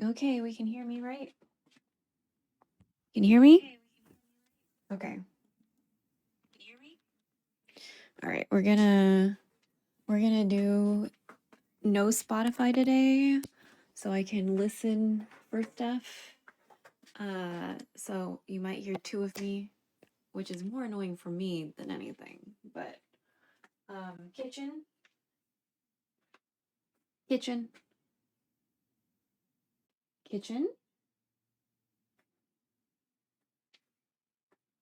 Okay, we can hear me, right? Can you hear me? Okay. Can you hear me? All right, we're gonna do no Spotify today, so I can listen for stuff. So you might hear two of me, which is more annoying for me than anything. But kitchen.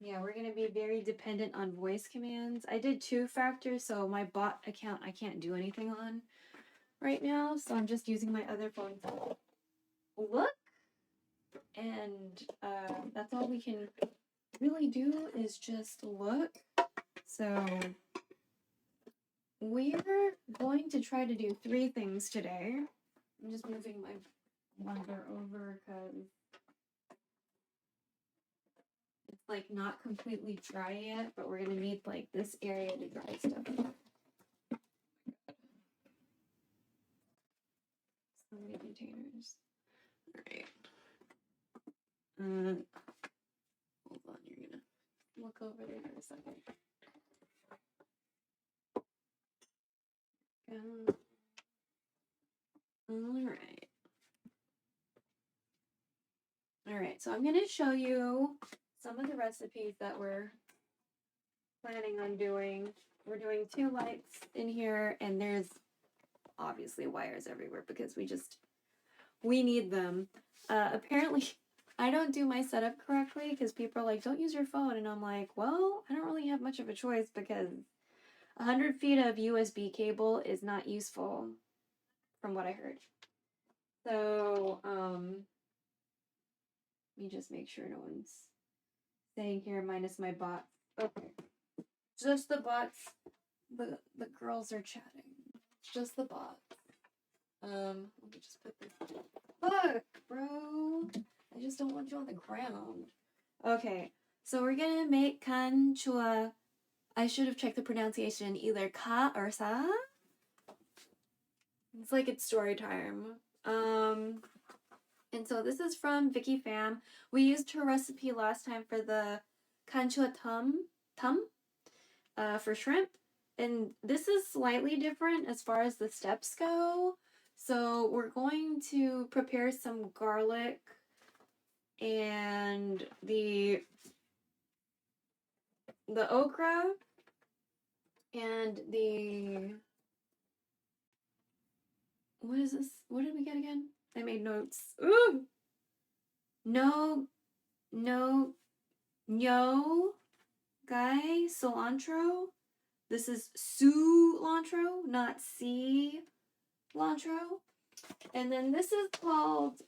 Yeah, we're going to be very dependent on voice commands. I did 2-factor, so my bot account I can't do anything on right now, so I'm just using my other phone to look. And that's all we can really do is just look. So we're going to try to do 3 things today. I'm just moving my blender over because it's like not completely dry yet, but we're gonna need like this area to dry stuff. So many containers. All right. Hold on, you're gonna look over there for a second. All right, so I'm gonna show you some of the recipes that we're planning on doing. We're doing 2 lights in here, and there's obviously wires everywhere because we need them. Apparently, I don't do my setup correctly because people are like, don't use your phone. And I'm like, well, I don't really have much of a choice because 100 feet of USB cable is not useful from what I heard. So, let me just make sure no one's staying here minus my bots. Okay. Just the bots. The girls are chatting. Just the bots. Let me just put this. Look, bro. I just don't want you on the ground. Okay, so we're gonna make Canh Chua. I should have checked the pronunciation, either ka or sa. It's like it's story time. And so this is from Vicky Pham. We used her recipe last time for the Canh Chua tum for shrimp. And this is slightly different as far as the steps go. So we're going to prepare some garlic and the okra and the, what is this? What did we get again? I made notes. Ooh! No, guy, cilantro. This is cilantro, not cilantro. And then this is called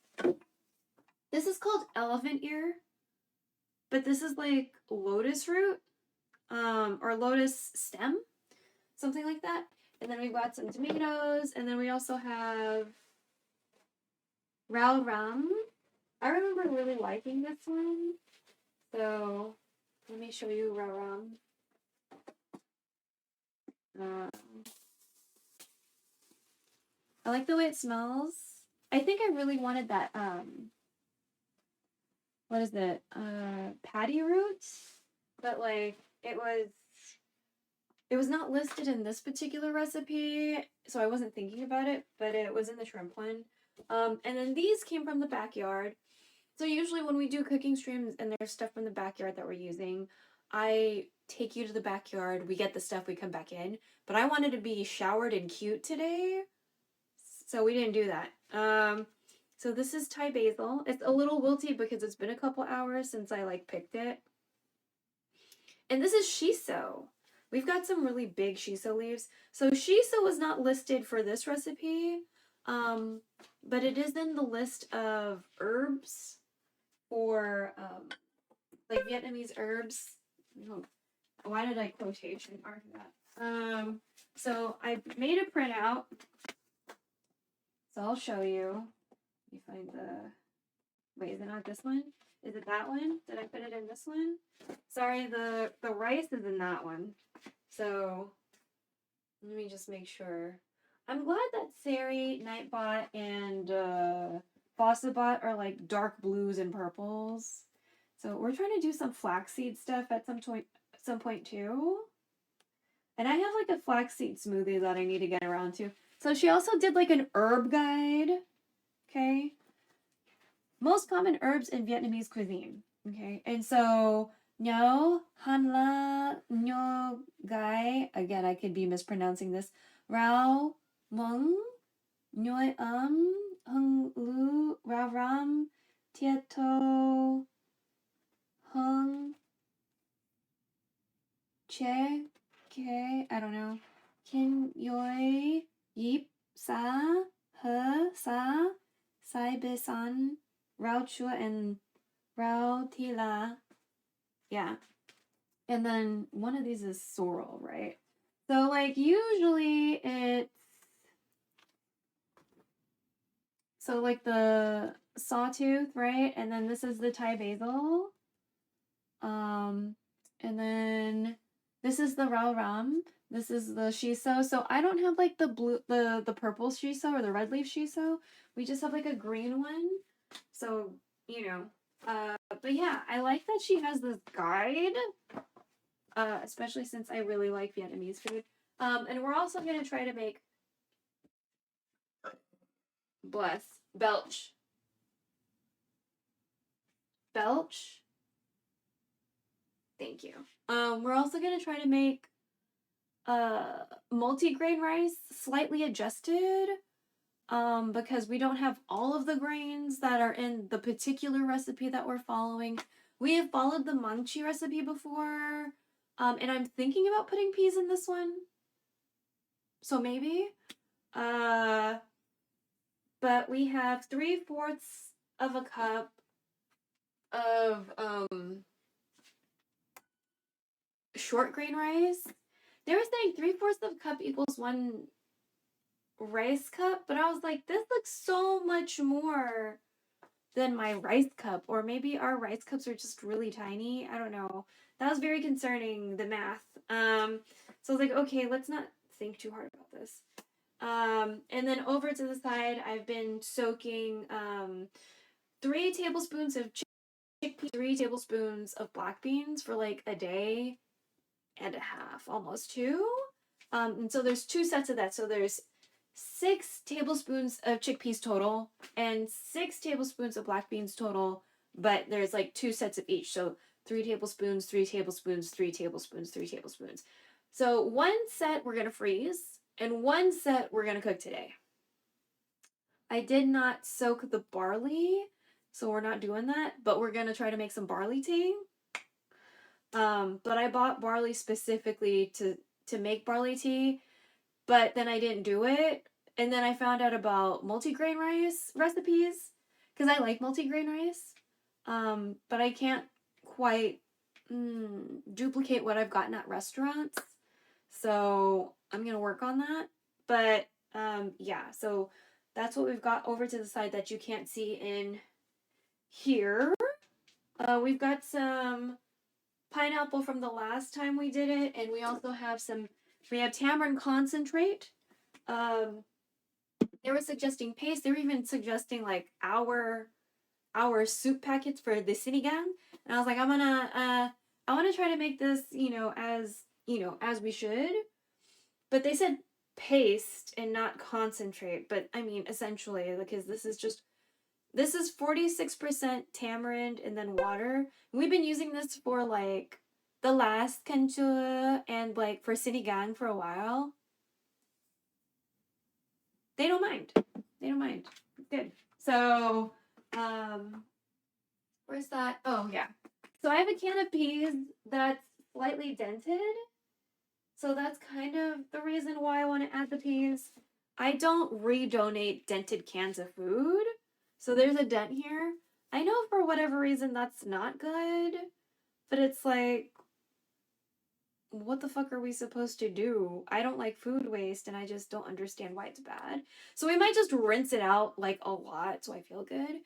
elephant ear, but this is like lotus root, or lotus stem, something like that. And then we've got some tomatoes, and then we also have rao ram. I remember really liking this one, so let me show you rao ram. I like the way it smells. I think I really wanted that, what is it? Patty roots, but like it was not listed in this particular recipe, so I wasn't thinking about it, but it was in the shrimp one. And then these came from the backyard. So usually when we do cooking streams and there's stuff from the backyard that we're using, I take you to the backyard, we get the stuff, we come back in. But I wanted to be showered and cute today, so we didn't do that. So this is Thai basil. It's a little wilty because it's been a couple hours since I like picked it. And this is shiso. We've got some really big shiso leaves. So shiso was not listed for this recipe, but it is in the list of herbs for like Vietnamese herbs. Why did I quotation mark that? So I made a printout. So I'll show you. Let me find the. Wait, is it not this one? Is it that one? Did I put it in this one? Sorry, the rice is in that one. So let me just make sure. I'm glad that Sari, Nightbot, and Bossabot are like dark blues and purples. So we're trying to do some flaxseed stuff at some point too. And I have like a flaxseed smoothie that I need to get around to. So she also did like an herb guide. Okay. Most common herbs in Vietnamese cuisine. Okay. And so Nho Han La Nho Gai. Again, I could be mispronouncing this. Rao Mung Nhoi Hung Lu Rao Ram Tieto Hung Che Ke, I don't know. Kin Yoi Yip Sa He Sa Sai Bisan Rao Chua and Rao Tila. Yeah. And then one of these is sorrel, right? So like usually it's so like the sawtooth, right? And then this is the Thai basil. And then this is the Rao Ram. This is the shiso. So I don't have like the blue, the purple shiso or the red leaf shiso. We just have like a green one. So, you know, but yeah, I like that she has this guide, especially since I really like Vietnamese food. And we're also going to try to make, belch. Thank you. We're also going to try to make multi-grain rice, slightly adjusted, because we don't have all of the grains that are in the particular recipe that we're following. We have followed the mangchi recipe before, and I'm thinking about putting peas in this one. So maybe. But we have 3/4 of a cup of short grain rice. They were saying 3/4 of a cup equals 1 rice cup, but I was like, this looks so much more than my rice cup, or maybe our rice cups are just really tiny. I don't know. That was very concerning, the math. So I was like, okay, let's not think too hard about this. And then over to the side, I've been soaking 3 tablespoons of chickpeas, 3 tablespoons of black beans for like a day and a half, almost 2. And so there's 2 sets of that. So there's 6 tablespoons of chickpeas total and 6 tablespoons of black beans total, but there's like 2 sets of each. So 3 tablespoons, 3 tablespoons, 3 tablespoons, 3 tablespoons. So 1 set we're going to freeze and 1 set we're going to cook today. I did not soak the barley, so we're not doing that, but we're going to try to make some barley tea. But I bought barley specifically to make barley tea, but then I didn't do it. And then I found out about multigrain rice recipes because I like multigrain rice. But I can't quite duplicate what I've gotten at restaurants. So I'm going to work on that. But yeah, so that's what we've got over to the side that you can't see in here. We've got some pineapple from the last time we did it, and we also have tamarind concentrate. They were suggesting paste. They were even suggesting like our soup packets for the sinigang, and I was like, I want to try to make this, as we should. But they said paste and not concentrate. But I mean, essentially, because this is 46% tamarind and then water. We've been using this for like the last Canh Chua and like for sinigang for a while. They don't mind. Good. So, where's that? Oh, yeah. So I have a can of peas that's slightly dented. So that's kind of the reason why I want to add the peas. I don't redonate dented cans of food. So there's a dent here. I know for whatever reason that's not good, but it's like, what the fuck are we supposed to do? I don't like food waste and I just don't understand why it's bad. So we might just rinse it out like a lot so I feel good.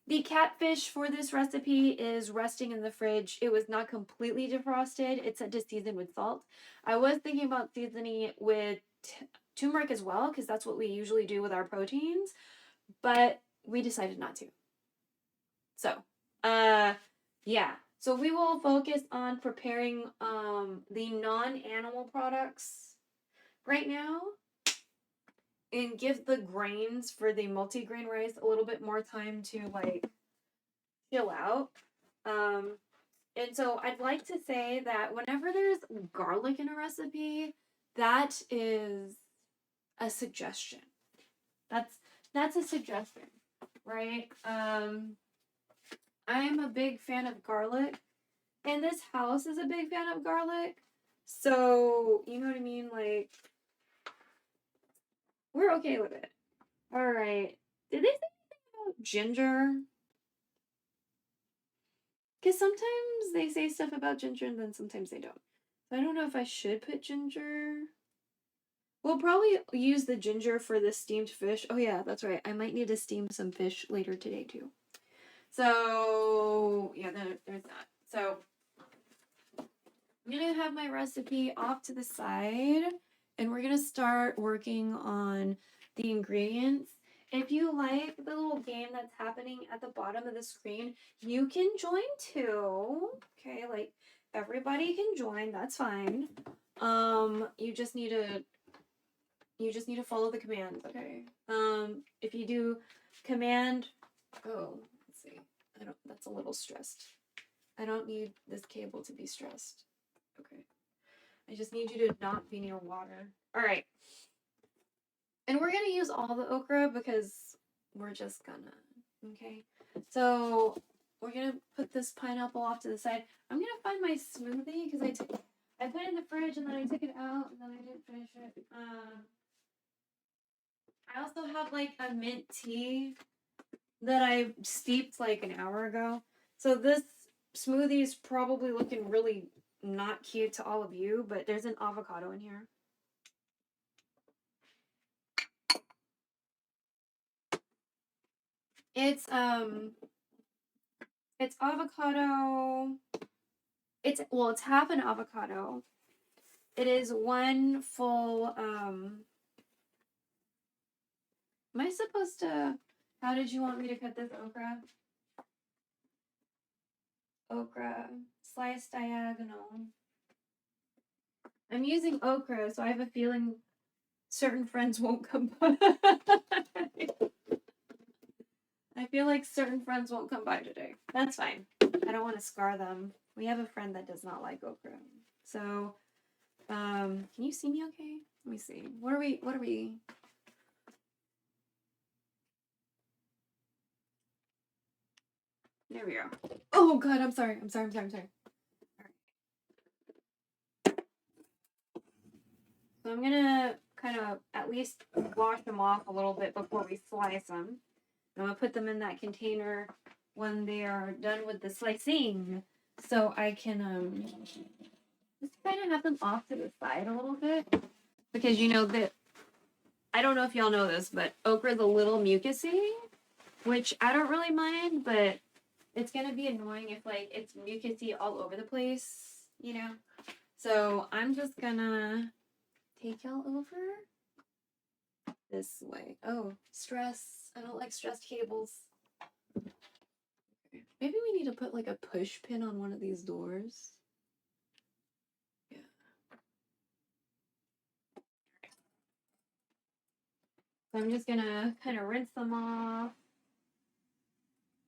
The catfish for this recipe is resting in the fridge. It was not completely defrosted. It said to season with salt. I was thinking about seasoning it with turmeric as well because that's what we usually do with our proteins. But we decided not to. So, yeah. So we will focus on preparing the non-animal products right now and give the grains for the multi-grain rice a little bit more time to like chill out. And so I'd like to say that whenever there's garlic in a recipe, that is a suggestion. That's a suggestion, right? I'm a big fan of garlic, and this house is a big fan of garlic. So, you know what I mean? Like, we're okay with it. All right. Did they say anything about ginger? Because sometimes they say stuff about ginger and then sometimes they don't. So I don't know if I should put ginger. We'll probably use the ginger for the steamed fish. Oh yeah, that's right. I might need to steam some fish later today too. So yeah, there's that. So I'm gonna have my recipe off to the side and we're gonna start working on the ingredients. If you like the little game that's happening at the bottom of the screen, you can join too. Okay, like everybody can join, that's fine. You just need to follow the commands, okay? If you do command, oh, let's see. That's a little stressed. I don't need this cable to be stressed. Okay. I just need you to not be near water. All right. And we're going to use all the okra because we're just gonna, okay? So we're going to put this pineapple off to the side. I'm going to find my smoothie because I put it in the fridge and then I took it out and then I didn't finish it. I also have like a mint tea that I steeped like an hour ago. So this smoothie is probably looking really not cute to all of you, but there's an avocado in here. It's avocado. It's half an avocado. It is one full am I supposed to, how did you want me to cut this okra? Okra, slice diagonal. I'm using okra, so I have a feeling certain friends won't come by. I feel like certain friends won't come by today. That's fine. I don't want to scar them. We have a friend that does not like okra. So, can you see me okay? Let me see. What are we? There we go. Oh God, I'm sorry. All right. So I'm gonna kind of at least wash them off a little bit before we slice them. I'm gonna put them in that container when they are done with the slicing, so I can just kind of have them off to the side a little bit, because you know that, I don't know if y'all know this, but okra is a little mucusy, which I don't really mind, but it's gonna be annoying if like it's mucusy all over the place, you know. So I'm just gonna take y'all over this way. Oh, stress. I don't like stressed cables. Maybe we need to put like a push pin on one of these doors. Yeah. So I'm just gonna kind of rinse them off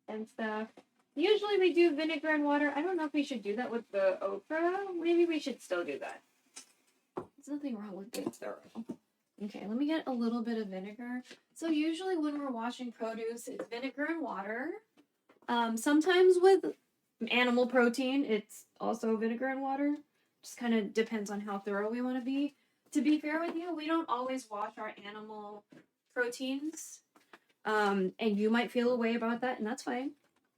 and stuff. Usually we do vinegar and water. I don't know if we should do that with the okra. Maybe we should still do that. There's nothing wrong with being thorough. Okay, let me get a little bit of vinegar. So usually when we're washing produce, it's vinegar and water. Sometimes with animal protein, it's also vinegar and water. Just kind of depends on how thorough we want to be. To be fair with you, we don't always wash our animal proteins. And you might feel a way about that, and that's fine.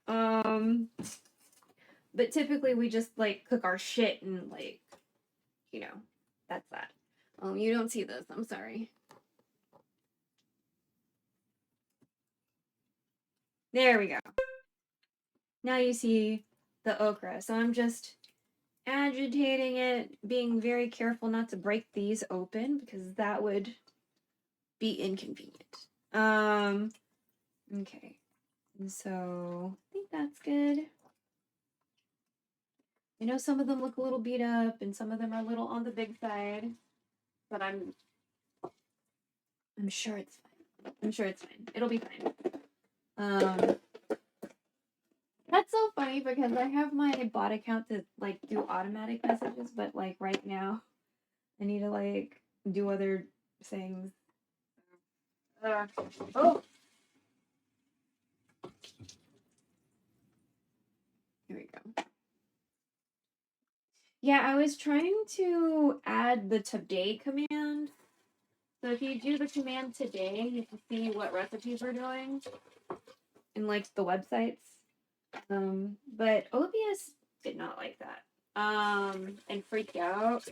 But typically we just like cook our shit and like, you know, that's that. Oh, you don't see this. I'm sorry. There we go. Now you see the okra. So I'm just agitating it, being very careful not to break these open because that would be inconvenient. Okay. And so I think that's good. I know some of them look a little beat up and some of them are a little on the big side, but I'm sure it's fine. I'm sure it's fine. It'll be fine. That's so funny because I have my bot account to like do automatic messages, but like right now I need to like do other things. Oh, here we go. Yeah, I was trying to add the today command. So if you do the command today, you can see what recipes we're doing in like the websites. But OBS did not like that. And freaked out.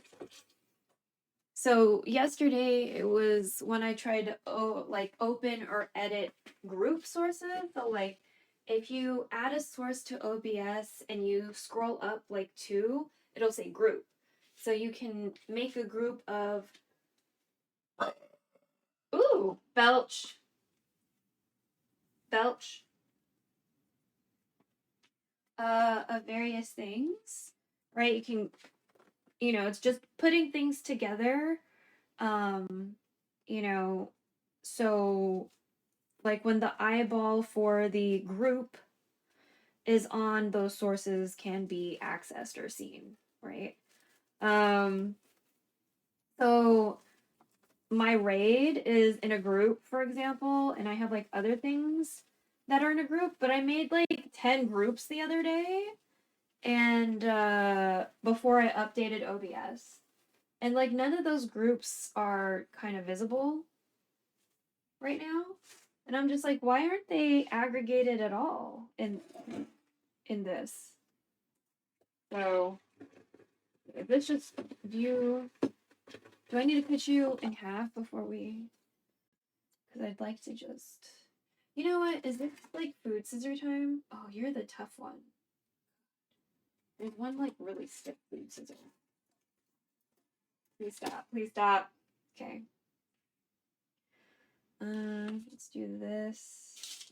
So yesterday it was when I tried to like open or edit group sources. So like if you add a source to OBS and you scroll up like 2, it'll say group. So you can make a group of belch of various things, right? You can, it's just putting things together. You know, so like when the eyeball for the group is on, those sources can be accessed or seen, right? So my raid is in a group, for example, and I have like other things that are in a group, but I made like 10 groups the other day and before I updated OBS. And like none of those groups are kind of visible right now. And I'm just like, why aren't they aggregated at all in this? So if it's just view, do I need to cut you in half before we? Because I'd like to just, you know what? Is this like food scissor time? Oh, you're the tough one. There's one like really stiff food scissor. Please stop. Please stop. Okay. Let's do this.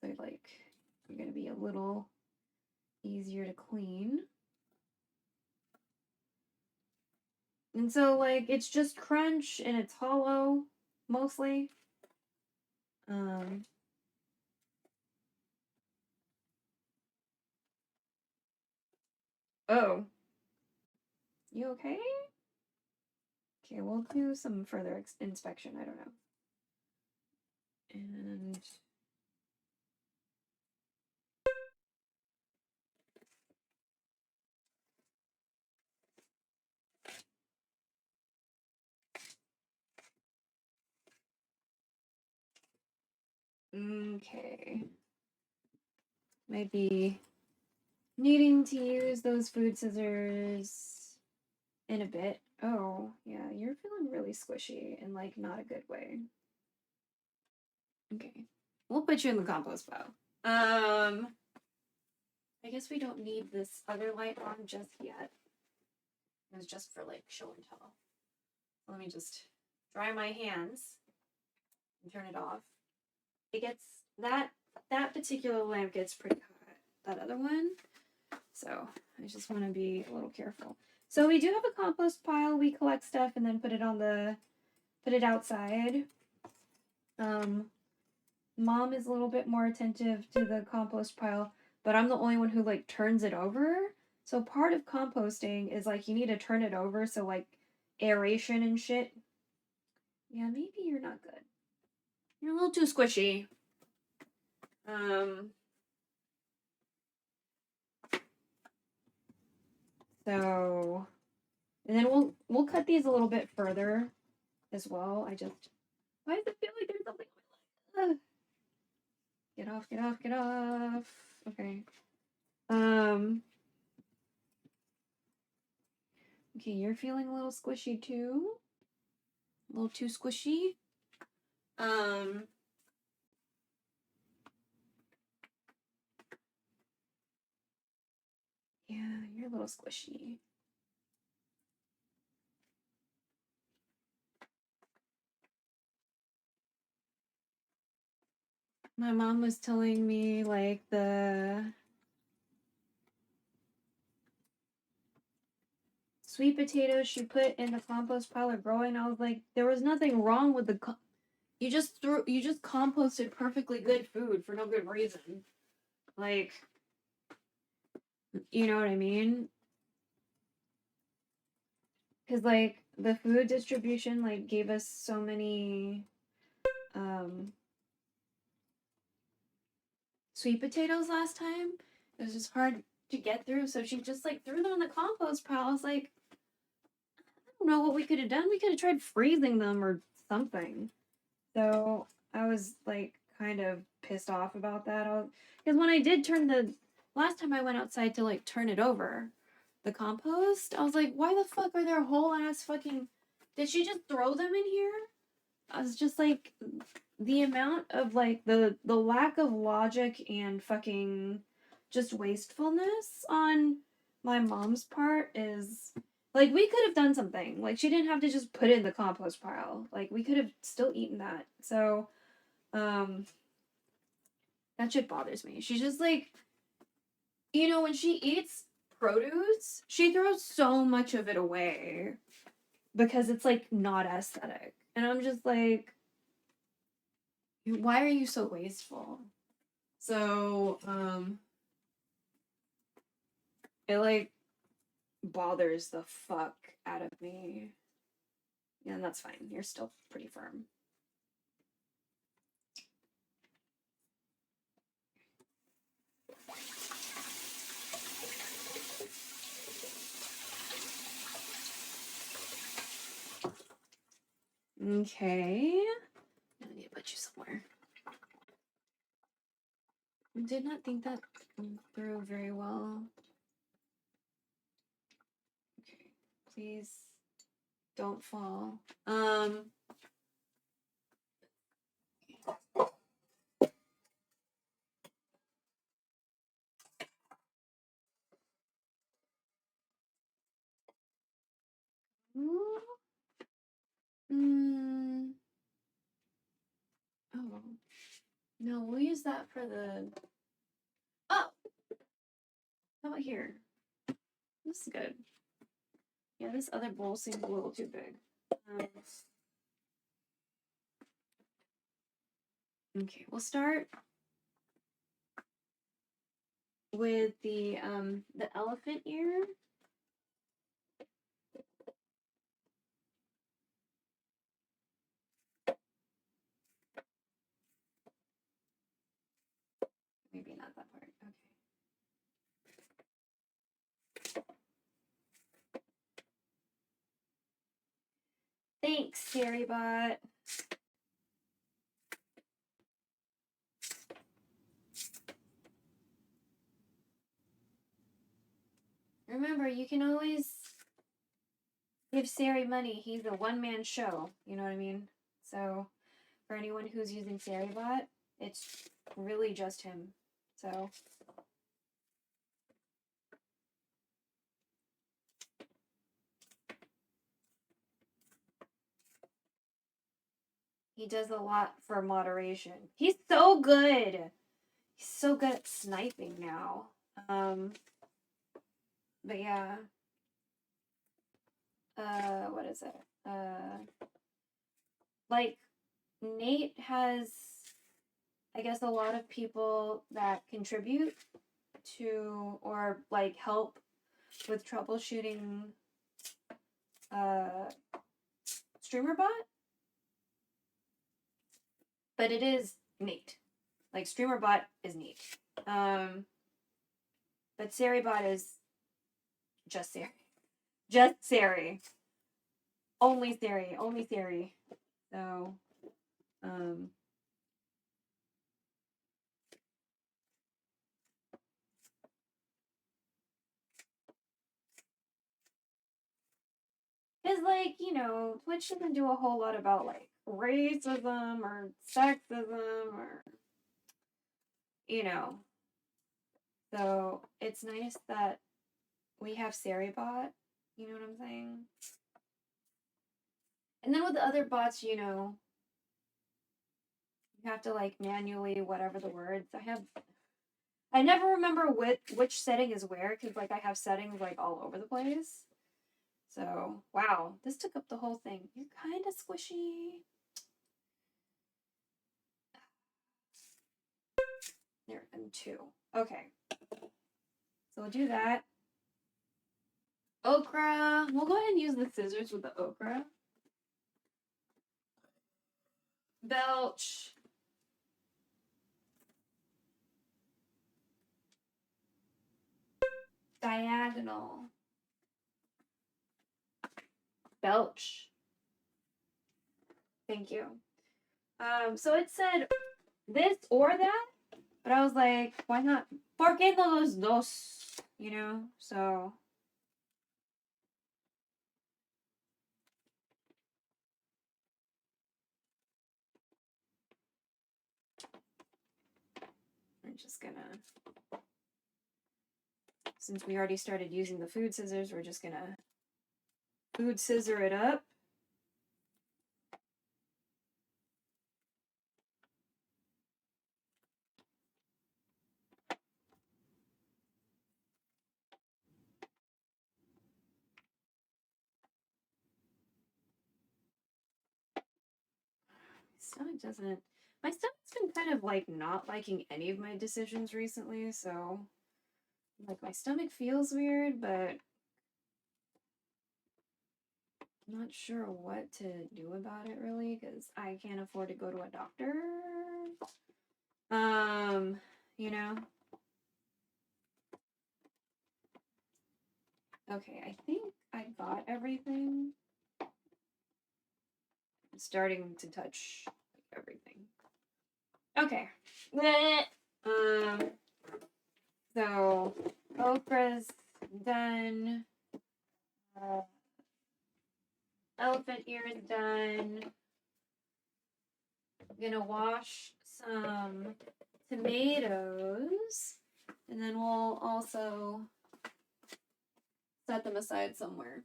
So like, you're gonna be a little easier to clean. And so like it's just crunch and it's hollow mostly. Oh. You okay? Okay, we'll do some further inspection. I don't know. And okay. Might be needing to use those food scissors in a bit. Oh, yeah, you're feeling really squishy in like not a good way. Okay. We'll put you in the compost pile. I guess we don't need this other light on just yet. It was just for like show and tell. Let me just dry my hands and turn it off. It gets that particular lamp gets pretty hot. That other one. So I just want to be a little careful. So we do have a compost pile. We collect stuff and then put it outside. Mom is a little bit more attentive to the compost pile, but I'm the only one who like turns it over. So part of composting is like you need to turn it over so like aeration and shit. Yeah, maybe you're not good. You're a little too squishy. So and then we'll cut these a little bit further as well. Why does it feel like there's something on my leg? Get off, get off, get off. Okay. Okay, you're feeling a little squishy too. A little too squishy. Yeah, you're a little squishy. My mom was telling me, like, the sweet potatoes she put in the compost pile are growing. I was like, there was nothing wrong with the you just composted perfectly good food for no good reason. Like, you know what I mean? Cuz like the food distribution like gave us so many sweet potatoes last time. It was just hard to get through, so she just like threw them in the compost pile. I was like, I don't know what we could have done. We could have tried freezing them or something. So I was like kind of pissed off about that. Because when I did turn the last time I went outside to like turn it over, the compost, I was like, why the fuck are there whole ass fucking. Did she just throw them in here? I was just like, the amount of like the lack of logic and fucking just wastefulness on my mom's part is like, we could have done something. Like, she didn't have to just put it in the compost pile. Like, we could have still eaten that. So that shit bothers me. She's just like, you know, when she eats produce, she throws so much of it away because it's like not aesthetic. And I'm just like, why are you so wasteful? So, it like bothers the fuck out of me. Yeah, and that's fine. You're still pretty firm. Okay. I need to put you somewhere. I did not think that through very well. Okay. Please don't fall. Oh. No, we'll use that for the. Oh! How about here? This is good. Yeah, this other bowl seems a little too big. Okay, we'll start with the elephant ear. Maybe not that part. Okay. Thanks, SiriBot. Remember, you can always give Siri money. He's a one-man show. You know what I mean? So, for anyone who's using SiriBot, it's really just him. So, he does a lot for moderation. He's so good. He's so good at sniping now. But yeah. What is it? Like, Nate has, I guess, a lot of people that contribute to or like help with troubleshooting StreamerBot, but it is Nate. Like, StreamerBot is Nate. But SiriBot is just Siri. Just Siri. Only Siri. Only Siri. So, because, like, you know, Twitch doesn't do a whole lot about, like, racism or sexism or, you know. So, it's nice that we have SiriBot. You know what I'm saying? And then with the other bots, you know, You have to like manually whatever the words. I never remember which setting is where because like I have settings like all over the place. So wow, this took up the whole thing. You're kind of squishy. There, and 2. Okay. So we'll do that. Okra. We'll go ahead and use the scissors with the okra. Belch. Diagonal. Belch. Thank you. So it said this or that, but I was like, why not? ¿Por qué no los dos? You know, so. I'm just gonna, since we already started using the food scissors, we're just gonna food scissor it up. My stomach's been kind of like not liking any of my decisions recently, so like my stomach feels weird, but I'm not sure what to do about it really because I can't afford to go to a doctor. You know. Okay, I think I got everything. I'm starting to touch everything. Okay. So okra's done. Elephant ear is done. I'm gonna wash some tomatoes, and then we'll also set them aside somewhere.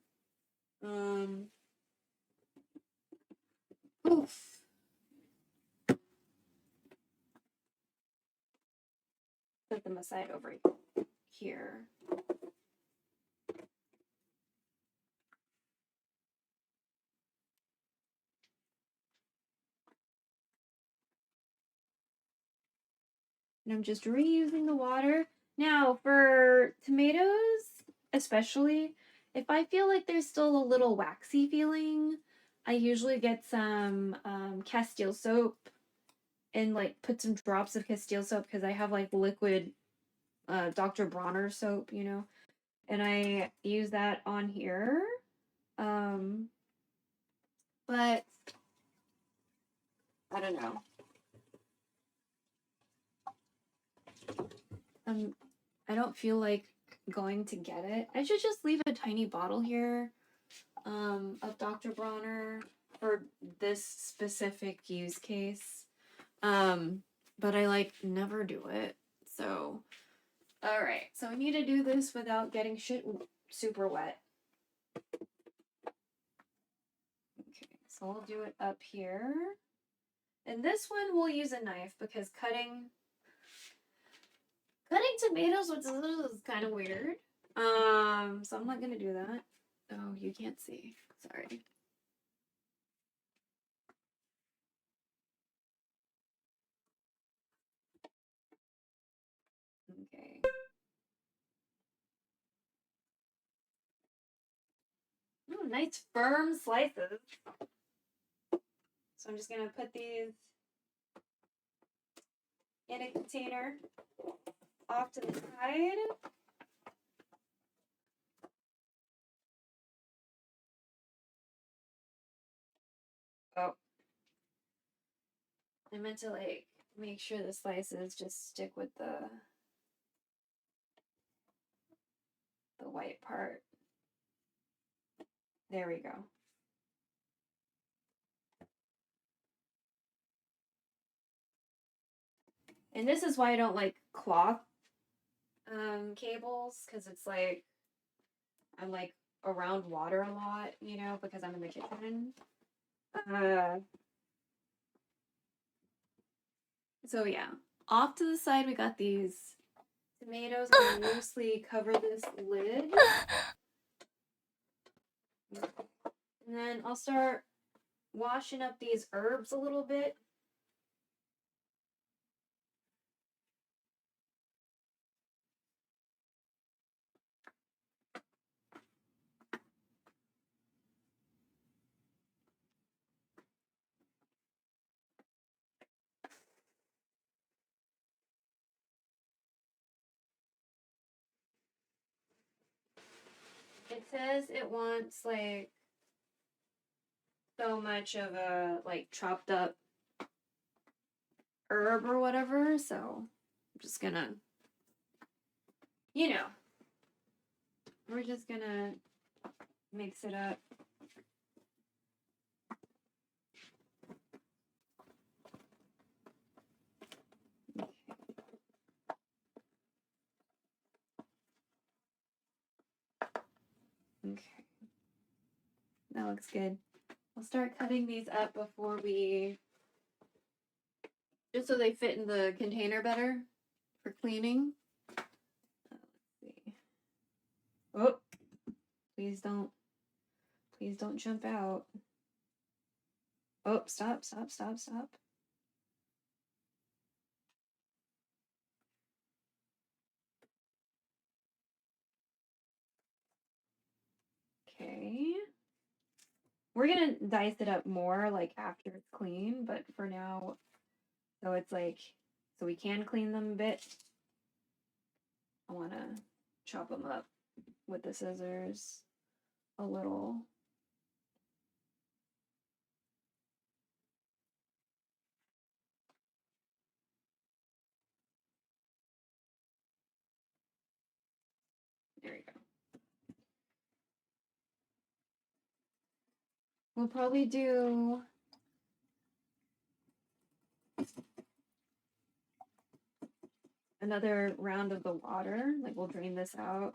Oof. Set them aside over here. And I'm just reusing the water. Now, for tomatoes, especially, if I feel like there's still a little waxy feeling, I usually get some Castile soap and like put some drops of Castile soap because I have like liquid Dr. Bronner soap, you know, and I use that on here. But I don't know. I don't feel like going to get it. I should just leave a tiny bottle here of Dr. Bronner for this specific use case. But I like never do it. So, all right. So I need to do this without getting shit super wet. Okay, so we'll do it up here. And this one we'll use a knife because cutting tomatoes with scissors is kind of weird. So I'm not gonna do that. Oh, you can't see. Sorry. Okay. Ooh, nice firm slices. So I'm just gonna put these in a container off to the side. Oh. I meant to like make sure the slices just stick with the white part. There we go. And this is why I don't like cloth cables, because it's like I'm like around water a lot, you know, because I'm in the kitchen. So yeah, off to the side we got these tomatoes. I'm gonna loosely cover this lid. And then I'll start washing up these herbs a little bit. It says it wants like so much of a like chopped up herb or whatever, so I'm just gonna, you know, we're just gonna mix it up. Okay. That looks good. I'll start cutting these up before we, just so they fit in the container better for cleaning. Let's see. Oh, please don't jump out. Oh, stop. Okay. We're gonna dice it up more like after it's clean, but for now, so it's like, so we can clean them a bit. I wanna chop them up with the scissors a little. There you go. We'll probably do another round of the water. Like we'll drain this out.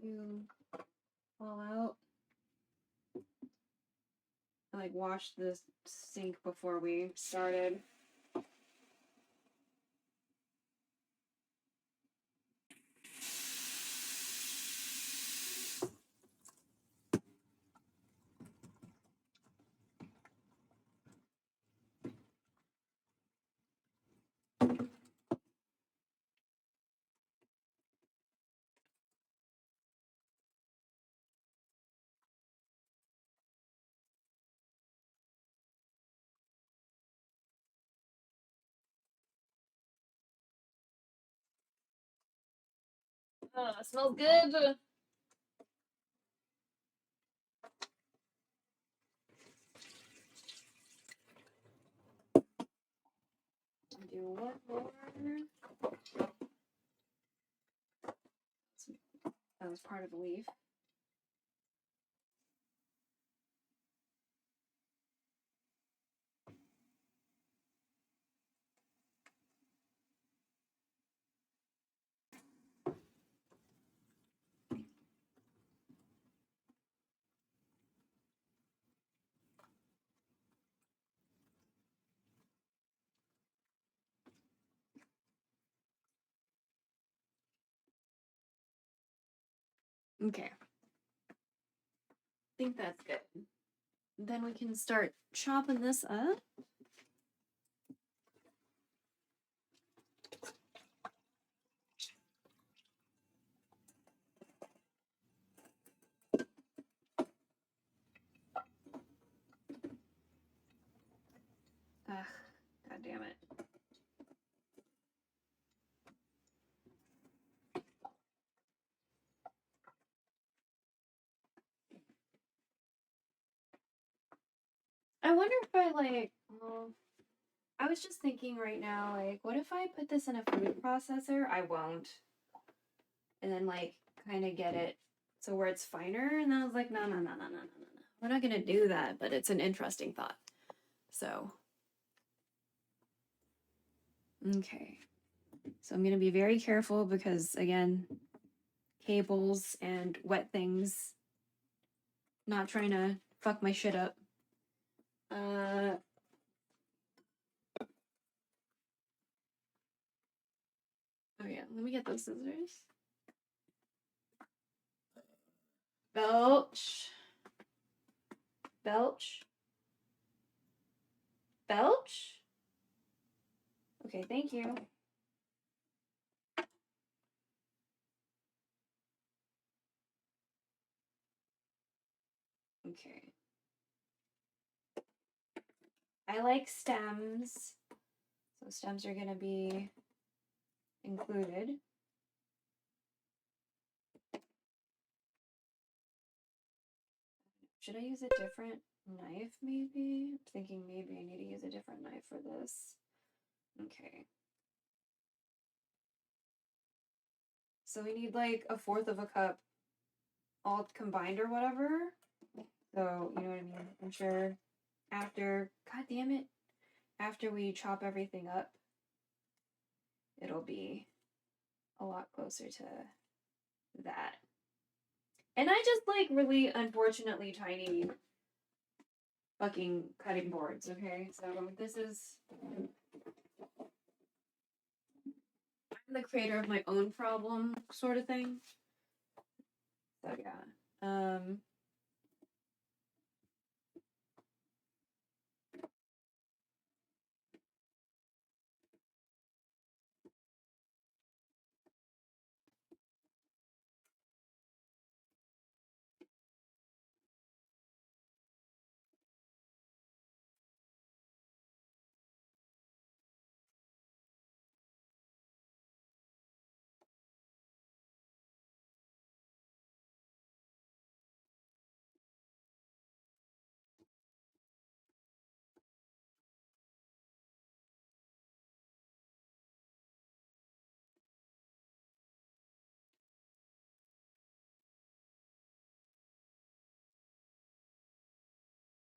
You fall out. I like washed the sink before we started. Oh, it smells good. I'll do one more. That was part of the leaf. Okay. I think that's good. Then we can start chopping this up. Ugh, god damn it. I wonder if I like, well, I was just thinking right now, like, what if I put this in a food processor? I won't. And then like kind of get it so where it's finer. And I was like, no. We're not gonna do that, but it's an interesting thought. So, okay. So I'm gonna be very careful because, again, cables and wet things. Not trying to fuck my shit up. Oh yeah, let me get those scissors. Belch. Okay, thank you. Okay. I like stems. So stems are gonna be included. Should I use a different knife maybe? I'm thinking maybe I need to use a different knife for this. Okay. So we need like 1/4 of a cup all combined or whatever. So, you know what I mean? I'm sure after, god damn it, after we chop everything up, it'll be a lot closer to that. And I just like really unfortunately tiny fucking cutting boards, okay? So this is, I'm the creator of my own problem sort of thing. So yeah.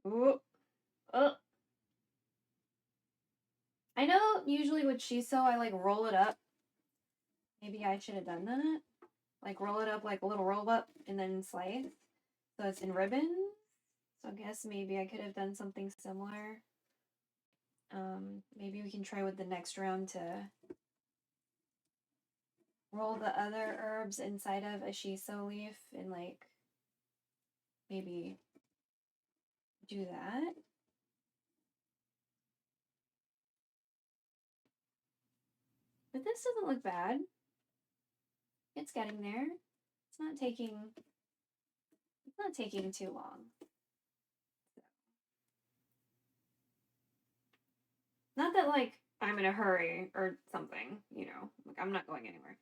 Ooh. Oh. I know usually with shiso I like roll it up. Maybe I should have done that. Like roll it up like a little roll up and then slice. So it's in ribbons. So I guess maybe I could have done something similar. Maybe we can try with the next round to roll the other herbs inside of a shiso leaf and like maybe do that. But this doesn't look bad. It's getting there. It's not taking too long. Not that like I'm in a hurry or something, you know. Like I'm not going anywhere.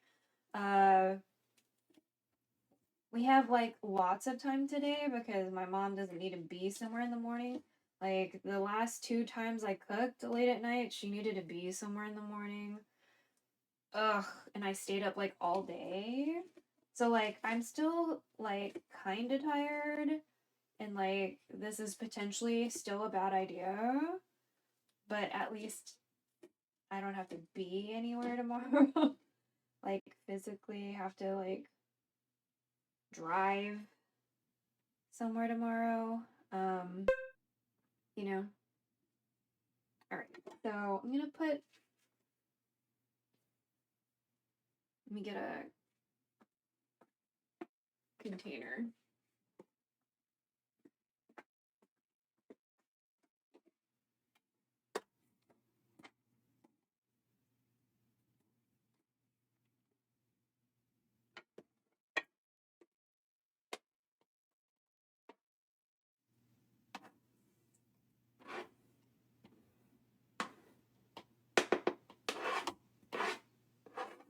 We have like lots of time today because my mom doesn't need to be somewhere in the morning. Like the last 2 times I cooked late at night, she needed to be somewhere in the morning. Ugh, and I stayed up like all day. So like I'm still like kind of tired and like this is potentially still a bad idea, but at least I don't have to be anywhere tomorrow. Like physically have to like drive somewhere tomorrow. You know. All right. So I'm gonna put. Let me get a container.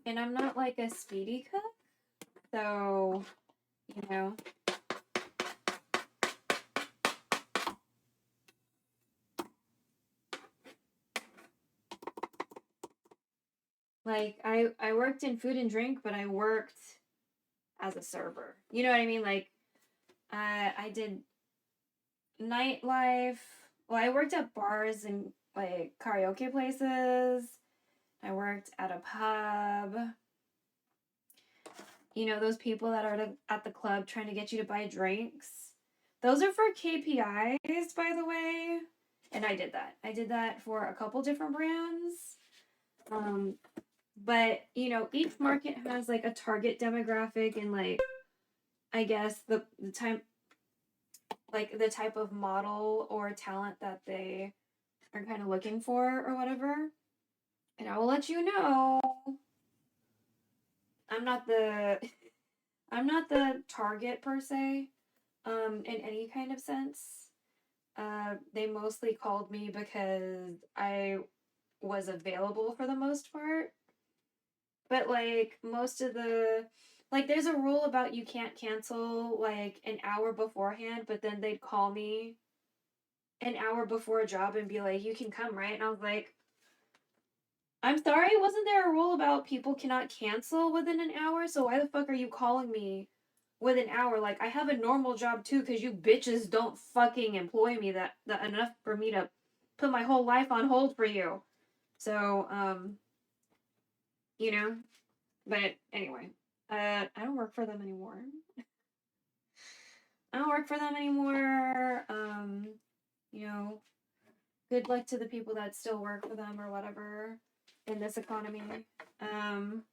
And I'm not like a speedy cook, so you know. Like I worked in food and drink, but I worked as a server. You know what I mean? Like, I did nightlife. Well, I worked at bars and like karaoke places. I worked at a pub. You know, those people that are at the club trying to get you to buy drinks. Those are for KPIs, by the way. And I did that. I did that for a couple different brands. But, you know, each market has like a target demographic and like, I guess the time, like the type of model or talent that they are kind of looking for or whatever. And I will let you know. I'm not the I'm not the target per se, in any kind of sense. They mostly called me because I was available for the most part. But like most of the like there's a rule about you can't cancel like an hour beforehand, but then they'd call me an hour before a job and be like, "You can come, right?" And I was like, "I'm sorry, wasn't there a rule about people cannot cancel within an hour? So why the fuck are you calling me with an hour? Like I have a normal job too, because you bitches don't fucking employ me that enough for me to put my whole life on hold for you." So, you know, but anyway, I don't work for them anymore. I don't work for them anymore. You know, good luck to the people that still work for them or whatever in this economy. Um,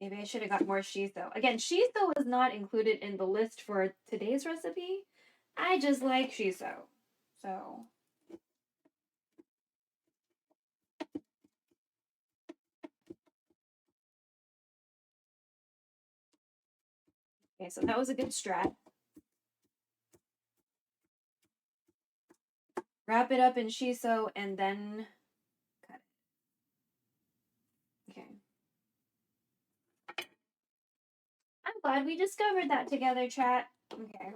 Maybe I should have got more shiso. Again, shiso was not included in the list for today's recipe. I just like shiso. So, okay, so that was a good strat. Wrap it up in shiso and then cut it. Okay. I'm glad we discovered that together, chat. Okay.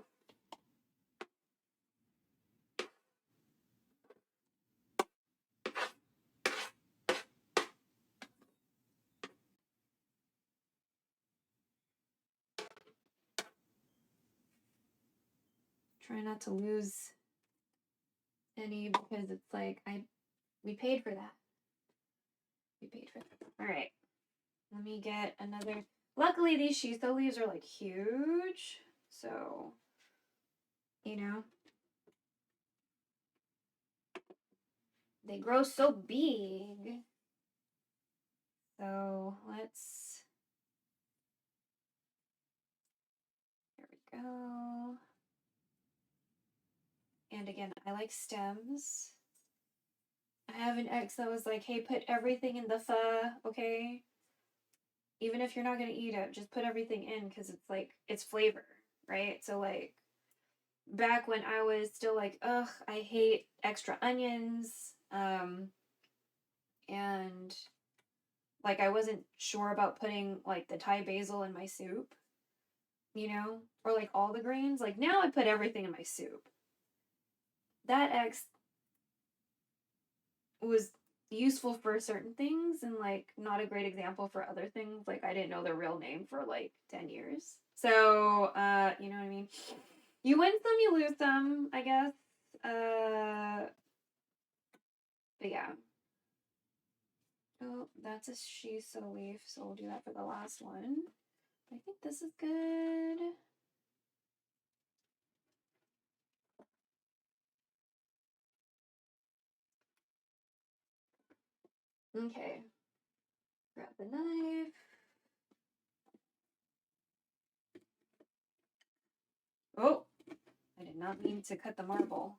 Try not to lose any because it's like we paid for that. We paid for that. All right. Let me get another. Luckily, these shiso leaves are like huge, so you know they grow so big. So let's. There we go. And again, I like stems. I have an ex that was like, "Hey, put everything in the pho, okay? Even if you're not gonna eat it, just put everything in because it's like it's flavor, right?" So like back when I was still like, ugh, I hate extra onions, and like I wasn't sure about putting like the Thai basil in my soup, you know, or like all the grains. Like now I put everything in my soup. That ex was useful for certain things and like not a great example for other things. Like I didn't know their real name for like 10 years. So, you know what I mean? You win some, you lose some, I guess. But yeah. Oh, that's a shiso leaf, so we'll do that for the last one. I think this is good. Okay. Grab the knife. Oh, I did not mean to cut the marble.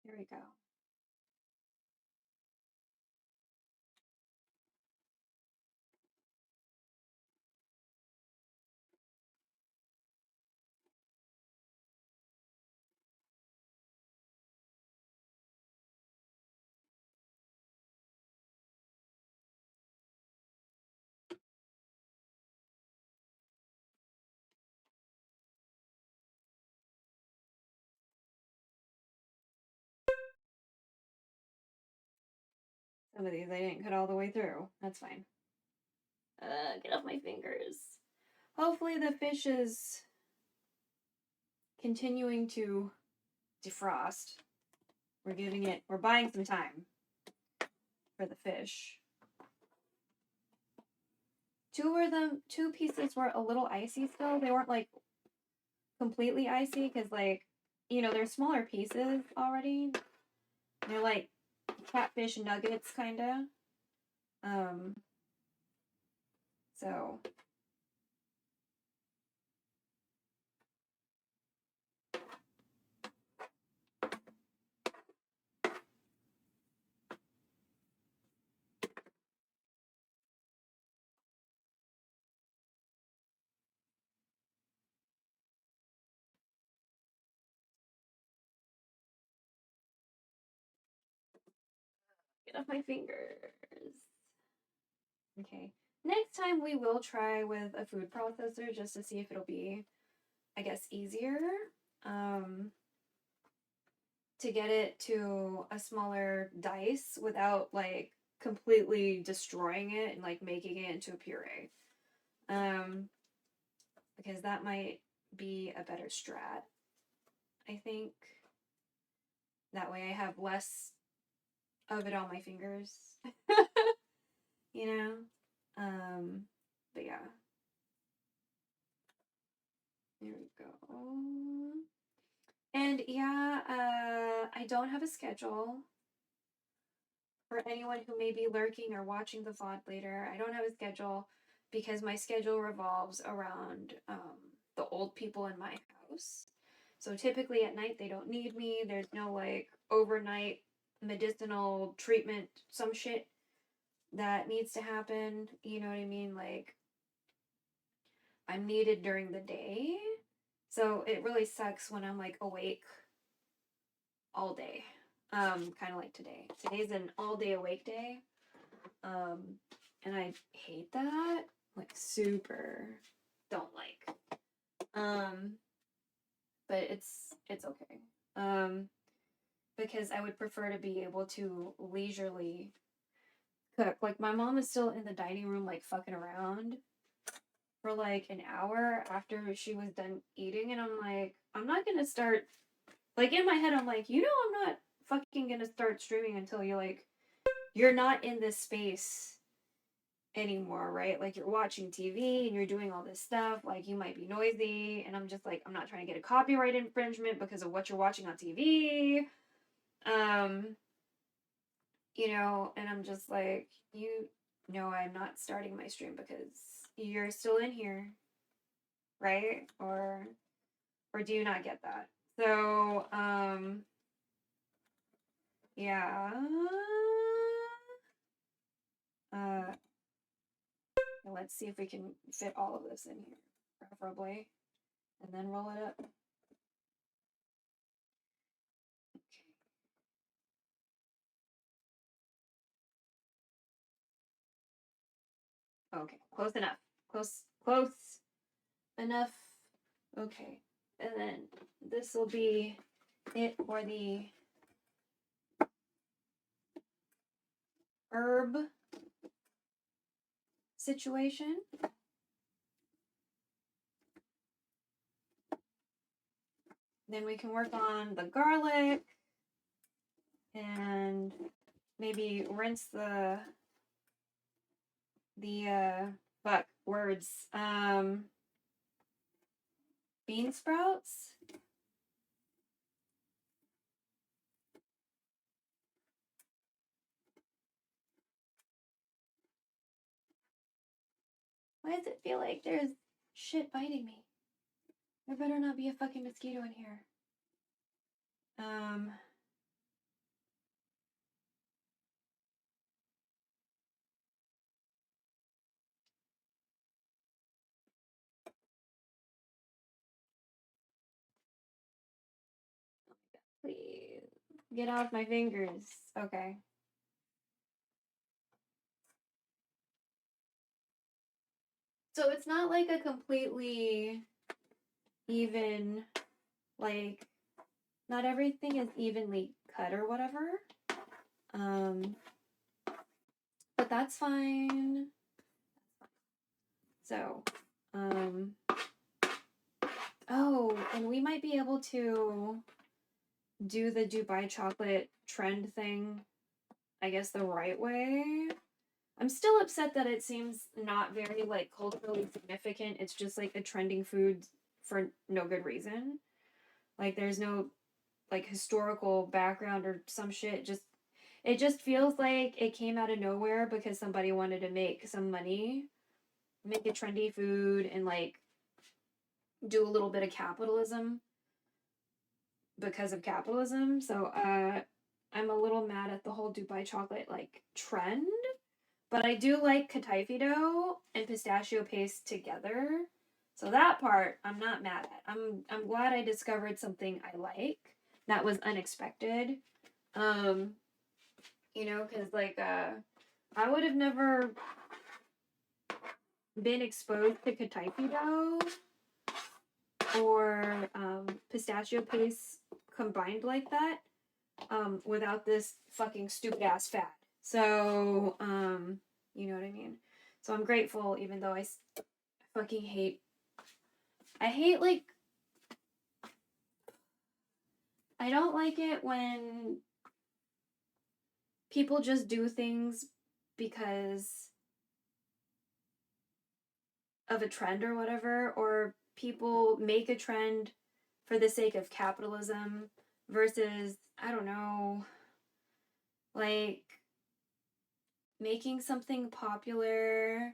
Here we go. Some of these I didn't cut all the way through. That's fine. Get off my fingers. Hopefully the fish is continuing to defrost. We're buying some time for the fish. Two pieces were a little icy still. They weren't like completely icy because like, you know, they're smaller pieces already. They're like catfish nuggets kinda. So get off my fingers. Okay. Next time we will try with a food processor just to see if it'll be, I guess, easier to get it to a smaller dice without like completely destroying it and like making it into a puree. Because that might be a better strat, I think. That way I have less of it on my fingers. You know? But yeah. There we go. And yeah, I don't have a schedule. For anyone who may be lurking or watching the VOD later, I don't have a schedule because my schedule revolves around the old people in my house. So typically at night they don't need me. There's no like overnight medicinal treatment, some shit that needs to happen. You know what I mean? Like I'm needed during the day. So it really sucks when I'm like awake all day. Kind of like today. Today's an all day awake day. And I hate that. Like super don't like. But it's okay. Because I would prefer to be able to leisurely cook. Like my mom is still in the dining room like fucking around for like an hour after she was done eating, and I'm like, I'm not gonna start, like in my head I'm like, you know, I'm not fucking gonna start streaming until you're not in this space anymore, right? Like you're watching TV and you're doing all this stuff, like you might be noisy, and I'm just like, I'm not trying to get a copyright infringement because of what you're watching on TV. You know, and I'm just like, you know, I'm not starting my stream because you're still in here, right? Or do you not get that? So, yeah. Let's see if we can fit all of this in here, preferably, and then roll it up. Okay, close enough. Close enough. Okay, and then this will be it for the herb situation. Then we can work on the garlic and maybe rinse the fuck words. Bean sprouts. Why does it feel like there's shit biting me? There better not be a fucking mosquito in here. Get off my fingers. Okay. So it's not like a completely even, like, not everything is evenly cut or whatever. But that's fine. So, oh, and we might be able to do the Dubai chocolate trend thing, I guess, the right way. I'm still upset that it seems not very, like, culturally significant. It's just, like, a trending food for no good reason. Like, there's no, like, historical background or some shit. It just feels like it came out of nowhere because somebody wanted to make some money, make a trendy food, and, like, do a little bit of capitalism because of capitalism. So, I'm a little mad at the whole Dubai chocolate, like, trend. But I do like kataifi dough and pistachio paste together. So that part I'm not mad at. I'm glad I discovered something I like that was unexpected. You know, cuz like I would have never been exposed to kataifi dough or pistachio paste combined like that without this fucking stupid ass fad. So, you know what I mean? So I'm grateful, even though I fucking hate, like, I don't like it when people just do things because of a trend or whatever, or people make a trend for the sake of capitalism versus, I don't know, like, making something popular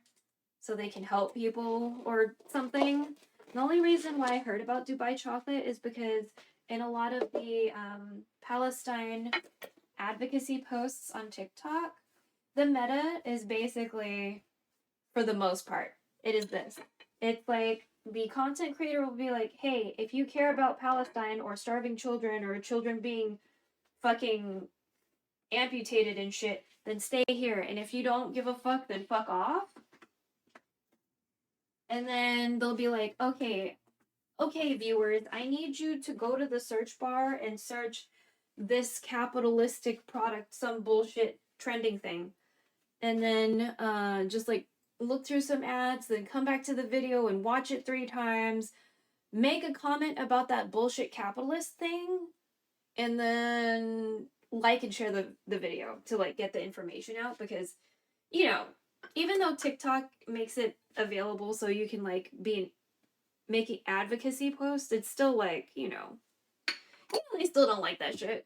so they can help people or something. The only reason why I heard about Dubai chocolate is because in a lot of the Palestine advocacy posts on TikTok, the meta is basically, for the most part, it is this. It's like the content creator will be like, hey, if you care about Palestine or starving children or children being fucking amputated and shit, then stay here. And if you don't give a fuck, then fuck off. And then they'll be like, okay, viewers, I need you to go to the search bar and search this capitalistic product, some bullshit trending thing. And then just like look through some ads, then come back to the video and watch it 3 times, make a comment about that bullshit capitalist thing, and then like and share the video to like get the information out, because, you know, even though TikTok makes it available so you can like be making advocacy posts, it's still like, you know, they still don't like that shit.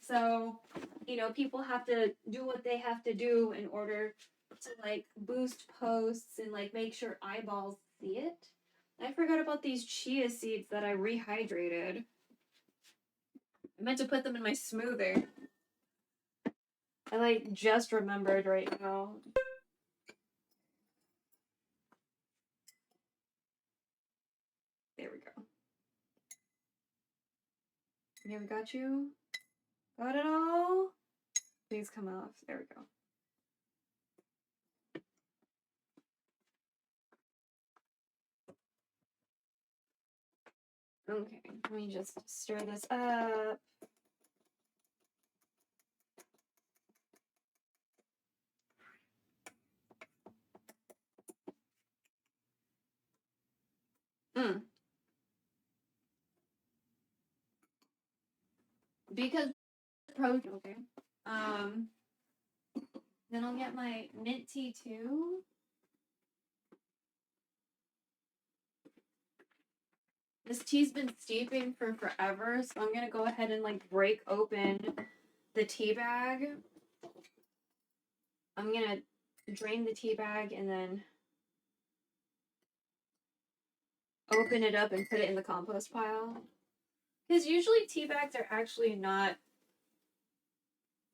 So, you know, people have to do what they have to do in order to like boost posts and like make sure eyeballs see it. I forgot about these chia seeds that I rehydrated. I meant to put them in my smoothie. I like just remembered right now. There we go. Here, we got you. Got it all? Please come off. There we go. Okay, let me just stir this up. Because protein. Okay. Then I'll get my mint tea too. This tea's been steeping for forever, so I'm gonna go ahead and like break open the tea bag. I'm gonna drain the tea bag and then open it up and put it in the compost pile. Because usually tea bags are actually not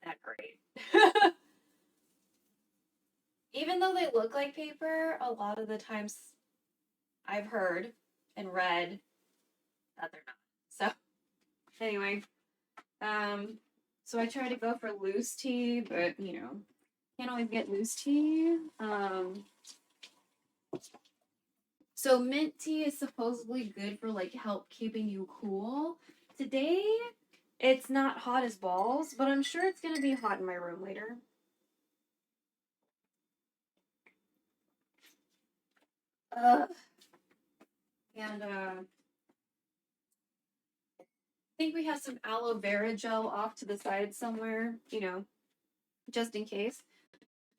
that great. Even though they look like paper, a lot of the times I've heard and read that they're not. So, anyway, So I try to go for loose tea, but you know, can't always get loose tea. So mint tea is supposedly good for like help keeping you cool. Today, it's not hot as balls, but I'm sure it's gonna be hot in my room later. And I think we have some aloe vera gel off to the side somewhere, you know, just in case.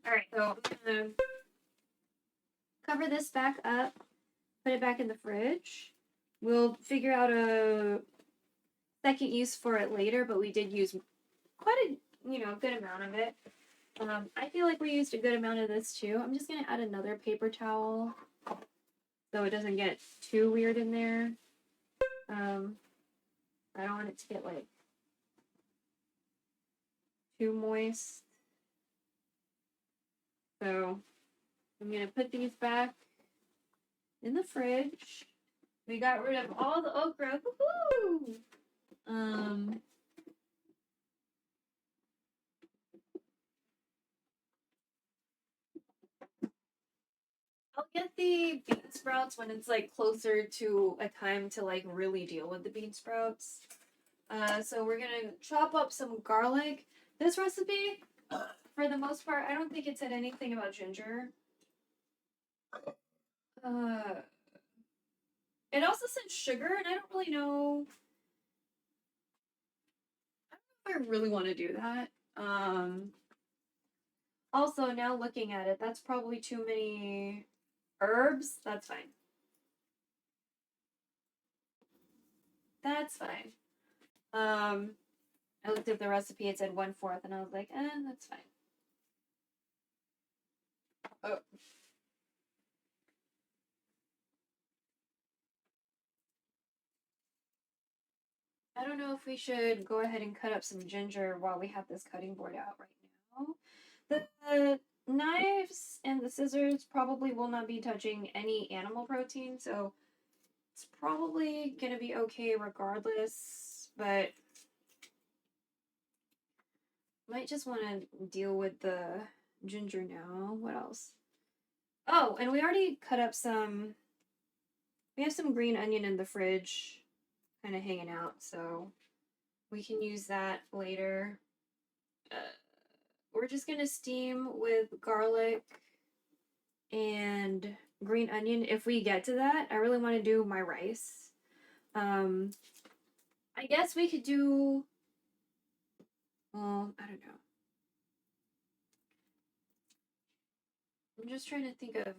All right, so I'm gonna cover this back up, put it back in the fridge. We'll figure out a second use for it later, but we did use quite a, good amount of it. I feel like we used a good amount of this too. I'm just gonna add another paper towel so it doesn't get too weird in there. I don't want it to get like too moist. So I'm gonna put these back in the fridge. We got rid of all the okra. Woohoo! I'll get the bean sprouts when it's like closer to a time to like really deal with the bean sprouts. So we're gonna chop up some garlic. This recipe, for the most part, I don't think it said anything about ginger. It also said sugar, and I don't really know. I don't know if I really want to do that. Also, now looking at it, that's probably too many herbs. That's fine. That's fine. I looked at the recipe, it said 1/4, and I was like, that's fine. Oh. I don't know if we should go ahead and cut up some ginger while we have this cutting board out right now. The knives and the scissors probably will not be touching any animal protein, so it's probably gonna be okay regardless, but might just want to deal with the ginger now. What else? Oh, and we already cut up some. We have some green onion in the fridge, kind of hanging out, so we can use that later. We're just gonna steam with garlic and green onion if we get to that. I really want to do my rice. I guess we could do. Well, I don't know. I'm just trying to think of.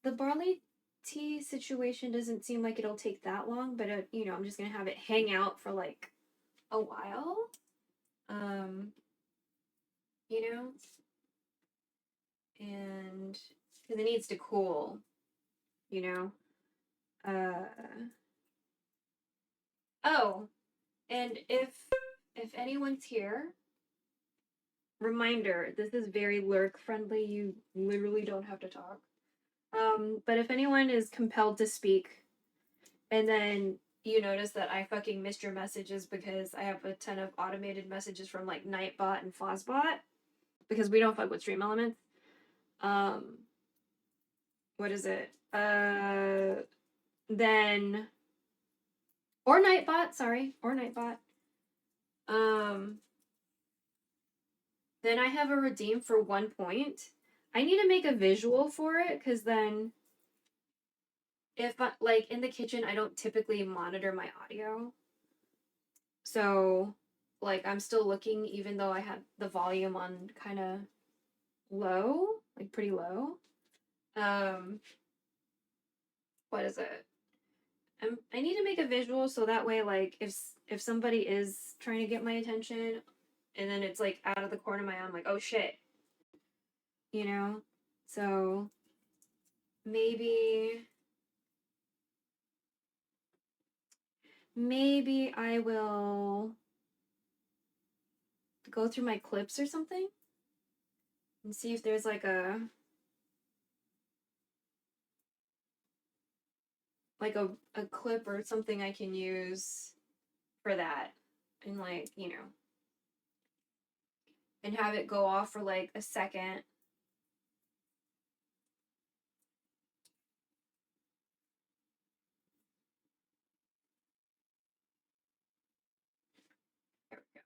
The barley tea situation doesn't seem like it'll take that long, but I'm just gonna have it hang out for like a while. You know, and because it needs to cool, you know. Oh, and if anyone's here, reminder, this is very lurk friendly. You literally don't have to talk. But if anyone is compelled to speak, and then you notice that I fucking missed your messages because I have a ton of automated messages from like Nightbot and Fozzbot because we don't fuck with stream elements. What is it? Then or Nightbot, sorry, or Nightbot. Then I have a redeem for 1 point. I need to make a visual for it because then if like in the kitchen I don't typically monitor my audio. So like I'm still looking even though I have the volume on kind of low, like pretty low. What is it? I need to make a visual so that way like if somebody is trying to get my attention and then it's like out of the corner of my eye, I'm like, oh shit. You know? So maybe I will go through my clips or something and see if there's like a like a clip or something I can use for that, and like, you know, and have it go off for like a second. There we go.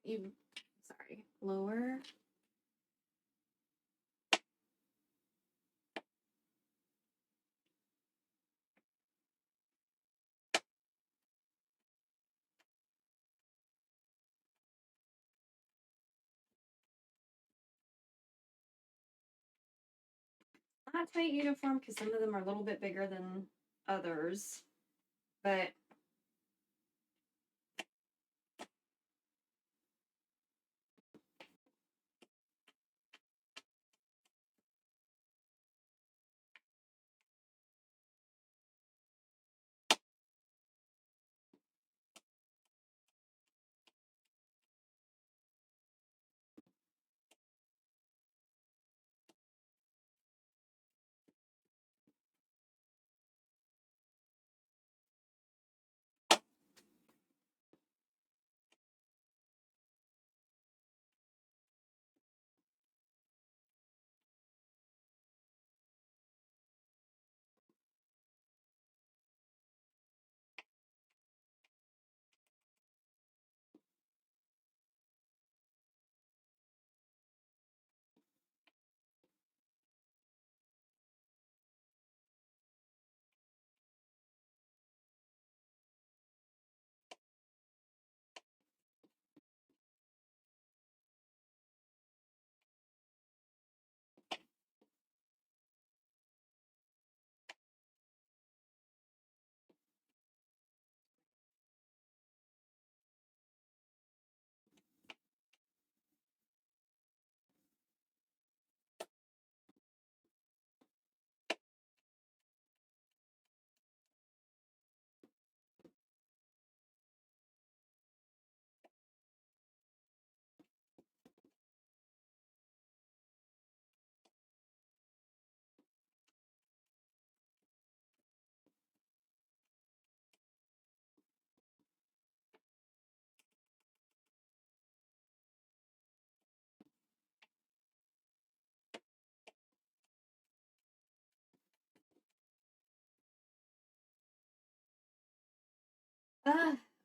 You, sorry, lower. Not tight uniform because some of them are a little bit bigger than others, but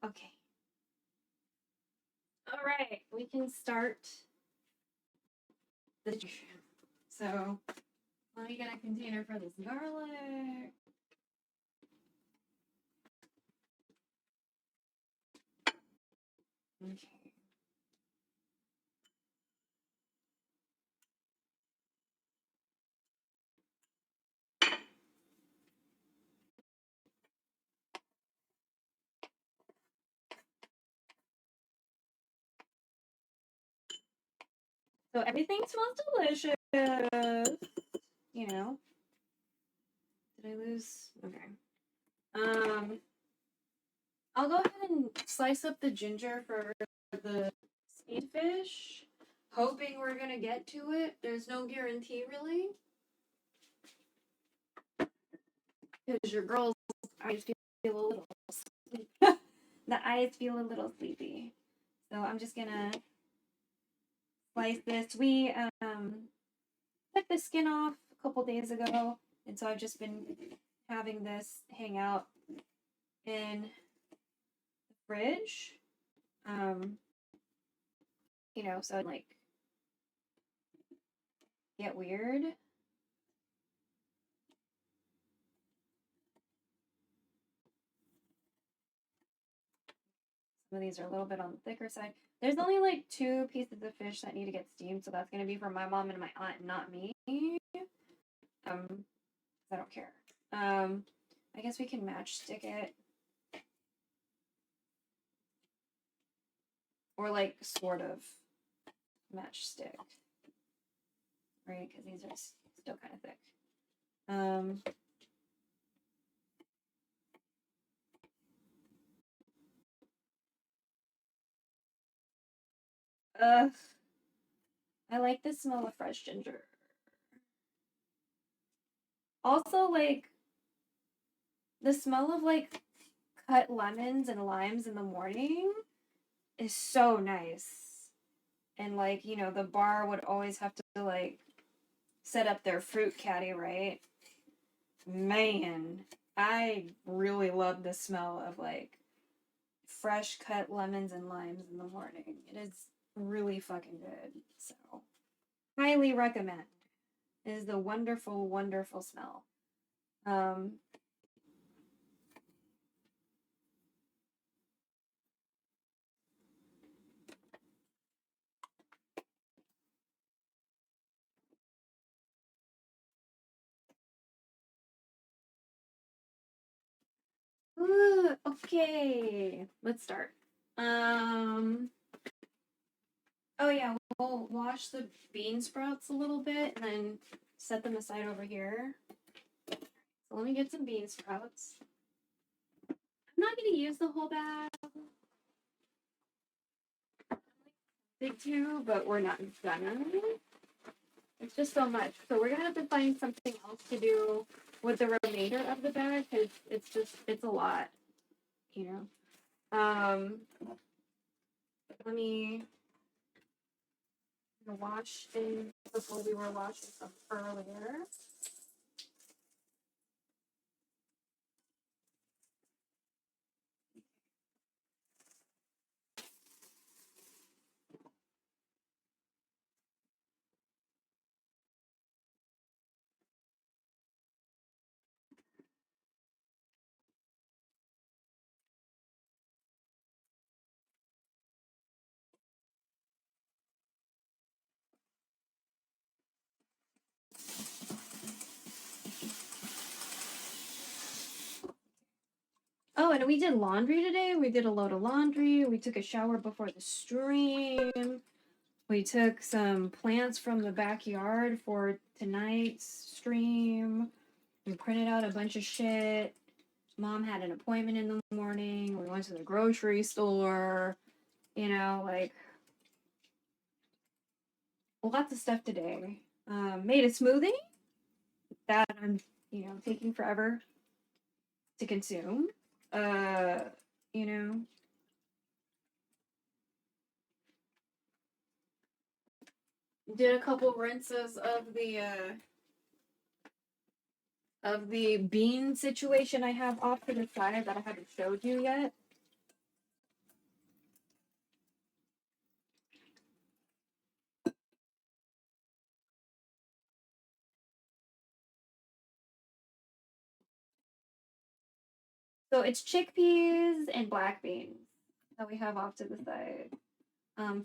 okay. All right, we can start the distribution. So let me get a container for this garlic. Okay. So everything smells delicious. You know. Did I lose? Okay. I'll go ahead and slice up the ginger for the steamed fish, hoping we're gonna get to it. There's no guarantee, really. Because your girl's eyes feel a little sleepy. The eyes feel a little sleepy. So I'm just gonna slice this. We took the skin off a couple days ago, and so I've just been having this hang out in the fridge. You know, so it like get weird. Some of these are a little bit on the thicker side. There's only like 2 pieces of fish that need to get steamed, so that's gonna be for my mom and my aunt, not me. I don't care. I guess we can matchstick it. Or like sort of matchstick. Right? Because these are still kind of thick. I like the smell of fresh ginger. Also, like, the smell of like cut lemons and limes in the morning is so nice. And like, you know, the bar would always have to like set up their fruit caddy, right? Man, I really love the smell of like fresh cut lemons and limes in the morning. It is really fucking good. So, highly recommend. It is a wonderful, wonderful smell. Ooh, okay, let's start. Oh yeah, we'll wash the bean sprouts a little bit and then set them aside over here. So let me get some bean sprouts. I'm not gonna use the whole bag. Big two, but we're not gonna. It's just so much. So we're gonna have to find something else to do with the remainder of the bag because it's a lot, you know. Let me wash things before we were washing some earlier. Oh, and we did laundry today. We did a load of laundry. We took a shower before the stream. We took some plants from the backyard for tonight's stream. We printed out a bunch of shit. Mom had an appointment in the morning. We went to the grocery store. You know, like lots of stuff today. Made a smoothie that I'm, you know, taking forever to consume. You know, did a couple rinses of the bean situation I have off to the side that I haven't showed you yet. So it's chickpeas and black beans that we have off to the side.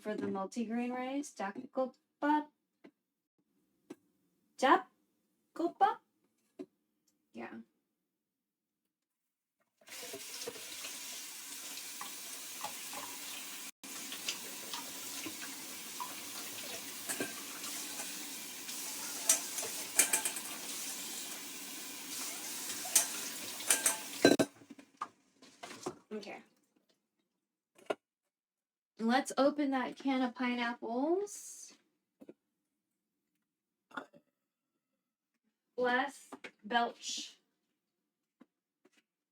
For the multigrain rice, Jacopa. Yeah. Okay. Let's open that can of pineapples. Bless. Belch.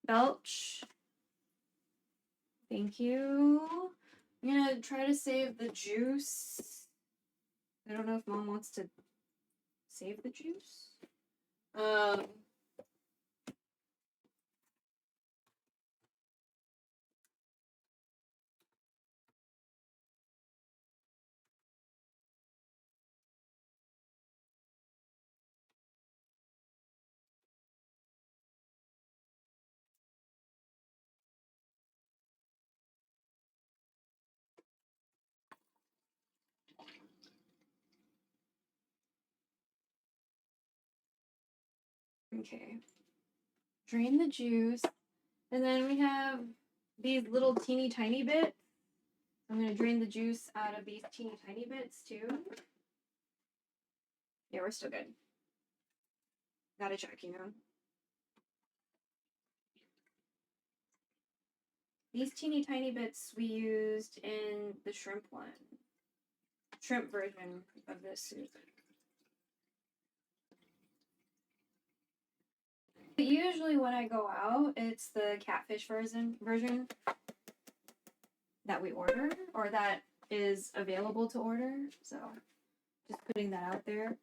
Belch. Thank you. I'm gonna try to save the juice. I don't know if Mom wants to save the juice. Okay. Drain the juice. And then we have these little teeny tiny bits. I'm going to drain the juice out of these teeny tiny bits too. Yeah, we're still good. Gotta check, you know. These teeny tiny bits we used in the shrimp one. Shrimp version of this soup. But usually when I go out, it's the catfish version that we order, or that is available to order. So just putting that out there.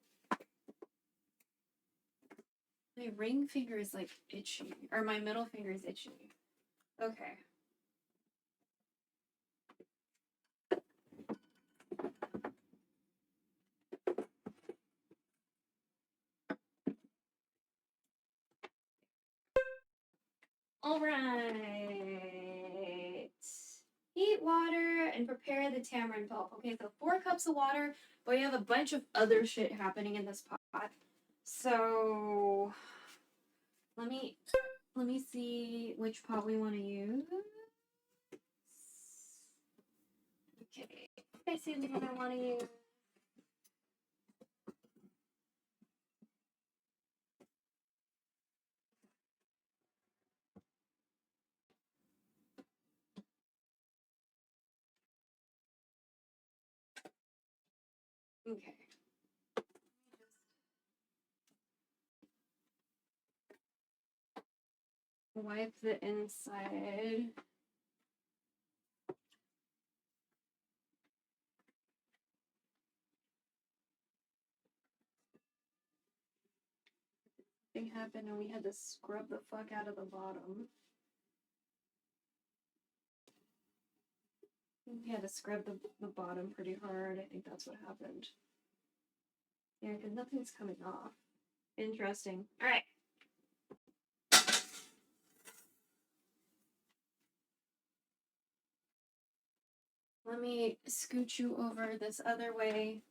My ring finger is like itchy, or my middle finger is itchy. Okay. All right. Heat water and prepare the tamarind pulp. Okay, so 4 cups of water, but we have a bunch of other shit happening in this pot. So let me see which pot we want to use. Okay, I see the one I want to use. Okay. Wipe the inside. Thing happened and we had to scrub the fuck out of the bottom. We had to scrub the bottom pretty hard. I think that's what happened. Yeah, because nothing's coming off. Interesting. All right. Let me scoot you over this other way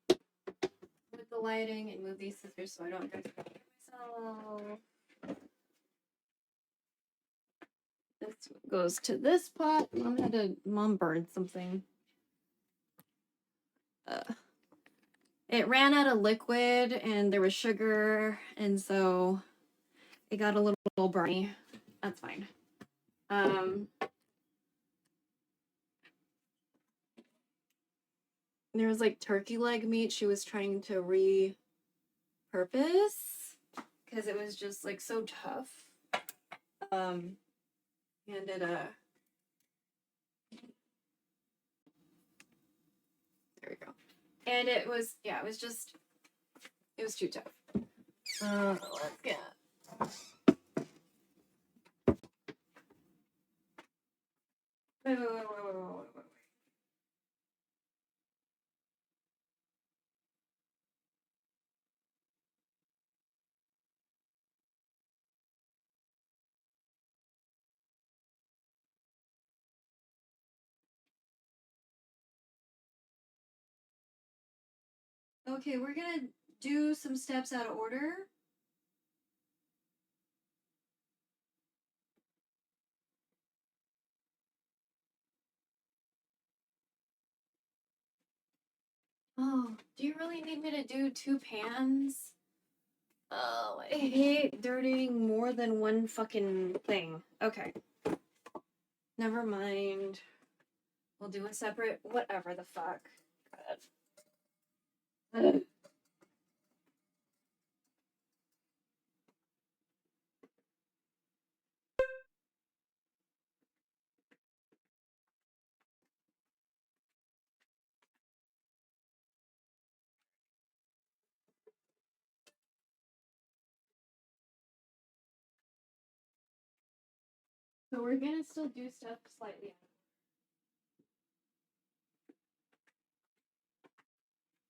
with the lighting and move these scissors so I don't get myself. This goes to this pot. Mom burned something. It ran out of liquid and there was sugar, and so it got a little briny. That's fine. There was like turkey leg meat she was trying to repurpose because it was just like so tough. And it there we go. And it was it was too tough. Let's get wait. Okay, we're gonna do some steps out of order. Oh, do you really need me to do 2 pans? Oh, I hate dirtying more than one fucking thing. Okay. Never mind. We'll do a separate whatever the fuck. God. So we're gonna still do stuff slightly.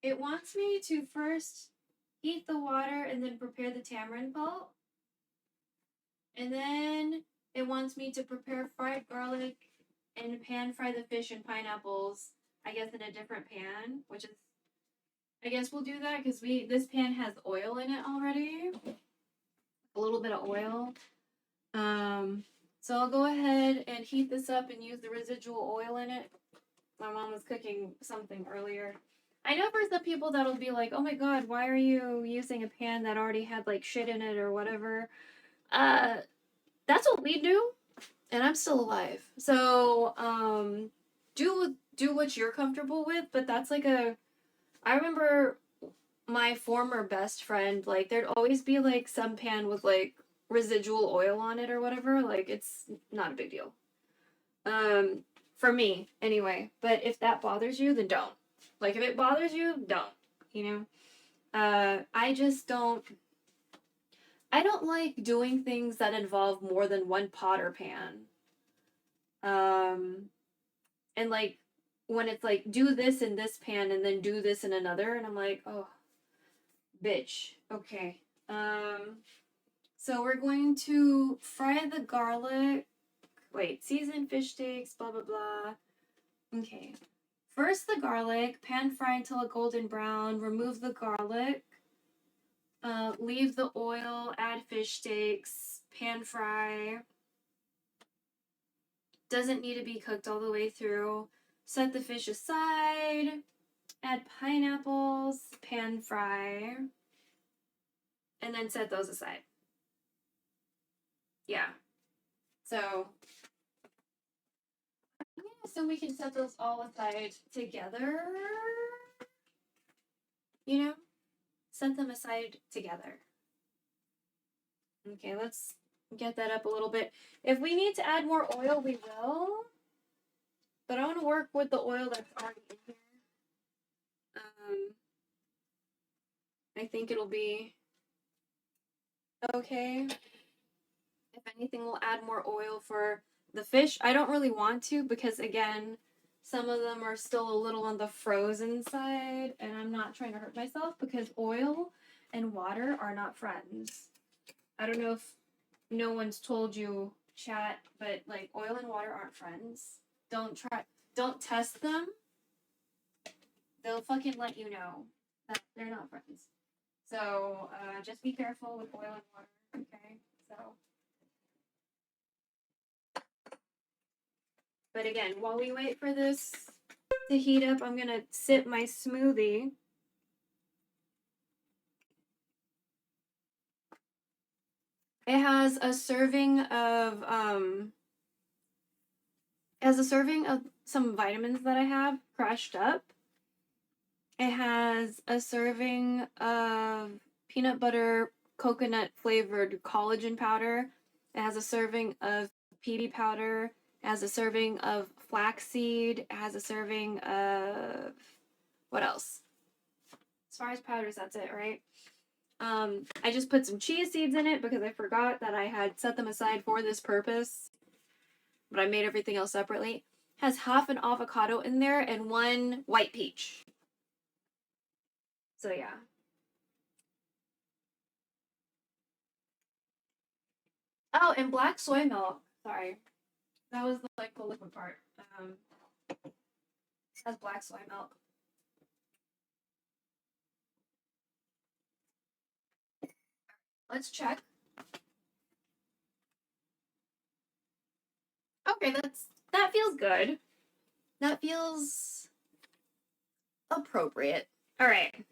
It wants me to first heat the water and then prepare the tamarind pulp. And then it wants me to prepare fried garlic and pan fry the fish and pineapples, I guess in a different pan, which is, I guess we'll do that because this pan has oil in it already. A little bit of oil. So I'll go ahead and heat this up and use the residual oil in it. My mom was cooking something earlier. I know for some people that'll be like, oh my god, why are you using a pan that already had like shit in it or whatever? That's what we do, and I'm still alive. So, do what you're comfortable with, but that's like I remember my former best friend, like there'd always be like some pan with like residual oil on it or whatever. Like it's not a big deal. For me anyway. But if that bothers you, then don't. Like if it bothers you, don't. You know? I just don't like doing things that involve more than one pot or pan. And like when it's like do this in this pan and then do this in another, and I'm like, oh, bitch. Okay. So we're going to fry the garlic. Wait, season fish steaks, blah blah blah. Okay. First the garlic, pan fry until a golden brown, remove the garlic, leave the oil, add fish steaks, pan fry. Doesn't need to be cooked all the way through. Set the fish aside, add pineapples, pan fry, and then set those aside. Yeah. So we can set those all aside together. You know? Set them aside together. Okay, let's get that up a little bit. If we need to add more oil, we will. But I want to work with the oil that's already in here. I think it'll be okay. If anything, we'll add more oil for the fish. I don't really want to because, again, some of them are still a little on the frozen side, and I'm not trying to hurt myself because oil and water are not friends. I don't know if no one's told you, chat, but like oil and water aren't friends. Don't test them. They'll fucking let you know that they're not friends. So just be careful with oil and water, okay? So. But again, while we wait for this to heat up, I'm gonna sip my smoothie. It has a serving of some vitamins that I have crushed up. It has a serving of peanut butter coconut flavored collagen powder. It has a serving of PB powder. It has a serving of flaxseed. It has a serving of what else? As far as powders, that's it, right? I just put some chia seeds in it because I forgot that I had set them aside for this purpose. But I made everything else separately. It has half an avocado in there and one white peach. So yeah. Oh, and black soy milk. Sorry. That was the liquid part. Has black soy milk. Let's check. Okay, that feels good. That feels appropriate. All right.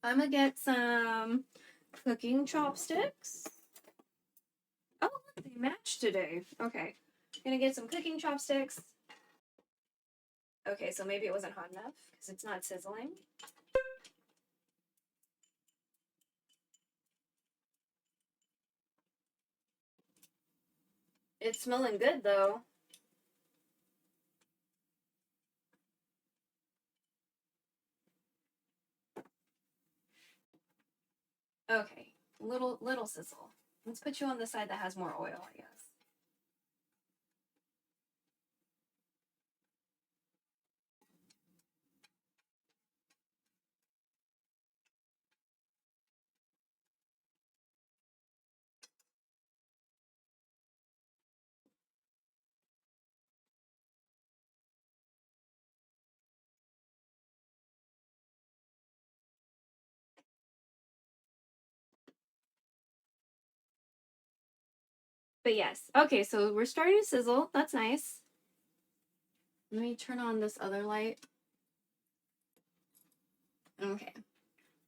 I'm gonna get some cooking chopsticks. Oh, look, they match today. Okay. Gonna get some cooking chopsticks. Okay, so maybe it wasn't hot enough because it's not sizzling. It's smelling good though. Okay, little sizzle. Let's put you on the side that has more oil, I guess. But yes, okay, so we're starting to sizzle. That's nice. Let me turn on this other light. Okay.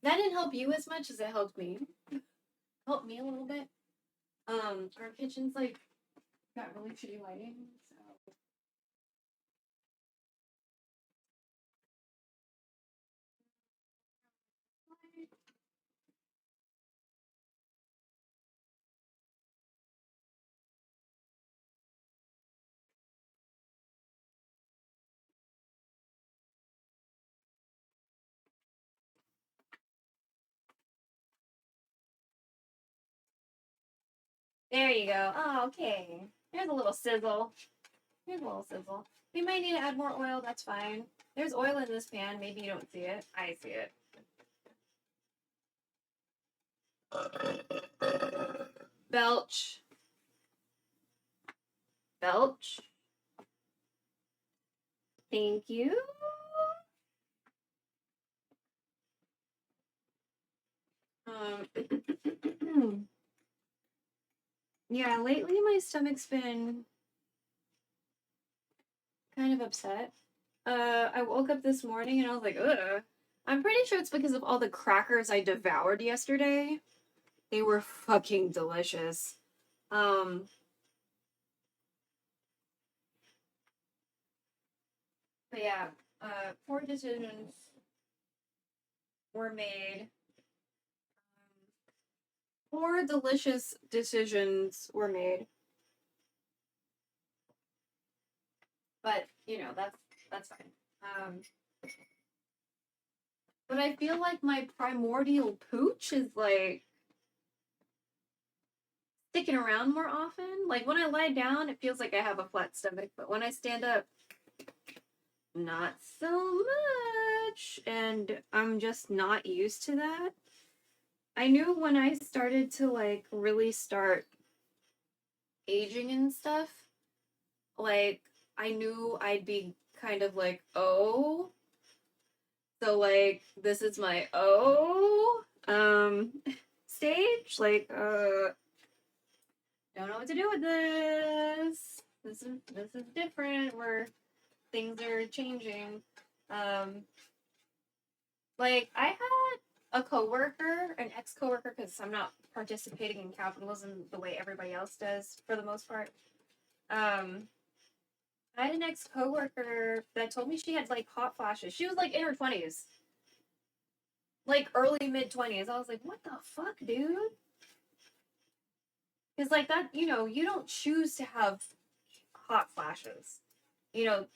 That didn't help you as much as it helped me. Helped me a little bit. Our kitchen's like got really shitty lighting, so there you go. Oh, okay. There's a little sizzle. Here's a little sizzle. We might need to add more oil, that's fine. There's oil in this pan, maybe you don't see it. I see it. Belch. Belch. Thank you. Yeah, lately my stomach's been kind of upset. I woke up this morning and I was like, ugh. I'm pretty sure it's because of all the crackers I devoured yesterday. They were fucking delicious. But yeah, poor decisions were made. Poor delicious decisions were made. But, you know, that's fine. But I feel like my primordial pooch is like sticking around more often. Like when I lie down, it feels like I have a flat stomach, but when I stand up, not so much. And I'm just not used to that. I knew when I started to like really start aging and stuff, like I knew I'd be kind of like, oh. So like this is my stage. Like, don't know what to do with this. This is different where things are changing. Like I had a coworker, an ex-coworker, because I'm not participating in capitalism the way everybody else does for the most part. I had an ex-coworker that told me she had like hot flashes. She was like in her 20s. Like early mid-20s. I was like, what the fuck, dude? Because like that, you know, you don't choose to have hot flashes. You know,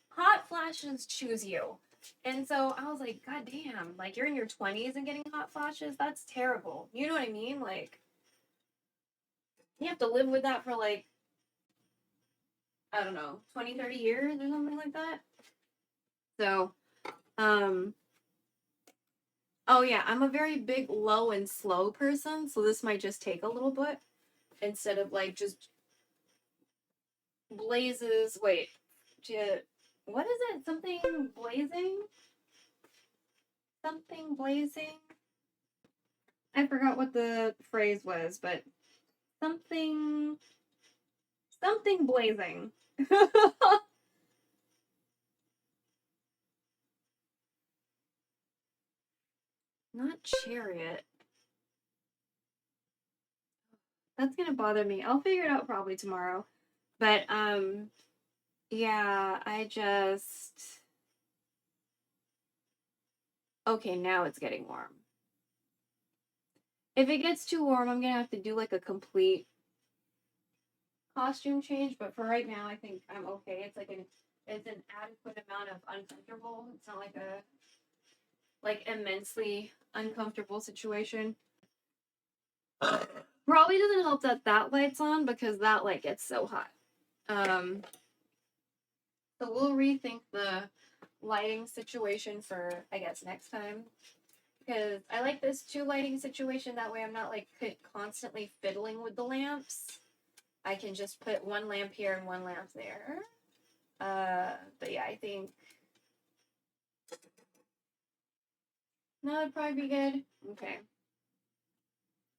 hot flashes choose you. And so I was like, God damn, like you're in your 20s and getting hot flashes? That's terrible. You know what I mean? Like, you have to live with that for like, I don't know, 20, 30 years or something like that. So, oh yeah, I'm a very big low and slow person, so this might just take a little bit instead of like just blazes. Wait, what is it? Something blazing? Something blazing? I forgot what the phrase was, but something blazing. Not chariot. That's gonna bother me. I'll figure it out probably tomorrow. But yeah, okay, now it's getting warm. If it gets too warm, I'm gonna have to do like a complete costume change, but for right now I think I'm okay. It's an adequate amount of uncomfortable. It's not like a immensely uncomfortable situation. Probably doesn't help that that light's on because that light gets so hot. Um, so we'll rethink the lighting situation for, I guess, next time. Because I like this two lighting situation. That way I'm not like constantly fiddling with the lamps. I can just put one lamp here and one lamp there. But yeah, I think no, that'd probably be good. Okay.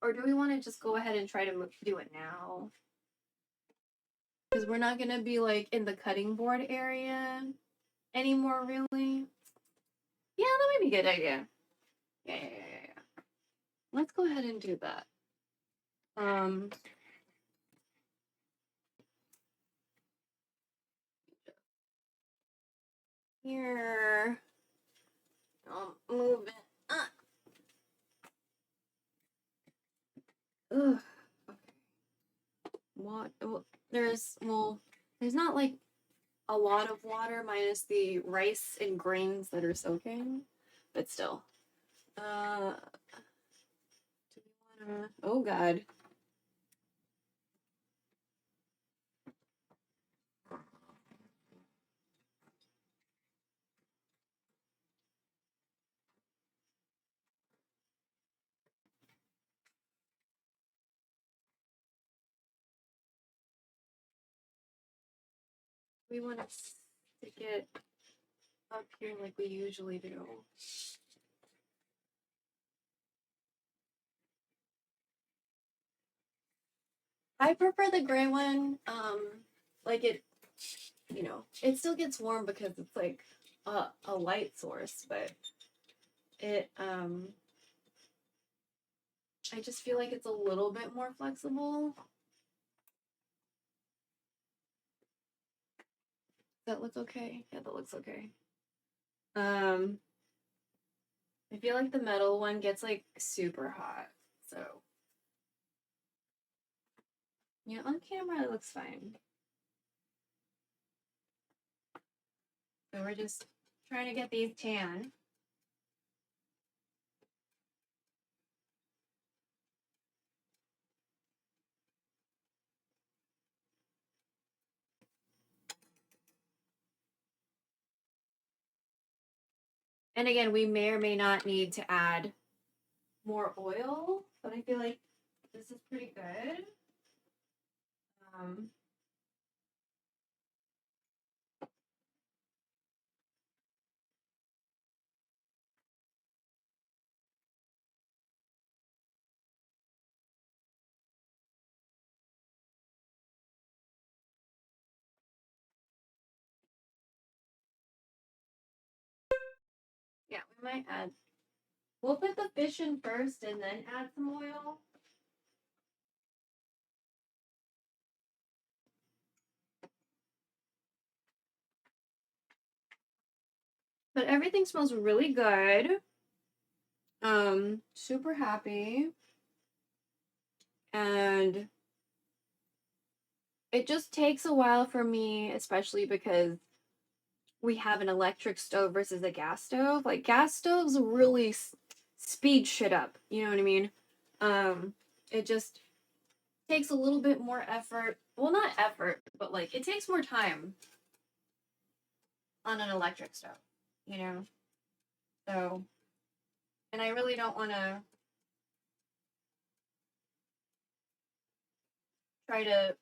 Or do we want to just go ahead and try to do it now? Because we're not gonna be like in the cutting board area anymore, really. Yeah, that might be a good idea. Yeah. Let's go ahead and do that. Here. I'll move it up. Ugh. Okay. There's not like a lot of water minus the rice and grains that are soaking, but still. Do we wanna? Oh God. We want to stick it up here like we usually do. I prefer the gray one. Like it still gets warm because it's like a light source, but I just feel like it's a little bit more flexible. That looks okay. Yeah, that looks okay. I feel like the metal one gets like super hot, so yeah, on camera it looks fine. So we're just trying to get these tan. And again, we may or may not need to add more oil, but I feel like this is pretty good. Yeah, we might add. We'll put the fish in first and then add some oil. But everything smells really good. Super happy. And it just takes a while for me, especially because we have an electric stove versus a gas stove. Like gas stoves really speed shit up. You know what I mean? It just takes a little bit more effort. Well, not effort, but like it takes more time on an electric stove. You know? So, and I really don't want to try to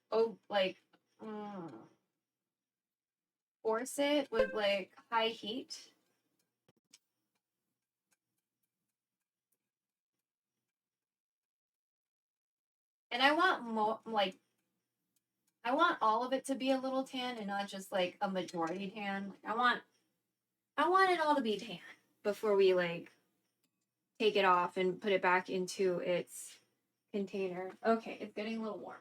force it with like high heat. And I want I want all of it to be a little tan and not just like a majority tan. I want it all to be tan before we like take it off and put it back into its container. Okay, it's getting a little warm.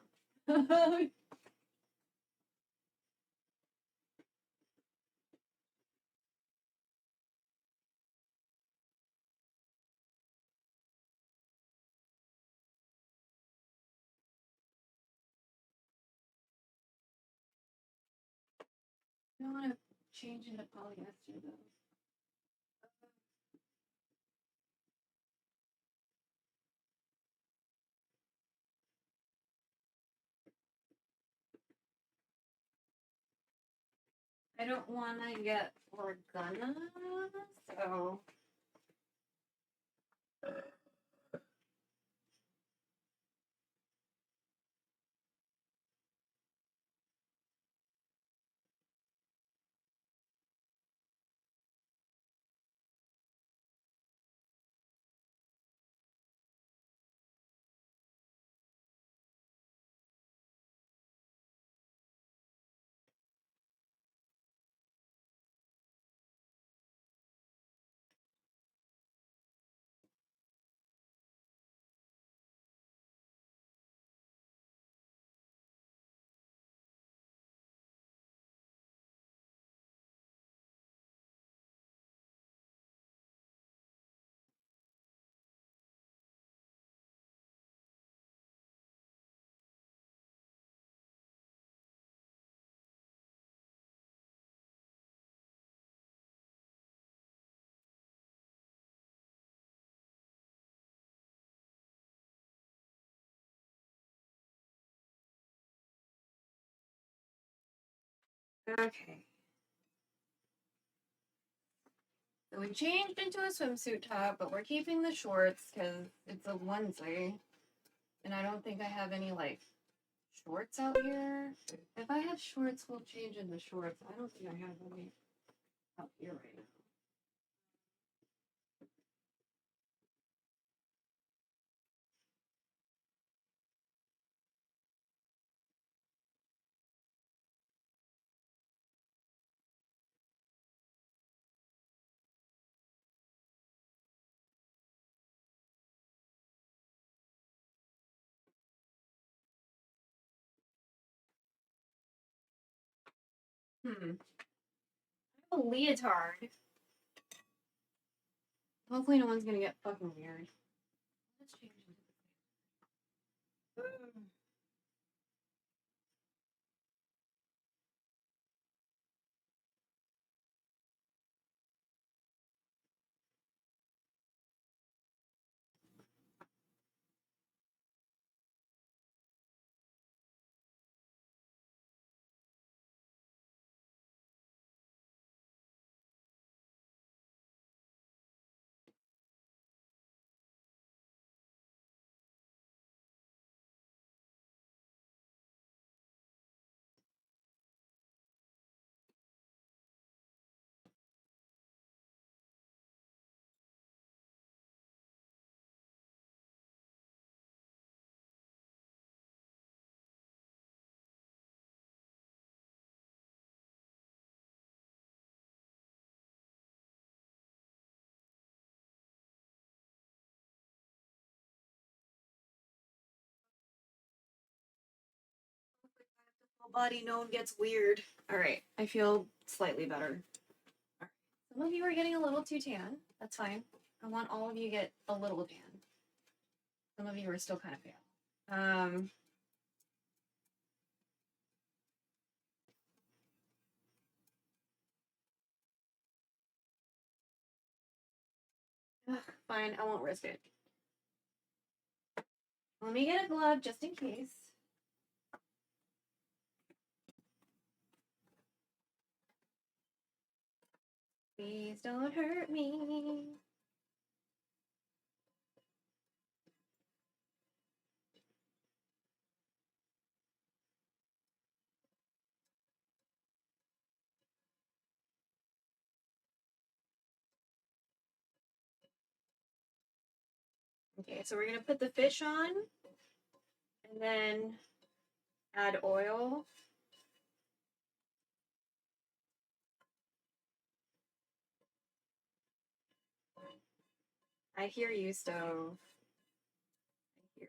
don't want to change into polyester though. I don't want to get organa, so. Okay. So we changed into a swimsuit top, but we're keeping the shorts because it's a onesie. And I don't think I have any, like, shorts out here. If I have shorts, we'll change into shorts. I don't think I have any out here right now. A leotard. Hopefully no one's gonna get fucking weird. Let's change into the full body, no one gets weird. Alright, I feel slightly better. Right. Some of you are getting a little too tan. That's fine. I want all of you to get a little tan. Some of you are still kind of pale. Fine, I won't risk it. Let me get a glove just in case. Please don't hurt me. Okay, so we're gonna put the fish on and then add oil. I hear you, stove. I hear you.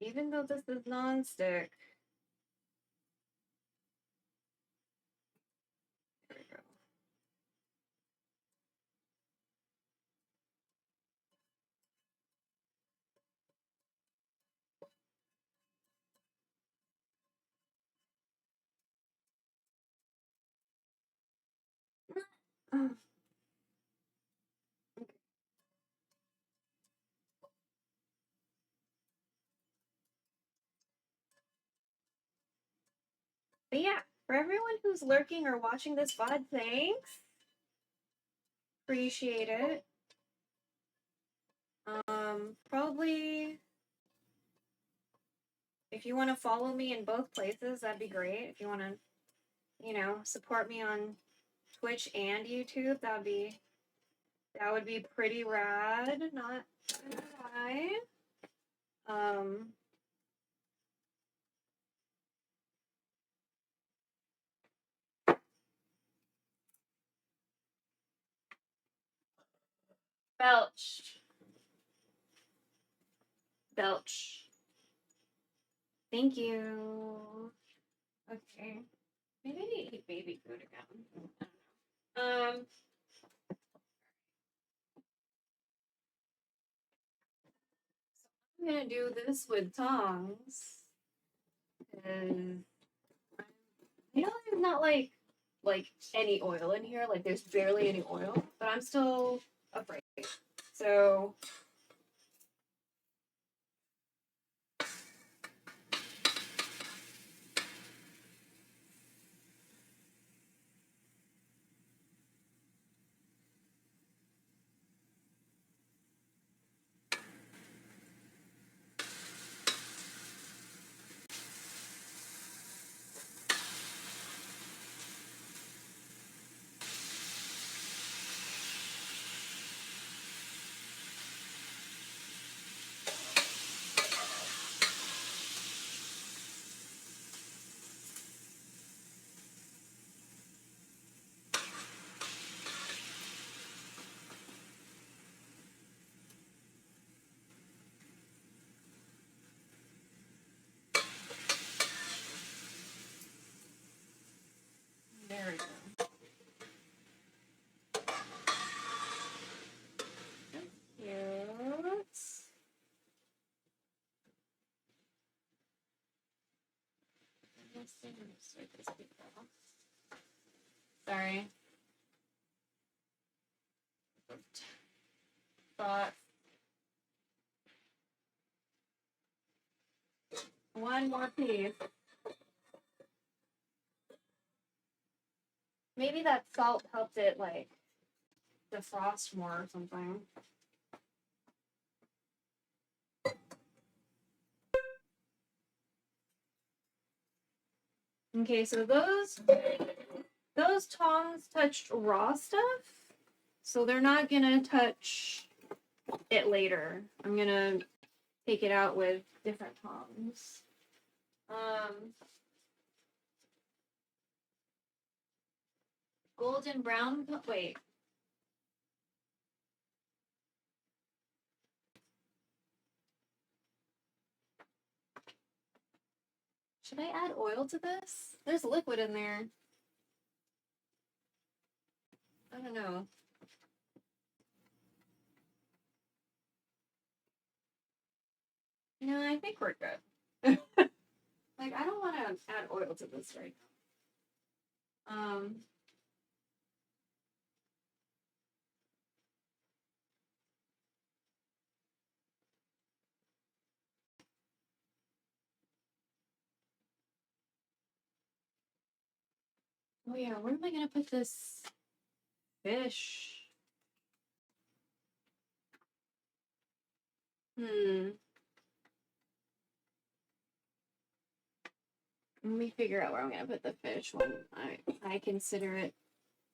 Even though this is non-stick. There we go. Oh. But yeah, for everyone who's lurking or watching this VOD, thanks. Appreciate it. Probably if you want to follow me in both places, that'd be great. If you want to, you know, support me on Twitch and YouTube, that would be pretty rad. Not gonna lie. Belch. Belch. Thank you. Okay. Maybe I need to eat baby food again. I don't know. I'm gonna do this with tongs. And I know there's not like any oil in here, like there's barely any oil, but I'm still afraid. So there we go. Cute. Sorry. Thought. One more piece. Maybe that salt helped it like defrost more or something. Okay, so those tongs touched raw stuff, so they're not gonna touch it later. I'm gonna take it out with different tongs. Golden brown. Wait. Should I add oil to this? There's liquid in there. I don't know. No, I think we're good. Like, I don't want to add oil to this right now. Oh yeah, where am I gonna put this fish? Let me figure out where I'm gonna put the fish when I consider it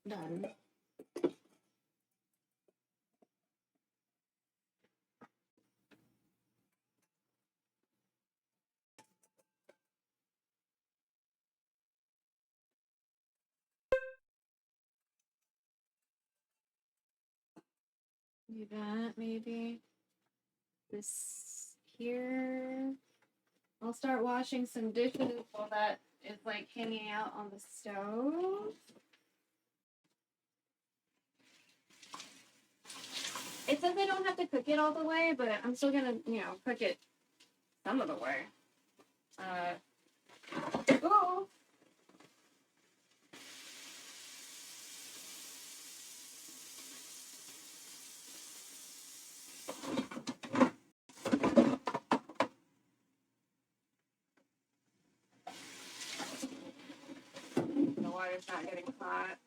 done. Do that maybe. This here. I'll start washing some dishes while that is like hanging out on the stove. It says I don't have to cook it all the way, but I'm still gonna, cook it some of the way. Oh. The water's not getting hot.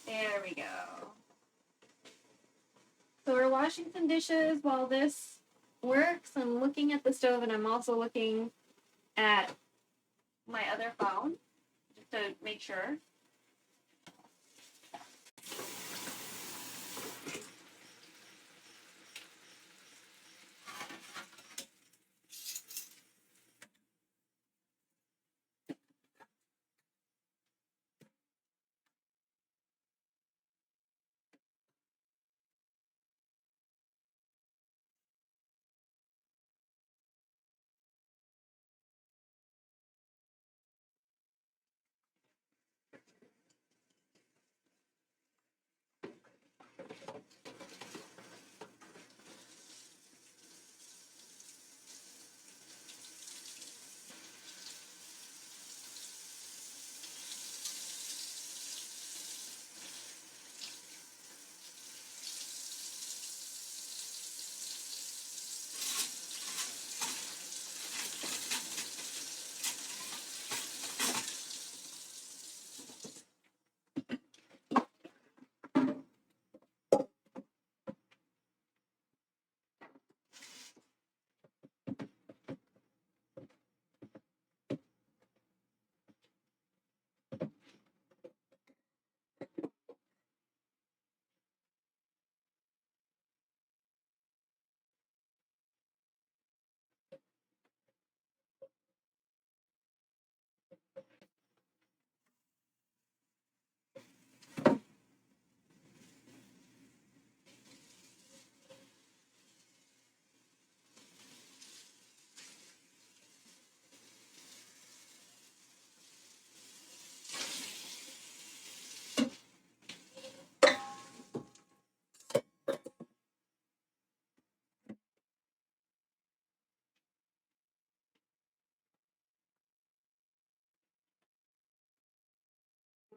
There we go. So we're washing some dishes while this works. I'm looking at the stove and I'm also looking at my other phone just to make sure.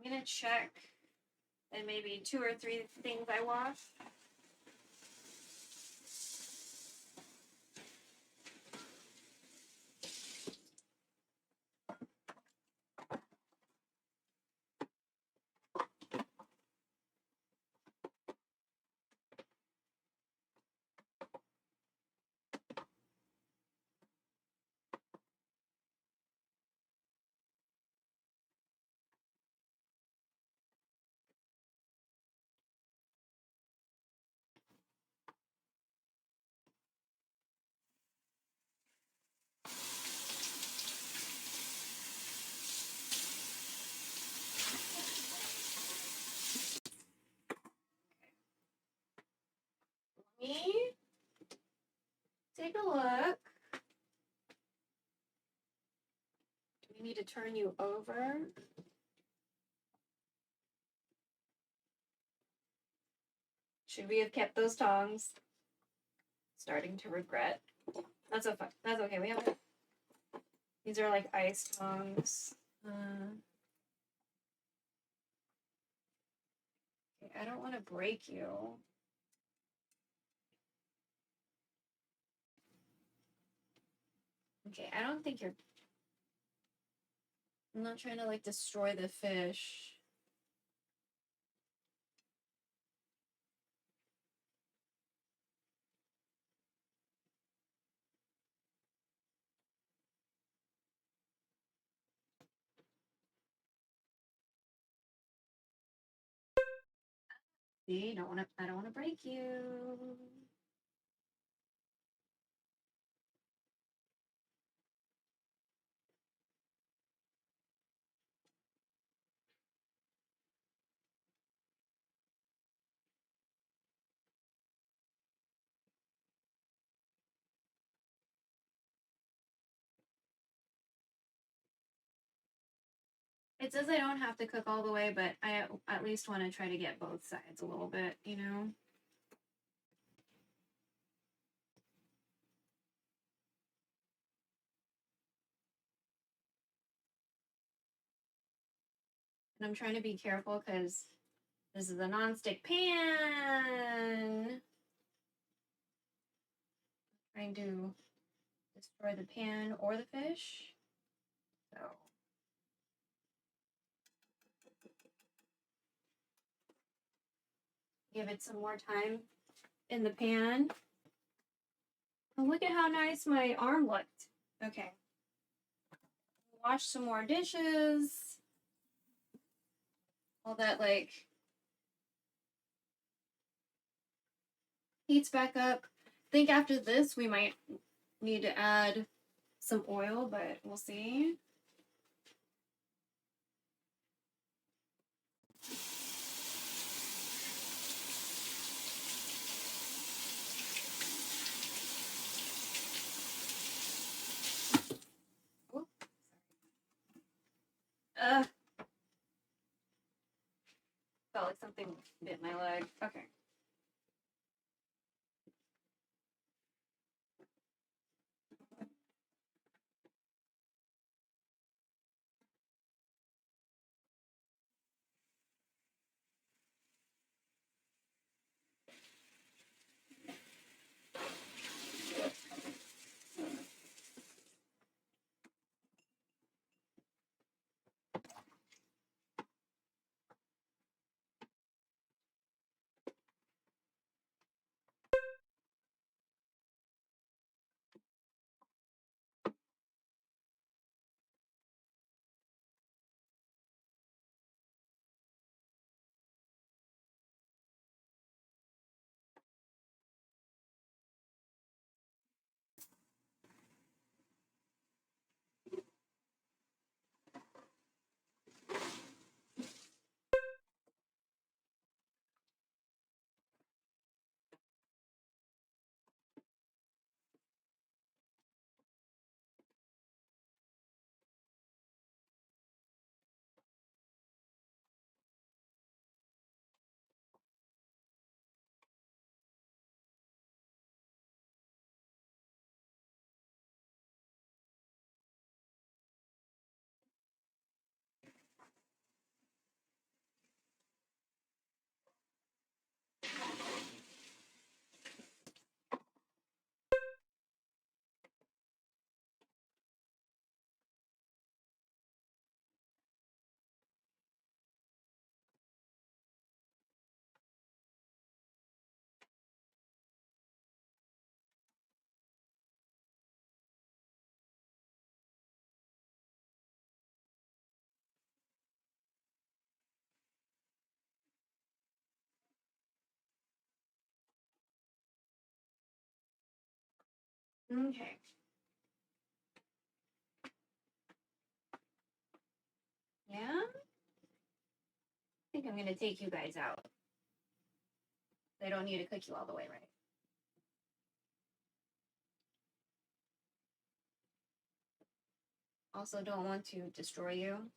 I'm gonna check and maybe 2 or 3 things I washed. Let me take a look. Do we need to turn you over? Should we have kept those tongs? Starting to regret. That's okay. That's okay. We have. These are like ice tongs. Okay, I don't want to break you. Okay, I don't think you're. I'm not trying to like destroy the fish. See, I don't want to break you. It says I don't have to cook all the way, but I at least want to try to get both sides a little bit, you know? And I'm trying to be careful because this is a non-stick pan. Trying to destroy the pan or the fish. So give it some more time in the pan. Oh, look at how nice my arm looked. Okay. Wash some more dishes. All that like heats back up. I think after this we might need to add some oil, but we'll see. Ugh. Felt like something bit my leg. Okay. Okay. Yeah? I think I'm gonna take you guys out. I don't need to cook you all the way, right? Also don't want to destroy you.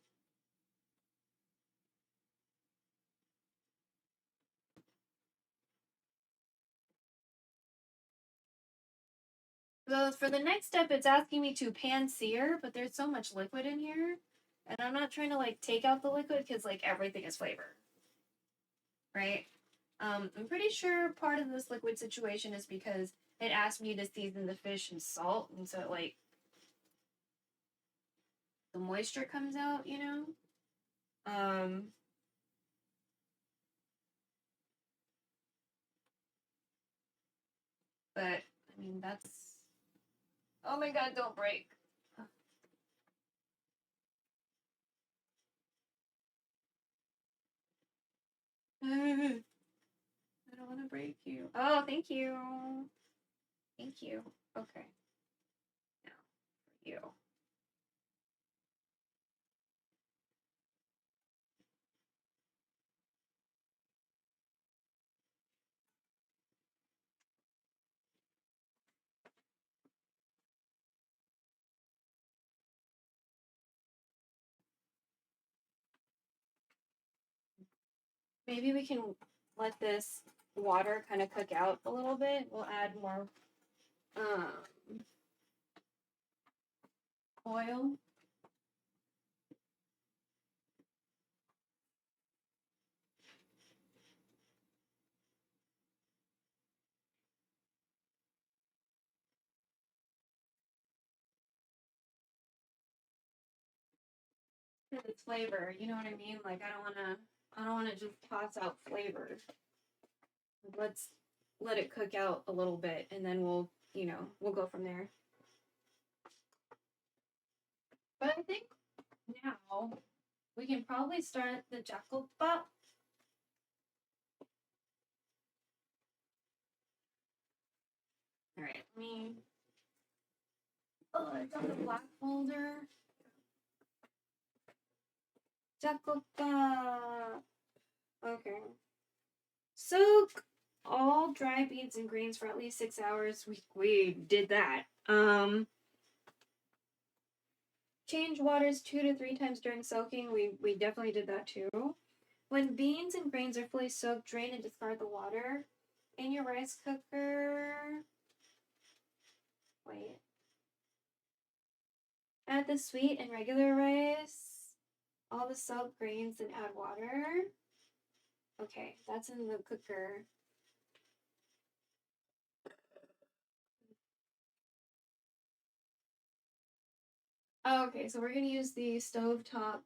So for the next step, it's asking me to pan sear, but there's so much liquid in here. And I'm not trying to like take out the liquid because like everything is flavor. Right? I'm pretty sure part of this liquid situation is because it asked me to season the fish in salt, and so like the moisture comes out, you know? Um but I mean that's oh my god, don't break. I don't want to break you. Oh, thank you. Thank you. Okay. Now, for you. maybe we can let this water kind of cook out a little bit. We'll add more oil. Its flavor, you know what I mean? Like I don't wanna just toss out flavor. Let's let it cook out a little bit and then we'll, you know, we'll go from there. But I think now we can probably start the jackal pop. Alright, let me I got the black folder. Jackal. Okay. Soak all dry beans and grains for at least 6 hours. We did that. Change waters 2 to 3 times during soaking. We definitely did that too. When beans and grains are fully soaked, drain and discard the water. In your rice cooker. Wait. Add the sweet and regular rice. All the soaked grains and add water. Okay, that's in the cooker. Okay, so we're going to use the stovetop.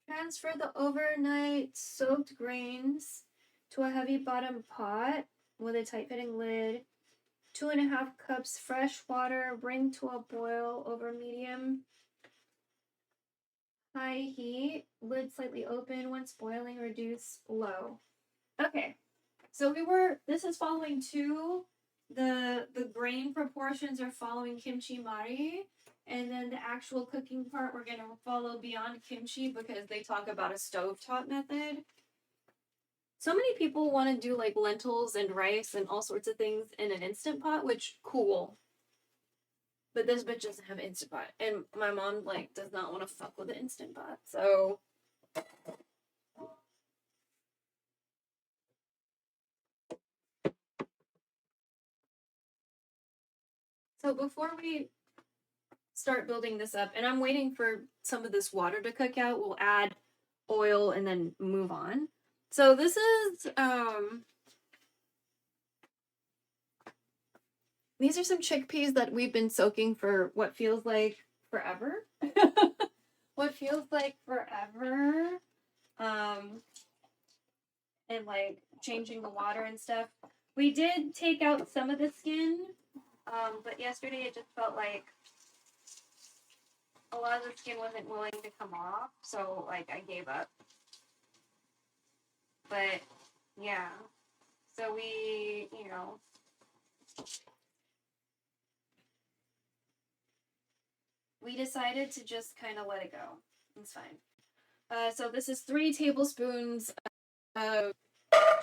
Transfer the overnight soaked grains to a heavy bottom pot with a tight fitting lid. 2.5 cups fresh water. Bring to a boil over medium. High heat. Lid slightly open. Once boiling, reduce low. Okay, so this is following two. The grain proportions are following kimchi mari. And then the actual cooking part, we're going to follow beyond kimchi because they talk about a stovetop method. So many people want to do like lentils and rice and all sorts of things in an Instant Pot, which cool. But this bitch doesn't have Instant Pot. And my mom like does not want to fuck with the Instant Pot. So before we start building this up, and I'm waiting for some of this water to cook out, we'll add oil and then move on. So this is these are some chickpeas that we've been soaking for what feels like forever. What feels like forever. And like changing the water and stuff. We did take out some of the skin, but yesterday it just felt like a lot of the skin wasn't willing to come off, so like I gave up. But yeah, so we, you know, we decided to just kind of let it go. It's fine. So this is 3 tablespoons of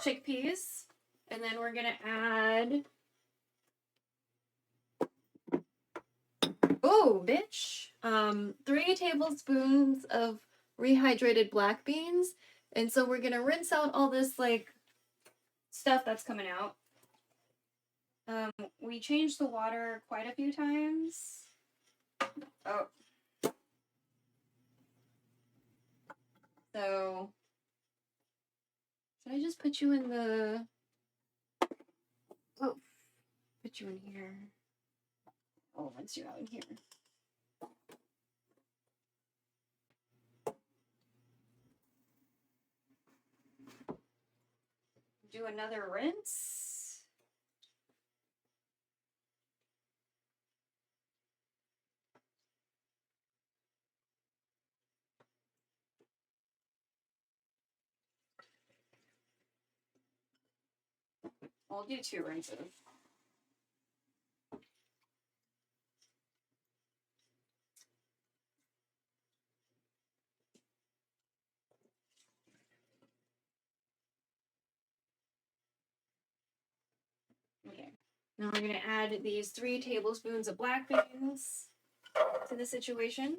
chickpeas, and then we're gonna add. Oh, bitch! 3 tablespoons of rehydrated black beans, and so we're gonna rinse out all this like stuff that's coming out. We changed the water quite a few times. Oh. So, should I just put you in the... Oh, put you in here. Oh, once you're out in here. Do another rinse. I'll do 2 rinses. Okay. Now we're going to add these 3 tablespoons of black beans to the situation.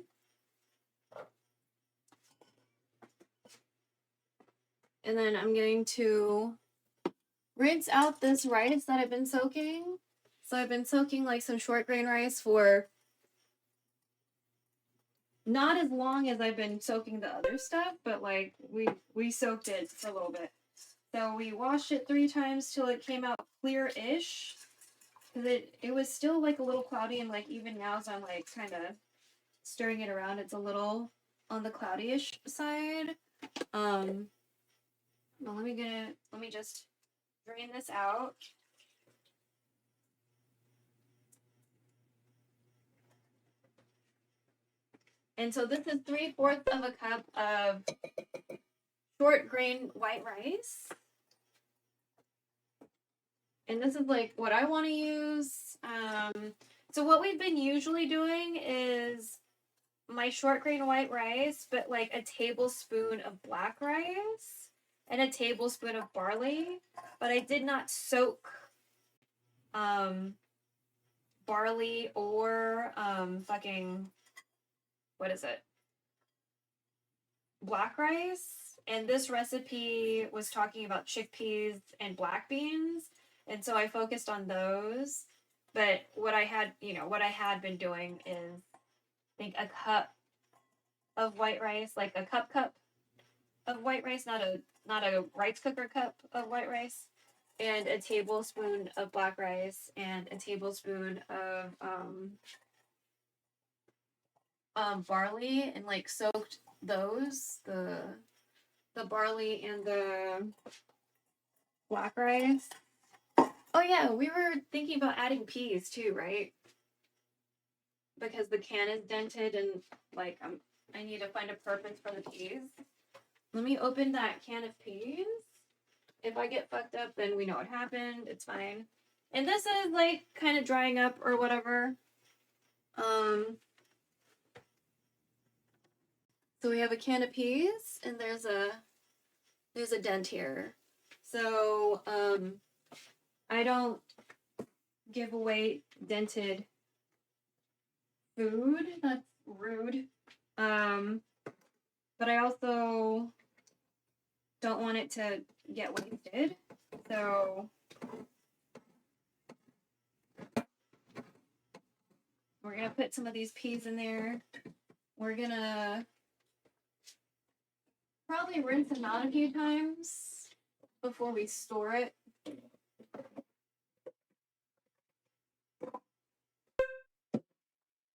And then I'm going to rinse out this rice that I've been soaking. So I've been soaking like some short grain rice for not as long as I've been soaking the other stuff, but like we soaked it for a little bit. So we washed it 3 times till it came out clear-ish. Because it was still like a little cloudy, and like even now as I'm like kind of stirring it around, it's a little on the cloudy-ish side. Well, let me just drain this out. And so this is 3/4 of a cup of short grain white rice. And this is like what I want to use. So what we've been usually doing is my short grain white rice, but like a tablespoon of black rice and a tablespoon of barley. But I did not soak barley or what is it? Black rice. And this recipe was talking about chickpeas and black beans. And so I focused on those. But what I had been doing is I think a cup of white rice, like a cup of white rice, not a rice cooker cup of white rice, and a tablespoon of black rice and a tablespoon of barley, and like soaked those, the barley and the black rice. Oh yeah, we were thinking about adding peas too, right? Because the can is dented and like I need to find a purpose for the peas. Let me open that can of peas. If I get fucked up, then we know what happened. It's fine. And this is like kind of drying up or whatever. So we have a can of peas, and there's a dent here. So I don't give away dented food. That's rude. But I also don't want it to get wasted. So we're gonna put some of these peas in there. We're gonna probably rinse them out a few times before we store it.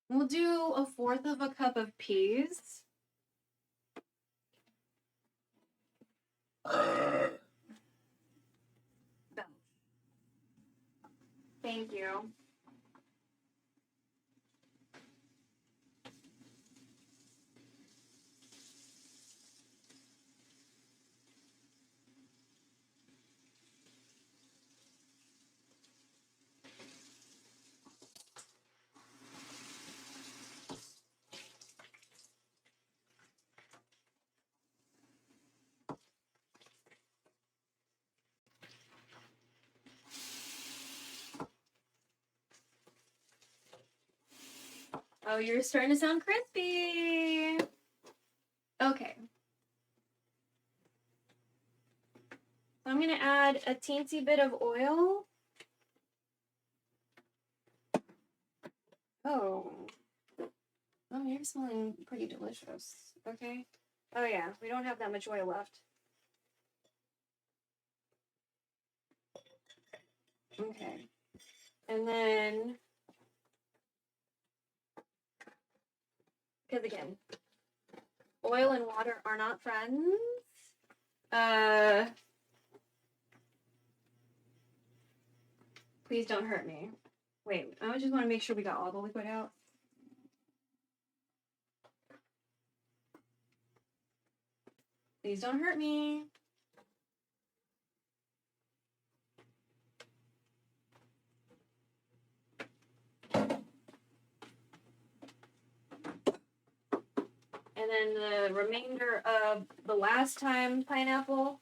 We'll do 1/4 of a cup of peas. Thank you. Oh, you're starting to sound crispy. Okay. So I'm going to add a teensy bit of oil. Oh, you're smelling pretty delicious. Okay. Oh yeah, we don't have that much oil left. Okay. And then, because again, oil and water are not friends. Please don't hurt me. Wait, I just want to make sure we got all the liquid out. Please don't hurt me. And then the remainder of the last time pineapple.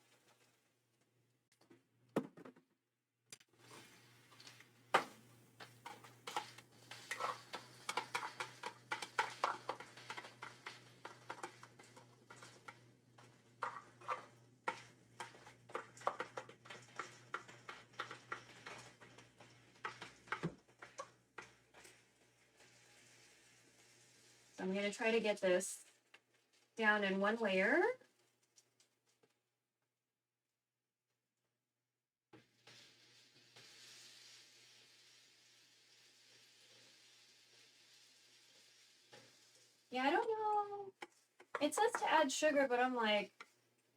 So I'm going to try to get this down in one layer. Yeah, I don't know. It says to add sugar, but I'm like,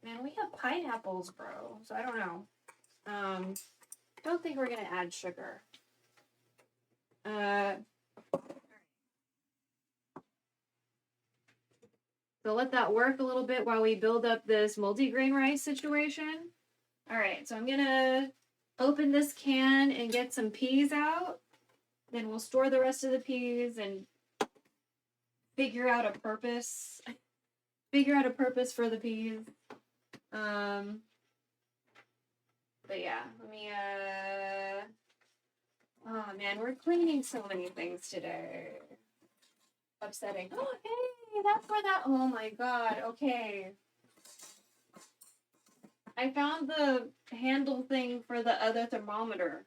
man, we have pineapples, bro. So I don't know. Don't think we're gonna add sugar. So let that work a little bit while we build up this multigrain rice situation. All right, so I'm gonna open this can and get some peas out. Then we'll store the rest of the peas and figure out a purpose. Figure out a purpose for the peas. But yeah, let me, oh man, we're cleaning so many things today. Upsetting. Oh, hey, that's where that, oh my god, okay. I found the handle thing for the other thermometer.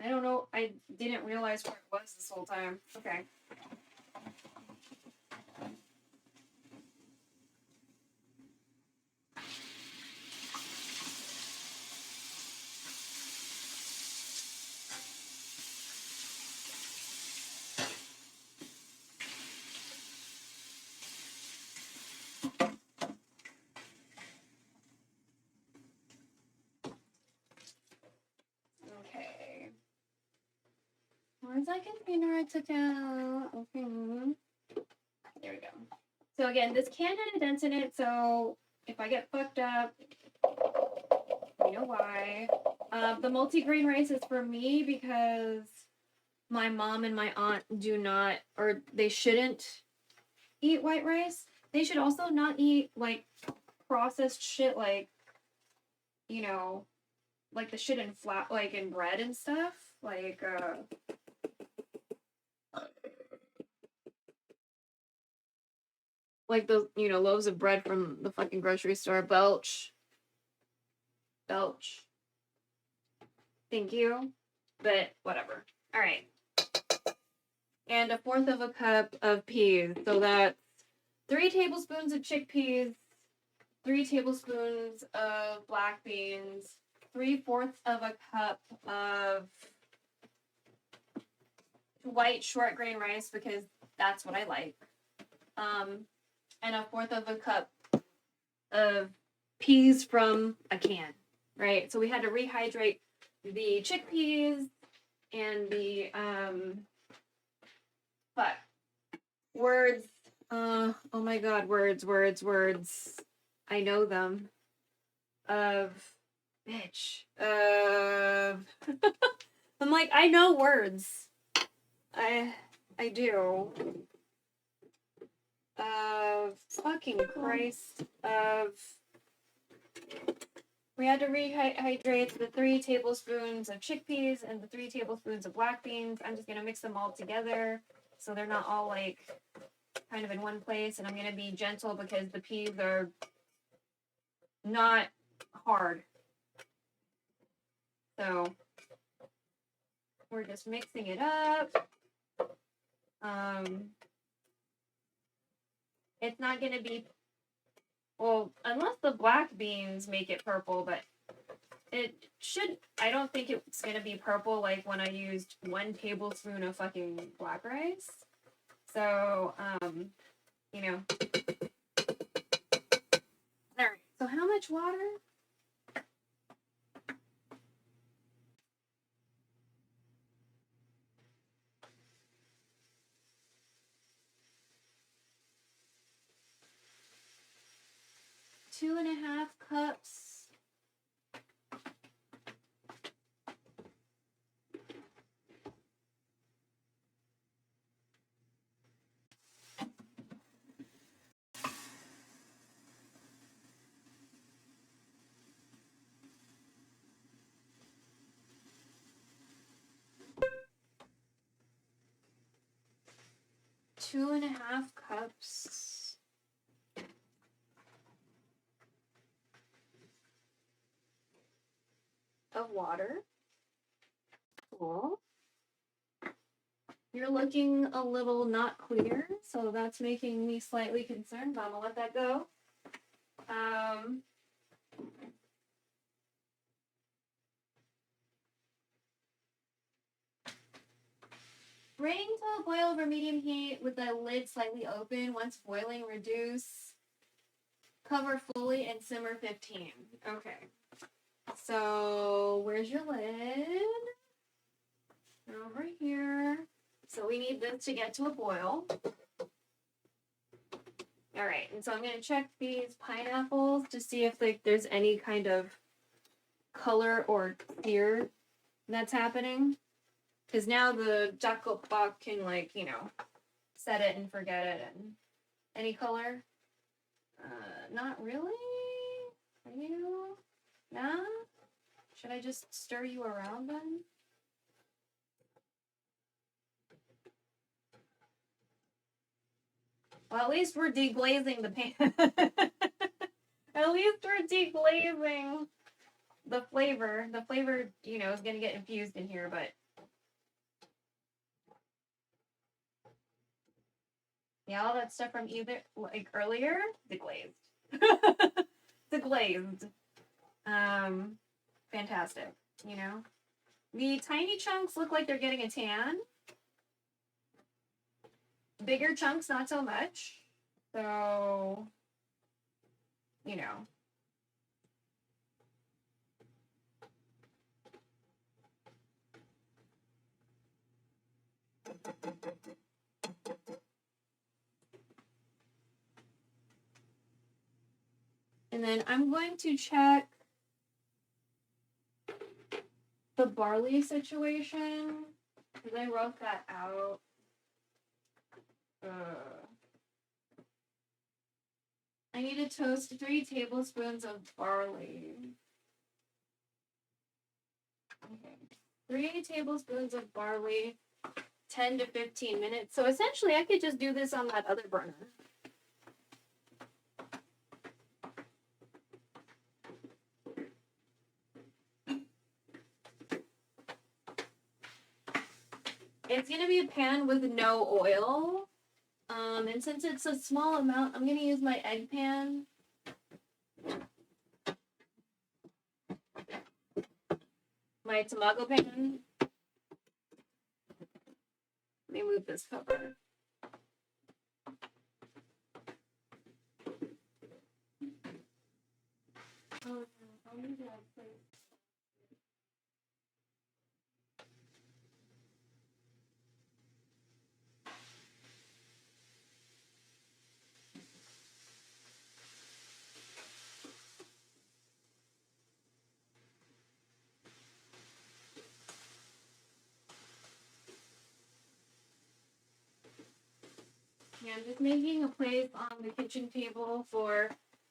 I don't know, I didn't realize where it was this whole time. Okay. Okay. Where's that container I took out? Okay. There we go. So again, this can have a dent in it, so if I get fucked up, you know why. The multigrain rice is for me because my mom and my aunt do not, or they shouldn't eat white rice. They should also not eat, like, processed shit like, you know, like the shit in like in bread and stuff. Like the, you know, loaves of bread from the fucking grocery store. Belch. Thank you. But whatever. All right. And 1/4 of a cup of peas. So that's 3 tablespoons of chickpeas, 3 tablespoons of black beans, 3/4 of a cup of white short grain rice because that's what I like. And 1/4 of a cup of peas from a can, right? So we had to rehydrate the chickpeas and the words. Oh my god, words. I know them. Bitch. I'm like, I know words. I do. Fucking Christ. We had to rehydrate the 3 tablespoons of chickpeas and the 3 tablespoons of black beans. I'm just gonna mix them all together so they're not all like kind of in one place, and I'm gonna be gentle because the peas are not hard. So we're just mixing it up. It's not gonna be, well, unless the black beans make it purple, but it should, I don't think it's gonna be purple like when I used 1 tablespoon of fucking black rice. So, you know. Alright, so how much water? Two and a half cups. Two and a half cups of water. Cool. You're looking a little not clear, so that's making me slightly concerned, but I'm gonna let that go. Bring to a boil over medium heat with the lid slightly open. Once boiling, reduce. Cover fully and simmer 15. Okay. So, where's your lid? Over here. So we need this to get to a boil. All right, and so I'm going to check these pineapples to see if there's any kind of color or sear that's happening. Because now the jakopbak can, set it and forget it. And any color? Not really? Are you? Nah? Should I just stir you around then? Well, at least we're deglazing the pan. At least we're deglazing the flavor. The flavor, is going to get infused in here, but... Yeah, all that stuff from earlier, deglazed. Deglazed. Fantastic, The tiny chunks look like they're getting a tan. Bigger chunks, not so much. So, And then I'm going to check the barley situation, because I wrote that out. I need to toast 3 tablespoons of barley. Okay. 3 tablespoons of barley, 10 to 15 minutes. So essentially, I could just do this on that other burner. It's going to be a pan with no oil. And since it's a small amount, I'm going to use my egg pan. My tamago pan. Let me move this cover. Oh, I'll move that, please. Yeah, I'm just making a place on the kitchen table for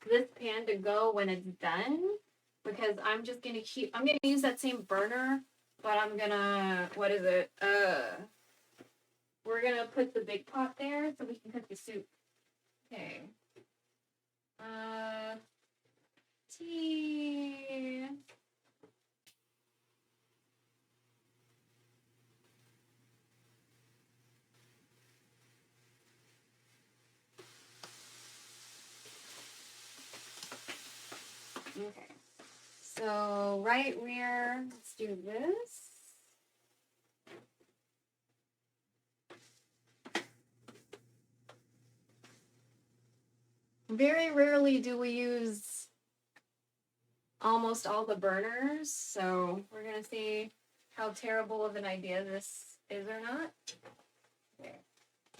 this pan to go when it's done, because I'm just gonna I'm gonna use that same burner, but I'm gonna, we're gonna put the big pot there so we can cook the soup. Okay. Tea. Okay, so right rear, let's do this. Very rarely do we use almost all the burners, so we're gonna see how terrible of an idea this is or not. Okay.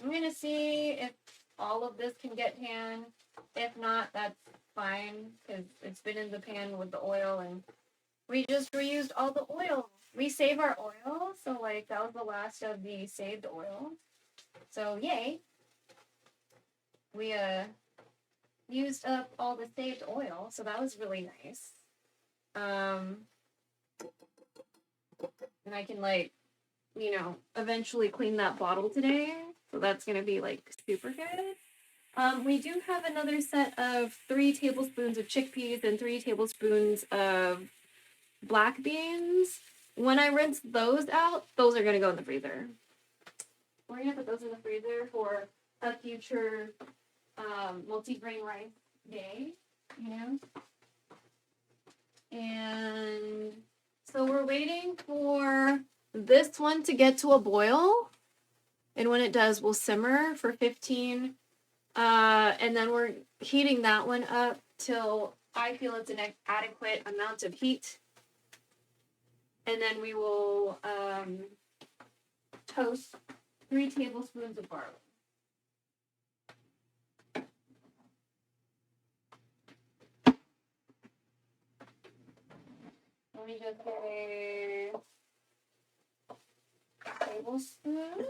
I'm gonna see if all of this can get tan. If not, that's fine, because it's been in the pan with the oil, and we just reused all the oil. We save our oil, so that was the last of the saved oil. So yay. We used up all the saved oil, so that was really nice. And I can eventually clean that bottle today, so that's gonna be super good. We do have another set of 3 tablespoons of chickpeas and 3 tablespoons of black beans. When I rinse those out, those are gonna go in the freezer. we're gonna put those in the freezer for a future multi-grain rice day, you know? And so we're waiting for this one to get to a boil. And when it does, we'll simmer for 15. And then we're heating that one up till I feel it's an adequate amount of heat. And then we will toast 3 tablespoons of barley. Let me just get a tablespoon.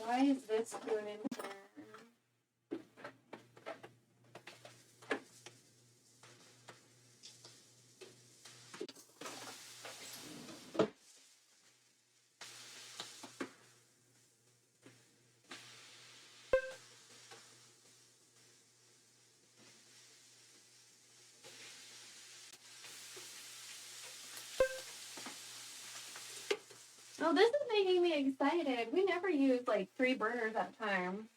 Why is this spoon in here? Oh, this is making me excited. We never use like 3 burners at a time.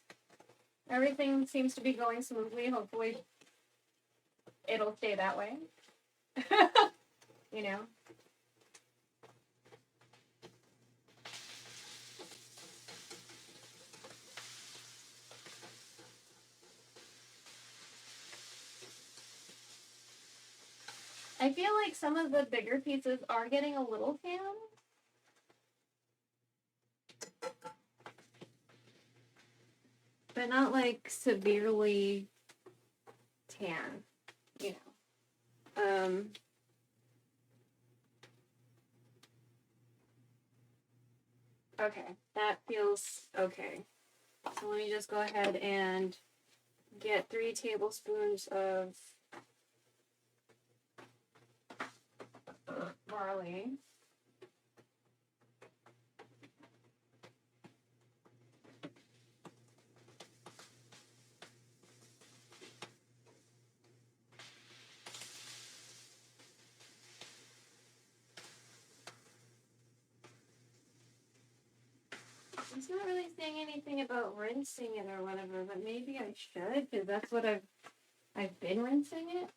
Everything seems to be going smoothly. Hopefully it'll stay that way. You know? I feel like some of the bigger pieces are getting a little tan. But not like severely tan, you know. Okay, that feels okay. So let me just go ahead and get 3 tablespoons of barley. It's not really saying anything about rinsing it or whatever, but maybe I should, because that's what I've been rinsing it.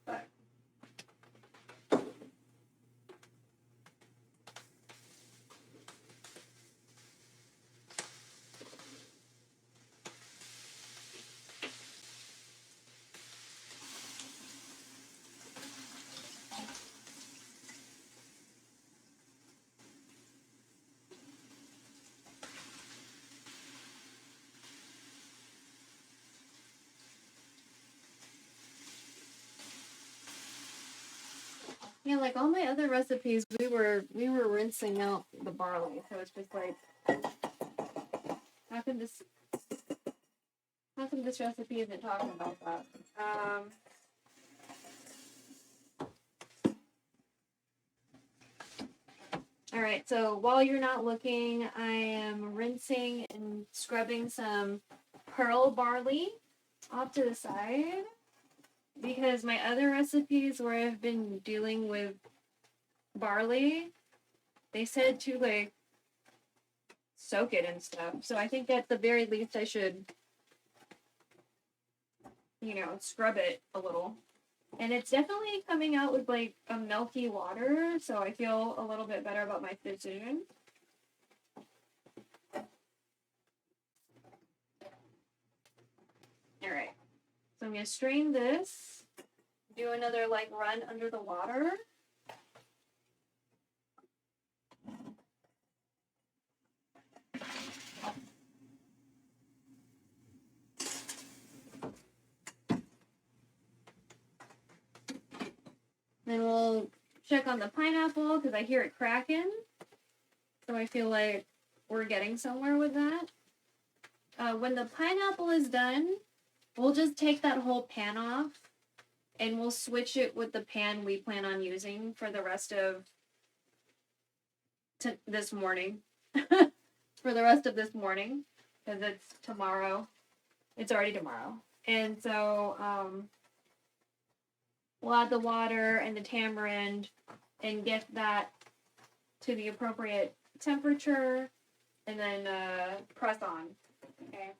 But yeah, like all my other recipes, we were rinsing out the barley, so it's just like, how come this recipe isn't talking about that? All right, so while you're not looking, I am rinsing and scrubbing some pearl barley off to the side, because my other recipes where I've been dealing with barley, they said to like soak it and stuff. So I think at the very least I should, you know, scrub it a little. And it's definitely coming out with like a milky water, so I feel a little bit better about my decision. Alright, so I'm going to strain this, do another like run under the water. Then we'll check on the pineapple because I hear it cracking. So I feel like we're getting somewhere with that. When the pineapple is done, we'll just take that whole pan off and we'll switch it with the pan we plan on using for the rest of this morning. For the rest of this morning. because it's tomorrow. It's already tomorrow. And so we'll add the water and the tamarind and get that to the appropriate temperature and then press on. Okay.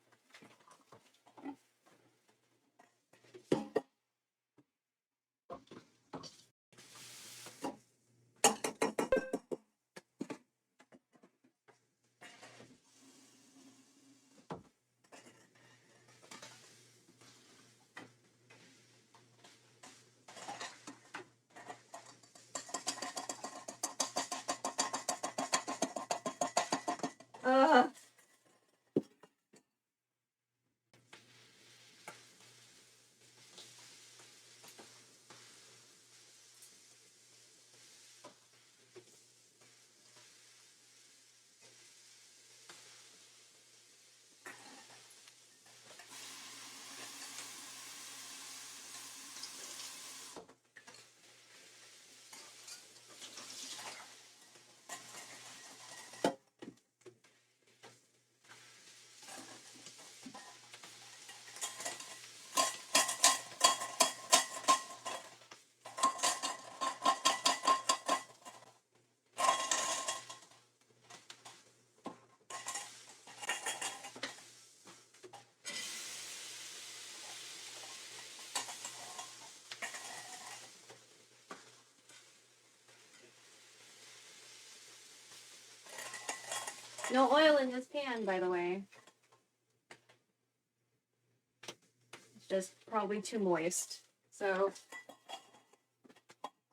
No oil in this pan, by the way. It's just probably too moist. So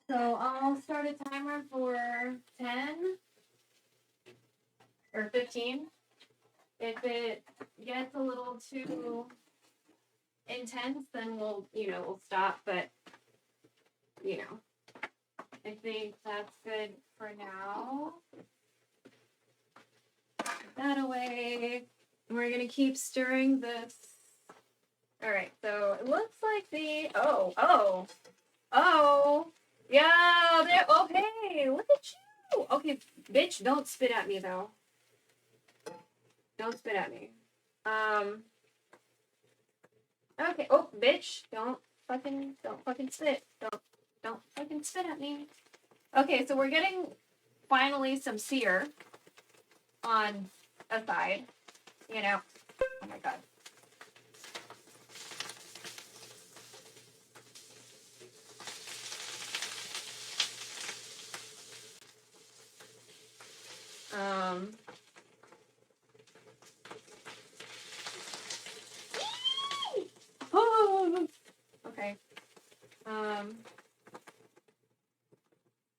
I'll start a timer for 10 or 15. If it gets a little too intense, then we'll stop. But, I think that's good for now. Put that away. We're going to keep stirring this. All right, so it looks like yeah, okay, look at you. Okay, bitch, don't spit at me, though. Don't spit at me. Okay, oh, bitch, don't fucking spit. Don't fucking spit at me. Okay, so we're getting finally some sear on a side, Oh my god. Oh, okay.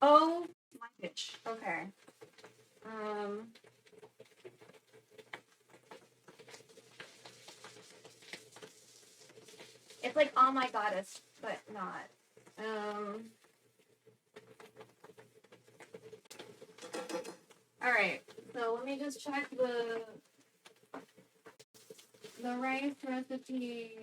Oh my bitch. Okay. It's like oh my goddess, but not. All right. So let me just check the rice recipe.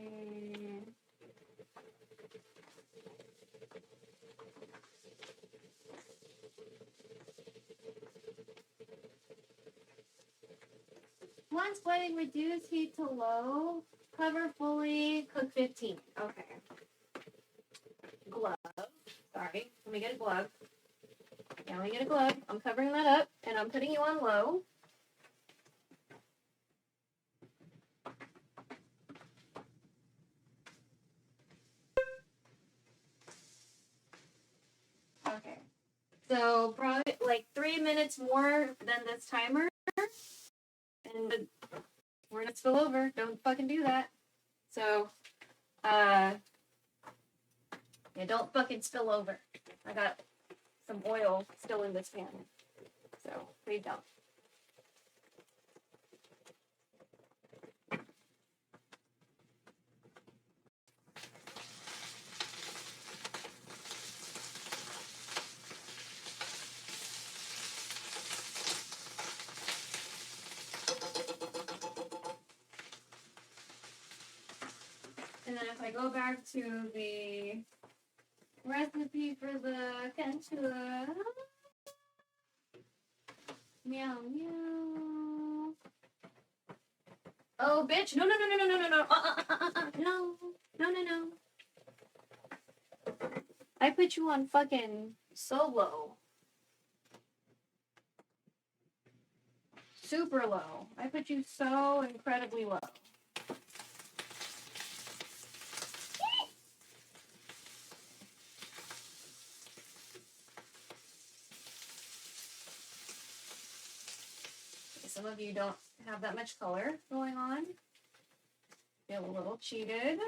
Once boiling, reduce heat to low. Cover fully. Cook 15. Okay. Glove. Sorry. Let me get a glove. Yeah, let me get a glove. I'm covering that up, and I'm putting you on low. Okay. So probably like 3 minutes more than this timer. And we're gonna spill over. Don't fucking do that. So, yeah, don't fucking spill over. I got some oil still in this pan. So, please don't. And then if I go back to the recipe for the Canh Chua, meow meow. Oh, bitch. No, no, no, no, no, no, no, no. No. No, no, no. I put you on fucking so low. Super low. I put you so incredibly low. Some of you don't have that much color going on. Feel a little cheated.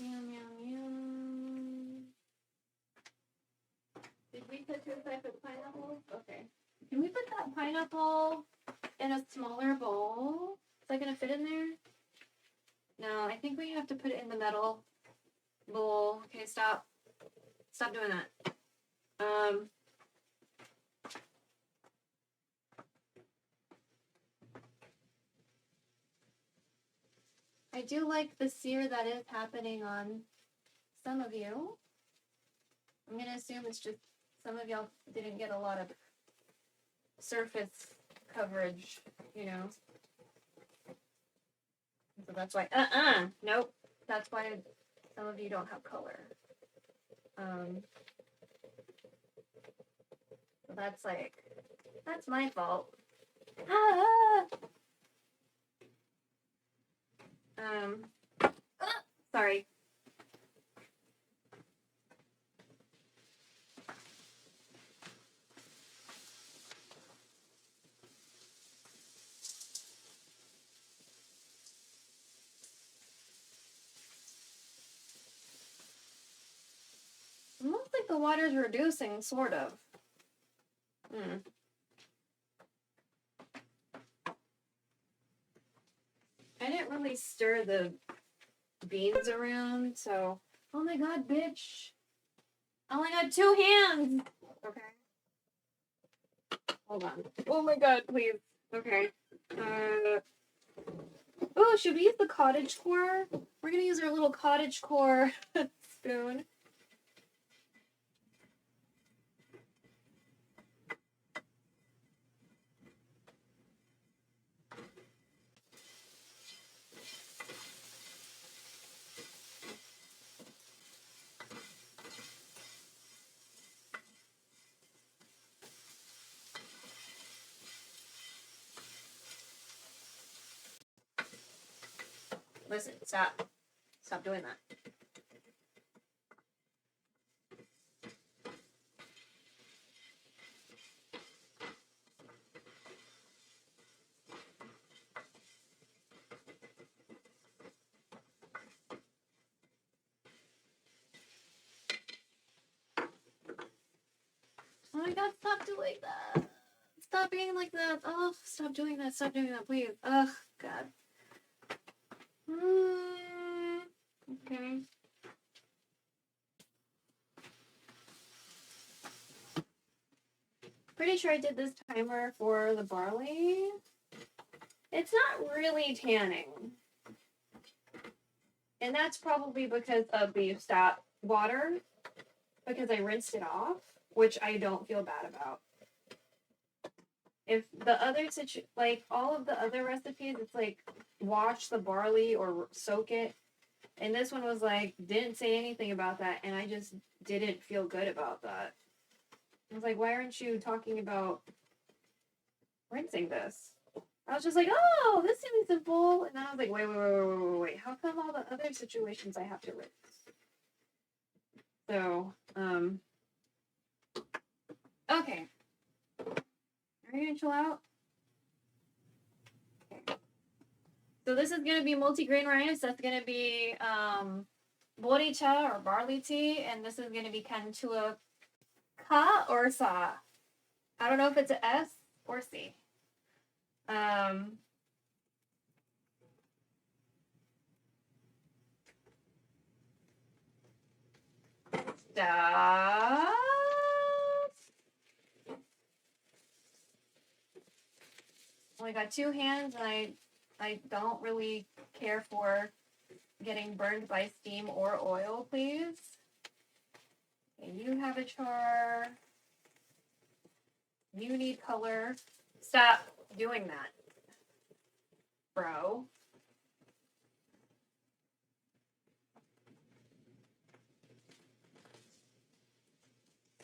Meow, meow, meow. Did we put two aside for the pineapple? Okay. Can we put that pineapple in a smaller bowl? Is that gonna fit in there? No, I think we have to put it in the metal bowl. Okay, stop. Stop doing that. I do like the sear that is happening on some of you. I'm gonna assume it's just some of y'all didn't get a lot of surface coverage, you know. So that's why, nope. That's why some of you don't have color. So that's like, that's my fault. Sorry. Almost like the water's reducing, sort of. I didn't really stir the beans around, so... Oh my god, bitch! I only got 2 hands! Okay. Hold on. Oh my god, please. Okay. Oh, should we use the cottage core? We're gonna use our little cottage core spoon. Listen, stop. Stop doing that. Oh my god, stop doing that. Stop being like that. Oh, stop doing that. Stop doing that, please. Ugh, god. Okay. Pretty sure I did this timer for the barley. It's not really tanning. And that's probably because of the stat water. Because I rinsed it off, which I don't feel bad about. If the other like all of the other recipes, it's like wash the barley or soak it. And this one was like, didn't say anything about that, and I just didn't feel good about that. I was like, why aren't you talking about rinsing this? I was just like, oh, this seems simple. And then I was like, wait. How come all the other situations I have to rinse? So, okay. Are you gonna chill out? Okay. So this is gonna be multi-grain rice. That's gonna be boricha or barley tea, and this is going to be Canh Chua ka or sa. I don't know if it's a S or C. Stop. Only got 2 hands, and I don't really care for getting burned by steam or oil, please. Okay, you have a char. You need color. Stop doing that, bro.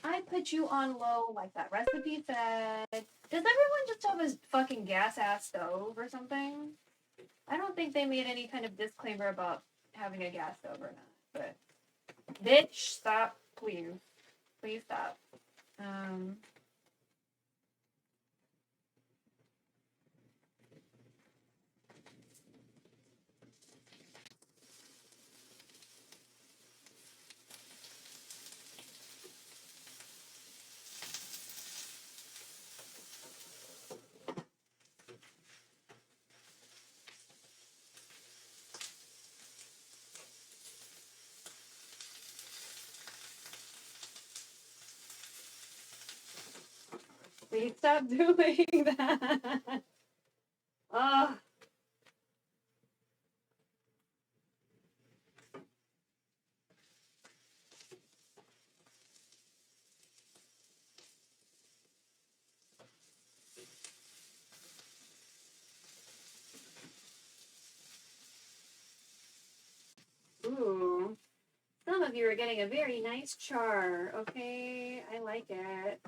I put you on low like that recipe said. Does everyone just have a fucking gas-ass stove or something? I don't think they made any kind of disclaimer about having a gas stove or not, but... Bitch, stop, please. Please stop. Please stop doing that. Ugh. Ooh. Some of you are getting a very nice char, okay? I like it.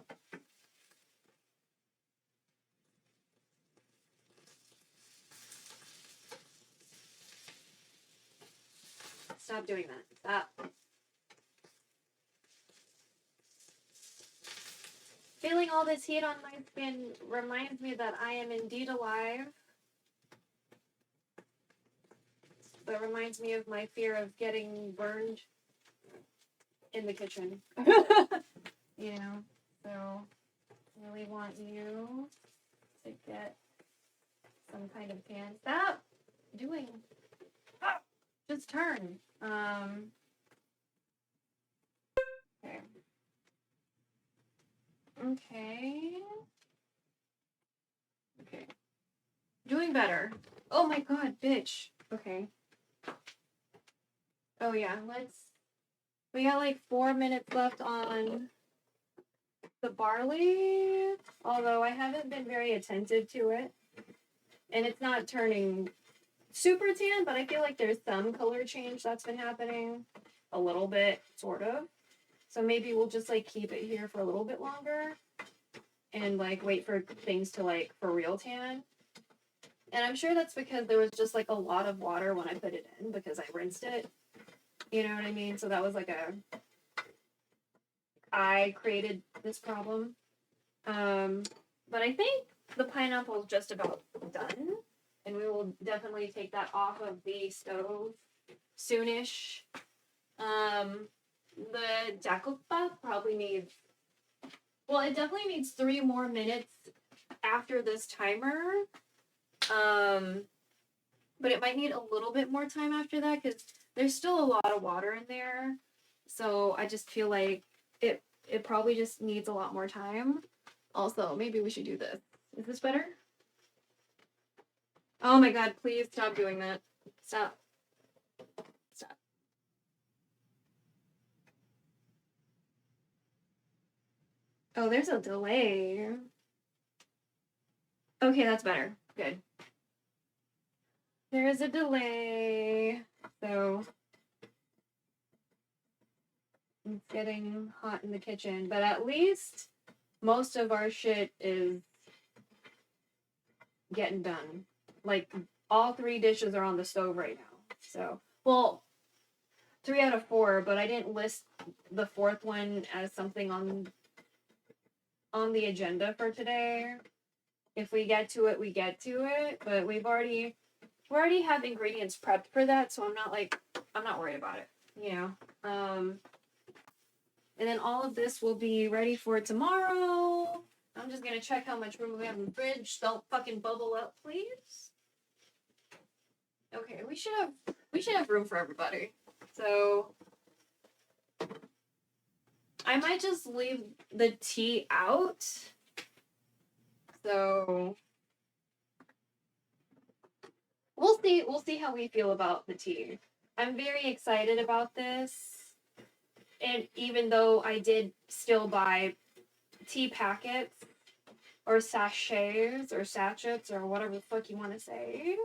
Stop doing that. Stop. Feeling all this heat on my skin reminds me that I am indeed alive. But reminds me of my fear of getting burned in the kitchen. You know, so I really want you to get some kind of pan. Stop doing. Ah, just turn. Okay. Okay. Doing better. Oh my god, bitch. Okay. Oh yeah, we got like 4 minutes left on the barley, although I haven't been very attentive to it. And it's not turning super tan, but I feel like there's some color change that's been happening. A little bit, sort of. So maybe we'll just like keep it here for a little bit longer and like wait for things to like for real tan. And I'm sure that's because there was just like a lot of water when I put it in because I rinsed it. You know what I mean? So that was like I created this problem. But I think the pineapple is just about done. And we will definitely take that off of the stove soonish. The jacopa probably needs, well, it definitely needs 3 more minutes after this timer. But it might need a little bit more time after that because there's still a lot of water in there. So I just feel like it probably just needs a lot more time. Also, maybe we should do this. Is this better? Oh my god, please stop doing that. Stop. Stop. Oh, there's a delay. Okay, that's better. Good. There is a delay. So it's getting hot in the kitchen, but at least most of our shit is getting done. Like, all 3 dishes are on the stove right now. So, well, 3 out of 4, but I didn't list the 4th one as something on the agenda for today. If we get to it, we get to it, but we already have ingredients prepped for that, so I'm not worried about it. you know, and then all of this will be ready for tomorrow. I'm just gonna check how much room we have in the fridge. Don't fucking bubble up, please. Okay, we should have room for everybody. So I might just leave the tea out. So we'll see how we feel about the tea. I'm very excited about this. And even though I did still buy tea packets or sachets or sachets or whatever the fuck you want to say,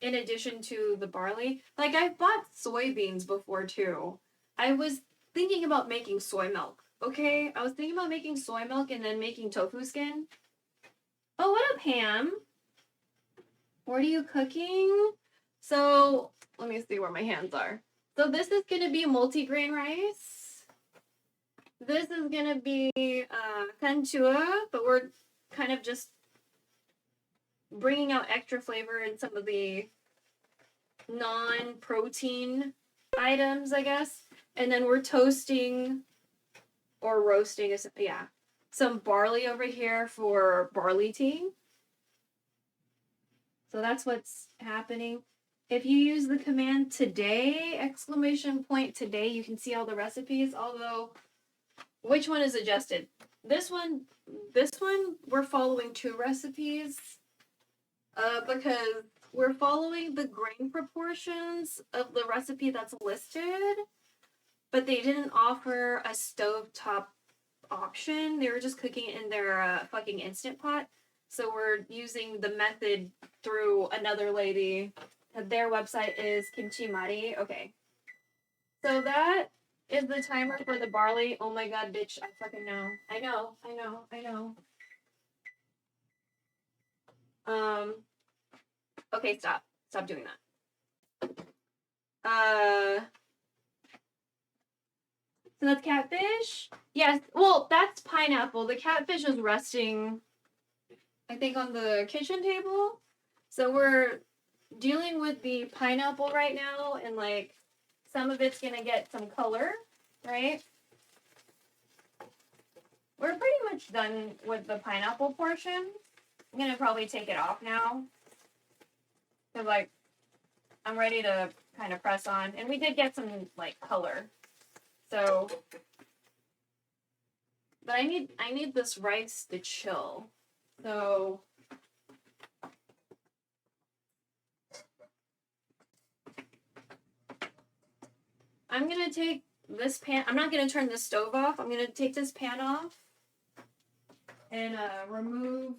in addition to the barley, like I've bought soybeans before too. I was thinking about making soy milk. Okay, I was thinking about making soy milk and then making tofu skin. Oh, what up, Ham? What are you cooking? So let me see where my hands are. So this is gonna be multigrain rice. This is gonna be Canh Chua, but we're kind of just bringing out extra flavor in some of the non-protein items, I guess. And then we're toasting or roasting, some barley over here for barley tea. So that's what's happening. If you use the command today, !today, you can see all the recipes, although which one is adjusted? This one, we're following 2 recipes because we're following the grain proportions of the recipe that's listed, but they didn't offer a stovetop option. They were just cooking it in their fucking Instant Pot. So we're using the method through another lady. Their website is Kimchi Mari. Okay. So that is the timer for the barley. Oh my god, bitch. I fucking know. I know. Okay, stop. Stop doing that. So that's catfish? Yes. Well, that's pineapple. The catfish is resting, I think, on the kitchen table. So we're dealing with the pineapple right now, and like some of it's gonna get some color, right? We're pretty much done with the pineapple portion. I'm gonna probably take it off now. Cause like I'm ready to kind of press on, and we did get some like color. So, but I need this rice to chill. So I'm gonna take this pan. I'm not gonna turn the stove off. I'm gonna take this pan off and remove.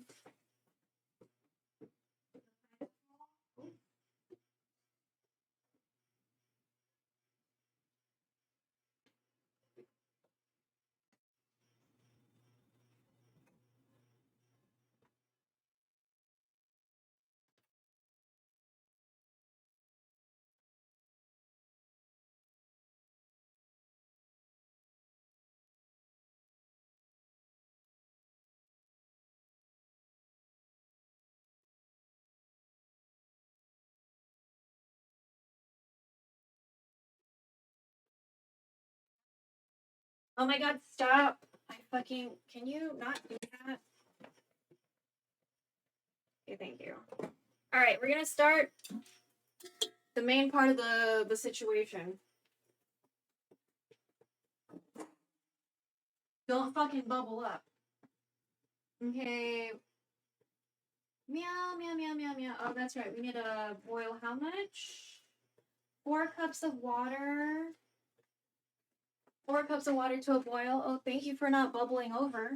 Oh my god, stop. Can you not do that? Okay, thank you. All right, we're gonna start the main part of the situation. Don't fucking bubble up. Okay. Meow, meow, meow, meow, meow. Oh, that's right. We need to boil how much? 4 cups of water. 4 cups of water to a boil. Oh, thank you for not bubbling over.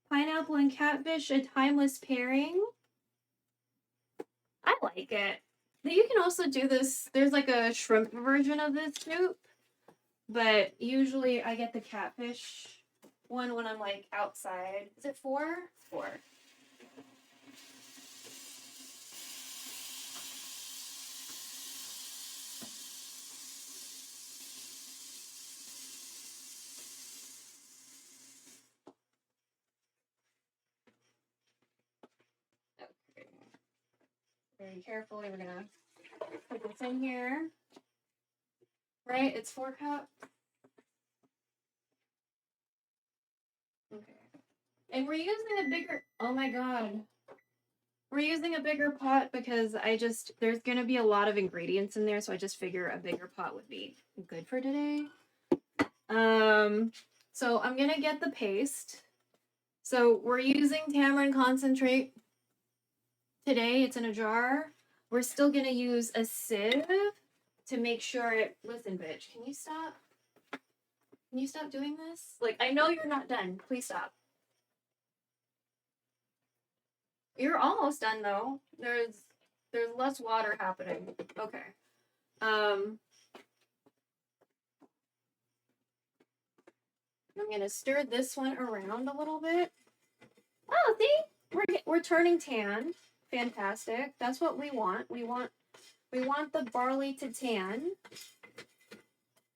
Pineapple and catfish, a timeless pairing. I like it. You can also do this. There's like a shrimp version of this soup, but usually I get the catfish one when I'm like outside. Is it 4? 4. Okay. very carefully. We're gonna put this in here. Right? It's 4 cups. Okay. And we're using a bigger, oh my god. We're using a bigger pot because there's gonna be a lot of ingredients in there, so I just figure a bigger pot would be good for today. So I'm gonna get the paste. So we're using tamarind concentrate today. It's in a jar. We're still gonna use a sieve to make sure it, listen bitch, can you stop? Can you stop doing this? Like, I know you're not done. Please stop. You're almost done though. There's less water happening. Okay. I'm gonna stir this one around a little bit. Oh, see? We're turning tan. Fantastic. That's what we want. We want the barley to tan.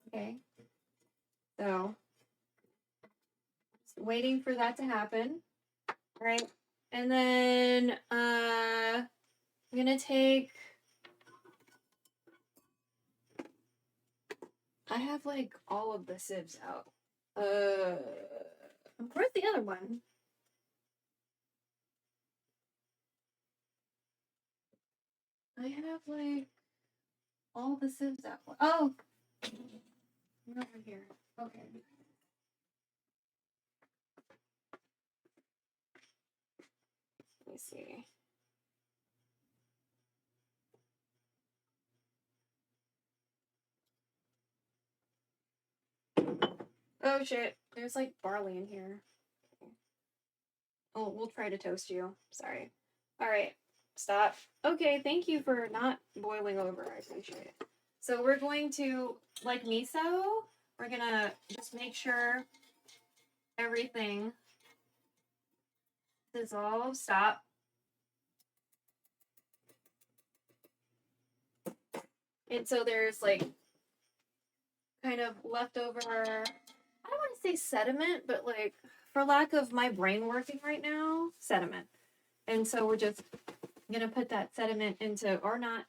Okay. So waiting for that to happen. Right? And then I'm gonna take, I have like all of the sieves out. Where's the other one? I have like all the sieves out. Oh, they're over here. Okay. Let me see. Oh shit, there's like barley in here. Oh, we'll try to toast you. Sorry. All right, stop. Okay, thank you for not boiling over. I appreciate it. So we're going to, like miso, we're gonna just make sure everything dissolves. Stop. And so there's like kind of leftover, I don't want to say sediment, but like for lack of my brain working right now, sediment. And so we're just gonna put that sediment into, or not.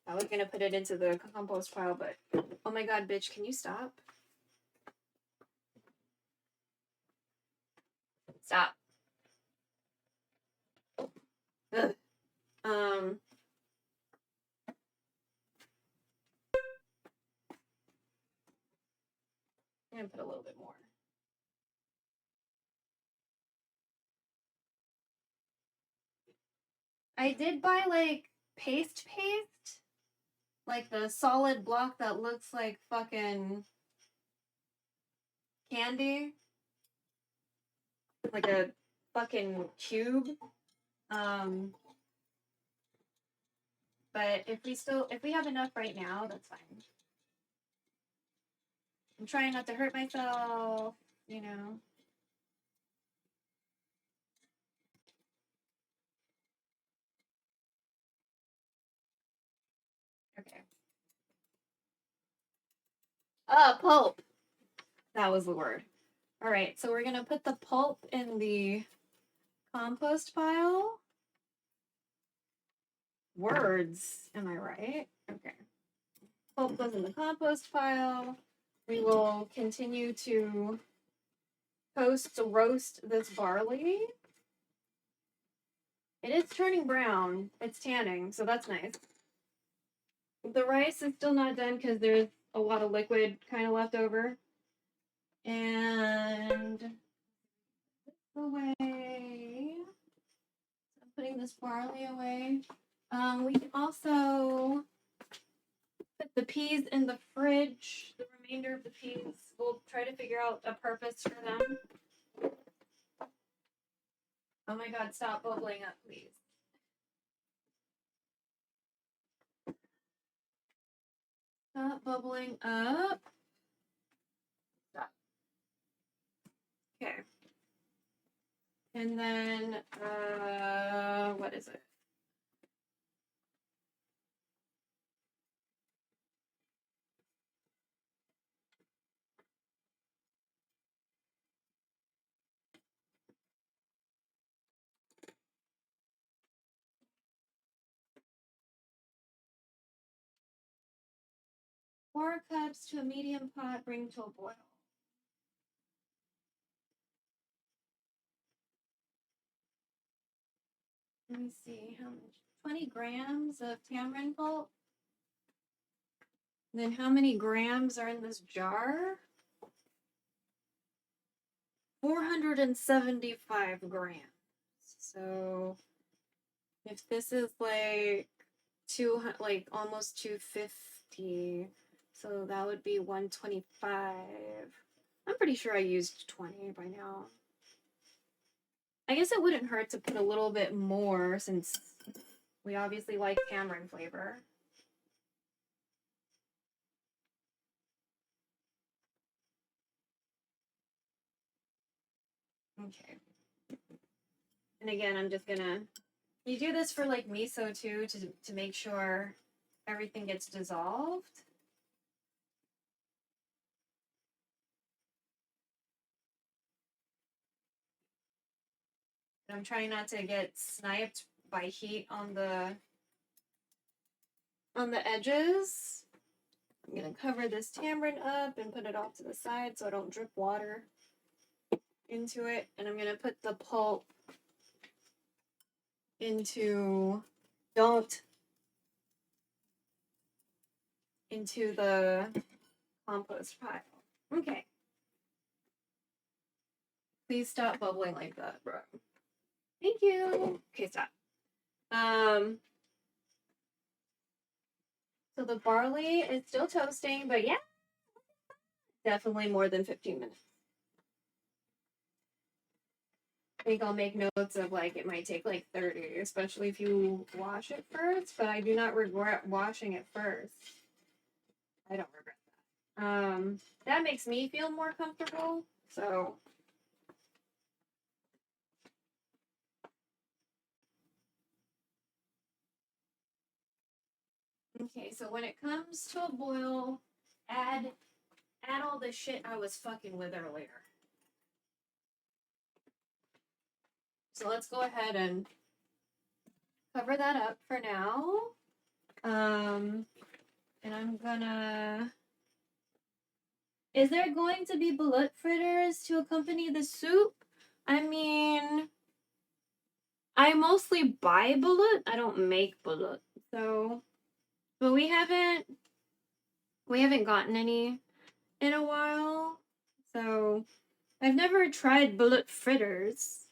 I was gonna put it into the compost pile, but oh my god, bitch, can you stop? Stop. Ugh. I'm gonna put a little bit more. I did buy like paste, like the solid block that looks like fucking candy, like a fucking cube. But if we have enough right now, that's fine. I'm trying not to hurt myself, you know. Okay. Pulp. That was the word. All right, so we're gonna put the pulp in the compost pile. Words, am I right? Okay. Pulp goes in the compost pile. We will continue to roast this barley. It is turning brown. It's tanning, so that's nice. The rice is still not done because there's a lot of liquid kind of left over. And away. So I'm putting this barley away. We can also put the peas in the fridge. The remainder of the peas, we'll try to figure out a purpose for them. Oh my god, stop bubbling up, please. Stop bubbling up. Stop. Okay. And then, what is it? 4 cups to a medium pot, bring to a boil. Let me see how much. 20 grams of tamarind pulp. And then how many grams are in this jar? 475 grams. So if this is like almost 250, so that would be 125. I'm pretty sure I used 20 by now. I guess it wouldn't hurt to put a little bit more since we obviously like tamarind flavor. Okay. And again, I'm just gonna, you do this for like miso too, to make sure everything gets dissolved. I'm trying not to get sniped by heat on the edges. I'm gonna cover this tamarind up and put it off to the side so I don't drip water into it. And I'm gonna put the pulp into the compost pile. Okay. Please stop bubbling like that, bro. Thank you. Okay, stop. So the barley is still toasting, but yeah, definitely more than 15 minutes. I think I'll make notes of like it might take like 30, especially if you wash it first, but I do not regret washing it first. I don't regret that. That makes me feel more comfortable, so. Okay, so when it comes to a boil, add all the shit I was fucking with earlier. So let's go ahead and cover that up for now. And I'm gonna... Is there going to be balut fritters to accompany the soup? I mean, I mostly buy balut. I don't make balut. So, but we haven't gotten any in a while. So, I've never tried balut fritters.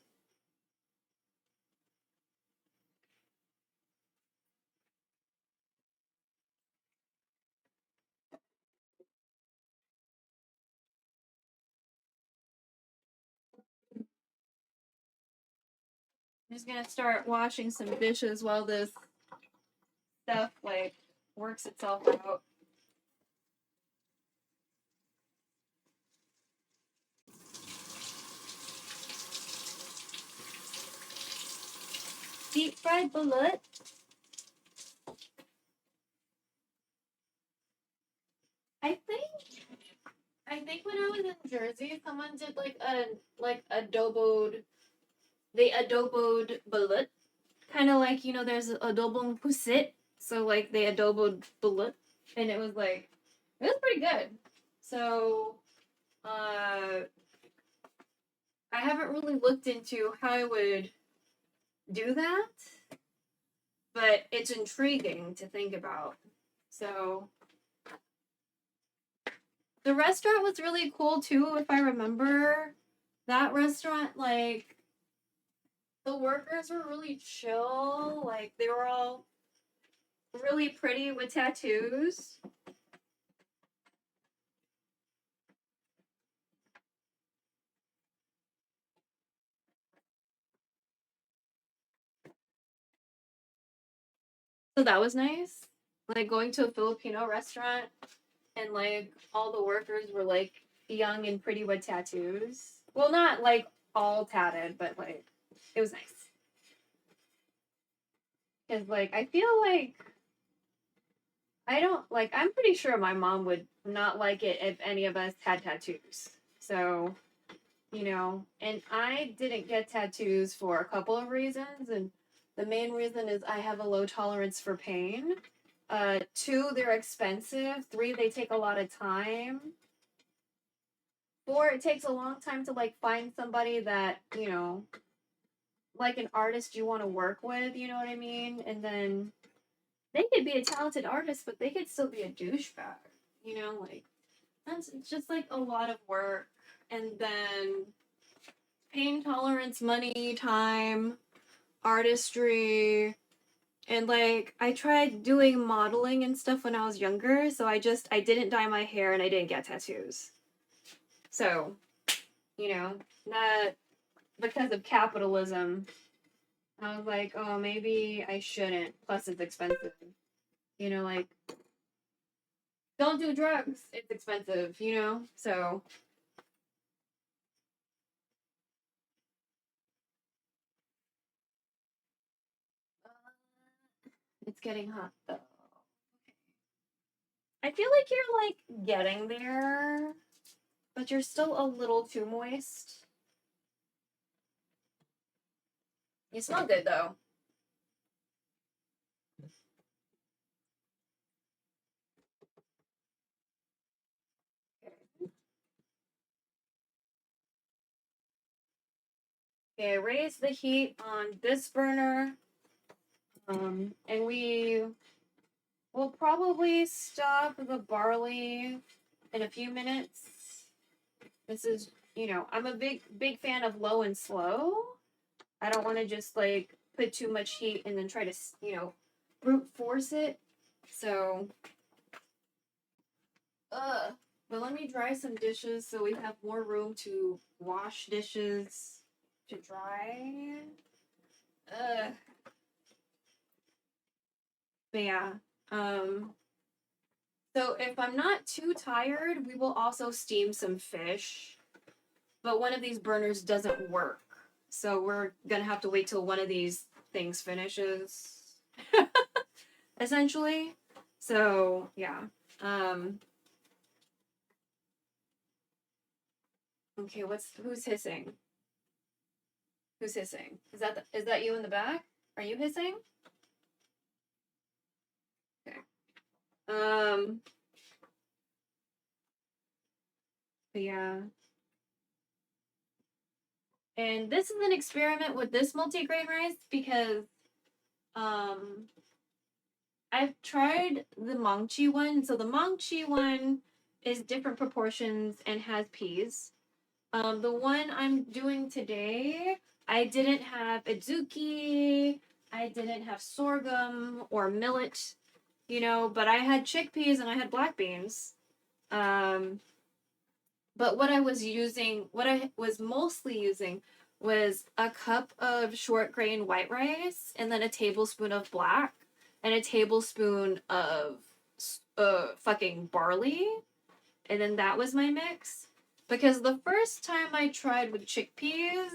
I'm just gonna start washing some dishes while this stuff like works itself out. Deep fried balut. I think when I was in Jersey, someone did like adoboed balut. Kind of like, there's adobong pusit. So like they adoboed balut. And it was pretty good. So I haven't really looked into how I would do that. But it's intriguing to think about. So the restaurant was really cool too, if I remember. That restaurant, like, the workers were really chill. Like, they were all really pretty with tattoos. So that was nice. Like, going to a Filipino restaurant and, like, all the workers were, like, young and pretty with tattoos. Well, not, like, all tatted, but, like, it was nice. Because, like, I feel like I'm pretty sure my mom would not like it if any of us had tattoos. So, and I didn't get tattoos for a couple of reasons. And the main reason is I have a low tolerance for pain. 2, they're expensive. 3, they take a lot of time. 4, it takes a long time to like find somebody that, you know, like an artist you want to work with, you know what I mean? And then they could be a talented artist, but they could still be a douchebag, you know, like that's just like a lot of work. And then pain tolerance, money, time, artistry, and like I tried doing modeling and stuff when I was younger, so I didn't dye my hair and I didn't get tattoos. So, you know, that because of capitalism, I was like, oh, maybe I shouldn't. Plus, it's expensive. You know, like, don't do drugs. It's expensive, you know? So, it's getting hot, though. I feel like you're, like, getting there, but you're still a little too moist. You smell good, though. Okay, raise the heat on this burner. And we will probably stop the barley in a few minutes. This is, you know, I'm a big fan of low and slow. I don't want to just like put too much heat and then try to, you know, brute force it. So, but let me dry some dishes so we have more room to wash dishes to dry. But yeah, so if I'm not too tired, we will also steam some fish. But one of these burners doesn't work. So we're gonna have to wait till one of these things finishes. Essentially. So yeah. Okay, who's hissing? Who's hissing? Is that you in the back? Are you hissing? Okay. But yeah. And this is an experiment with this multigrain rice because I've tried the Mangchi one. So the Mangchi one is different proportions and has peas. The one I'm doing today, I didn't have adzuki, I didn't have sorghum or millet, you know, but I had chickpeas and I had black beans. But what I was mostly using was a cup of short grain white rice and then a tablespoon of black and a tablespoon of fucking barley. And then that was my mix. Because the first time I tried with chickpeas,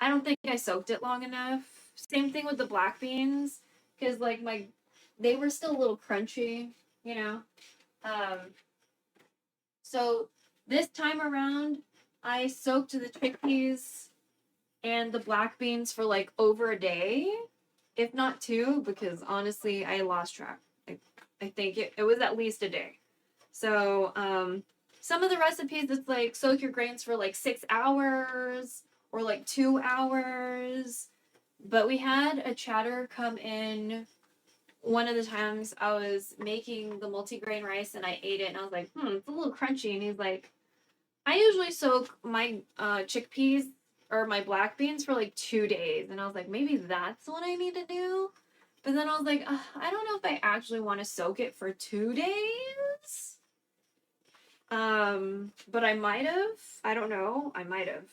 I don't think I soaked it long enough. Same thing with the black beans. Because, like, they were still a little crunchy, you know? Um, so this time around, I soaked the chickpeas and the black beans for, like, over a day. If not 2, because honestly, I lost track. I think it was at least a day. So, some of the recipes, it's like soak your grains for like 6 hours or like 2 hours. But we had a chatter come in one of the times I was making the multigrain rice and I ate it and I was like, it's a little crunchy. And he's like, I usually soak my chickpeas or my black beans for like 2 days. And I was like, maybe that's what I need to do. But then I was like, I don't know if I actually want to soak it for 2 days. But I might have. I don't know. I might have.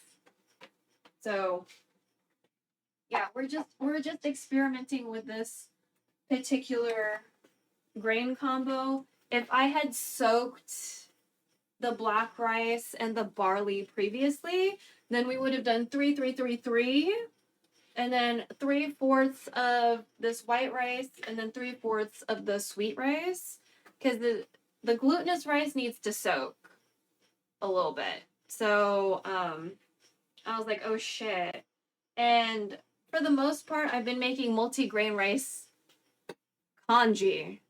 So, yeah, we're just experimenting with this particular grain combo. If I had soaked the black rice and the barley previously, then we would have done 3-3-3-3, and then 3/4 of this white rice, and then 3/4 of the sweet rice, because the glutinous rice needs to soak a little bit. So I was like, oh shit. And for the most part, I've been making multi-grain rice congee.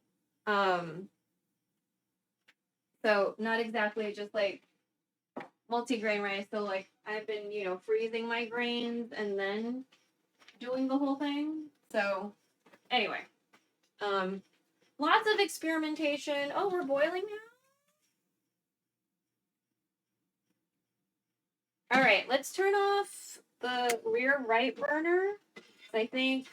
So not exactly just like multi-grain rice. So like I've been, freezing my grains and then doing the whole thing. So anyway, lots of experimentation. Oh, we're boiling now. All right, let's turn off the rear right burner. I think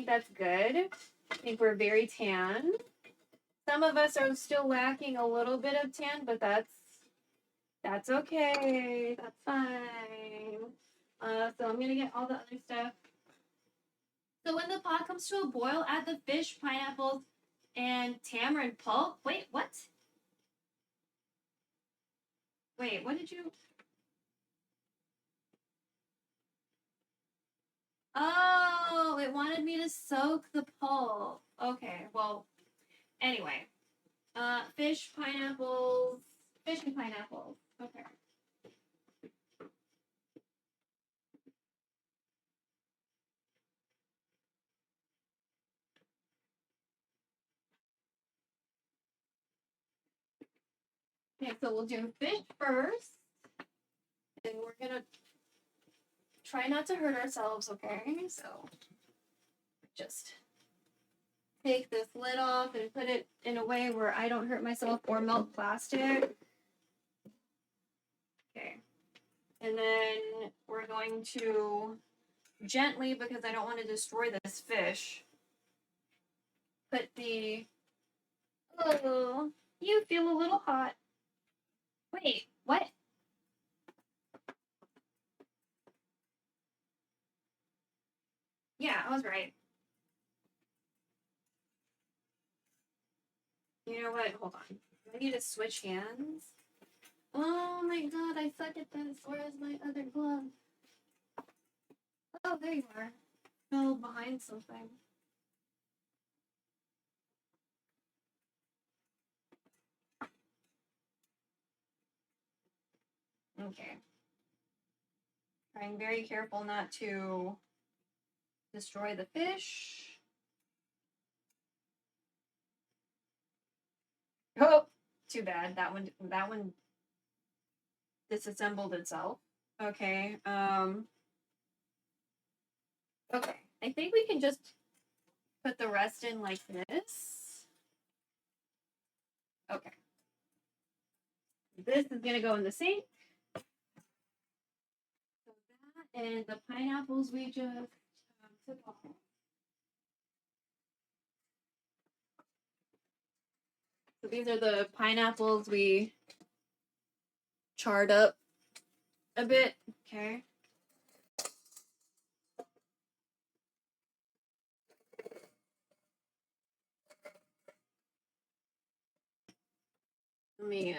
that's good. I think we're very tan. Some of us are still lacking a little bit of tan, but that's okay. That's fine. So I'm gonna get all the other stuff. So when the pot comes to a boil, add the fish, pineapples, and tamarind pulp. Wait, what? Wait, what did you? Oh, it wanted me to soak the pulp. Okay, well, anyway. Fish, pineapples, fish and pineapples. Okay. Okay, so we'll do fish first. And we're gonna try not to hurt ourselves, okay? So just take this lid off and put it in a way where I don't hurt myself or melt plastic. Okay. And then we're going to gently, because I don't want to destroy this fish, put the, oh, you feel a little hot. Wait, what? Yeah, I was right. You know what? Hold on. I need to switch hands. Oh my god, I suck at this. Where's my other glove? Oh, there you are. Fell behind something. Okay. Trying very careful not to destroy the fish. Oh, too bad. That one disassembled itself. Okay. Okay. I think we can just put the rest in like this. Okay. This is gonna go in the sink. So that and the pineapples we just took off. So these are the pineapples we charred up a bit. Okay. Let me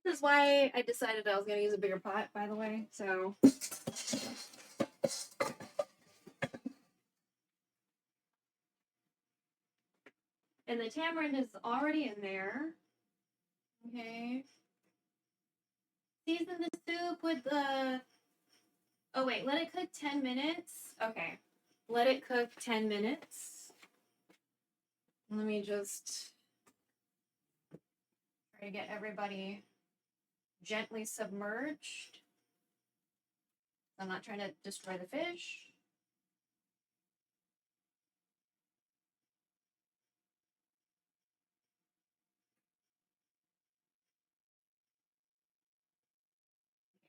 this is why I decided I was gonna use a bigger pot, by the way. So and the tamarind is already in there. Okay. Season the soup with the. Oh wait, let it cook 10 minutes. Okay. Let it cook 10 minutes. Let me just try to get everybody gently submerged. I'm not trying to destroy the fish.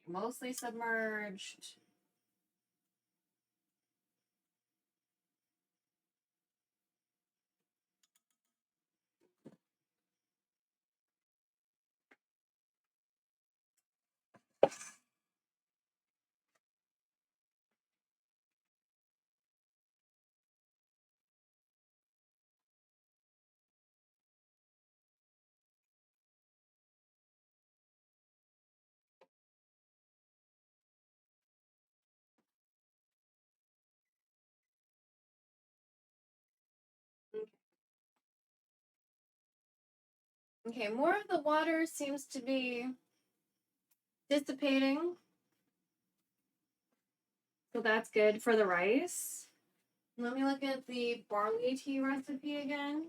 Mostly submerged. Okay, more of the water seems to be dissipating. So that's good for the rice. Let me look at the barley tea recipe again.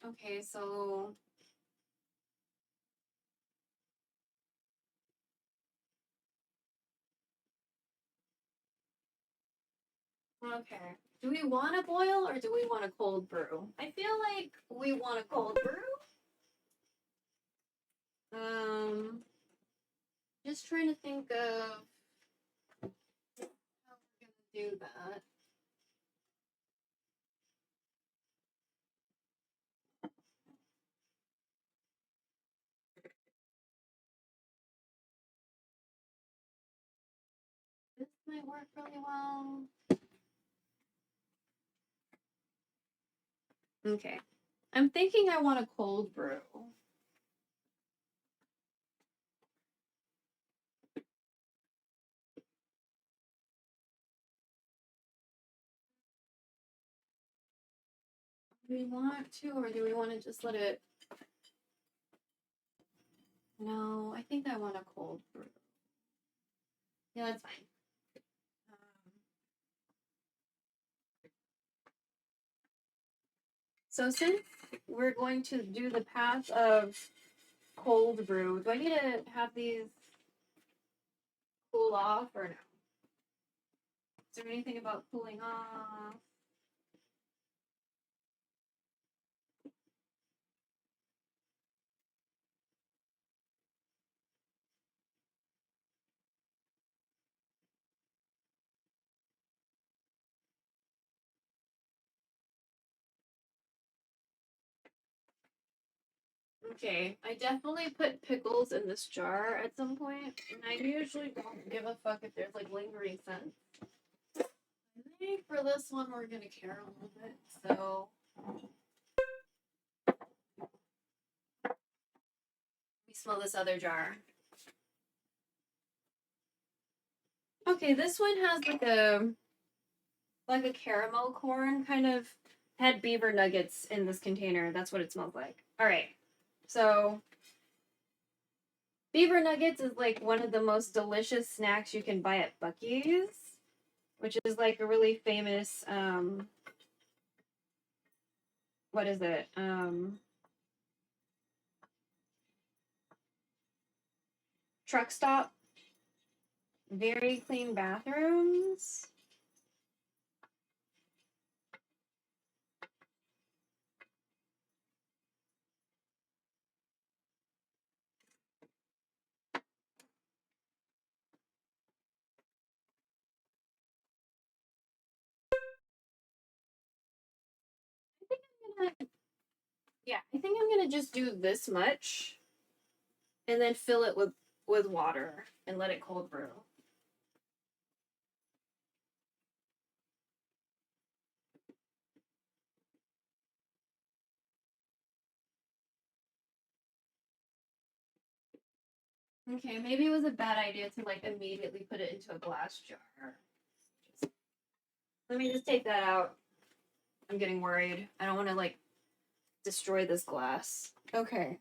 Okay, so okay. Do we want to boil or do we want a cold brew? I feel like we want a cold brew. Just trying to think of how we're gonna do that. This might work really well. Okay. I'm thinking I want a cold brew. Do we want to, or do we want to just let it? No, I think I want a cold brew. Yeah, that's fine. So since we're going to do the path of cold brew, do I need to have these cool off or no? Is there anything about cooling off? Okay, I definitely put pickles in this jar at some point, and I usually don't give a fuck if there's like lingering scent. I think for this one we're gonna care a little bit, so we smell this other jar. Okay, this one has like a caramel corn kind of had beaver nuggets in this container. That's what it smells like. All right. So beaver nuggets is like one of the most delicious snacks you can buy at Buc-ee's, which is like a really famous what is it? Truck stop. Very clean bathrooms. I think I'm gonna yeah, I think I'm gonna just do this much and then fill it with water and let it cold brew. Okay, maybe it was a bad idea to like immediately put it into a glass jar. Let me just take that out. I'm getting worried. I don't want to like destroy this glass. Okay,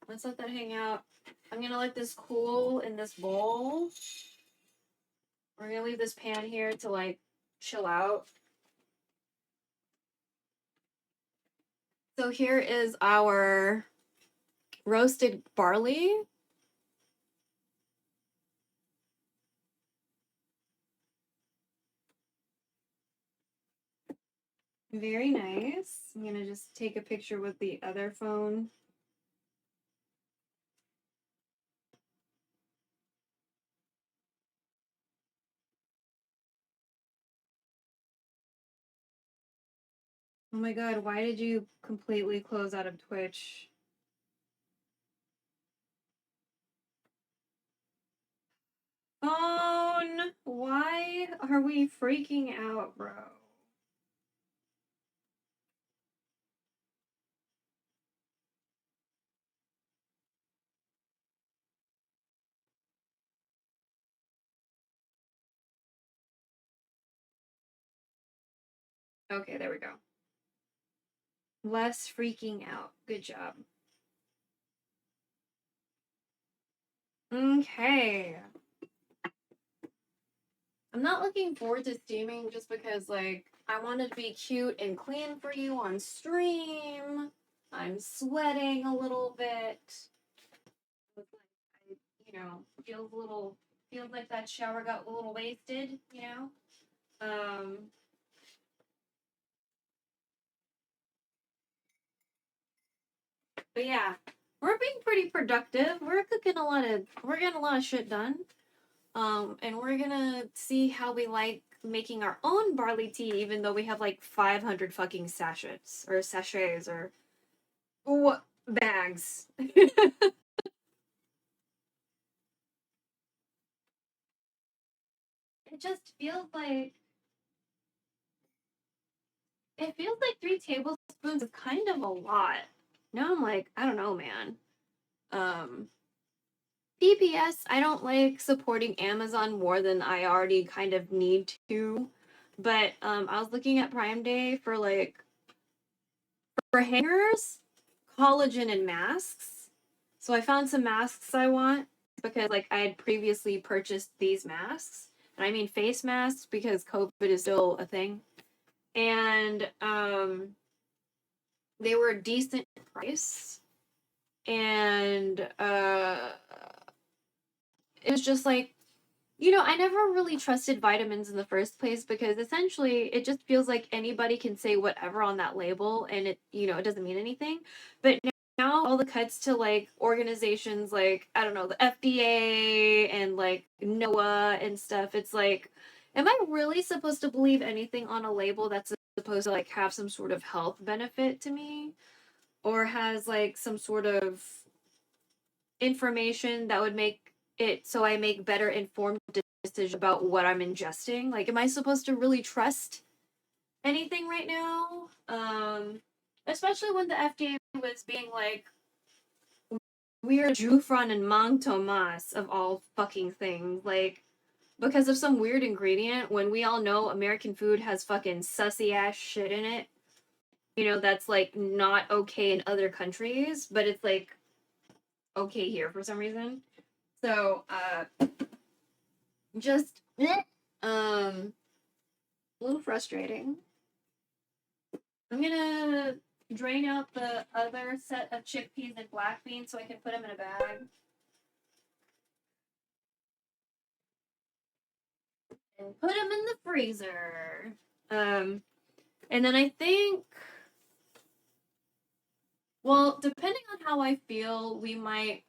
let's let that hang out. I'm gonna let this cool in this bowl. We're gonna leave this pan here to like chill out. So here is our roasted barley. Very nice. I'm gonna just take a picture with the other phone. Oh my god, why did you completely close out of Twitch? Phone, why are we freaking out, bro? Okay, there we go. Less freaking out. Good job. Okay. I'm not looking forward to steaming just because, like, I want it to be cute and clean for you on stream. I'm sweating a little bit. I, feels like that shower got a little wasted, you know? But yeah, we're being pretty productive. We're getting a lot of shit done. And we're gonna see how we like making our own barley tea, even though we have like 500 fucking sachets or what bags. It just feels like 3 tablespoons is kind of a lot. Now I'm like, I don't know, man. Um, PPS, I don't like supporting Amazon more than I already kind of need to. But I was looking at Prime Day for hangers, collagen, and masks. So I found some masks I want because like I had previously purchased these masks. And I mean face masks because COVID is still a thing. And they were a decent price. And it was just like, I never really trusted vitamins in the first place because essentially it just feels like anybody can say whatever on that label and it doesn't mean anything. But now all the cuts to like organizations like, I don't know, the FDA and like NOAA and stuff, it's like, am I really supposed to believe anything on a label that's supposed to like have some sort of health benefit to me? Or has like some sort of information that would make it so I make better informed decisions about what I'm ingesting. Like, am I supposed to really trust anything right now? Especially when the FDA was being like, we're Jufran and Mang Tomas of all fucking things. Like, because of some weird ingredient when we all know American food has fucking sussy ass shit in it. That's like not okay in other countries, but it's like okay here for some reason. So, just a little frustrating. I'm gonna drain out the other set of chickpeas and black beans so I can put them in a bag and put them in the freezer. And then I think, well, depending on how I feel, we might.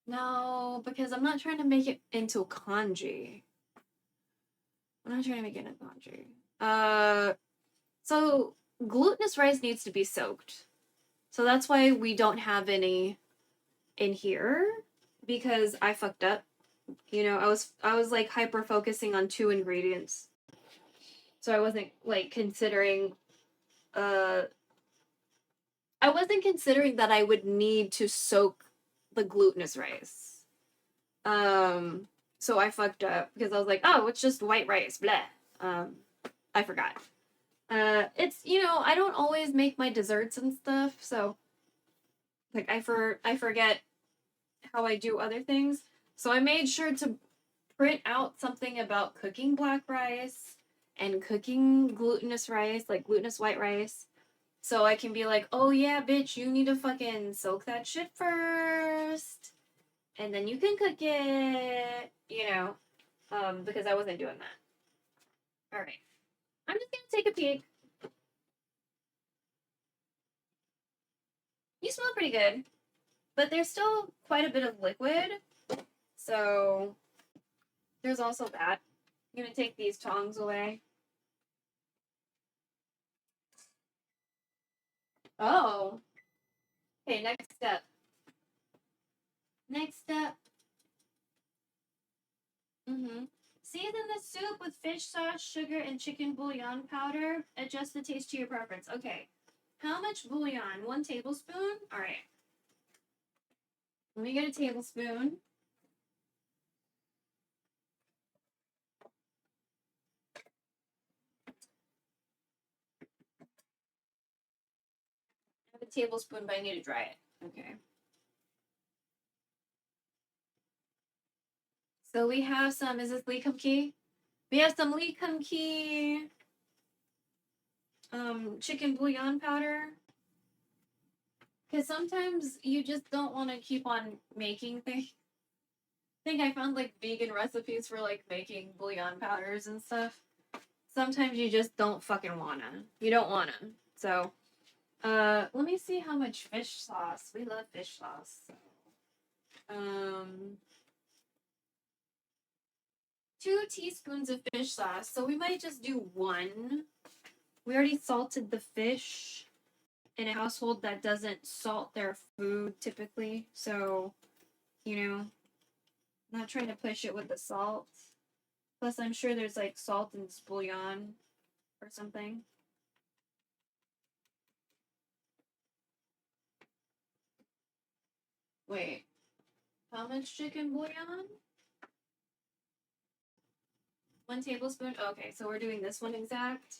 No, because I'm not trying to make it into kanji. I'm not trying to make it into kanji. So glutinous rice needs to be soaked. So that's why we don't have any in here because I fucked up. I was like hyper focusing on 2 ingredients. So uh I wasn't considering that I would need to soak the glutinous rice. So I fucked up because I was like, "Oh, it's just white rice." Blah. I forgot. I don't always make my desserts and stuff, so like I forget how I do other things. So I made sure to print out something about cooking black rice and cooking glutinous rice, like glutinous white rice. So I can be like, oh yeah, bitch, you need to fucking soak that shit first. And then you can cook it, because I wasn't doing that. All right. I'm just going to take a peek. You smell pretty good, but there's still quite a bit of liquid. So there's also that. I'm going to take these tongs away. Oh. Okay, next step. Next step. Mm-hmm. Season the soup with fish sauce, sugar, and chicken bouillon powder. Adjust the taste to your preference. Okay. How much bouillon? 1 tablespoon? Alright. Let me get a tablespoon. I have a tablespoon, but I need to dry it. Okay. So we have some, is this Lee Kum Kee? We have some Lee Kum Kee chicken bouillon powder. Because sometimes you just don't want to keep on making things. I think I found like vegan recipes for like making bouillon powders and stuff. Sometimes you just don't fucking wanna. You don't wanna. So, let me see how much fish sauce. We love fish sauce. Um, 2 teaspoons of fish sauce. So we might just do 1. We already salted the fish in a household that doesn't salt their food typically. So, you know, not trying to push it with the salt. Plus, I'm sure there's like salt in this bouillon or something. Wait, how much chicken bouillon? 1 tablespoon? Okay, so we're doing this one exact.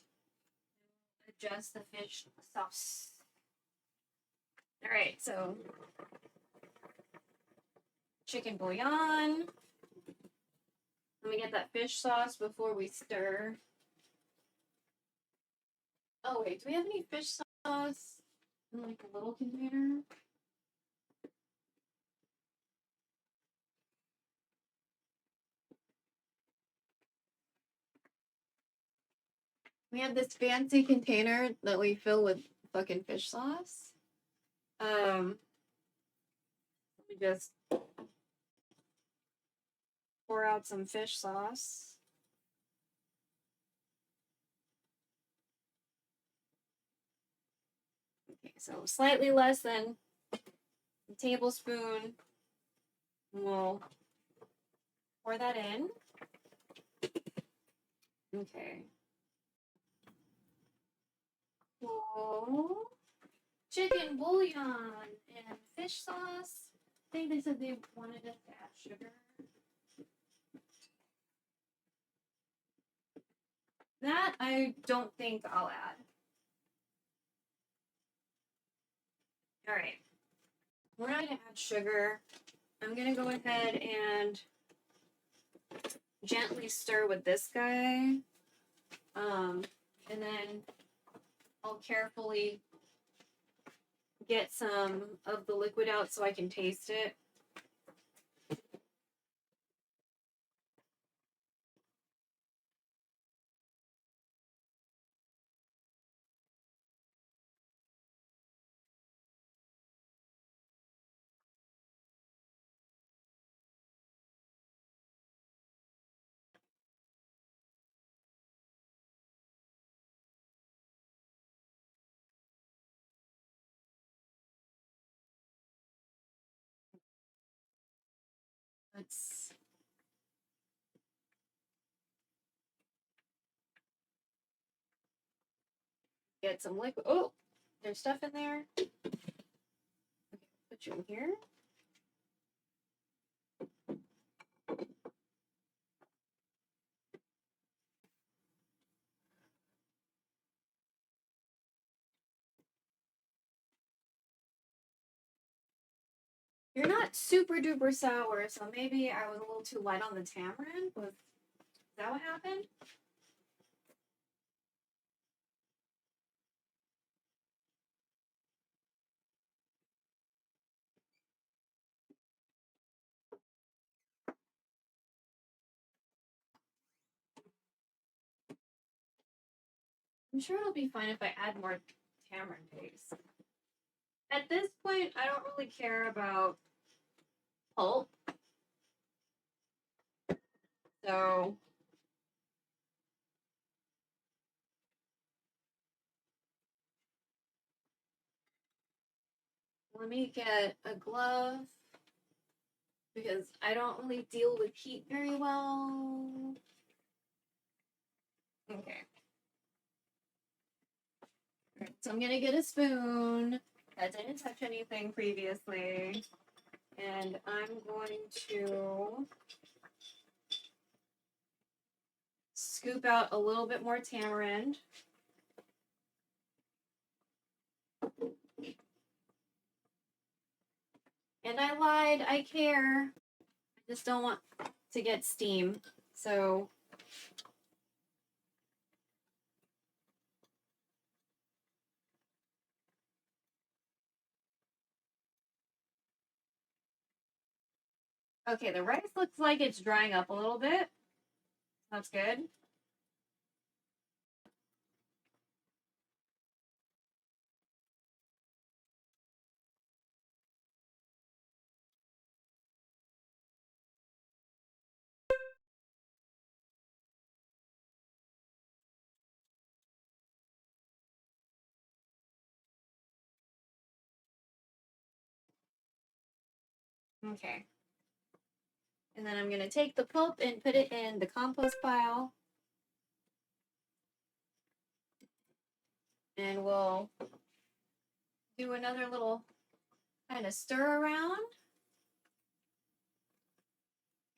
Adjust the fish sauce. Alright, so chicken bouillon. Let me get that fish sauce before we stir. Oh wait, do we have any fish sauce in like a little container? We have this fancy container that we fill with fucking fish sauce. Let me just pour out some fish sauce. Okay, so slightly less than a tablespoon. We'll pour that in. Okay. Whoa. Chicken bouillon and fish sauce. I think they said they wanted us to add sugar. That I don't think I'll add. Alright. We're not gonna add sugar. I'm gonna go ahead and gently stir with this guy. And then I'll carefully get some of the liquid out so I can taste it. Let's get some liquid. Oh, there's stuff in there. Okay, put you in here. You're not super duper sour, so maybe I was a little too light on the tamarind. Is that what happened? I'm sure it'll be fine if I add more tamarind paste. At this point, I don't really care about pulp. So let me get a glove. because I don't really deal with heat very well. Okay. Right, so I'm gonna get a spoon that didn't touch anything previously, and I'm going to scoop out a little bit more tamarind. And I lied, I care. I just don't want to get steam. So okay, the rice looks like it's drying up a little bit. That's good. Okay. And then I'm going to take the pulp and put it in the compost pile. And we'll do another little kind of stir around.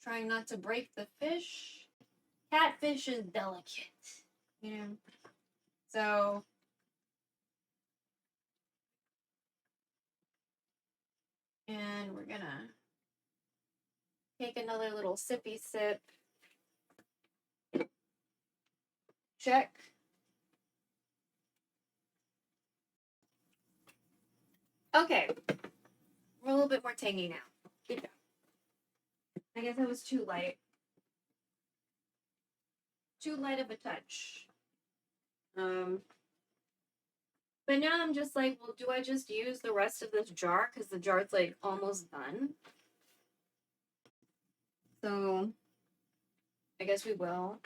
Trying not to break the fish. Catfish is delicate, you know. So and we're gonna take another little sippy sip. Check. Okay. We're a little bit more tangy now. Good job. I guess it was too light. Too light of a touch. But now I'm just like, well, do I just use the rest of this jar? Because the jar's like almost done. So I guess we will.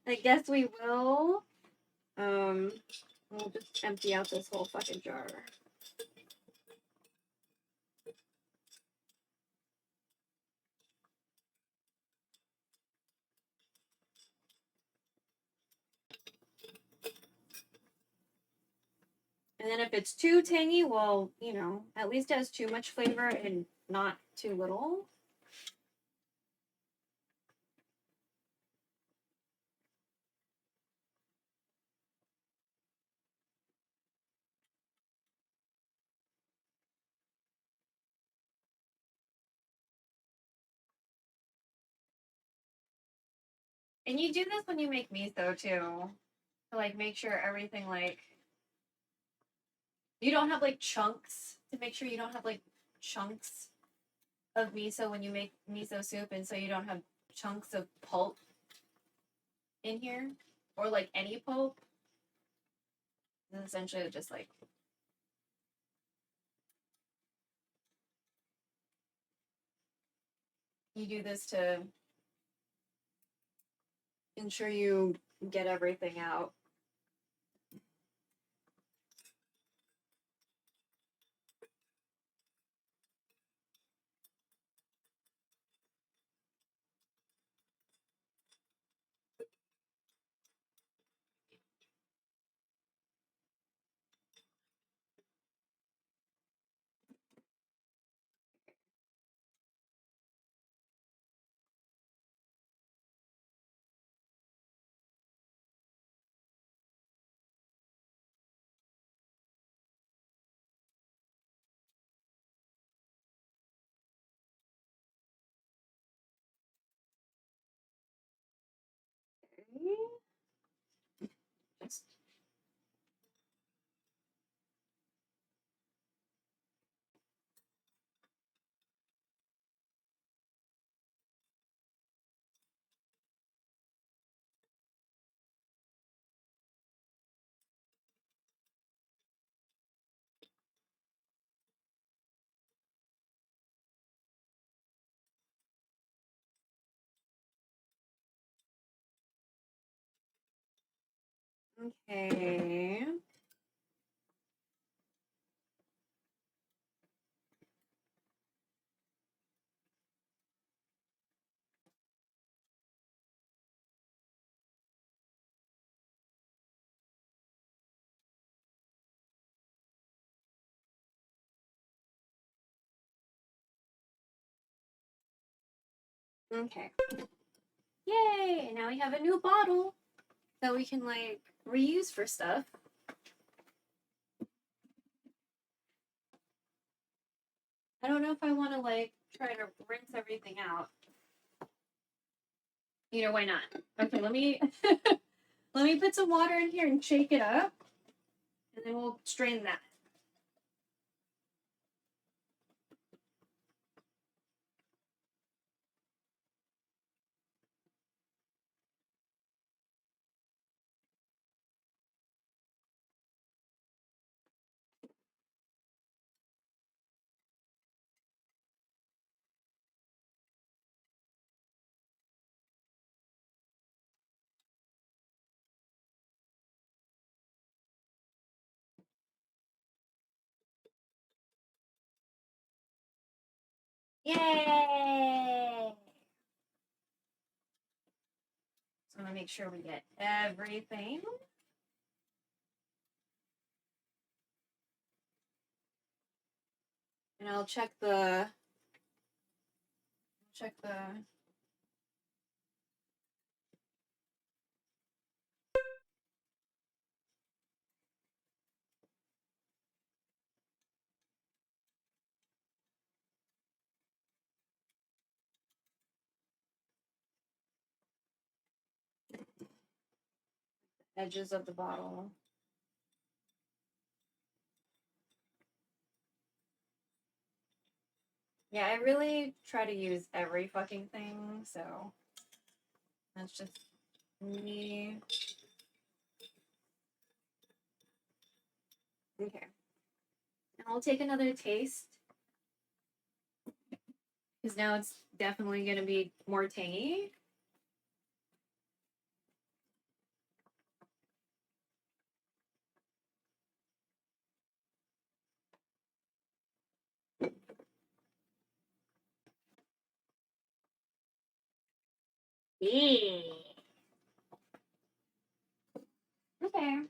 I guess we will. We'll just empty out this whole fucking jar. And then if it's too tangy, well, you know, at least it has too much flavor and not too little. And you do this when you make miso too. To like make sure everything like you don't have like chunks, to make sure you don't have like chunks of miso when you make miso soup, and so you don't have chunks of pulp in here or like any pulp. And essentially just like you do this to ensure you get everything out. Just okay. Okay. Yay! And now we have a new bottle that we can like reuse for stuff. I don't know if I want to like try to rinse everything out. You know, why not? Okay, let me let me put some water in here and shake it up, and then we'll strain that. Yay! So I'm gonna make sure we get everything. And I'll check the edges of the bottle. Yeah, I really try to use every fucking thing, so that's just me. Okay. And I'll take another taste, because now it's definitely going to be more tangy. Yeah. Okay.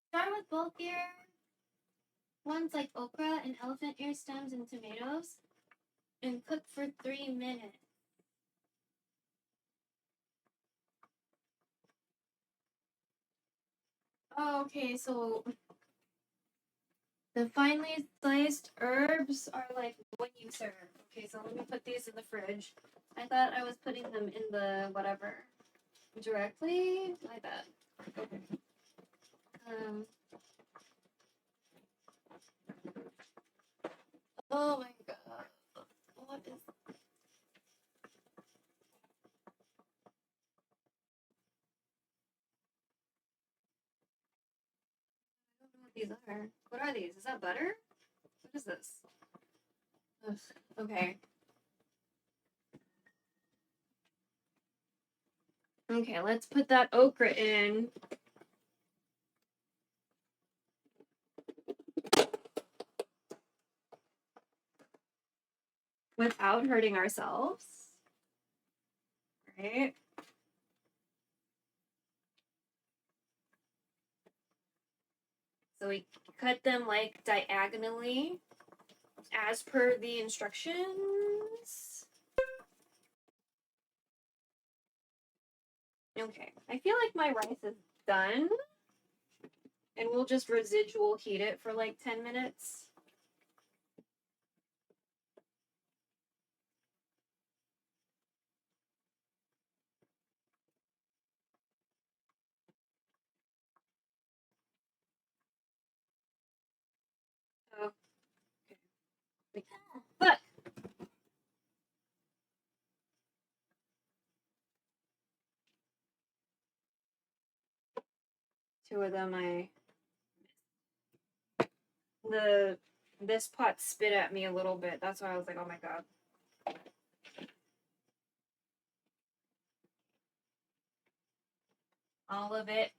Start with bulkier ones like okra and elephant ear stems and tomatoes, and cook for 3 minutes. Oh, okay, so the finely sliced herbs are like what you serve. Okay, so let me put these in the fridge. I thought I was putting them in the whatever directly. My bad. Okay. Oh my god. What is? I don't know what these are. What are these? Is that butter? What is this? Ugh. Okay. Okay, let's put that okra in. Without hurting ourselves. Right? So we cut them like diagonally as per the instructions. Okay, I feel like my rice is done. And we'll just residual heat it for like 10 minutes. Oh, okay. But two of them this pot spit at me a little bit. That's why I was like, oh my god. All of it.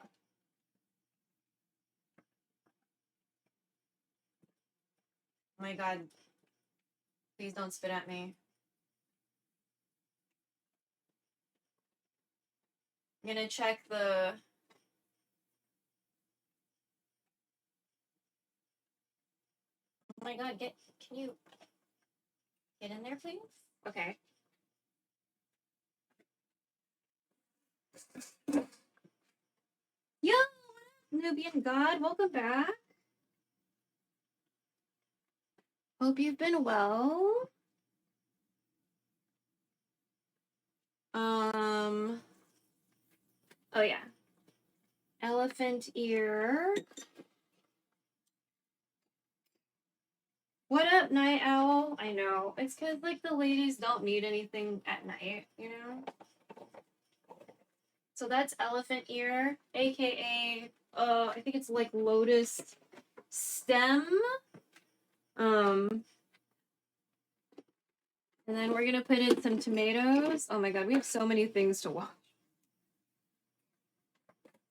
Oh my god. Please don't spit at me. I'm gonna check the my god, can you get in there, please? Okay. Yo, Nubian God, welcome back. Hope you've been well. Oh yeah. Elephant ear. What up, night owl? I know. It's because, like, the ladies don't need anything at night, you know? So that's elephant ear, aka, I think it's like lotus stem. And then we're gonna put in some tomatoes. Oh my god, we have so many things to wash.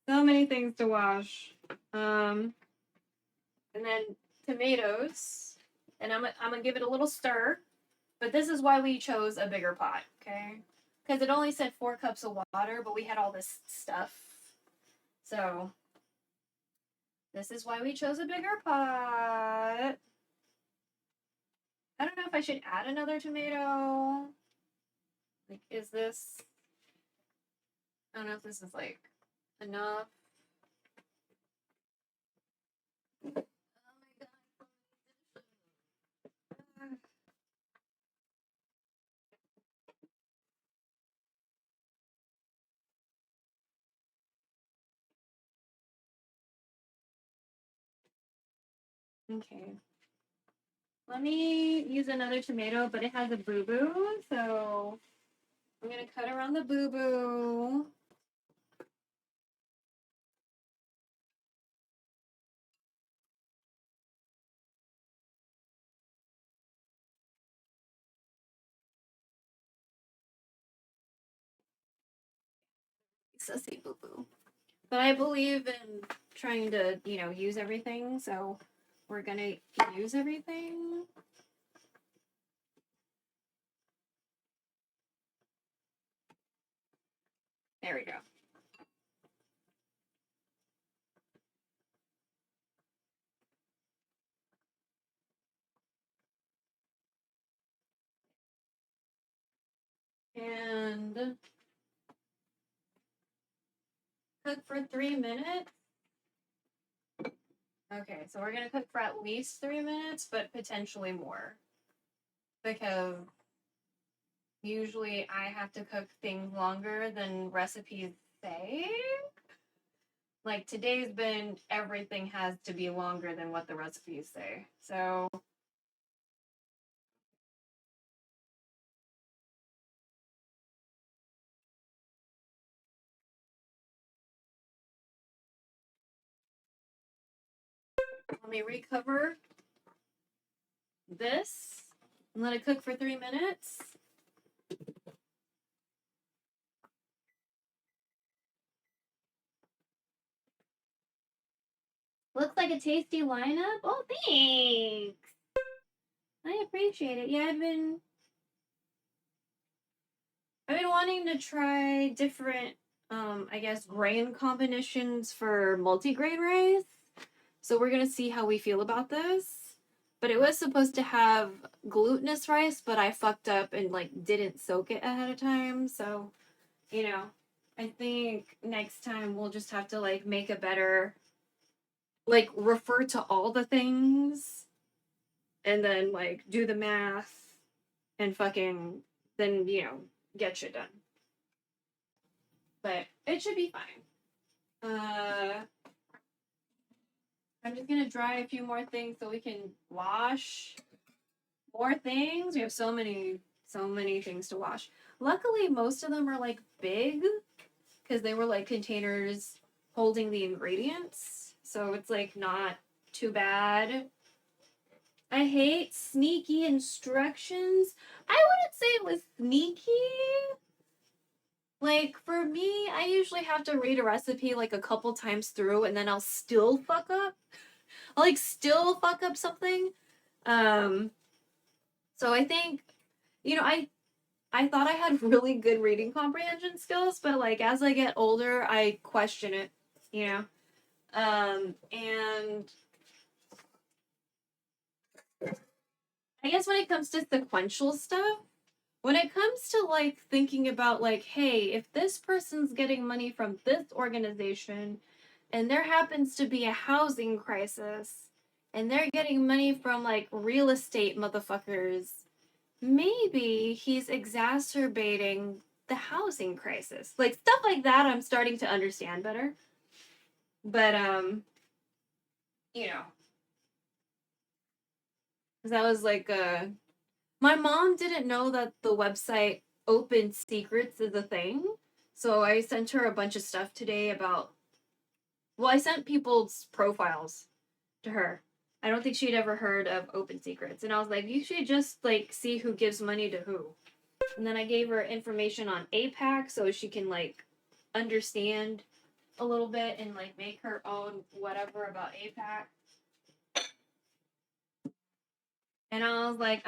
So many things to wash. And then tomatoes. And I'm gonna give it a little stir. But this is why we chose a bigger pot, okay? Because it only said 4 cups of water, but we had all this stuff. So this is why we chose a bigger pot. I don't know if I should add another tomato. Like, is this... I don't know if this is, like, enough. Oh my god. Okay. Let me use another tomato, but it has a boo-boo, so I'm gonna cut around the boo-boo. Sussy boo-boo. But I believe in trying to, you know, use everything, so we're gonna use everything. There we go. And cook for 3 minutes. Okay, so we're gonna cook for at least 3 minutes, but potentially more. Because usually I have to cook things longer than recipes say. Like today's been, everything has to be longer than what the recipes say. So let me recover this and let it cook for 3 minutes. Looks like a tasty lineup. Oh, thanks. I appreciate it. Yeah, I've been wanting to try different I guess grain combinations for multigrain rice. So we're gonna see how we feel about this. But it was supposed to have glutinous rice, but I fucked up and like didn't soak it ahead of time. So, you know, I think next time we'll just have to like make a better, like refer to all the things and then like do the math and fucking then, you know, get shit done. But it should be fine. I'm just gonna dry a few more things so we can wash more things. We have so many things to wash. Luckily, most of them are like big because they were like containers holding the ingredients. So it's like not too bad. I hate sneaky instructions. I wouldn't say it was sneaky. Like, for me, I usually have to read a recipe like a couple times through and then I'll still fuck up. I'll like still fuck up something. So I think, you know, I thought I had really good reading comprehension skills, but like as I get older, I question it, you know. And I guess when it comes to sequential stuff, when it comes to like thinking about like, hey, if this person's getting money from this organization and there happens to be a housing crisis and they're getting money from like real estate motherfuckers, maybe he's exacerbating the housing crisis. Like stuff like that I'm starting to understand better. But you know, cuz that was like my mom didn't know that the website Open Secrets is a thing. So I sent her a bunch of stuff today about, well, I sent people's profiles to her. I don't think she'd ever heard of Open Secrets. And I was like, you should just like see who gives money to who. And then I gave her information on APAC so she can like understand a little bit and like make her own whatever about APAC. And I was like,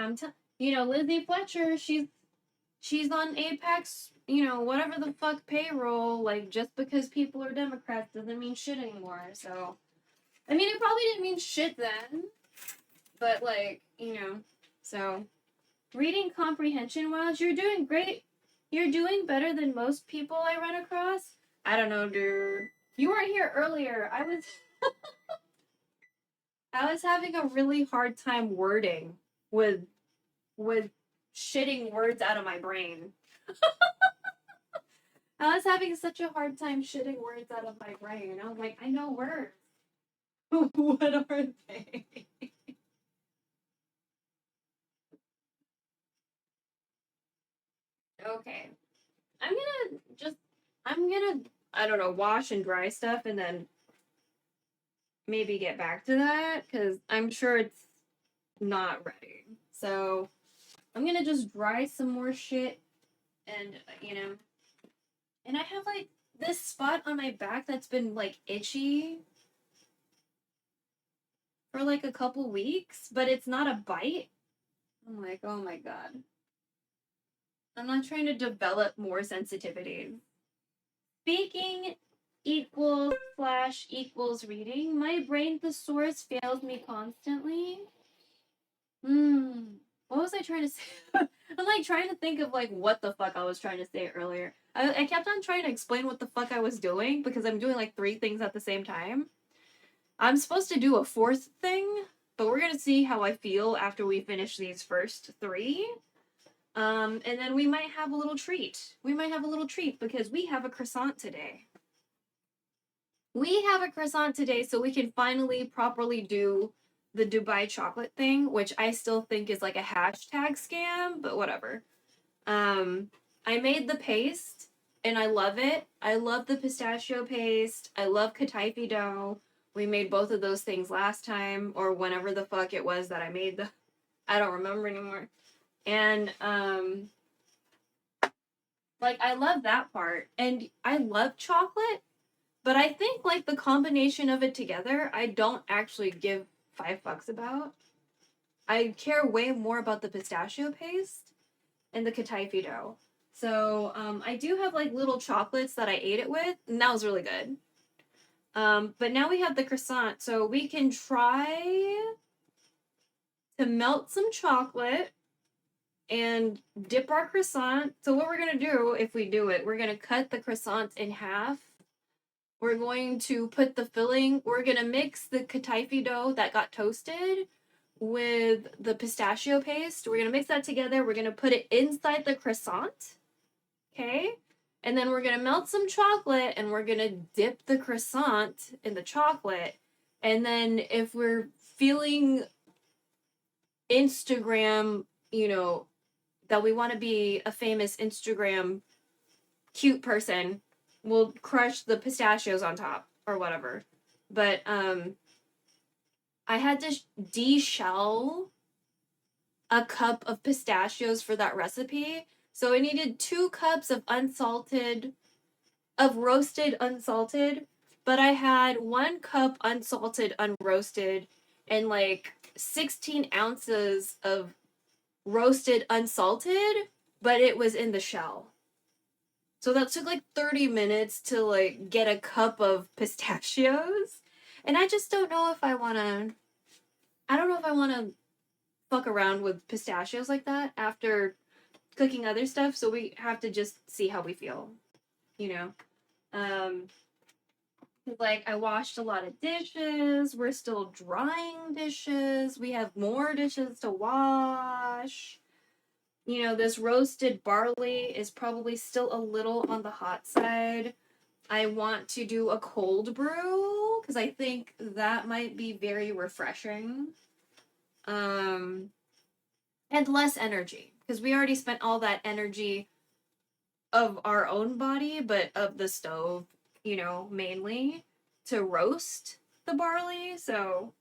Lizzie Fletcher, she's on APAC's, whatever the fuck payroll. Like, just because people are Democrats doesn't mean shit anymore. So, I mean, it probably didn't mean shit then, but like, so reading comprehension wise, you're doing great. You're doing better than most people I run across. I don't know, dude. You weren't here earlier. I was having a really hard time wording with shitting words out of my brain. I was having such a hard time shitting words out of my brain. I was like, I know words. What are they? Okay. I'm gonna, I don't know, wash and dry stuff and then maybe get back to that because I'm sure it's not ready. So I'm gonna just dry some more shit and, and I have like this spot on my back that's been like itchy for like a couple weeks, but it's not a bite. I'm like, oh my god. I'm not trying to develop more sensitivities. Speaking equals reading. My brain thesaurus fails me constantly. What was I trying to say? I'm like trying to think of like what the fuck I was trying to say earlier. I kept on trying to explain what the fuck I was doing because I'm doing like 3 things at the same time. I'm supposed to do a 4th thing, but we're gonna see how I feel after we finish these first 3. And then we might have a little treat. We might have a little treat because we have a croissant today. We have a croissant today so we can finally properly do the Dubai chocolate thing, which I still think is like a hashtag scam, but whatever. I made the paste and I love it. I love the pistachio paste. I love kataifi dough. We made both of those things last time or whenever the fuck it was that I made the, I don't remember anymore. And like I love that part and I love chocolate, but I think like the combination of it together, I don't actually give 5 fucks about. I care way more about the pistachio paste and the kataifi dough. So I do have like little chocolates that I ate it with, and that was really good. But now we have the croissant, so we can try to melt some chocolate and dip our croissant. So what we're gonna do, if we do it, we're gonna cut the croissant in half. We're going to put the filling, we're gonna mix the kataifi dough that got toasted with the pistachio paste. We're gonna mix that together. We're gonna put it inside the croissant. Okay? And then we're gonna melt some chocolate and we're gonna dip the croissant in the chocolate. And then if we're feeling Instagram, that we want to be a famous Instagram cute person, we'll crush the pistachios on top or whatever. But I had to de-shell a cup of pistachios for that recipe. So I needed 2 cups of roasted unsalted, but I had 1 cup unsalted unroasted and like 16 ounces of roasted unsalted, but it was in the shell. So that took like 30 minutes to like get a cup of pistachios. And I just don't know if I want to fuck around with pistachios like that after cooking other stuff, so we have to just see how we feel, you know. Like, I washed a lot of dishes. We're still drying dishes. We have more dishes to wash. You know, this roasted barley is probably still a little on the hot side. I want to do a cold brew because I think that might be very refreshing. And less energy because we already spent all that energy of our own body, but of the stove, you know, mainly to roast the barley. So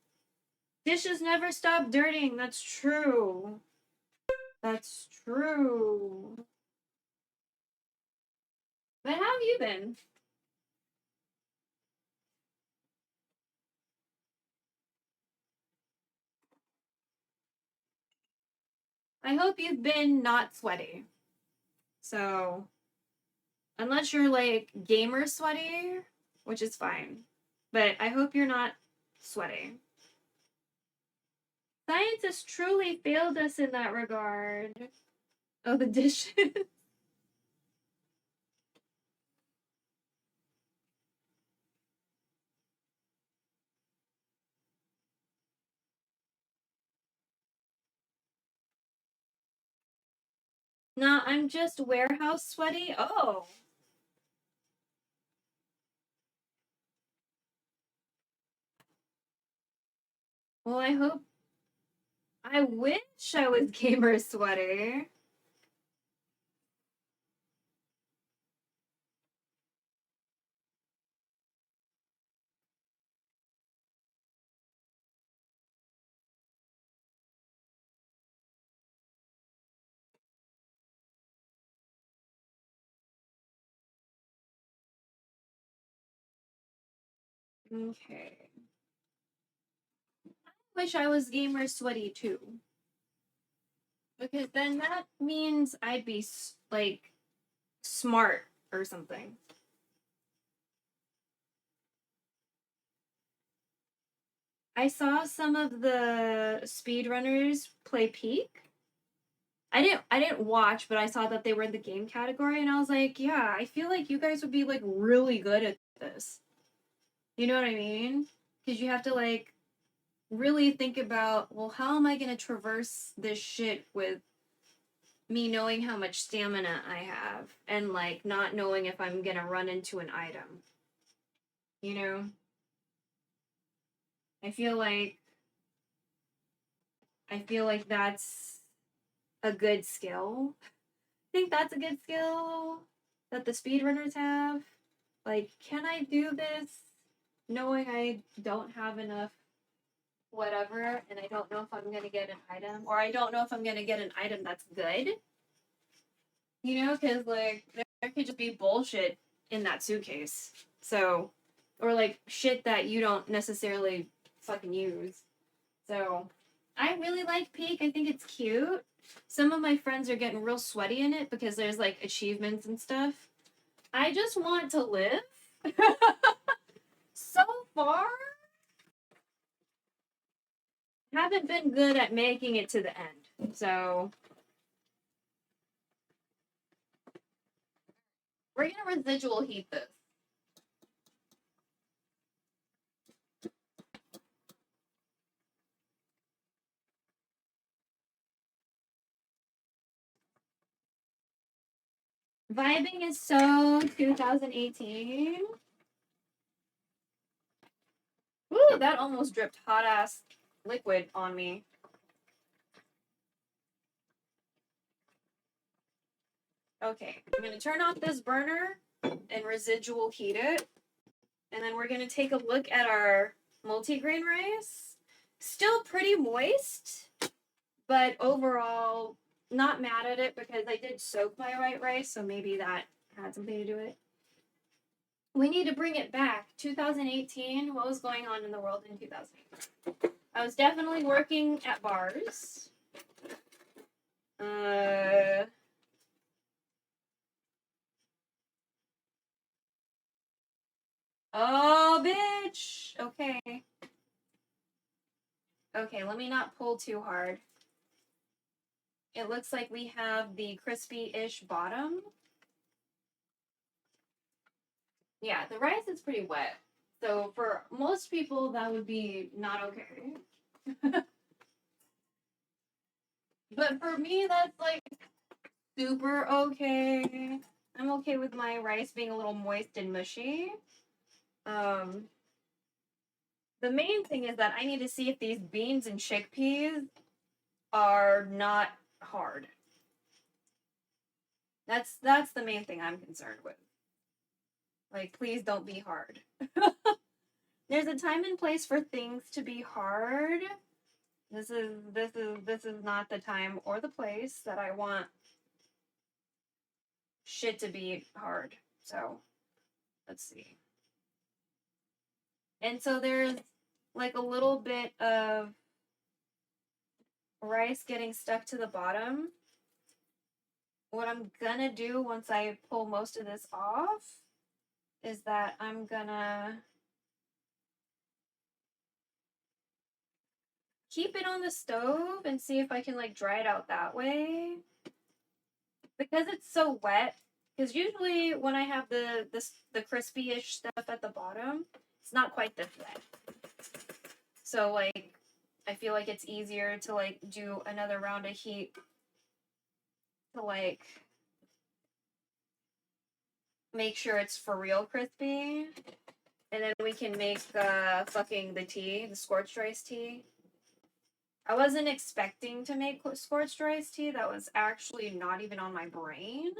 dishes never stop dirtying. That's true. That's true. But how have you been? I hope you've been not sweaty. So, unless you're like gamer sweaty, which is fine. But I hope you're not sweaty. Science has truly failed us in that regard. Oh, the dishes. No, I'm just warehouse sweaty. Oh. Well, I wish I was gamer sweaty. Okay. Wish I was gamer sweaty too. Because then that means I'd be like smart or something. I saw some of the speedrunners play Peak. I didn't watch, but I saw that they were in the game category and I was like, yeah, I feel like you guys would be like really good at this. You know what I mean? Because you have to like really think about, well, how am I going to traverse this shit with me knowing how much stamina I have and like not knowing if I'm going to run into an item. You know? I feel like that's a good skill. I think that's a good skill that the speedrunners have. Like, can I do this knowing I don't have enough whatever and I don't know if I'm gonna get an item, or I don't know if I'm gonna get an item that's good? You know, because like there could just be bullshit in that suitcase. So, or like shit that you don't necessarily fucking use. So, I really like Peak. I think it's cute. Some of my friends are getting real sweaty in it because there's like achievements and stuff. I just want to live. So far, haven't been good at making it to the end. So, we're gonna residual heat this. Vibing is so 2018. Ooh, that almost dripped hot ass liquid on me. Okay, I'm gonna turn off this burner and residual heat it. And then we're gonna take a look at our multigrain rice. Still pretty moist, but overall not mad at it because I did soak my white rice, so maybe that had something to do with it. We need to bring it back. 2018, what was going on in the world in 2018? I was definitely working at bars. Oh, bitch! Okay. Okay, let me not pull too hard. it looks like we have the crispy-ish bottom. Yeah, the rice is pretty wet. So for most people, that would be not okay. But for me, that's like super okay. I'm okay with my rice being a little moist and mushy. The main thing is that I need to see if these beans and chickpeas are not hard. That's the main thing I'm concerned with. Like, please don't be hard. There's a time and place for things to be hard. This is not the time or the place that I want shit to be hard. So, let's see. And so there's like a little bit of rice getting stuck to the bottom. What I'm gonna do once I pull most of this off is that I'm gonna keep it on the stove and see if I can like dry it out that way. Because it's so wet, because usually when I have the crispy-ish stuff at the bottom, it's not quite this wet. So like I feel like it's easier to like do another round of heat to like make sure it's for real crispy. And then we can make fucking the tea, the scorched rice tea. I wasn't expecting to make scorched rice tea. That was actually not even on my brain.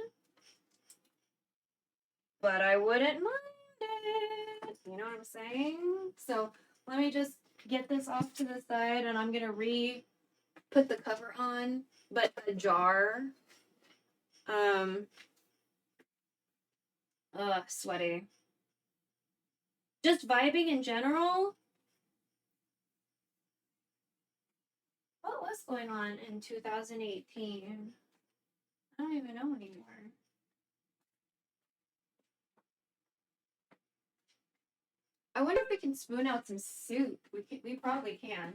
But I wouldn't mind it. You know what I'm saying? So let me just get this off to the side and I'm going to put the cover on. But a jar. Sweaty. Just vibing in general. What was going on in 2018? I don't even know anymore. I wonder if we can spoon out some soup. We probably can.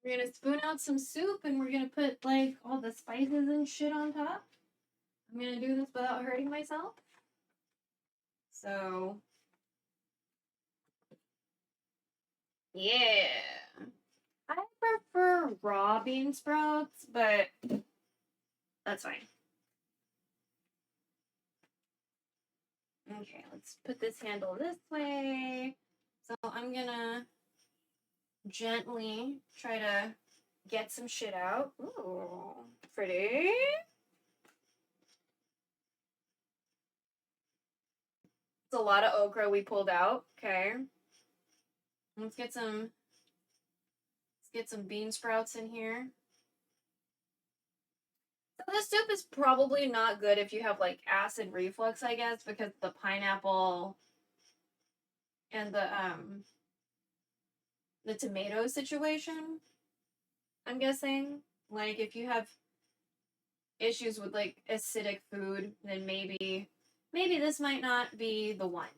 We're gonna spoon out some soup and we're gonna put like all the spices and shit on top. I'm gonna do this without hurting myself. So, yeah. I prefer raw bean sprouts, but that's fine. Okay, let's put this handle this way. So I'm gonna gently try to get some shit out. Ooh, pretty. It's a lot of okra we pulled out. Okay. Let's get some bean sprouts in here. So this soup is probably not good if you have like acid reflux, I guess, because the pineapple and the tomato situation. I'm guessing. Like if you have issues with like acidic food, then maybe this might not be the one,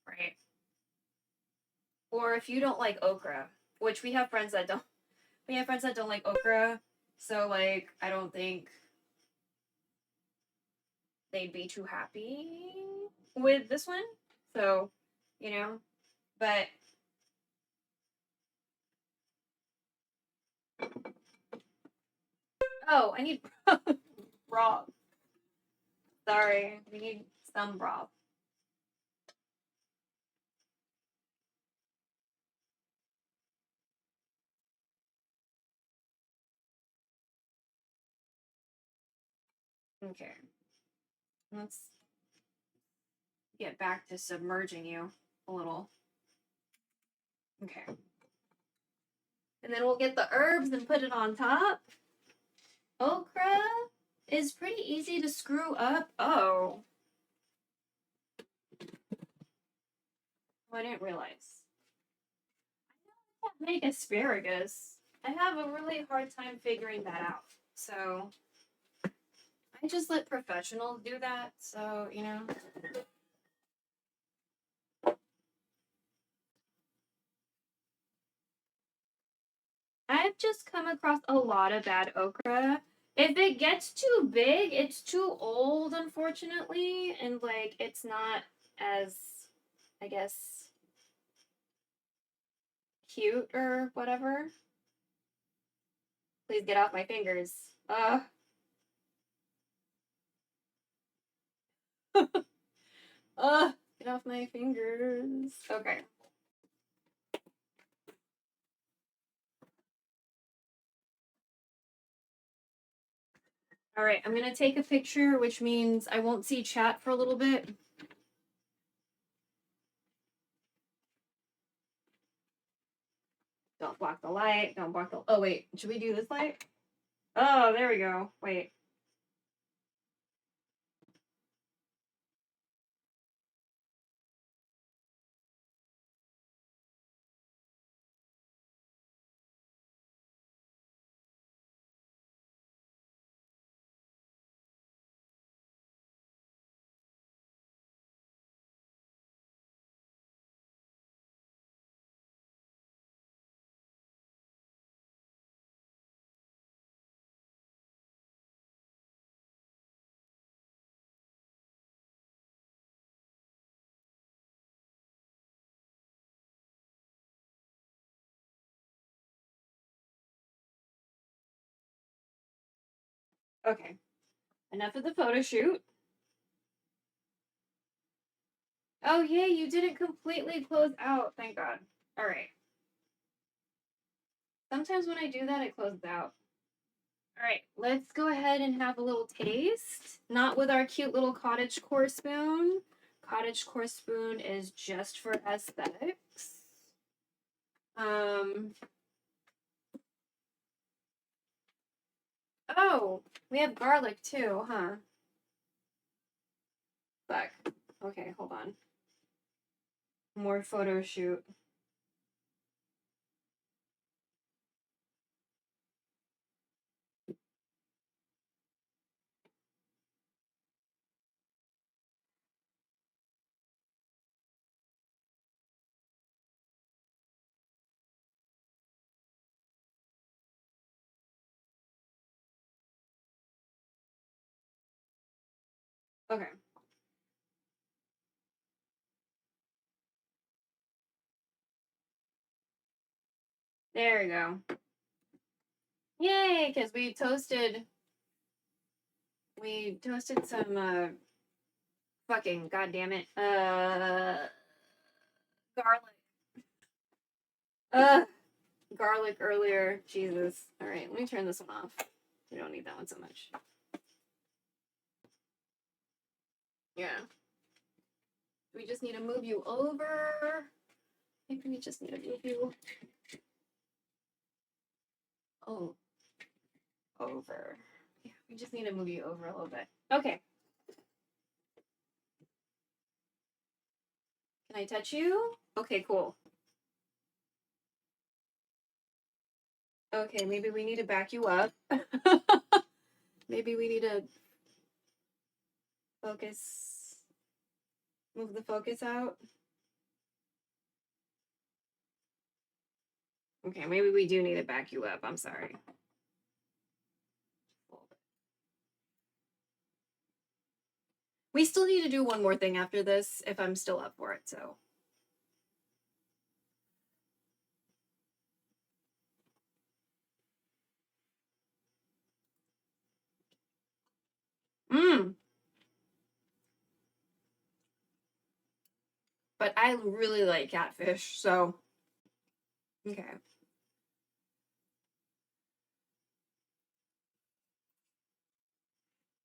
right? Or if you don't like okra, which we have friends that don't like okra, so like I don't think they'd be too happy with this one. So, you know, but oh, I need broth. Sorry, we need some broth. Okay. Let's get back to submerging you a little. Okay. And then we'll get the herbs and put it on top. Okra is pretty easy to screw up. Oh. I didn't realize. I can't make asparagus. I have a really hard time figuring that out. So I just let professionals do that. So, you know. I've just come across a lot of bad okra. If it gets too big, it's too old, unfortunately, and like it's not as, I guess, cute or whatever. Please get off my fingers. Get off my fingers. Okay. All right, I'm gonna take a picture, which means I won't see chat for a little bit. Don't block the light. Don't block the. Oh wait, should we do this light? Oh, there we go. Wait. Okay. Enough of the photo shoot. Oh, yay, you didn't completely close out. Thank God. All right. Sometimes when I do that, it closes out. All right, let's go ahead and have a little taste. Not with our cute little cottage core spoon. Cottage core spoon is just for aesthetics. Oh, we have garlic too, huh? Fuck. Okay, hold on. More photo shoot. Okay. There we go. Yay, because we toasted some fucking goddamn it. Garlic. Garlic earlier. Jesus. Alright, let me turn this one off. We don't need that one so much. Yeah. We just need to move you over. I think we just need to move you over. Yeah, we just need to move you over a little bit. Okay. Can I touch you? Okay, cool. Okay, maybe we need to back you up. Maybe we need to focus, move the focus out. Okay, maybe we do need to back you up. I'm sorry. We still need to do one more thing after this if I'm still up for it, so. But I really like catfish, so. Okay.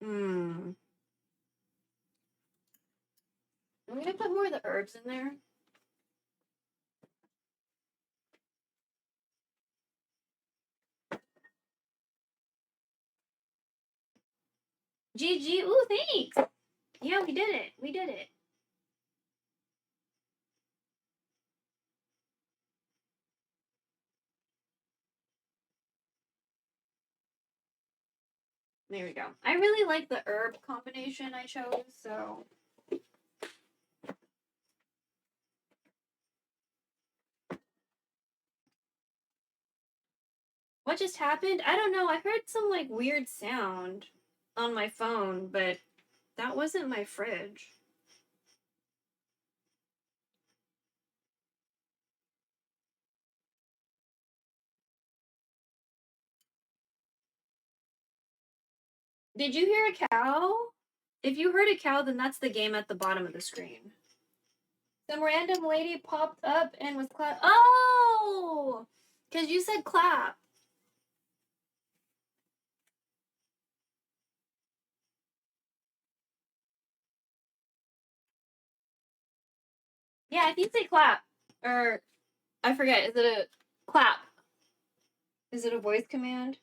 I'm gonna put more of the herbs in there. GG, ooh, thanks. Yeah, we did it. We did it. There we go. I really like the herb combination I chose, so. What just happened? I don't know. I heard some like weird sound on my phone, but that wasn't my fridge. Did you hear a cow? If you heard a cow, then that's the game at the bottom of the screen. Some random lady popped up and was clap. Oh! Because you said clap. Yeah, I think say clap. Or, I forget. Is it a clap? Is it a voice command?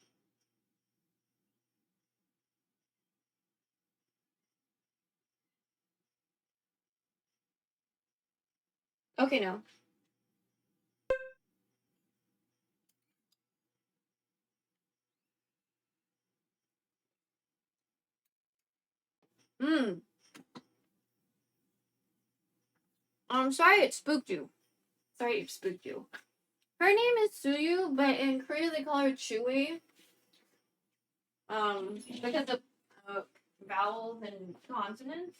Okay, no. Hmm. I'm sorry it spooked you. Sorry it spooked you. Her name is Suyu, but in Korea they call her Chewy. Because of vowels and consonants.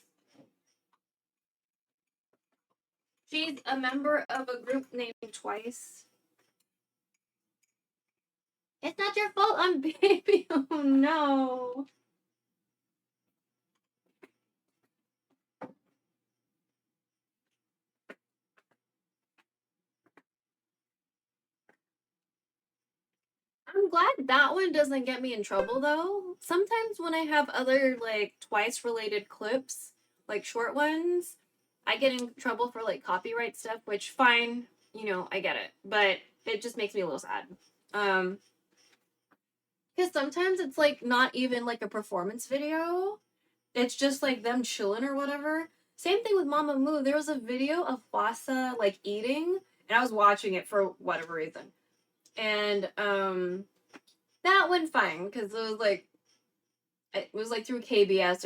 She's a member of a group named Twice. It's not your fault, I'm baby. Oh no. I'm glad that one doesn't get me in trouble though. Sometimes when I have other like Twice related clips, like short ones, I get in trouble for like copyright stuff, which fine, you know, I get it. But it just makes me a little sad. Because sometimes it's like not even like a performance video. It's just like them chilling or whatever. Same thing with Mama Moo. There was a video of Wasa like eating, and I was watching it for whatever reason. And that went fine because it was like through KBS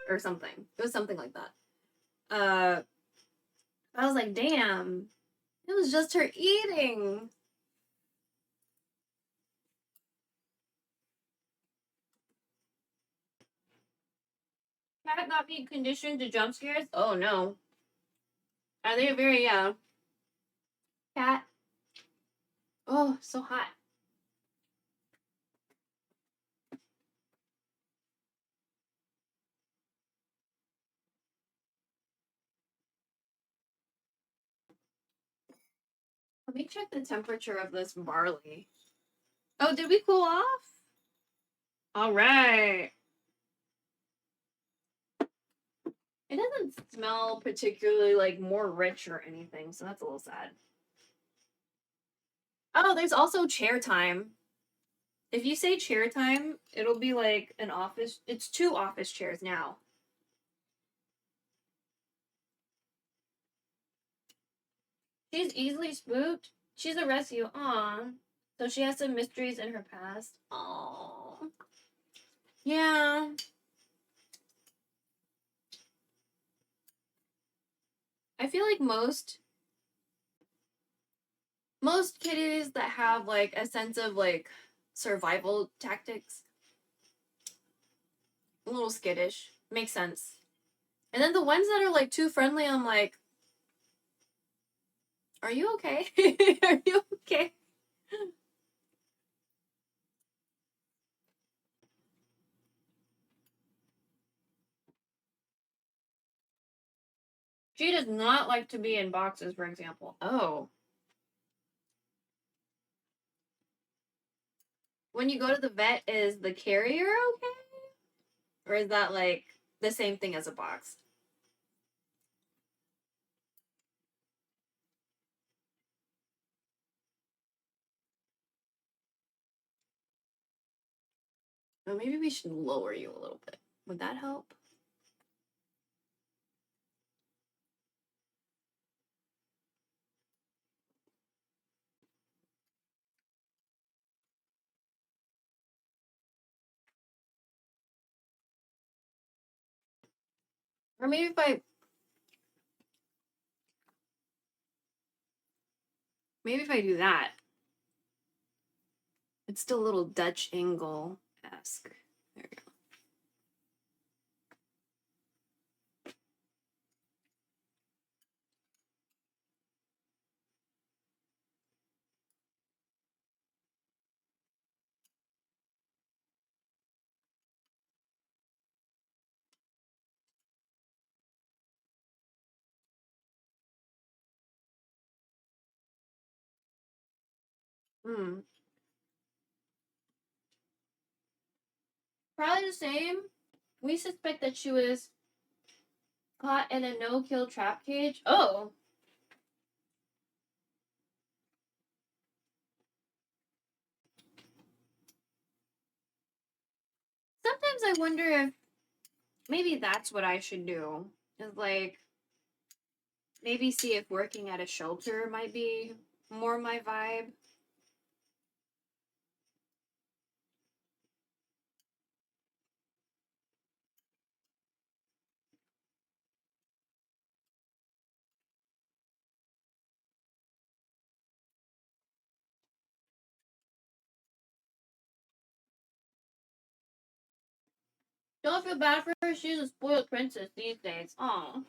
or something. It was something like that. I was like, damn, it was just her eating. Cat not being conditioned to jump scares? Oh no. Are they very cat? Oh, so hot. Let me check the temperature of this barley. Oh, did we cool off? All right. It doesn't smell particularly like more rich or anything, so that's a little sad. Oh, there's also chair time. If you say chair time, it'll be like an office. It's 2 office chairs now. She's easily spooked. She's a rescue. Aw. So she has some mysteries in her past. Aw. Yeah. I feel like most kitties that have like a sense of like survival tactics, a little skittish. Makes sense. And then the ones that are like too friendly, I'm like, are you okay? Are you okay? She does not like to be in boxes, for example. Oh. When you go to the vet, is the carrier okay? Or is that like the same thing as a box? Or maybe we should lower you a little bit. Would that help? Or maybe if I do that. It's still a little Dutch angle-esque. There we go. Hmm. Probably the same. We suspect that she was caught in a no-kill trap cage. Oh! Sometimes I wonder if maybe that's what I should do. Is like, maybe see if working at a shelter might be more my vibe. Don't feel bad for her. She's a spoiled princess these days. Aw.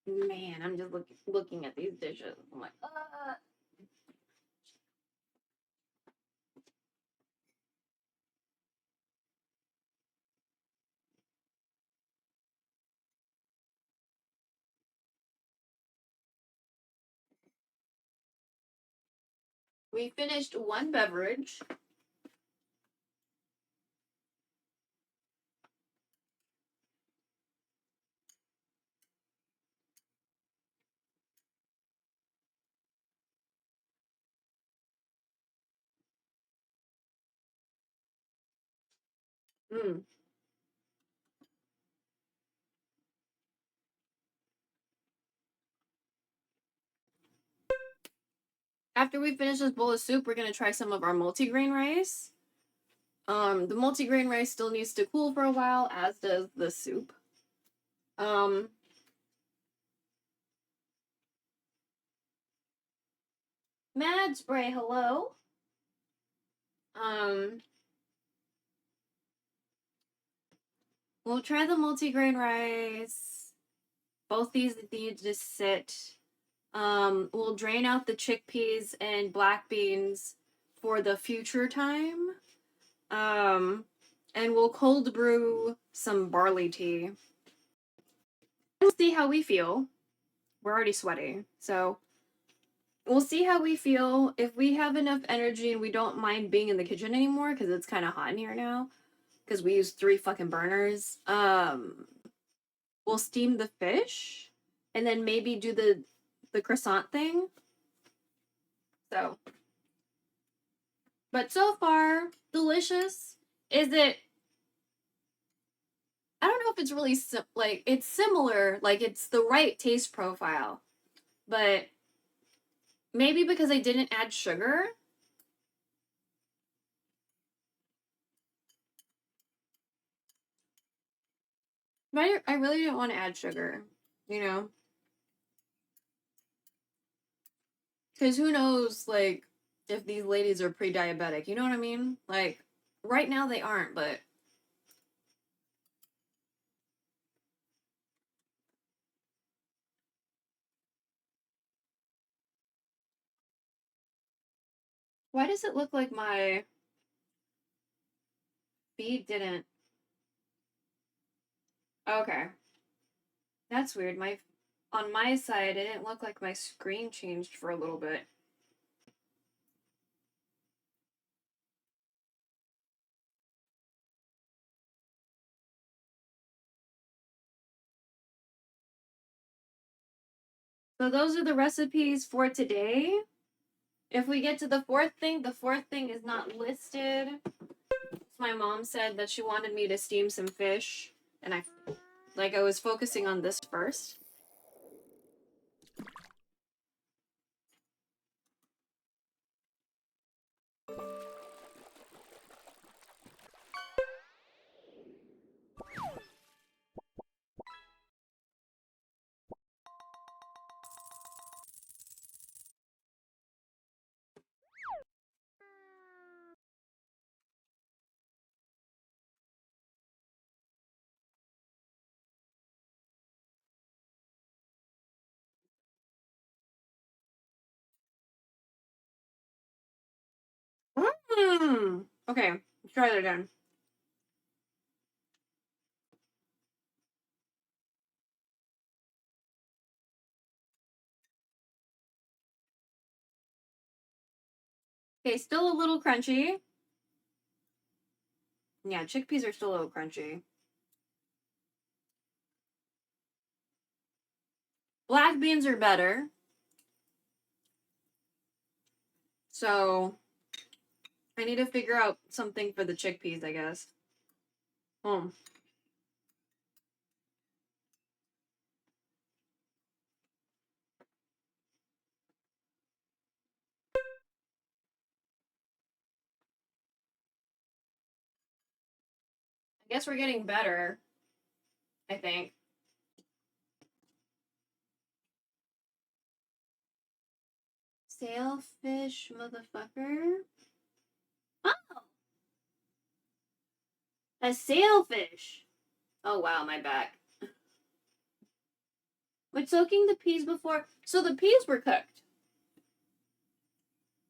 Man, I'm just looking at these dishes. I'm like, We finished one beverage. Mm. After we finish this bowl of soup, we're gonna try some of our multigrain rice. The multigrain rice still needs to cool for a while, as does the soup. Mad Spray, hello. We'll try the multigrain rice. Both these need to sit. We'll drain out the chickpeas and black beans for the future time. And we'll cold brew some barley tea. We'll see how we feel. We're already sweating, so we'll see how we feel. If we have enough energy and we don't mind being in the kitchen anymore, because it's kind of hot in here now, because we use 3 fucking burners, we'll steam the fish, and then maybe do the croissant thing. So, but so far, delicious. Is it? I don't know if it's really like it's similar, like it's the right taste profile, but maybe because I didn't add sugar. But I really didn't want to add sugar, you know? Because who knows, like, if these ladies are pre-diabetic, you know what I mean? Like, right now they aren't, but why does it look like my feed didn't? Okay. That's weird. On my side, it didn't look like my screen changed for a little bit. So those are the recipes for today. If we get to the fourth thing is not listed. My mom said that she wanted me to steam some fish, and I was focusing on this first. Okay, let's try that again. Okay, still a little crunchy. Yeah, chickpeas are still a little crunchy. Black beans are better. So I need to figure out something for the chickpeas, I guess. Hmm. I guess we're getting better, I think. Sailfish motherfucker. Oh! A sailfish! Oh wow, my back. But soaking the peas before... So the peas were cooked.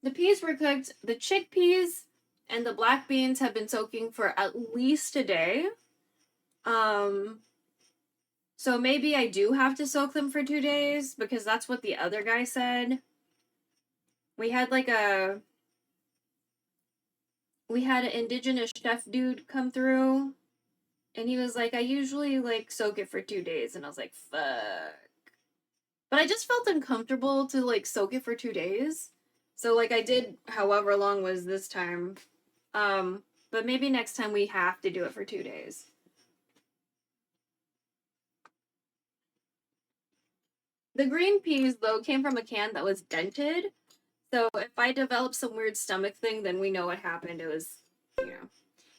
The peas were cooked. The chickpeas and the black beans have been soaking for at least a day. So maybe I do have to soak them for 2 days because that's what the other guy said. We had an indigenous chef dude come through and he was like, I usually like soak it for 2 days. And I was like, fuck. But I just felt uncomfortable to like soak it for 2 days. So like I did however long was this time. But maybe next time we have to do it for 2 days. The green peas though came from a can that was dented. So if I develop some weird stomach thing, then we know what happened. It was,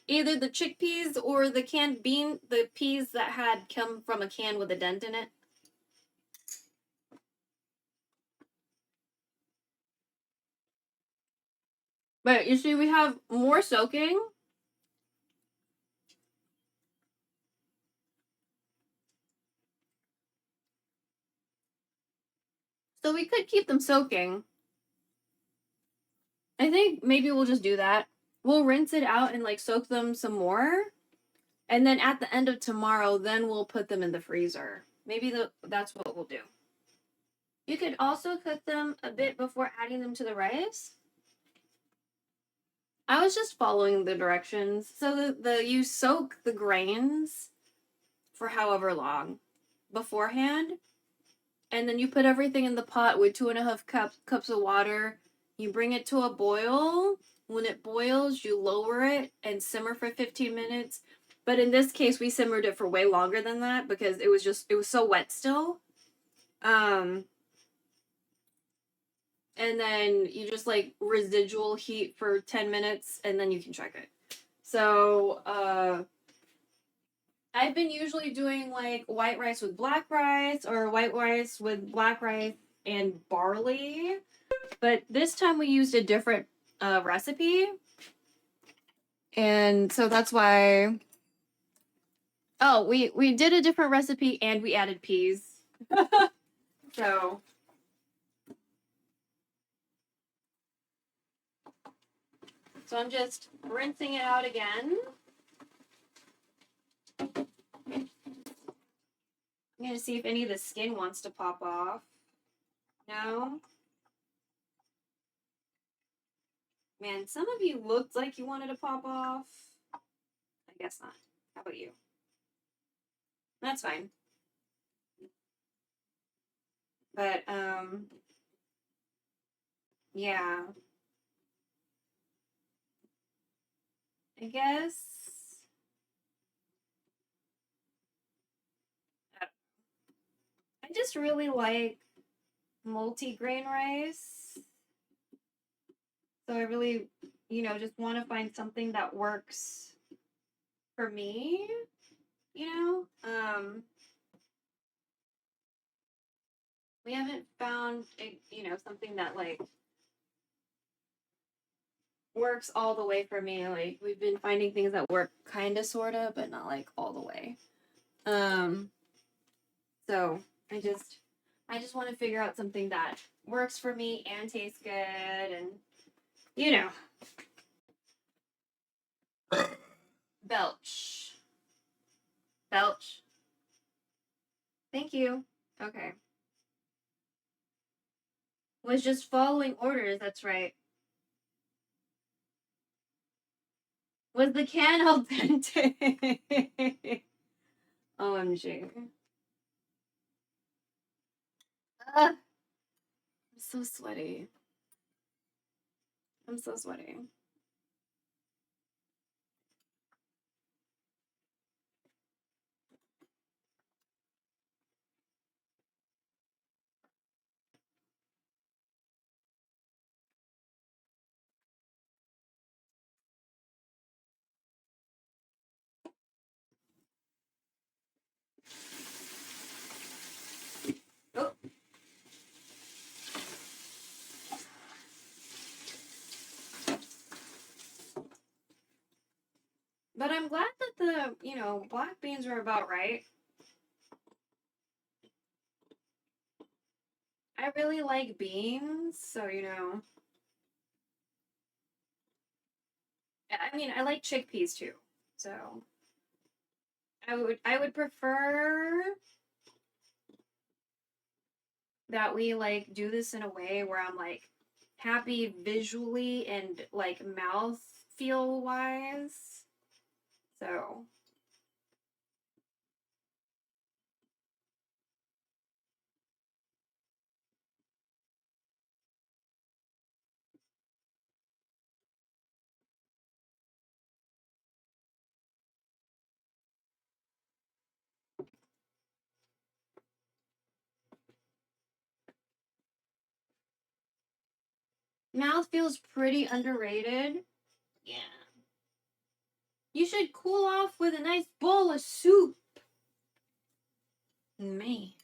either the chickpeas or the the peas that had come from a can with a dent in it. But you see, we have more soaking. So we could keep them soaking. I think maybe we'll just do that. We'll rinse it out and like soak them some more. And then at the end of tomorrow, then we'll put them in the freezer. Maybe that's what we'll do. You could also cook them a bit before adding them to the rice. I was just following the directions. So you soak the grains for however long beforehand, and then you put everything in the pot with 2.5 cups of water. You bring it to a boil. When it boils, you lower it and simmer for 15 minutes. But in this case, we simmered it for way longer than that because it was so wet still. And then you just like residual heat for 10 minutes and then you can check it. So, I've been usually doing like white rice with black rice or white rice with black rice and barley. But this time we used a different recipe. And so that's why. Oh, we did a different recipe and we added peas. So. So I'm just rinsing it out again. I'm going to see if any of the skin wants to pop off. No? Man, some of you looked like you wanted to pop off. I guess not. How about you? That's fine. But, yeah. I guess. I just really like multi-grain rice. So I really, just want to find something that works for me, we haven't found, something that like works all the way for me. Like we've been finding things that work kind of, sort of, but not like all the way. So I just want to figure out something that works for me and tastes good and, was just following orders, that's right. Was the can al dente? OMG. I'm so sweaty. I'm so sweaty. Oh. But I'm glad that the, black beans are about right. I really like beans, so, I mean, I like chickpeas too. So, I would prefer that we like do this in a way where I'm like happy visually and like mouth feel wise. So, mouth feels pretty underrated. Yeah. You should cool off with a nice bowl of soup. Me.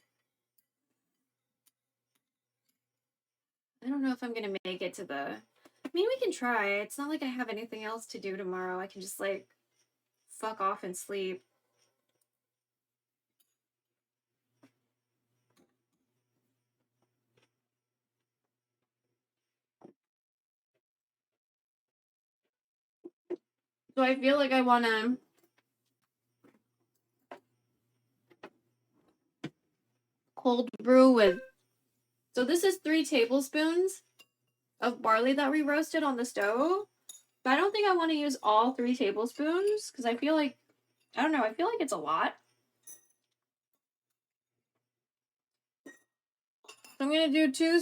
I don't know if I'm gonna make it to the. I mean, we can try. It's not like I have anything else to do tomorrow. I can just like fuck off and sleep. So I feel like I wanna cold brew with. So this is 3 tablespoons of barley that we roasted on the stove. But I don't think I want to use all 3 tablespoons because I feel like, I don't know, I feel like it's a lot. So I'm going to do 2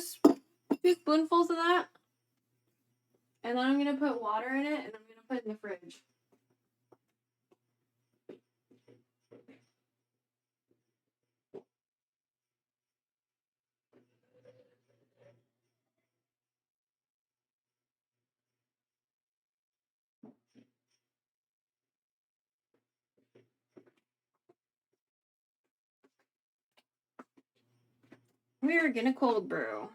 spoonfuls of that. And then I'm going to put water in it and I'm going to put it in the fridge. We're going to cold brew.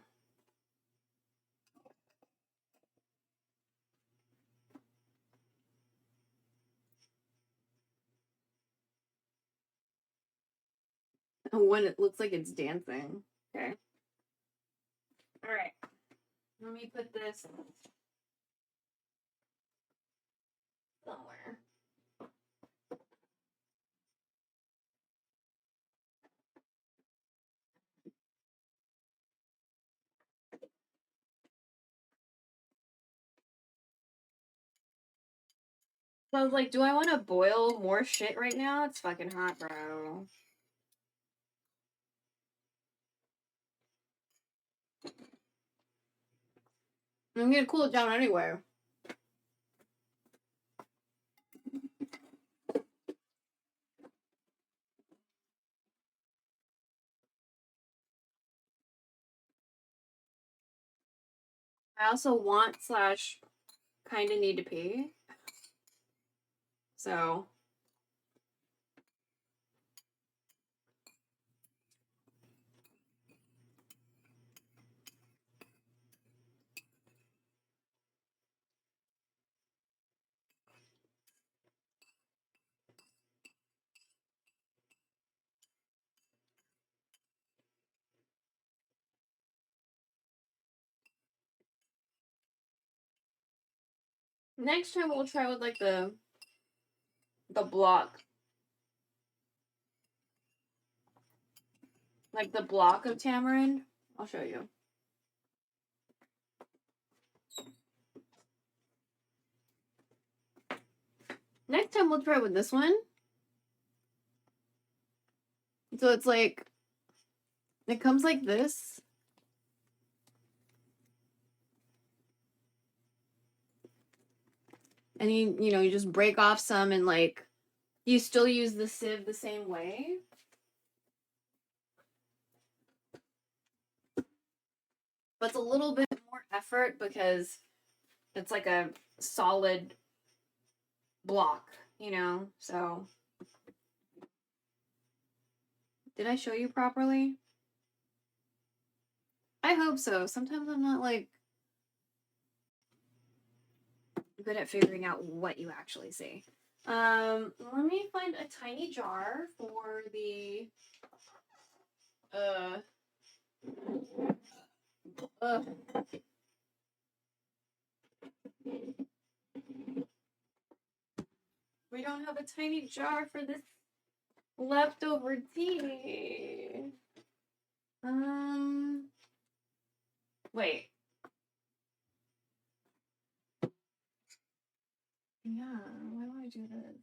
When it looks like it's dancing. Okay. All right. Let me put this somewhere. So I was like, do I want to boil more shit right now? It's fucking hot, bro. I'm gonna cool it down anyway. I also want slash kind of need to pee. So. Next time we'll try with like the block. Like the block of tamarind. I'll show you. Next time we'll try with this one. So it's like, it comes like this. And you know, you just break off some and like, you still use the sieve the same way. But it's a little bit more effort because it's like a solid block, you know, so. Did I show you properly? I hope so. Sometimes I'm not like good at figuring out what you actually see. Let me find a tiny jar for the we don't have a tiny jar for this leftover tea. Wait. Yeah, why would I do this?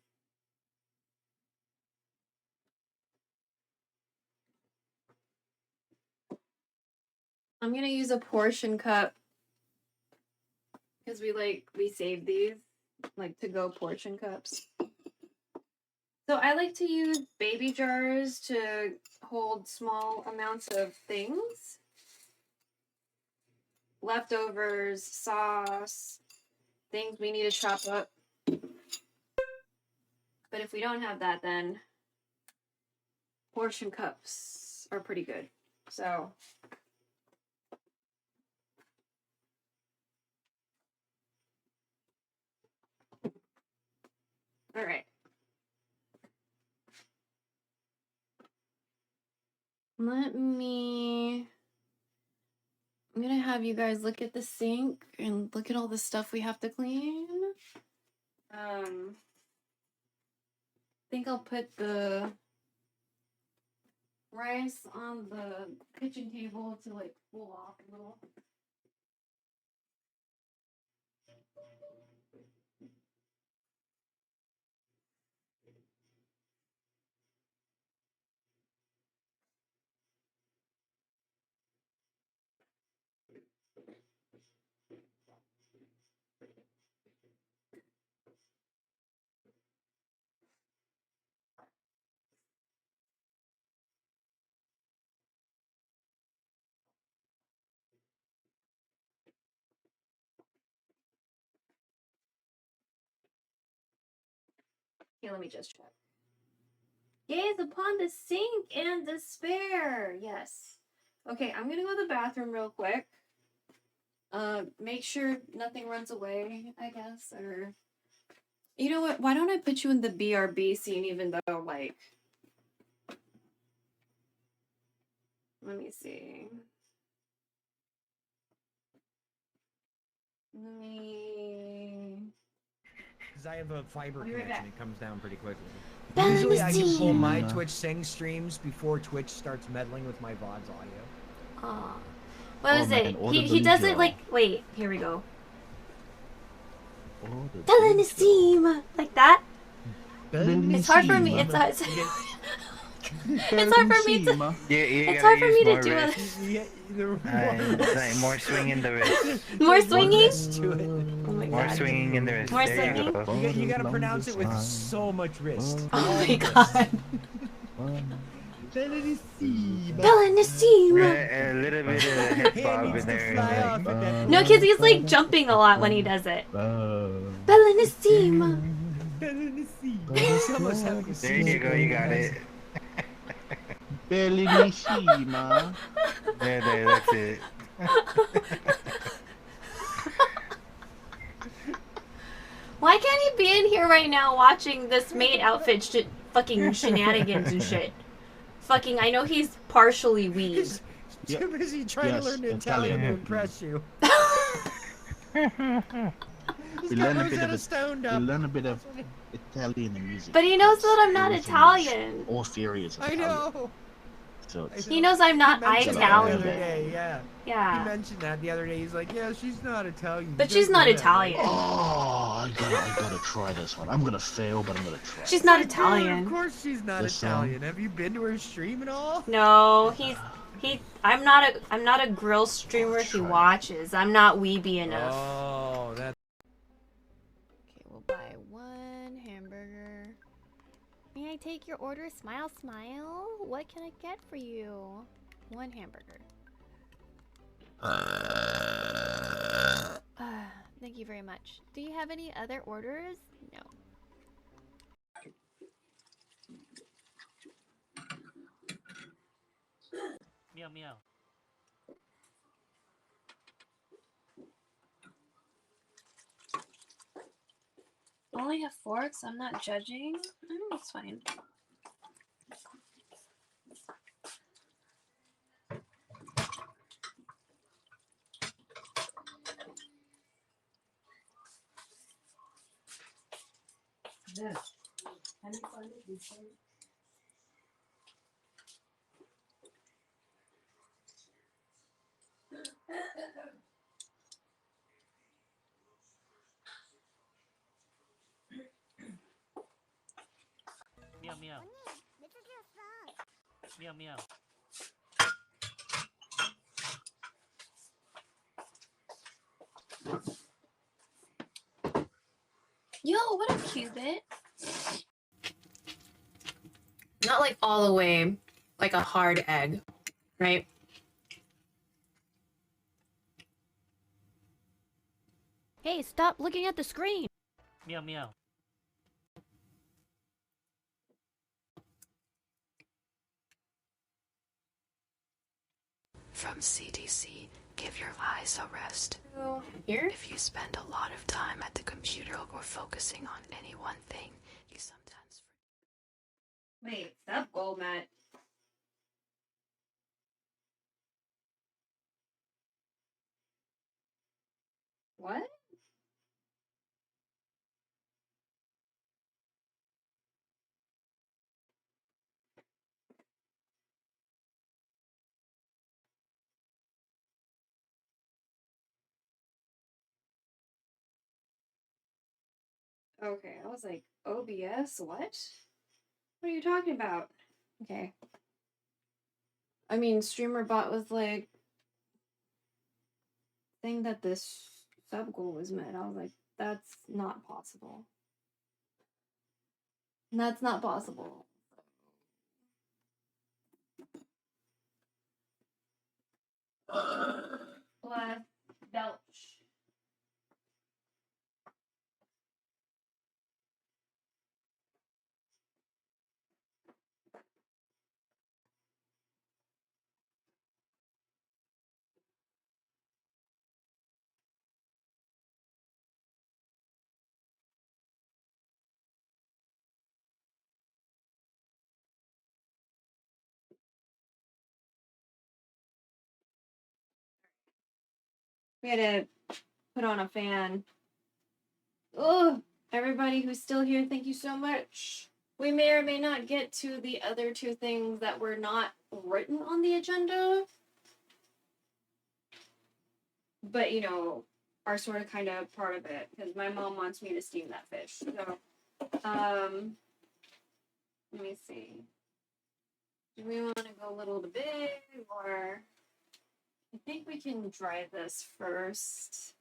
I'm gonna use a portion cup because we save these like to go portion cups. So I like to use baby jars to hold small amounts of things. Leftovers, sauce, things we need to chop up. But if we don't have that, then portion cups are pretty good. So all right. I'm gonna have you guys look at the sink and look at all the stuff we have to clean. I think I'll put the rice on the kitchen table to like cool off a little. Here, let me just check. Gaze upon the sink and despair. Yes. Okay, I'm gonna go to the bathroom real quick. Make sure nothing runs away, I guess, or... You know what? Why don't I put you in the BRB scene even though, like... Let me see. Because I have a fiber connection, it comes down pretty quickly. Bellinissima. Usually I can pull my Twitch Sing streams before Twitch starts meddling with my VOD's audio. Oh. What is it? He does it like... Wait, here we go. Bellinissima! Like that? It's hard for me. It's hard for me to... It's hard for me to do it. More swing in the wrist. More swinging? Oh my God. More swinging in the wrist. More swinging? You gotta pronounce it with so much wrist. Oh my God. Bellinissima. Bellinissima. A little bit of head bob in there. No, because he's like jumping a lot when he does it. Bellinissima. Bellinissima. There you go, you got it. Bellinissima. There, that's it. Why can't he be in here right now watching this maid outfit fucking shenanigans and shit? Fucking, I know he's partially weed. He's too busy trying to learn Italian to impress you. We learn a bit of Italian music. But he knows that I'm not Italian. All furious. I know. So he knows I'm not Italian. Yeah. He mentioned that the other day. He's like, yeah, she's not Italian. But she's not Italian. Oh, I gotta try this one. I'm gonna fail, but I'm gonna try. She's not Dude, Italian. of course she's not This Italian. Have you been to her stream at all? No, I'm not a grill streamer he try. watches. I'm not weeby enough. Oh, that's... Okay, we'll buy 1 hamburger. May I take your order? Smile, smile. What can I get for you? 1 hamburger. Thank you very much. Do you have any other orders? No. Meow meow. Only have forks. I'm not judging. It's fine. Meow meow. Meow meow. Yo, what a cubit. Not like all the way, like a hard egg, right? Hey, stop looking at the screen. Meow meow. From CDC, give your eyes a rest. Here? If you spend a lot of time at the computer or focusing on any one thing, you sometimes Wait, stop gold, Matt. What? Okay, I was like, OBS? What? What are you talking about? Okay. I mean, streamer bot was like, saying that this sub goal was met. I was like, that's not possible. That's not possible. Bless belch. We had to put on a fan. Ugh! Everybody who's still here, thank you so much. We may or may not get to the other 2 things that were not written on the agenda. But, you know, are sort of kind of part of it. Because my mom wants me to steam that fish. So, let me see. Do we want to go a little bit or... I think we can dry this first.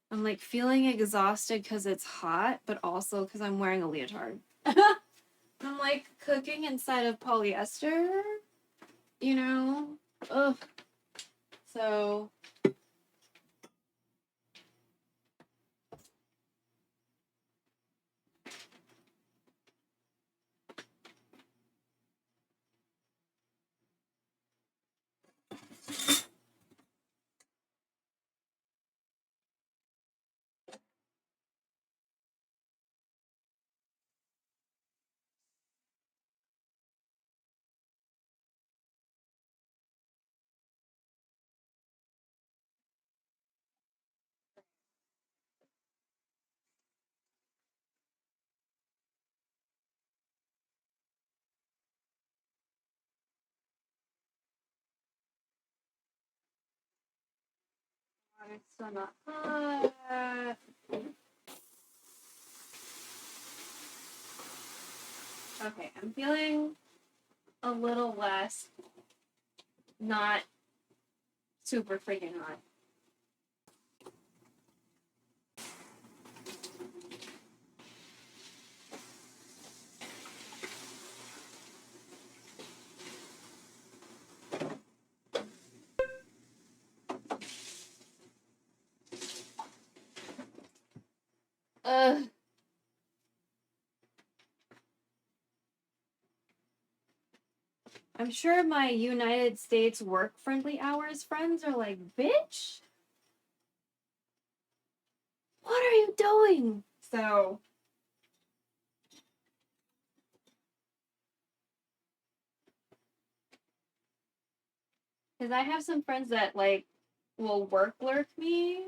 I'm like feeling exhausted because it's hot, but also because I'm wearing a leotard. I'm like cooking inside of polyester, you know? Ugh. So. It's still not hot. Okay, I'm feeling a little less not super freaking hot. Ugh. I'm sure my United States work-friendly hours friends are like, bitch, what are you doing? So, because I have some friends that, like, will work lurk me,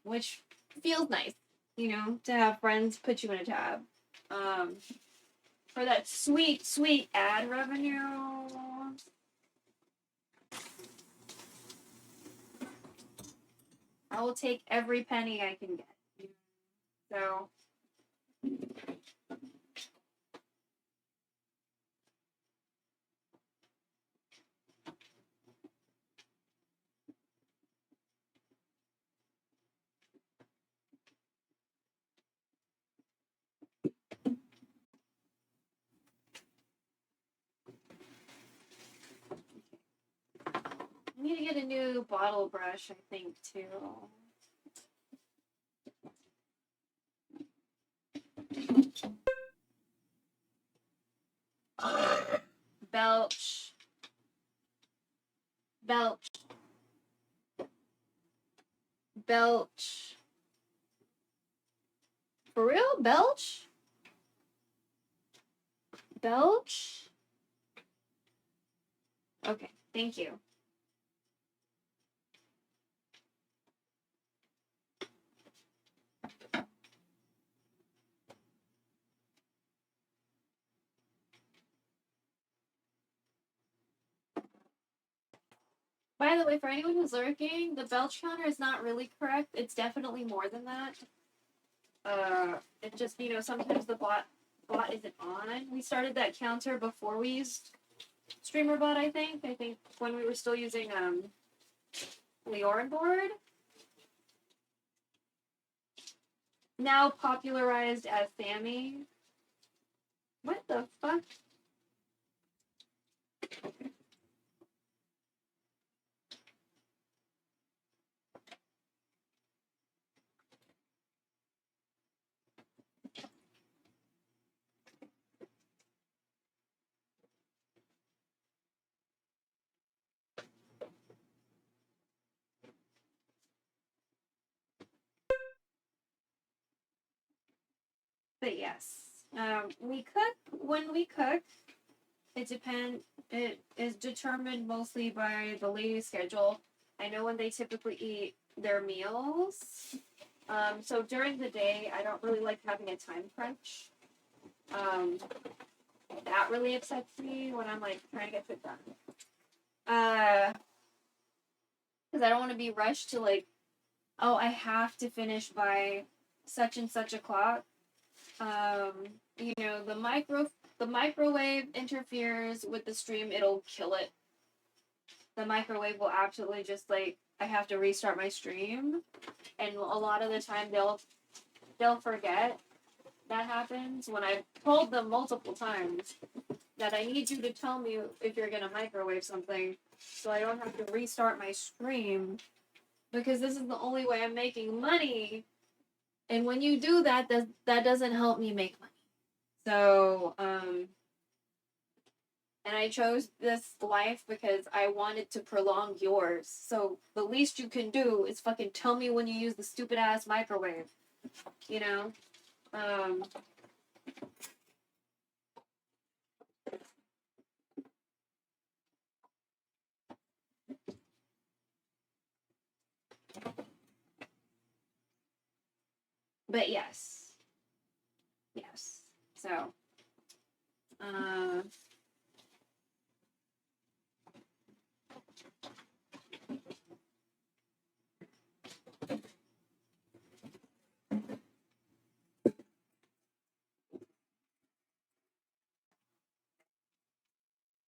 which feels nice, you know, to have friends put you in a tab. For that sweet, sweet ad revenue. I will take every penny I can get. So, I need to get a new bottle brush, I think, too. Belch. Belch. Belch. For real? Belch? Belch? Okay, thank you. By the way, for anyone who's lurking, the belch counter is not really correct. It's definitely more than that. It just, you know, sometimes the bot isn't on. We started that counter before we used StreamerBot, I think. I think when we were still using Leorin board. Now popularized as Sammy. What the fuck? But yes, we cook when we cook. It is determined mostly by the ladies' schedule. I know when they typically eat their meals. So during the day, I don't really like having a time crunch. That really upsets me when I'm like trying to get shit done. Because I don't want to be rushed to like, oh, I have to finish by such and such o'clock. You know, the microwave interferes with the stream, it'll kill it. The microwave will absolutely just like, I have to restart my stream, and a lot of the time they'll forget that happens when I've told them multiple times that I need you to tell me if you're gonna microwave something so I don't have to restart my stream, because this is the only way I'm making money. And when you do that, that doesn't help me make money. So, and I chose this life because I wanted to prolong yours. So the least you can do is fucking tell me when you use the stupid ass microwave. You know? But yes. Yes. So,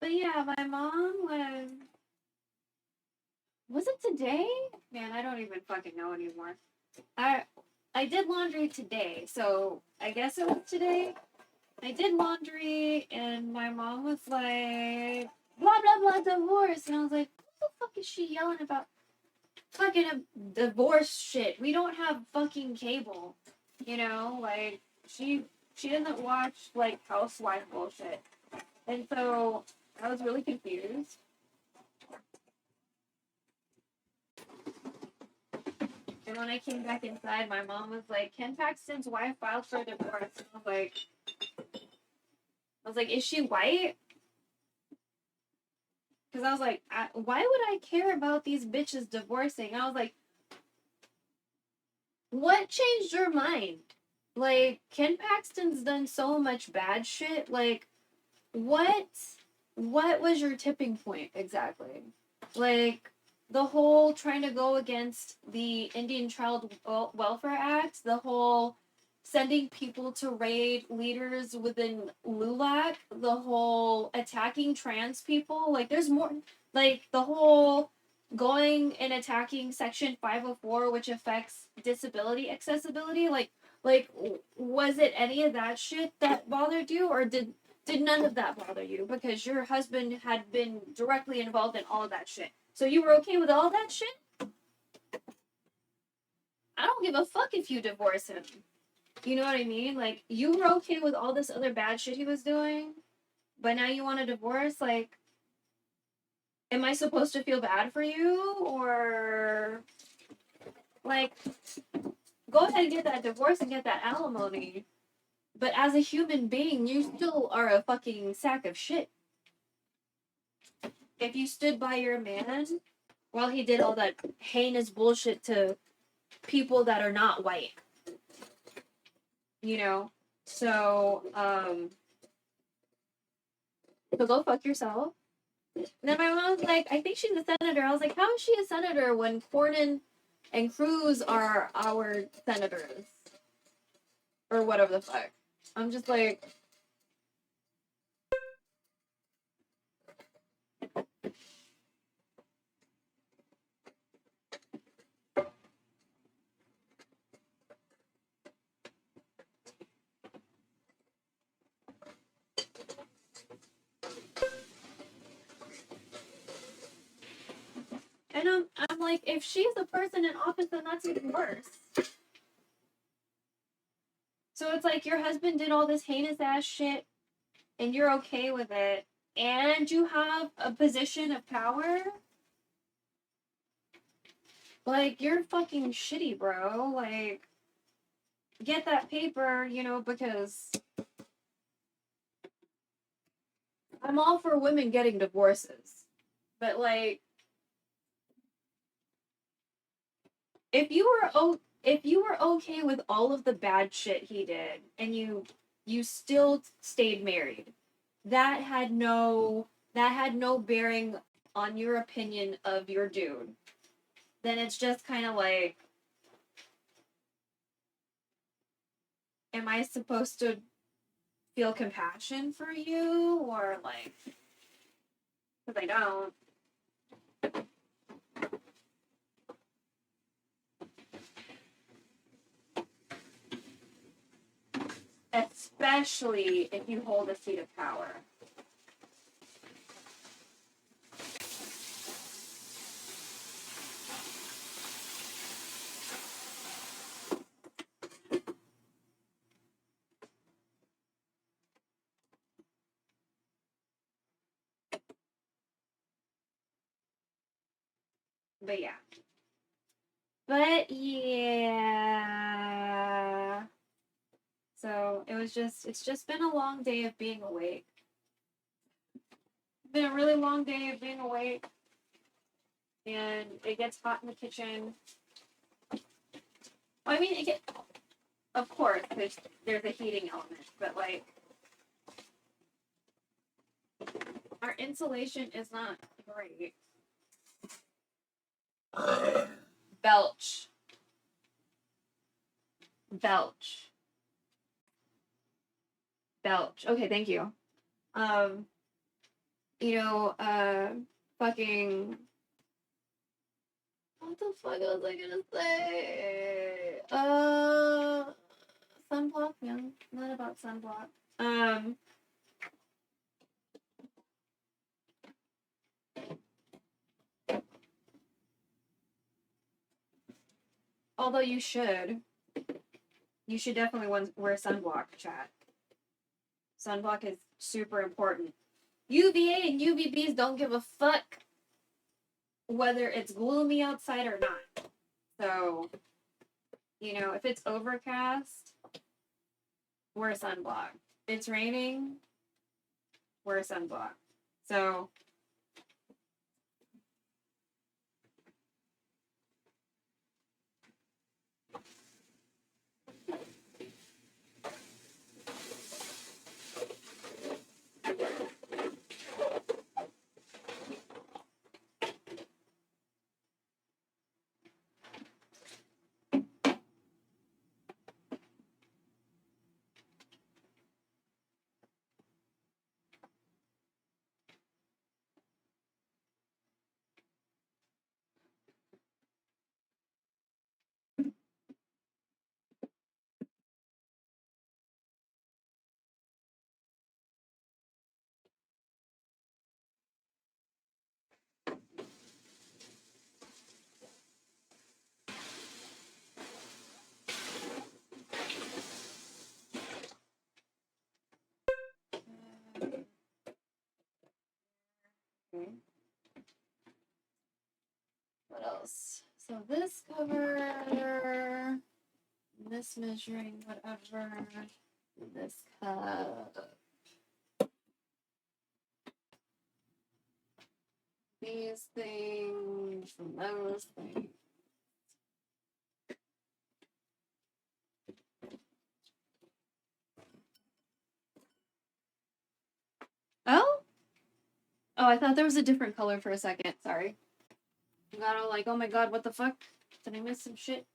But yeah, my mom was it today? Man, I don't even fucking know anymore. I did laundry today, so I guess it was today. I did laundry, and my mom was like, blah blah blah divorce, and I was like, what the fuck is she yelling about? Fucking a divorce shit. We don't have fucking cable, you know. Like she doesn't watch like housewife bullshit, and so I was really confused. And when I came back inside, my mom was like, Ken Paxton's wife filed for divorce. And I was like, is she white? Because I was like, why would I care about these bitches divorcing? I was like, what changed your mind? Like, Ken Paxton's done so much bad shit. Like, what was your tipping point exactly? Like, the whole trying to go against the Indian Child Welfare Act, the whole sending people to raid leaders within LULAC, the whole attacking trans people. Like, there's more. Like, the whole going and attacking Section 504, which affects disability accessibility. Like, was it any of that shit that bothered you, or did none of that bother you? Because your husband had been directly involved in all of that shit. So you were okay with all that shit? I don't give a fuck if you divorce him. You know what I mean? Like, you were okay with all this other bad shit he was doing, but now you want a divorce? Like, am I supposed to feel bad for you? Or, like, go ahead and get that divorce and get that alimony. But as a human being, you still are a fucking sack of shit. If you stood by your man while he did all that heinous bullshit to people that are not white, you know? So go fuck yourself. And then my mom was like, I think she's a senator. I was like, how is she a senator when Cornyn and Cruz are our senators? Or whatever the fuck. I'm just like, and I'm like, if she's the person in office, then that's even worse. So it's like your husband did all this heinous ass shit, and you're okay with it, and you have a position of power. Like, you're fucking shitty, bro. Like, get that paper, you know, because I'm all for women getting divorces. But, like, if you were okay with all of the bad shit he did, and you still stayed married, that had no bearing on your opinion of your dude. Then it's just kind of like, am I supposed to feel compassion for you, or like, because I don't. Especially if you hold a seat of power. But yeah. So it's just been a long day of being awake. It's been a really long day of being awake. And it gets hot in the kitchen. Well, I mean, of course, there's a heating element, but like, our insulation is not great. Belch. Okay, thank you. you know, fucking. What the fuck was I gonna say? Sunblock? No, not about sunblock. Although you should definitely wear sunblock, chat. Sunblock is super important. UVA and UVBs don't give a fuck whether it's gloomy outside or not. So, you know, if it's overcast, wear sunblock. If it's raining, wear sunblock. So, okay. What else? So this cover, this measuring, whatever, this cup, these things, and those things. Oh? Oh, I thought there was a different color for a second. Sorry. I got all like, oh my god, what the fuck? Did I miss some shit?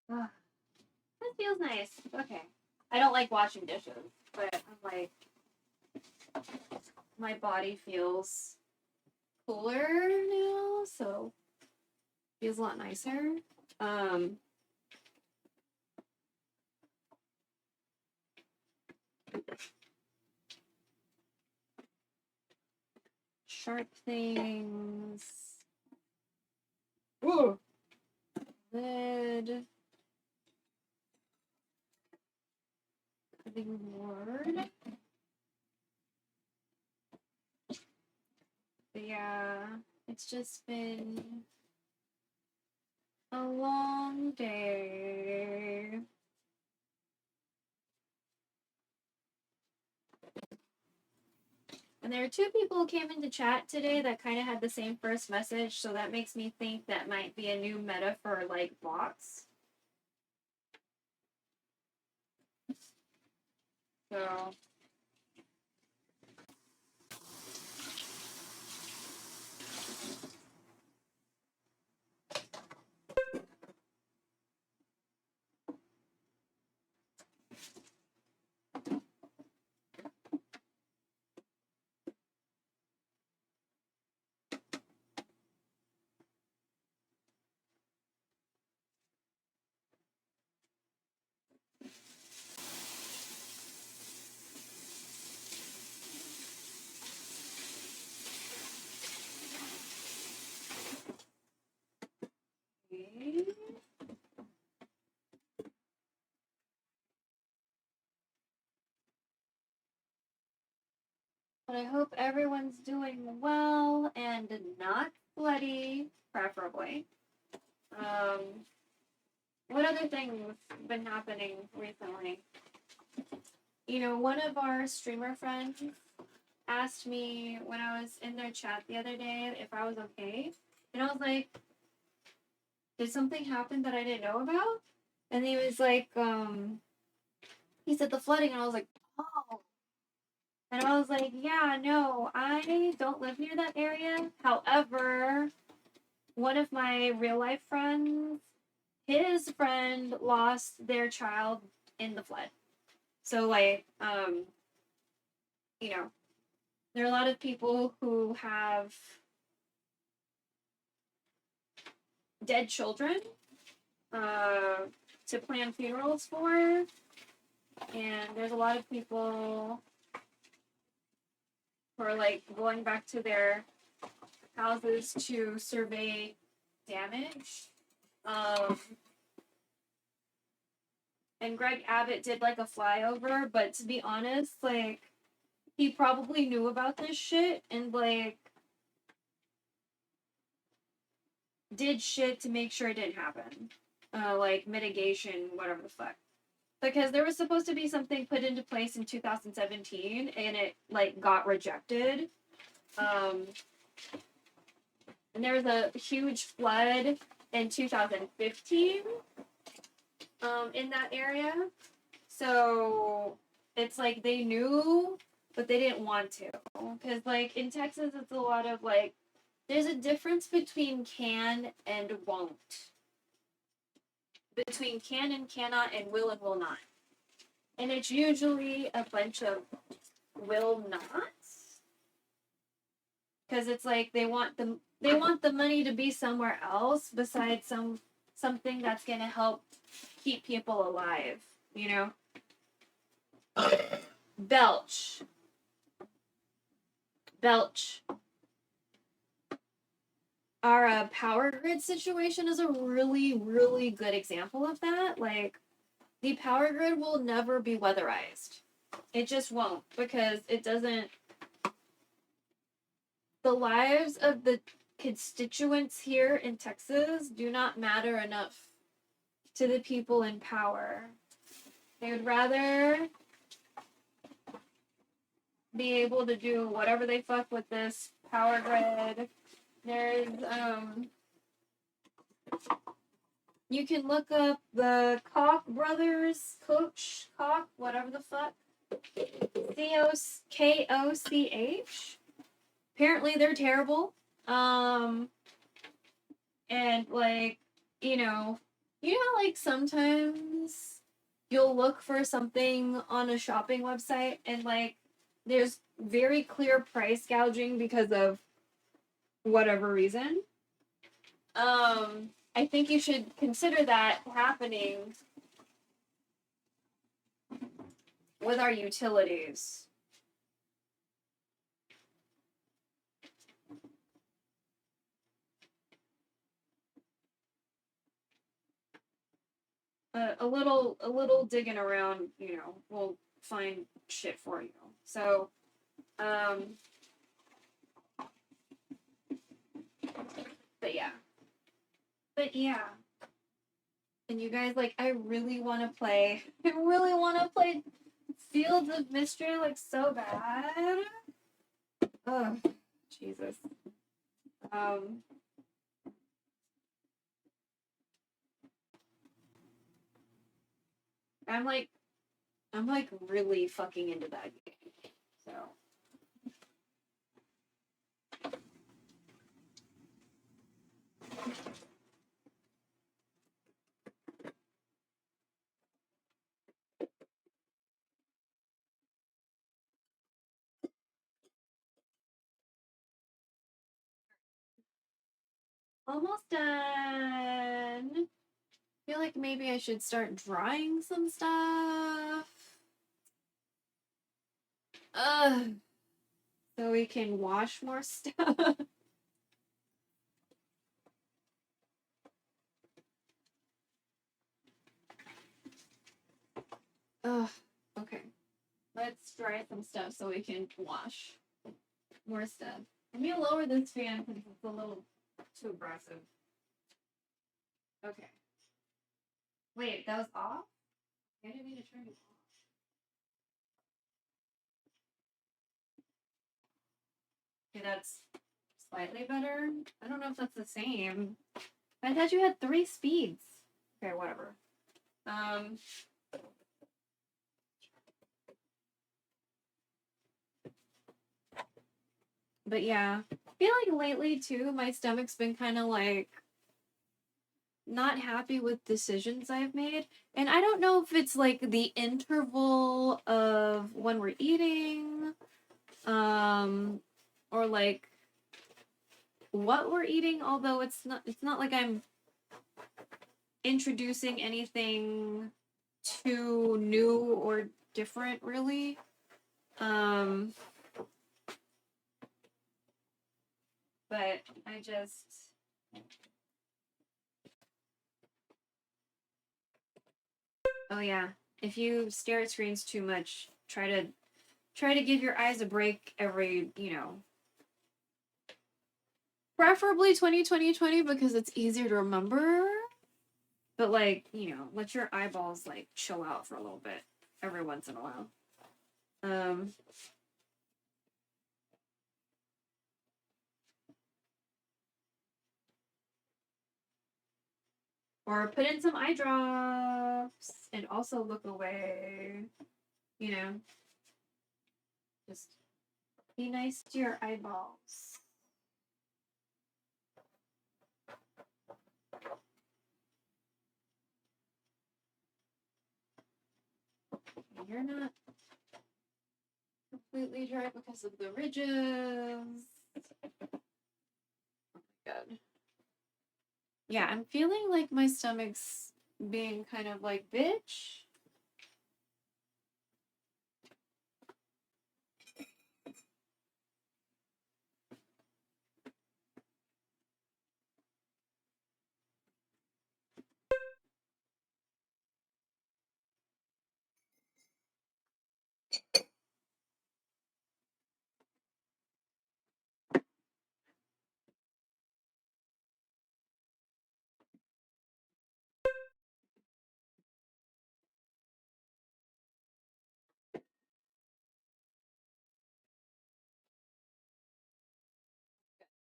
Ah, this feels nice. Okay. I don't like washing dishes, but I'm like, my body feels cooler now, so feels a lot nicer. Sharp things. Ooh. Lid. Cutting board. But yeah, it's just been a long day. And there are two people who came into chat today that kind of had the same first message, so that makes me think that might be a new meta for like bots. So But I hope everyone's doing well and not bloody, preferably. What other things have been happening recently? You know, one of our streamer friends asked me when I was in their chat the other day if I was okay. And I was like, did something happen that I didn't know about? And he was like, he said the flooding, and I was like, oh. And I was like, yeah, no, I don't live near that area. However, one of my real life friends, his friend lost their child in the flood. So, like, you know, there are a lot of people who have dead children to plan funerals for, and there's a lot of people who are like going back to their houses to survey damage. And Greg Abbott did like a flyover, but to be honest, like, he probably knew about this shit and like did shit to make sure it didn't happen. Like mitigation, whatever the fuck. Because there was supposed to be something put into place in 2017 and it like got rejected. And there was a huge flood in 2015 in that area. So it's like they knew, but they didn't want to. Because like in Texas, it's a lot of like, there's a difference between can and won't. Between can and cannot and will not. And it's usually a bunch of will nots. Because it's like they want the money to be somewhere else besides something that's gonna help keep people alive, you know? Belch. Our power grid situation is a really, really good example of that. Like, the power grid will never be weatherized. It just won't, because it doesn't... The lives of the constituents here in Texas do not matter enough to the people in power. They would rather be able to do whatever they fuck with this power grid. There's, you can look up the Koch brothers, Koch, whatever the fuck. Koch. Apparently they're terrible. And like, you know how like sometimes you'll look for something on a shopping website and like there's very clear price gouging because of whatever reason. I think you should consider that happening with our utilities. A little digging around, you know, will find shit for you. So, but yeah. And you guys, like, I really want to play Fields of Mystery, like, so bad. Oh, Jesus. I'm like really fucking into that game. So. Almost done. I feel like maybe I should start drawing some stuff. So we can wash more stuff. Okay. Let's dry some stuff so we can wash more stuff. Let me lower this fan because it's a little too aggressive. Okay. Wait, that was off? I didn't mean to turn it off. Okay, that's slightly better. I don't know if that's the same. I thought you had 3 speeds. Okay, whatever. But yeah, I feel like lately too, my stomach's been kind of like not happy with decisions I've made. And I don't know if it's like the interval of when we're eating, or like what we're eating, although it's not like I'm introducing anything too new or different really. But I just oh yeah, if you stare at screens too much, try to give your eyes a break every, preferably 20 because it's easier to remember. But like, let your eyeballs like chill out for a little bit every once in a while. Or put in some eye drops and also look away. Just be nice to your eyeballs. You're not completely dry because of the ridges. Oh my god. Yeah, I'm feeling like my stomach's being kind of like, bitch.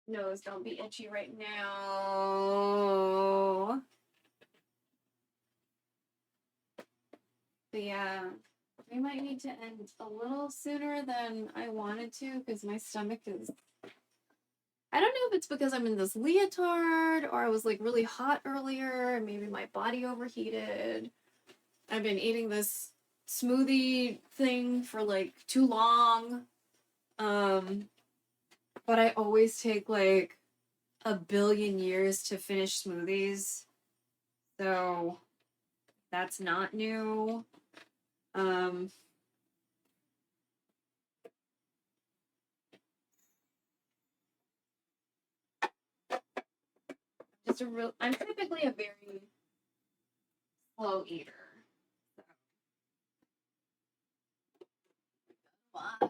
Nose, don't be itchy right now. But yeah, we might need to end a little sooner than I wanted to because my stomach is... I don't know if it's because I'm in this leotard or I was like really hot earlier and maybe my body overheated. I've been eating this smoothie thing for like too long. But I always take like a billion years to finish smoothies. So that's not new. I'm typically a very slow eater. So. Why?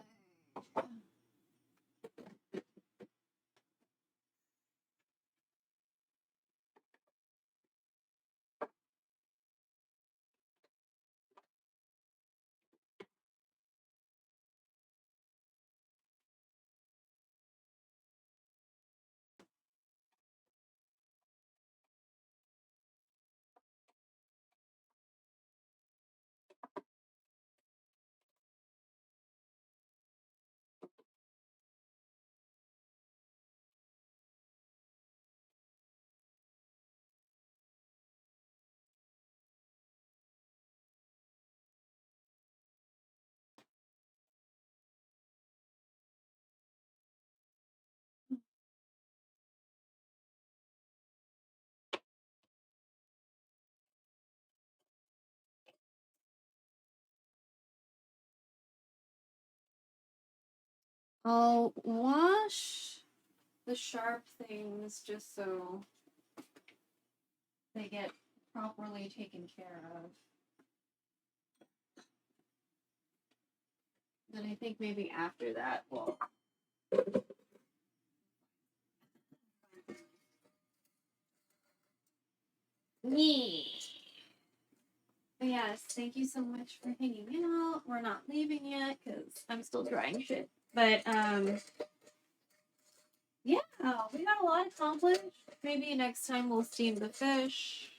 I'll wash the sharp things just so they get properly taken care of. Then I think maybe after that we'll Yeah. Yes, thank you so much for hanging out. We're not leaving yet because I'm still drying shit. But yeah, we got a lot accomplished. Maybe next time we'll steam the fish.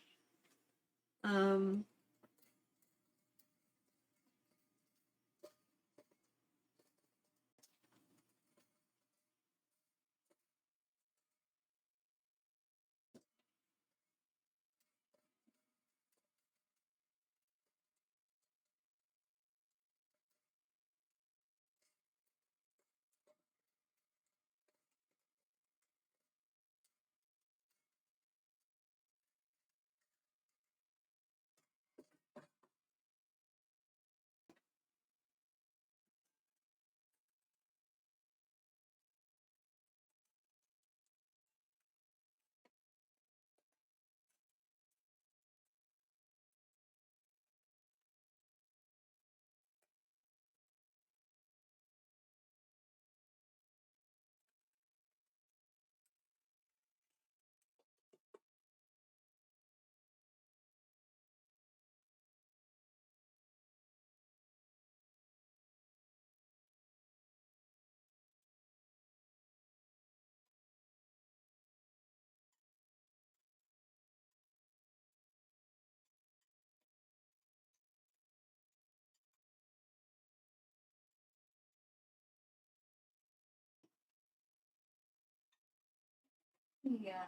Yeah.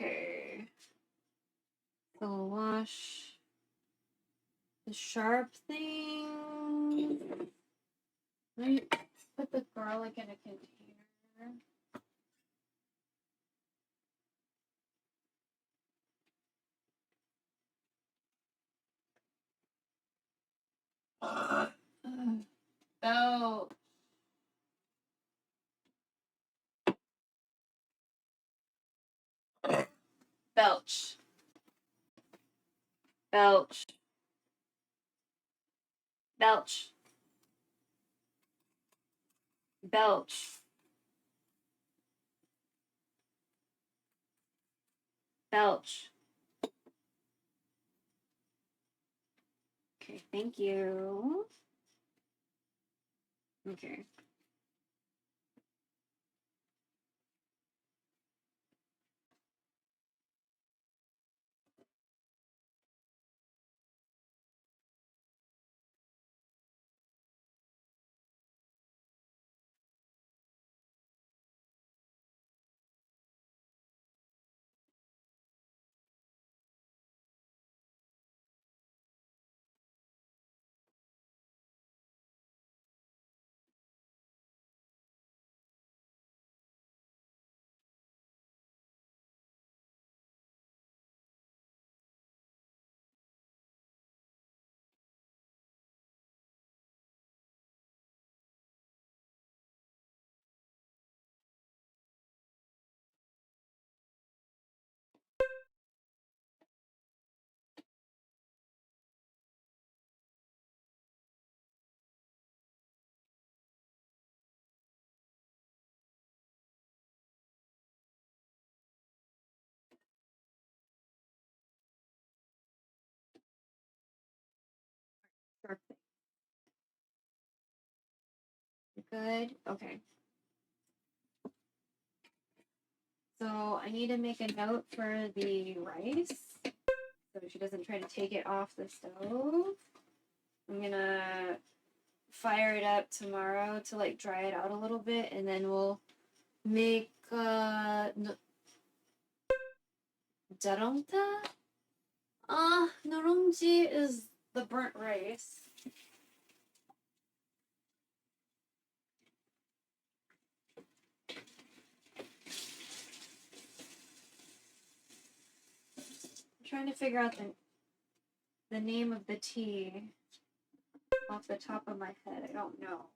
Okay. So we'll wash the sharp thing. Let me put the garlic in a container. Oh. Belch. Belch. Belch. Belch. Belch. Okay, thank you. Okay. Perfect. Good. Okay. So I need to make a note for the rice so she doesn't try to take it off the stove. I'm gonna fire it up tomorrow to like dry it out a little bit, and then we'll make Jarongta? Norongji is the burnt rice. I'm trying to figure out the name of the tea off the top of my head. I don't know.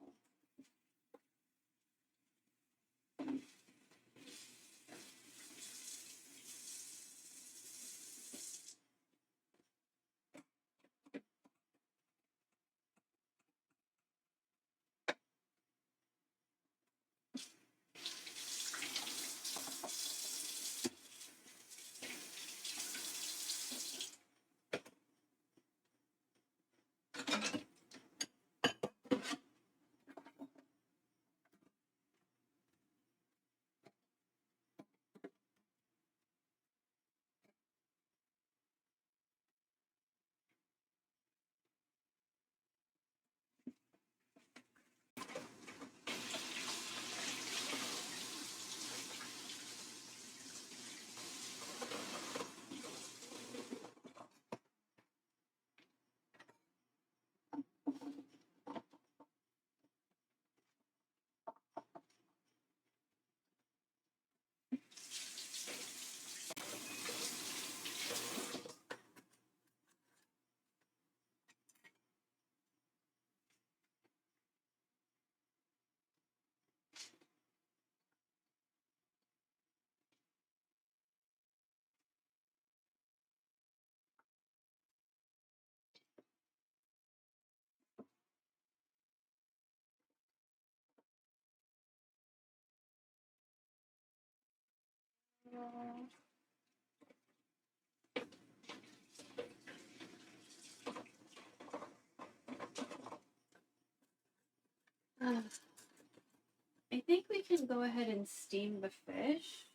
I think we can go ahead and steam the fish,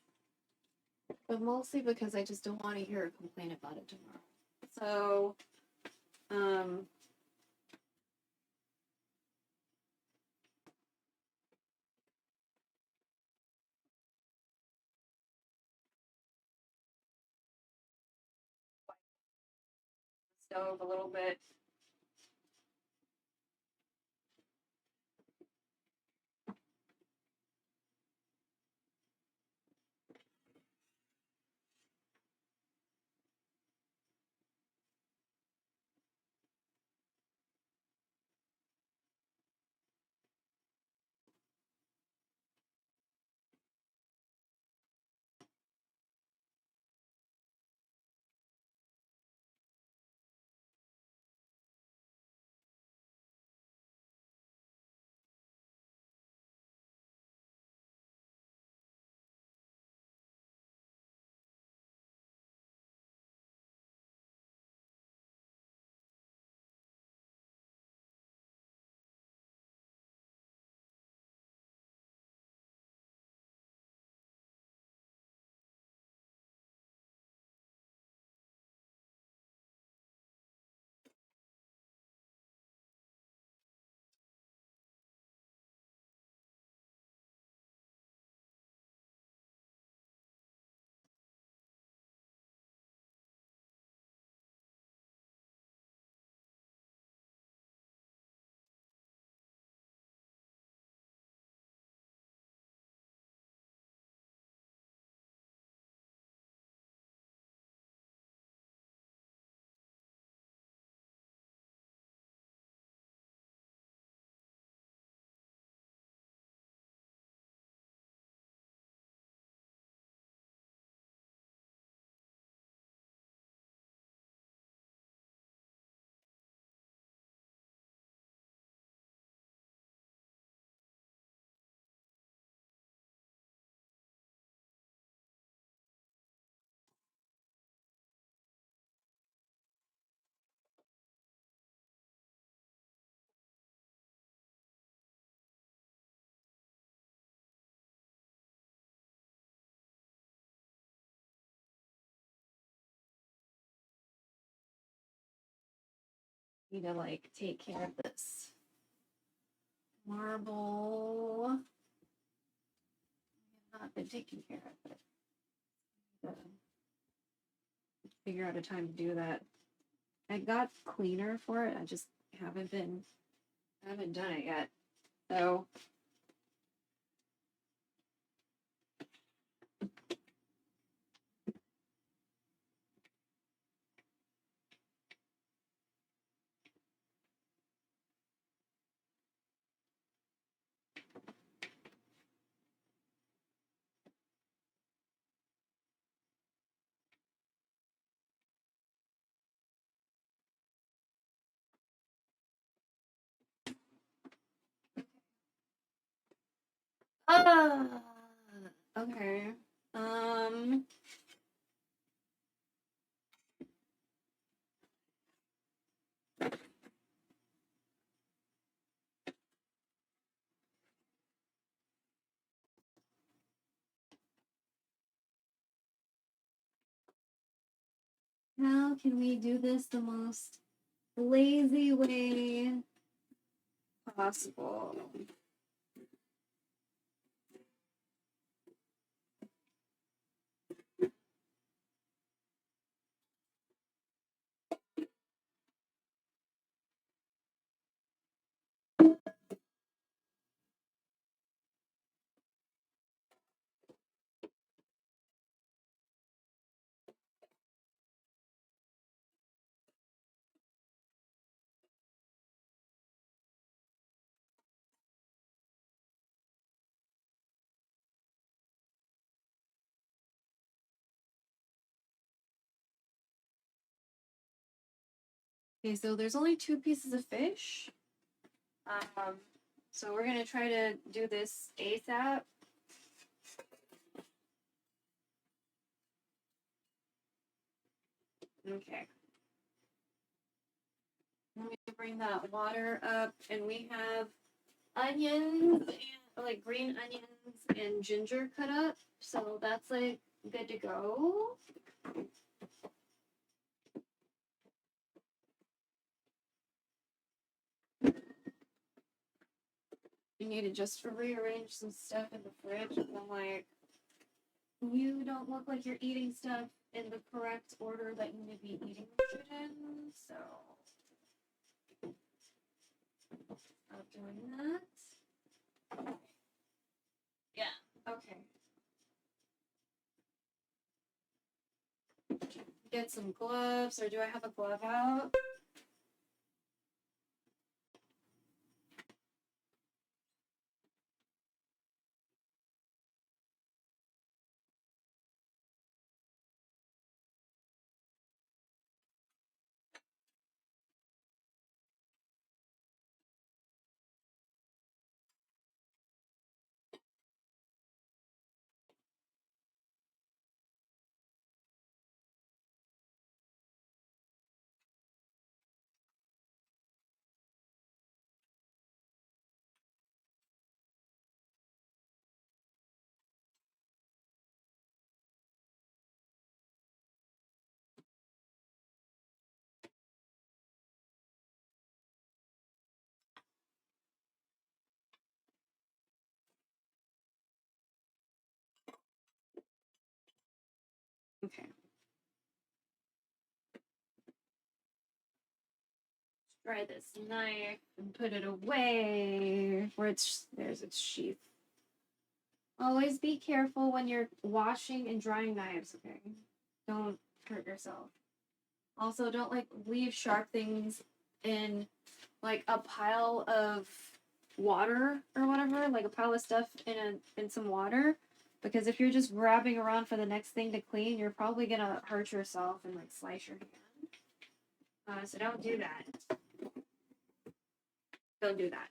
but mostly because I just don't want to hear her complain about it tomorrow. So, stove a little bit. Need to like take care of this marble. I've not been taking care of it. Figure out a time to do that. I got cleaner for it. I just haven't done it yet. So okay. How can we do this the most lazy way possible? Okay, so there's only 2 pieces of fish. So we're gonna try to do this ASAP. Okay. Let me bring that water up, and we have onions, and, like green onions and ginger cut up. So that's like good to go. You need to just rearrange some stuff in the fridge. And I'm like, you don't look like you're eating stuff in the correct order that you need to be eating it in. So stop doing that. Yeah, okay. Get some gloves, or do I have a glove out? Okay. Try this knife and put it away where there's its sheath. Always be careful when you're washing and drying knives, okay? Don't hurt yourself. Also, don't like leave sharp things in like a pile of water or whatever, like a pile of stuff in some water, because if you're just grabbing around for the next thing to clean, you're probably gonna hurt yourself and like slice your hand. So don't do that. Don't do that.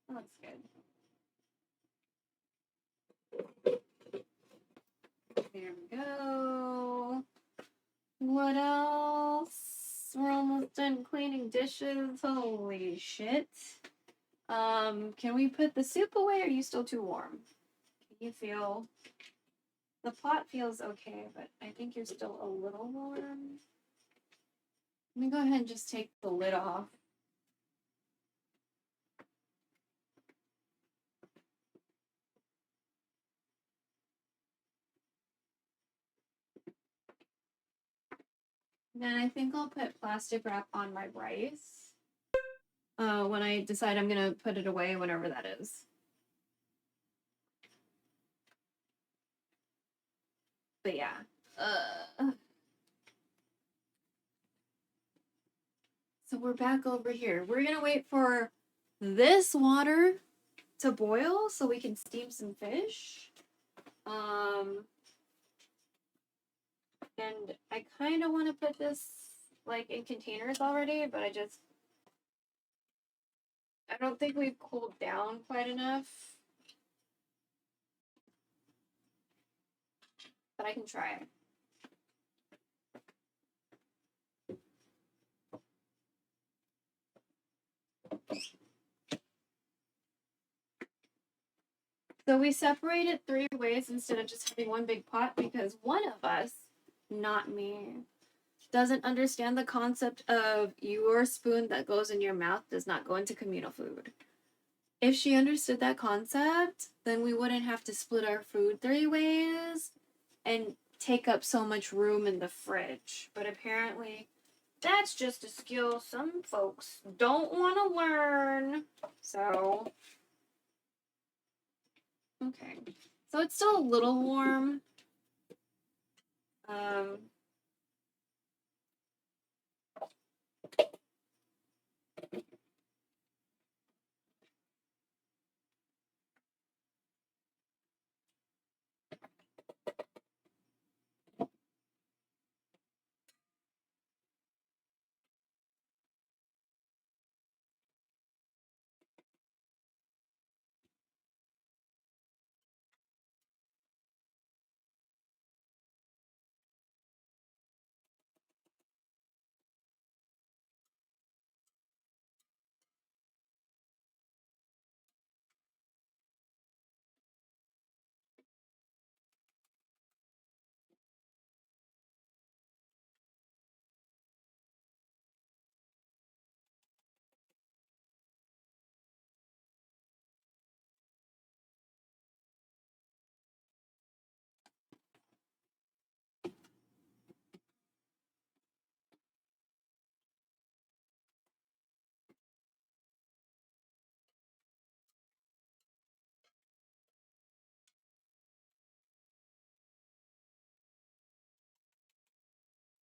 That's good. There we go. What else? We're almost almost done cleaning dishes. Holy shit. Can we put the soup away, or are you still too warm? Can you feel... The pot feels okay, but I think you're still a little warm. Let me go ahead and just take the lid off. Then I think I'll put plastic wrap on my rice when I decide I'm gonna put it away, whenever that is. But yeah. So we're back over here. We're gonna wait for this water to boil so we can steam some fish. And I kind of want to put this like in containers already, but I don't think we've cooled down quite enough. But I can try. So we separated 3 ways instead of just having one big pot, because one of us, not me, doesn't understand the concept of your spoon that goes in your mouth does not go into communal food. If she understood that concept, then we wouldn't have to split our food 3 ways and take up so much room in the fridge. But apparently, that's just a skill some folks don't want to learn. So, okay. So it's still a little warm.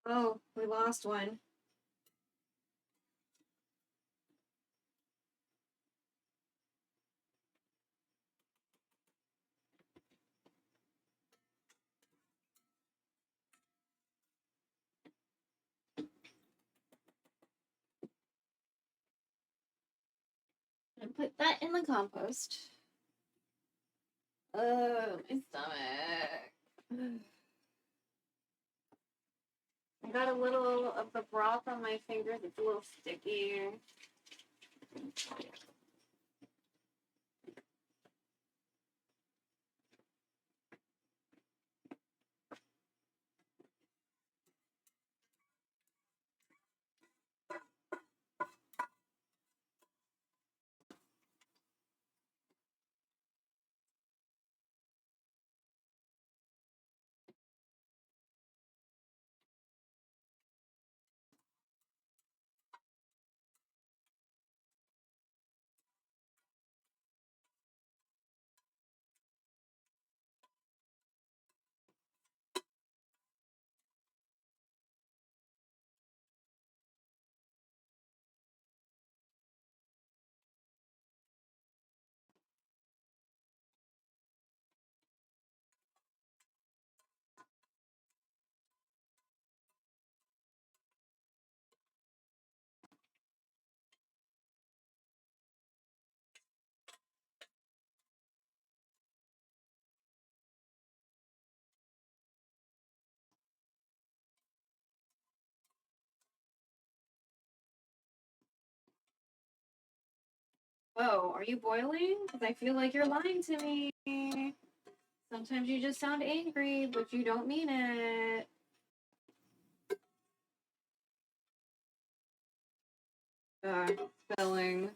Oh, we lost one. And put that in the compost. Oh, my stomach. I got a little of the broth on my fingers. It's a little sticky. Oh, are you boiling? Because I feel like you're lying to me. Sometimes you just sound angry, but you don't mean it. Spelling.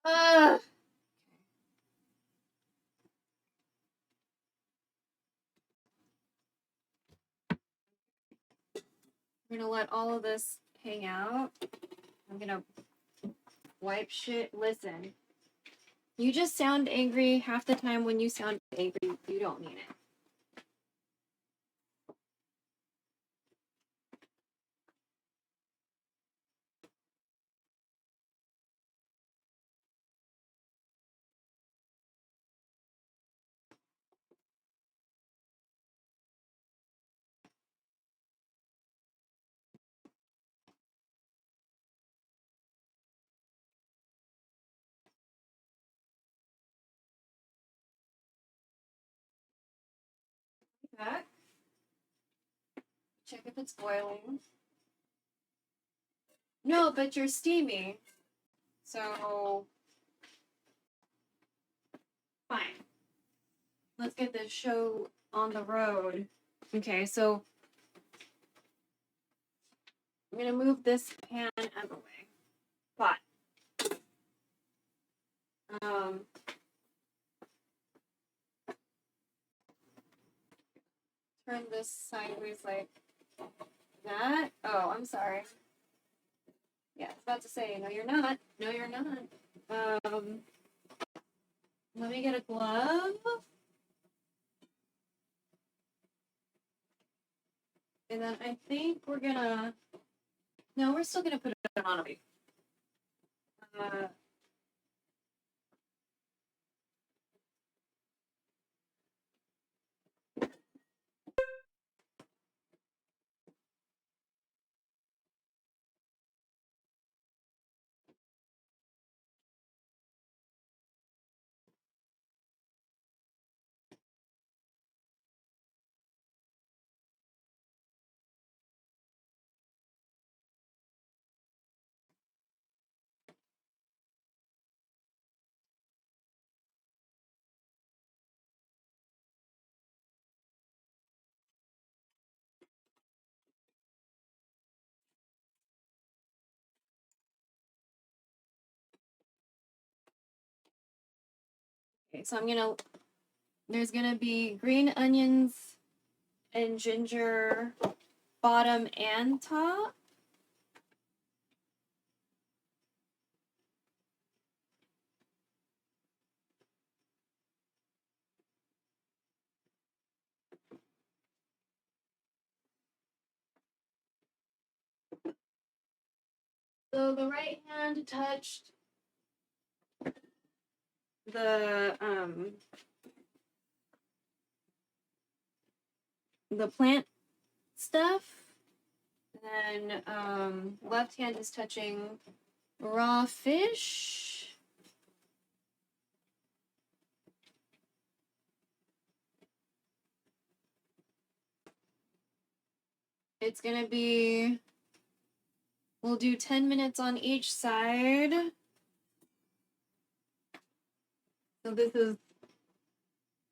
Ugh. I'm gonna let all of this hang out. I'm gonna wipe shit. Listen. You just sound angry half the time. When you sound angry, you don't mean it. Back. Check if it's boiling. No, but you're steamy. So, fine. Let's get this show on the road. Okay, so I'm gonna move this pan out of the way. Pot. Turn this sideways like that. Oh, I'm sorry. Yeah, I was about to say, no, you're not. No, you're not. Let me get a glove. And then I think we're gonna. No, we're still gonna put it on a week. Okay, so there's gonna be green onions and ginger, bottom and top. So the right hand touched the plant stuff. And then left hand is touching raw fish. It's gonna be, we'll do 10 minutes on each side. So this is,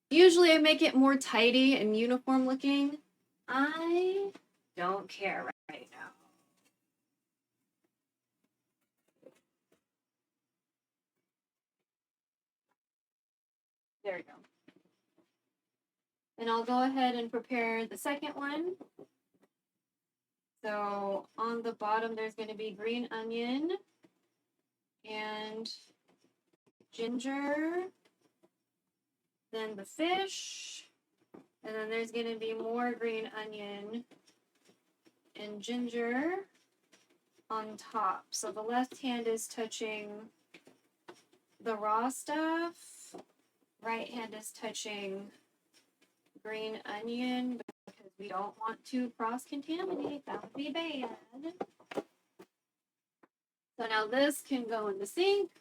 usually I make it more tidy and uniform looking. I don't care right now. There we go. And I'll go ahead and prepare the second one. So on the bottom, there's going to be green onion and ginger, then the fish, and then there's going to be more green onion and ginger on top. So the left hand is touching the raw stuff, right hand is touching green onion because we don't want to cross-contaminate. That would be bad. So now this can go in the sink.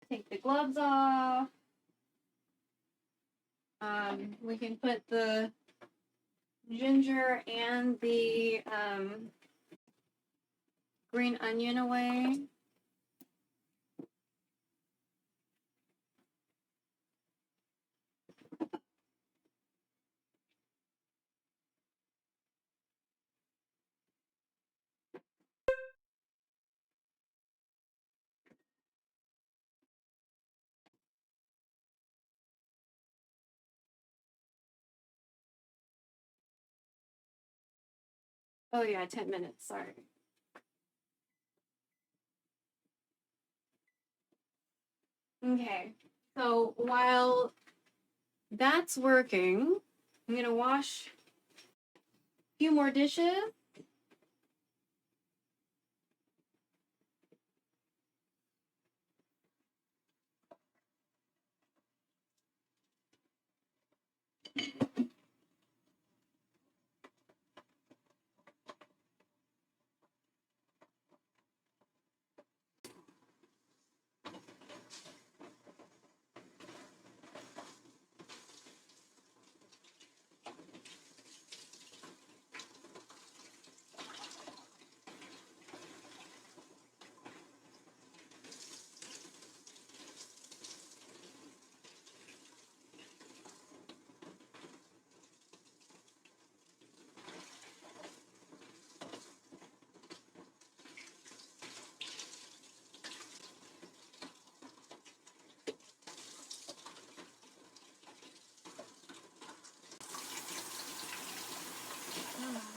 Take the gloves off. We can put the ginger and the green onion away. Oh yeah, 10 minutes, sorry. Okay, so while that's working, I'm gonna wash a few more dishes.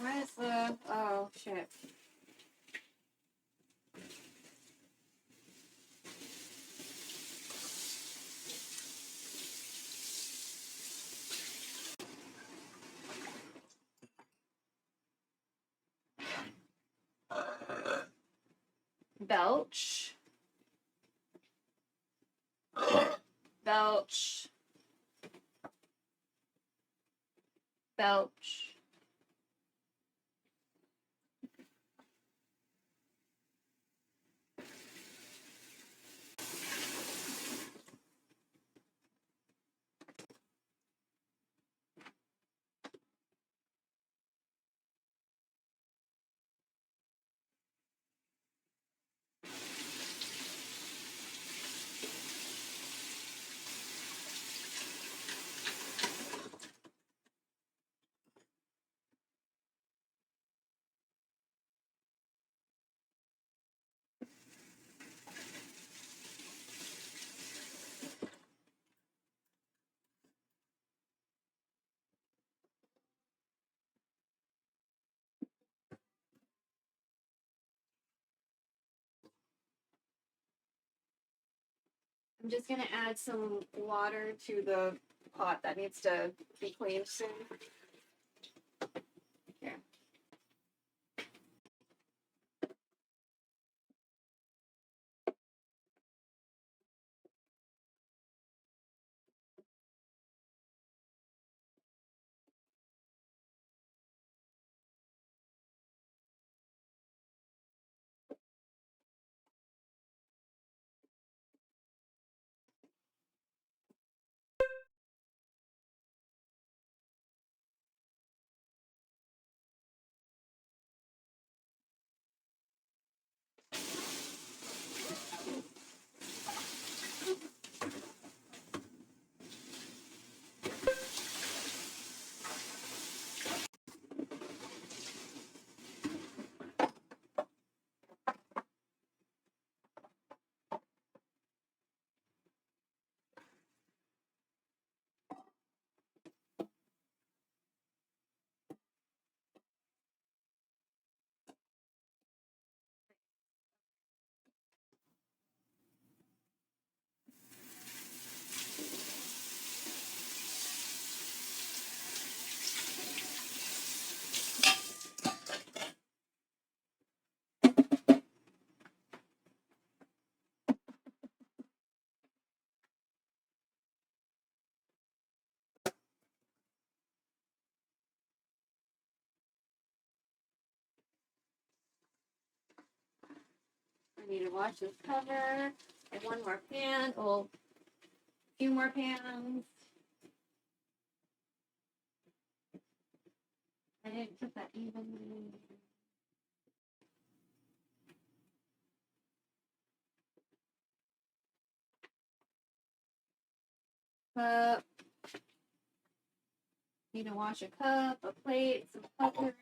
Where's the, oh shit. Belch. Belch. Belch. I'm just gonna add some water to the pot that needs to be cleaned soon. Here. need to wash this cover. And one more pan. Well, a few more pans. I didn't put that evenly. Cup. Need to wash a cup, a plate, some cutlery.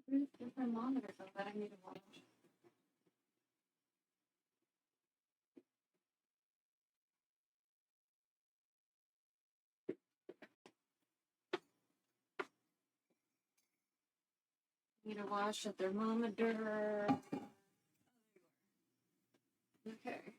Where's the thermometer so that I need to wash? Need to wash a thermometer. Okay.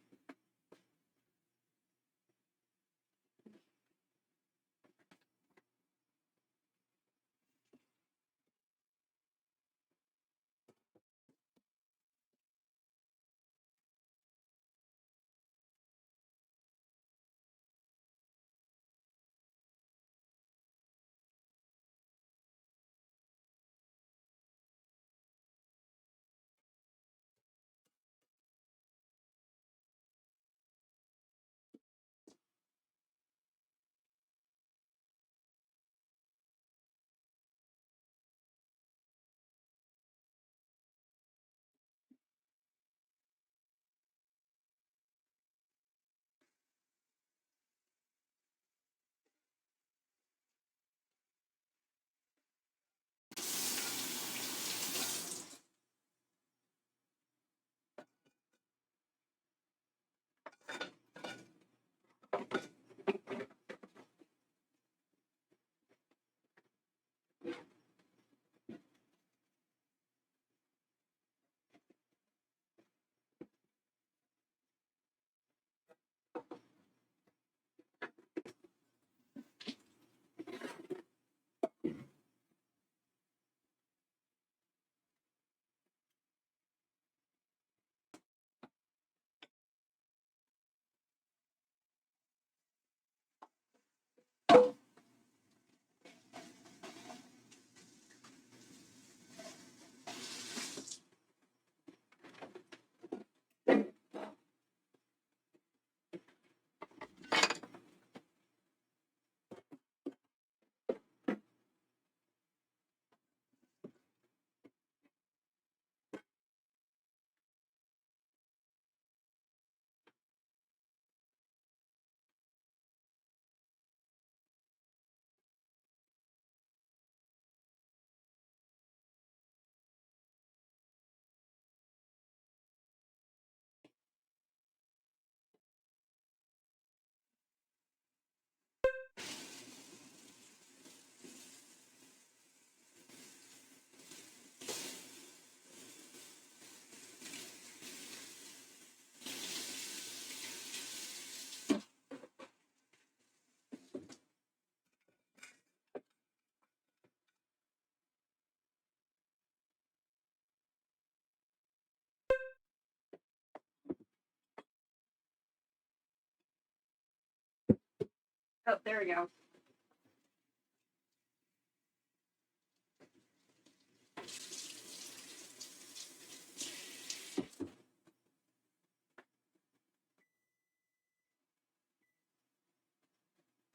Oh, there we go.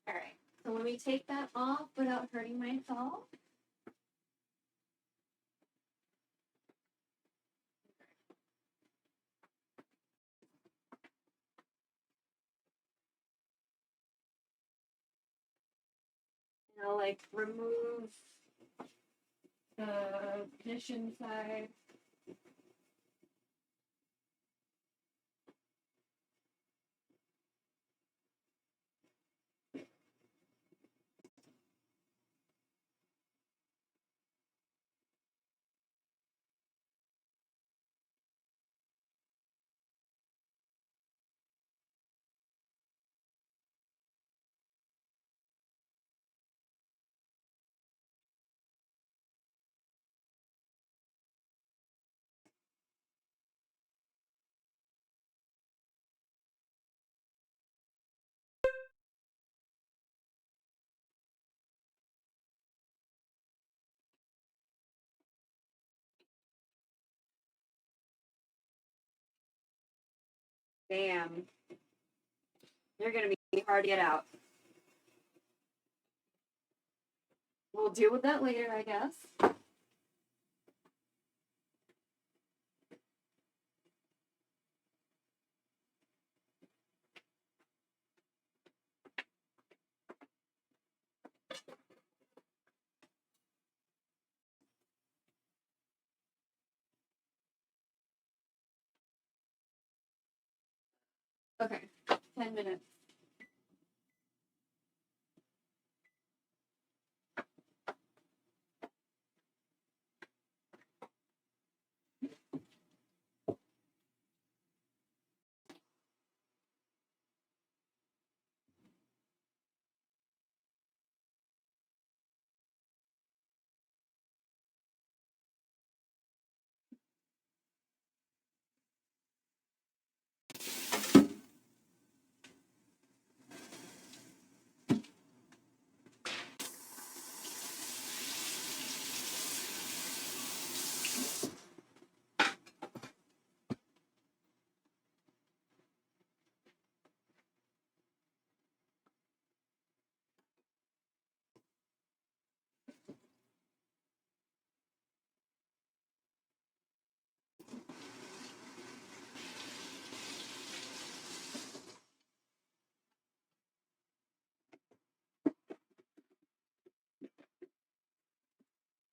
Alright, so let me take that off without hurting myself. And I'll like remove the ignition side. Damn. You're gonna be hard to get out. We'll deal with that later, I guess. Okay, 10 minutes.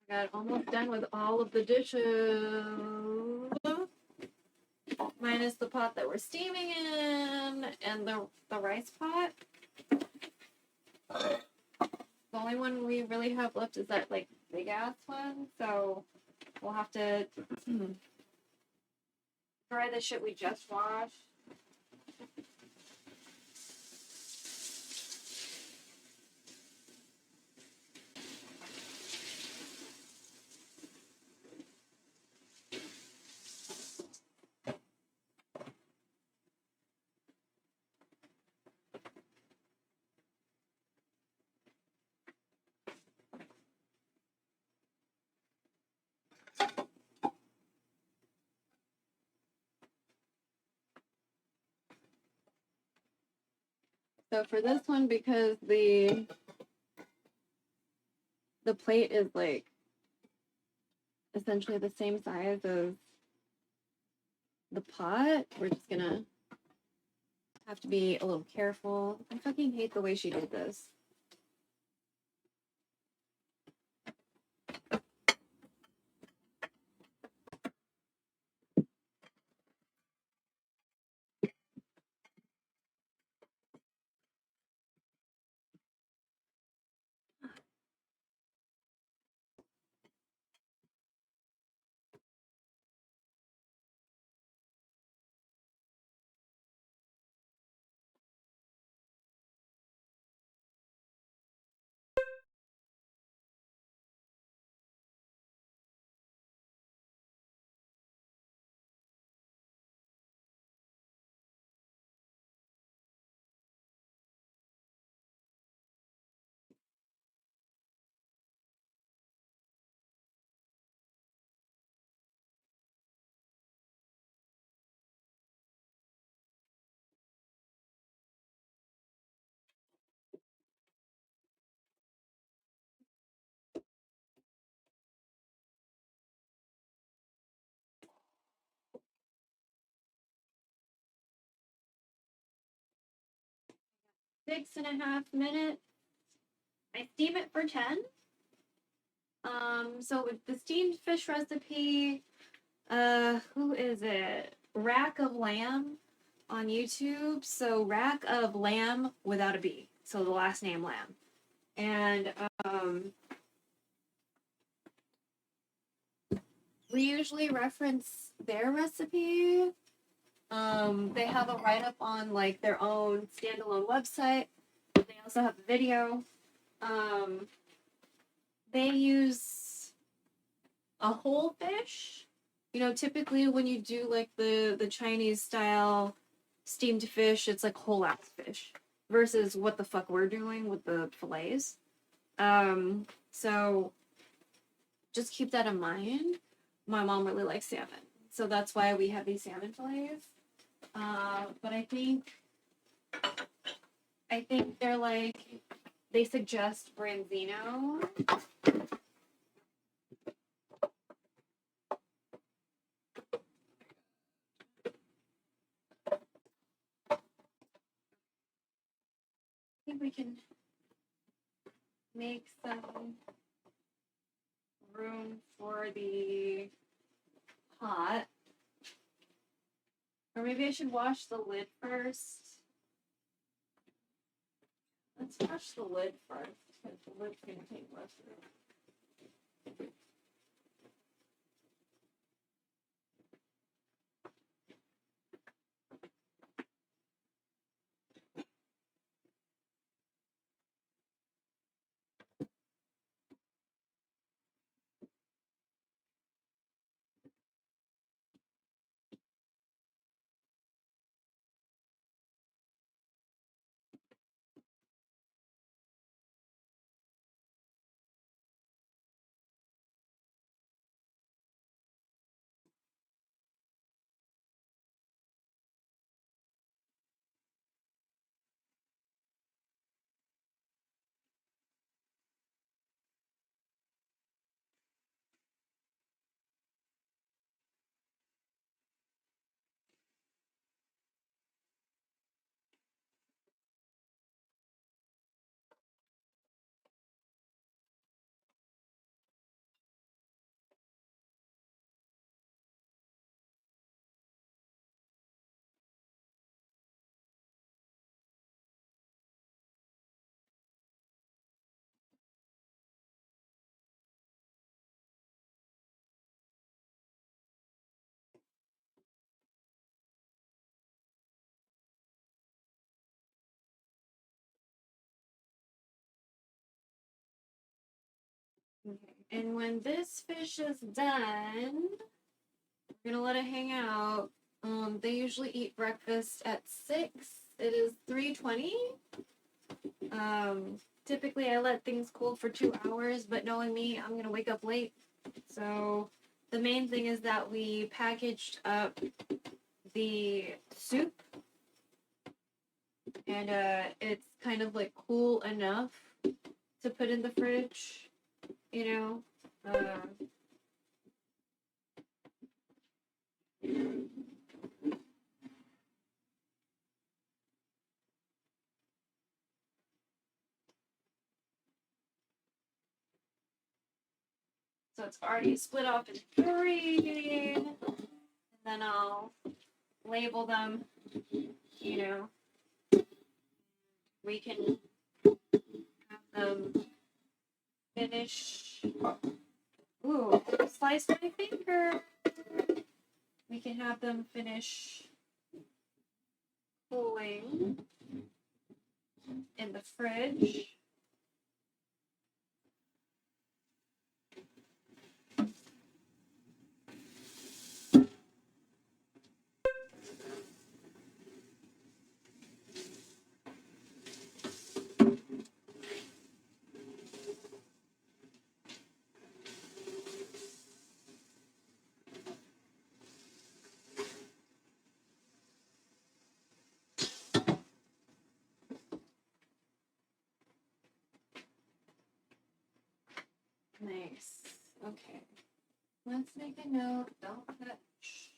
I got almost done with all of the dishes. Minus the pot that we're steaming in and the rice pot. The only one we really have left is that like big ass one, so we'll have to dry the shit we just washed. So for this one, because the plate is like essentially the same size as the pot, we're just gonna have to be a little careful. I fucking hate the way she did this. 6.5 minutes. I steam it for 10. So with the steamed fish recipe, who is it? Rack of Lamb on YouTube. So Rack of Lamb without a B. So the last name Lamb. And we usually reference their recipe. They have a write-up on like their own standalone website. They also have a video. They use a whole fish. You know, typically when you do like the Chinese style steamed fish, it's like whole ass fish versus what the fuck we're doing with the fillets. So just keep that in mind. My mom really likes salmon, so that's why we have these salmon fillets. But I think they're like, they suggest branzino. I think we can make some room for the pot. Or maybe I should wash the lid first. Let's wash the lid first, because the lid's gonna take less room. Okay. And when this fish is done, we're gonna let it hang out. They usually eat breakfast at 6. It is 3:20. Typically I let things cool for 2 hours, but knowing me, I'm gonna wake up late. So the main thing is that we packaged up the soup, and it's kind of like cool enough to put in the fridge, you know. So it's already split off in 3, and then I'll label them, you know. We can have them finish. Ooh, slice my finger. We can have them finish cooling in the fridge. Nice. Okay. Let's make a note. Don't touch.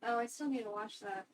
Oh, I still need to wash that.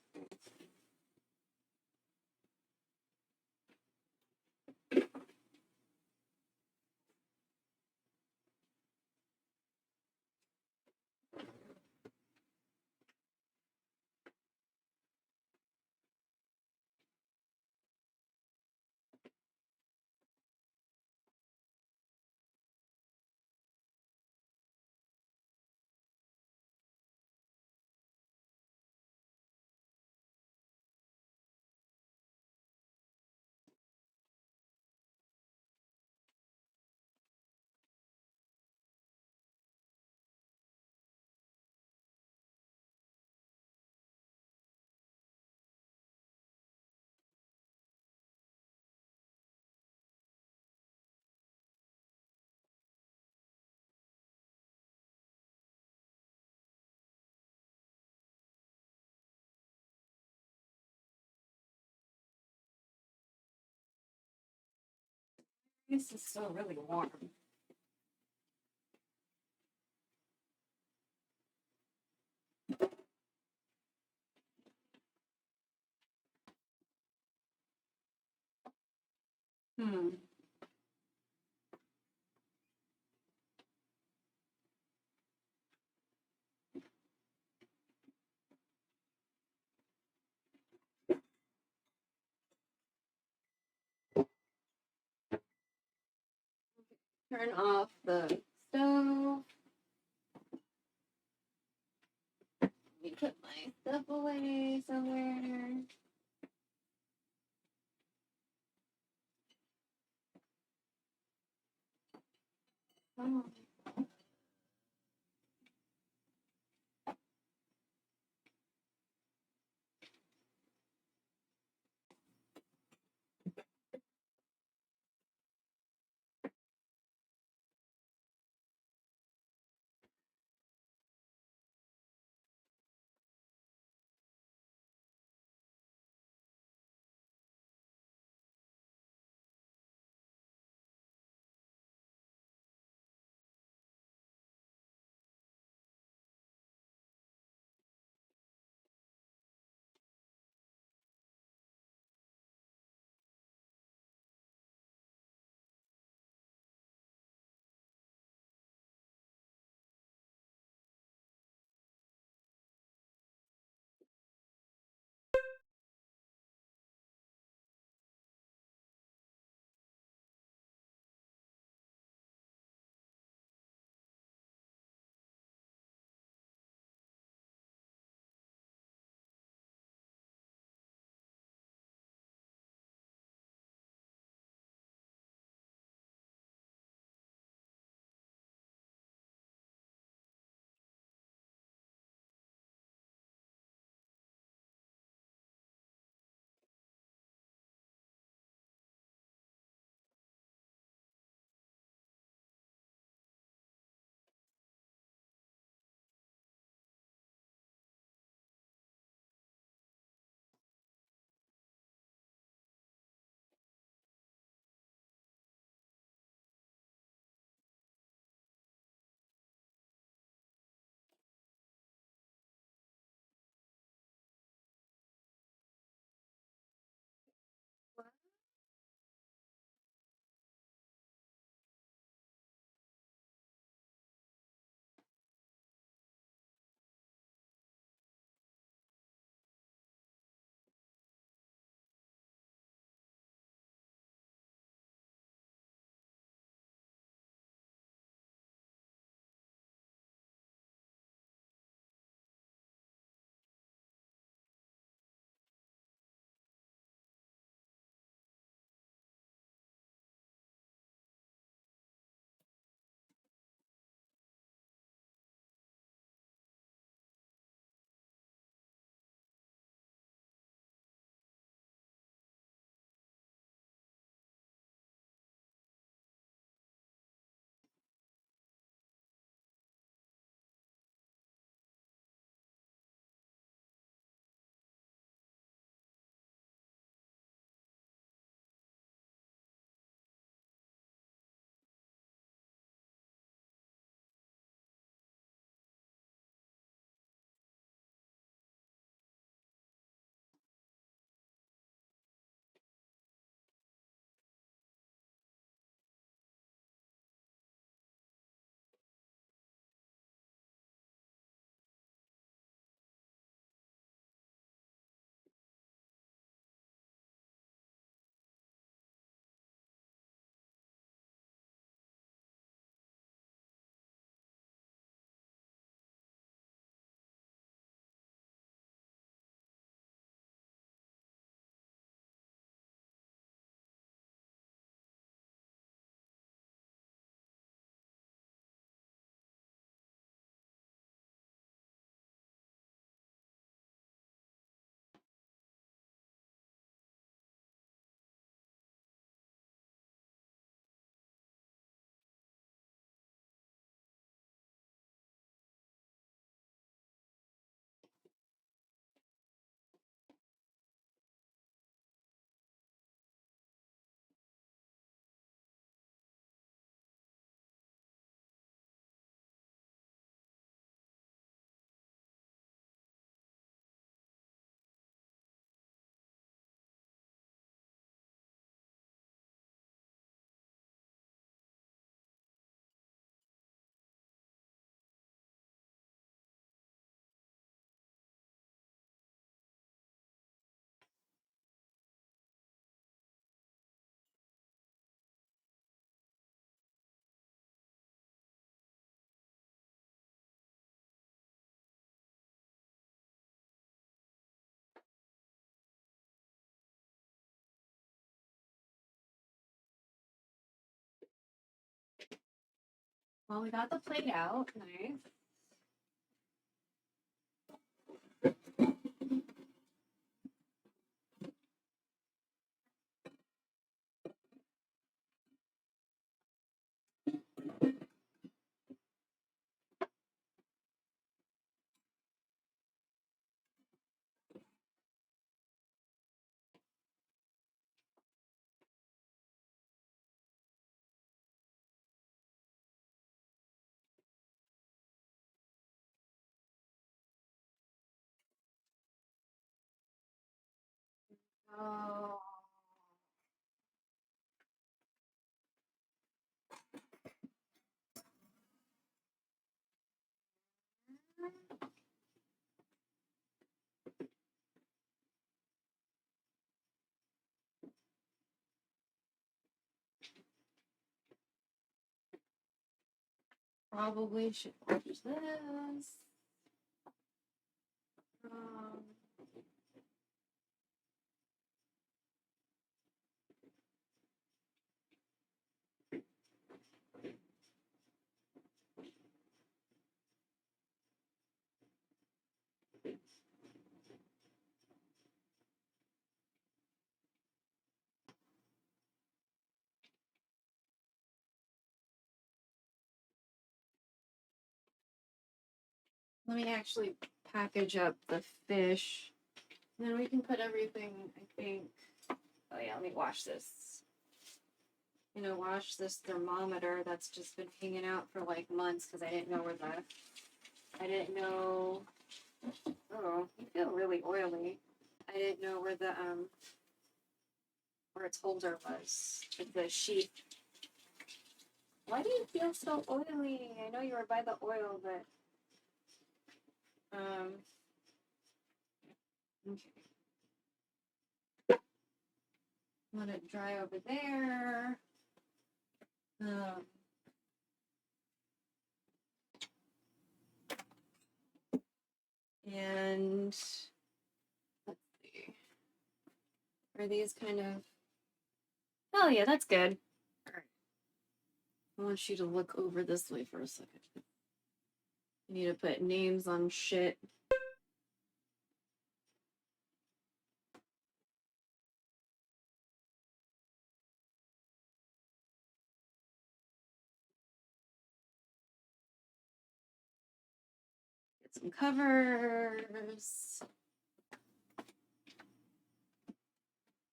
This is still really warm. Hmm. Turn off the stove. Let me put my stuff away somewhere. Oh. Well, we got the plate out. Nice. Oh. Probably should watch this. Um, Let me actually package up the fish. And then we can put everything, I think. Oh yeah, let me wash this. You know, wash this thermometer that's just been hanging out for like months because I didn't know where the. I didn't know. Oh, you feel really oily. I didn't know where its holder was. Like the sheath. Why do you feel so oily? I know you were by the oil, but okay. Let it dry over there. And let's see. Are these kind of? Oh yeah, that's good. All right. I want you to look over this way for a second. I need to put names on shit. Get some covers.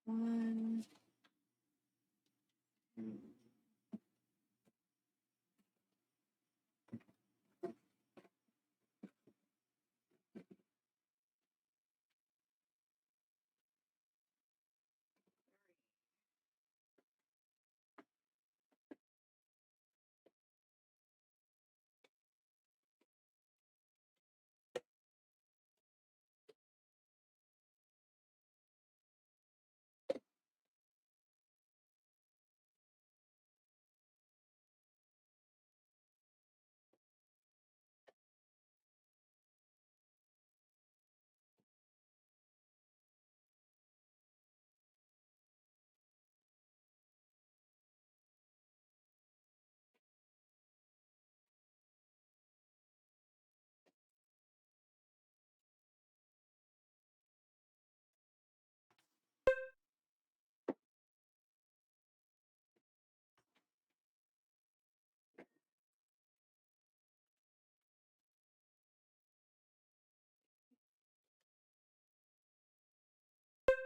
One.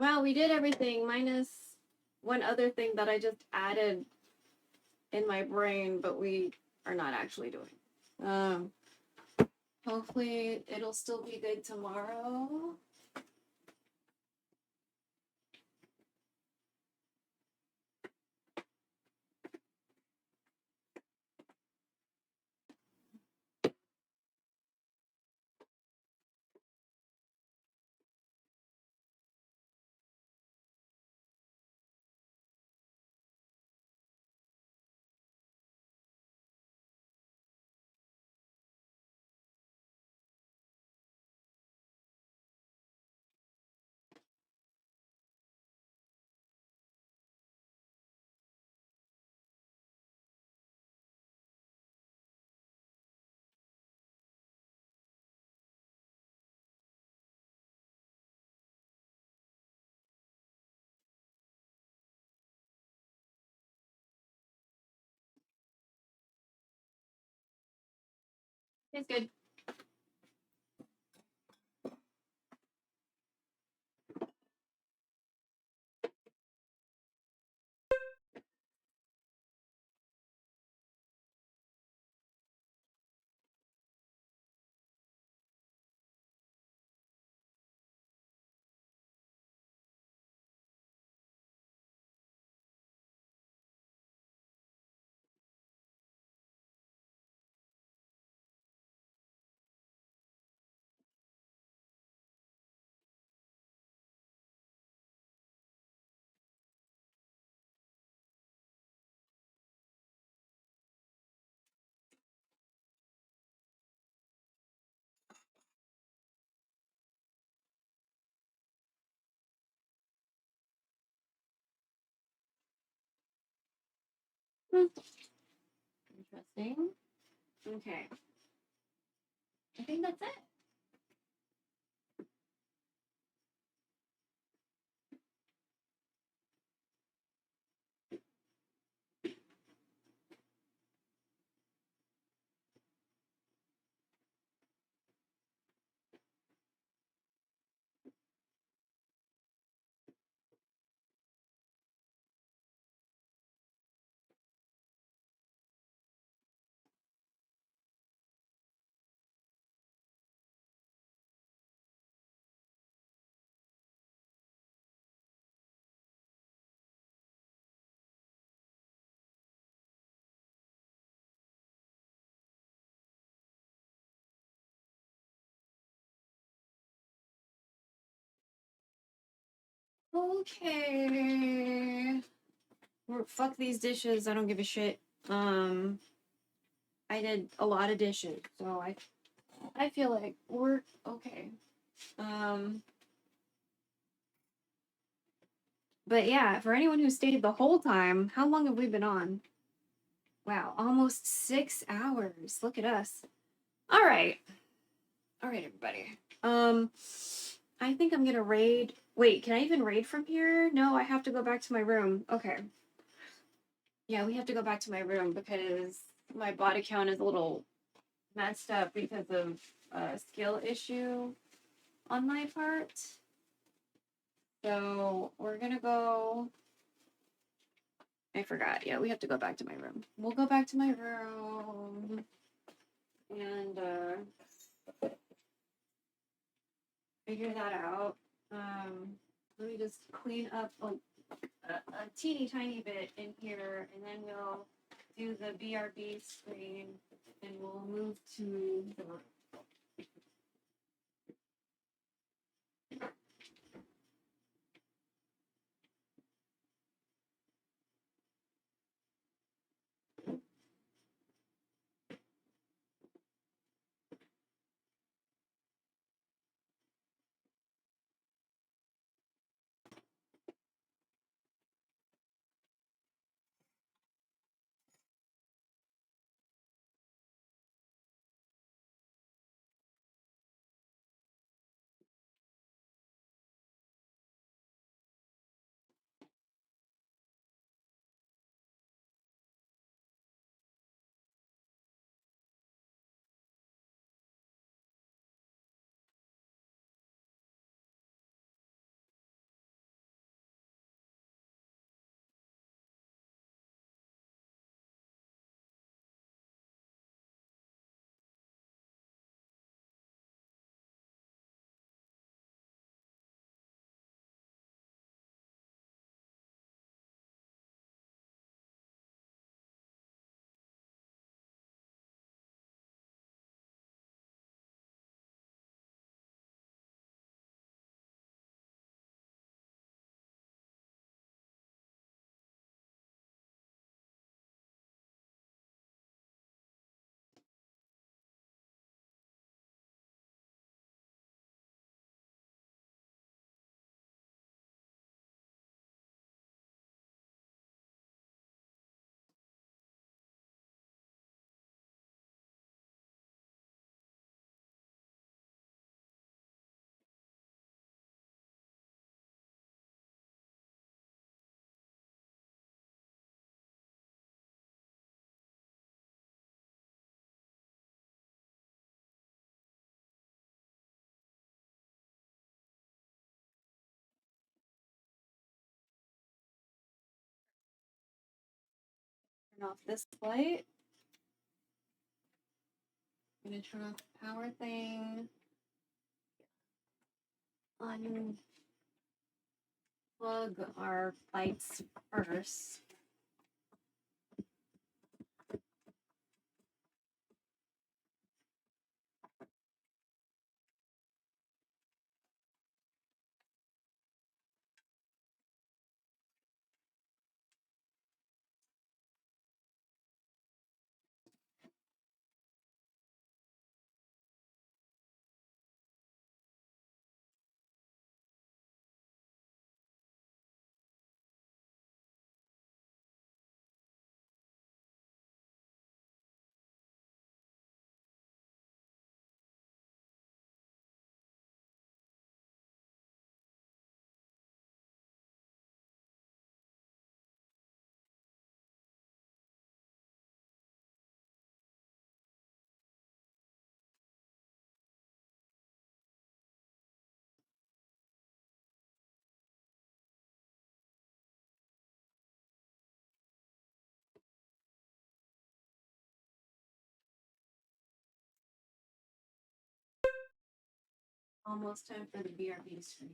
Wow, we did everything minus one other thing that I just added in my brain, but we are not actually doing. Hopefully it'll still be good tomorrow. It's good. Interesting. Okay. I think that's it. Okay. Fuck these dishes. I don't give a shit. I did a lot of dishes, so I feel like we're okay. But yeah, for anyone who stayed the whole time, how long have we been on? Wow, almost 6 hours. Look at us. All right. All right, everybody. I think I'm gonna raid. Wait, can I even raid from here? No, I have to go back to my room. Okay. Yeah, we have to go back to my room because my body count is a little messed up because of a skill issue on my part. So we're gonna go. I forgot. Yeah, we have to go back to my room. We'll go back to my room and figure that out. Let me just clean up a teeny tiny bit in here, and then we'll do the BRB screen, and we'll move to the room. Turn off this light. I'm gonna turn off the power thing. Unplug our lights first. Almost time for the BRB screen.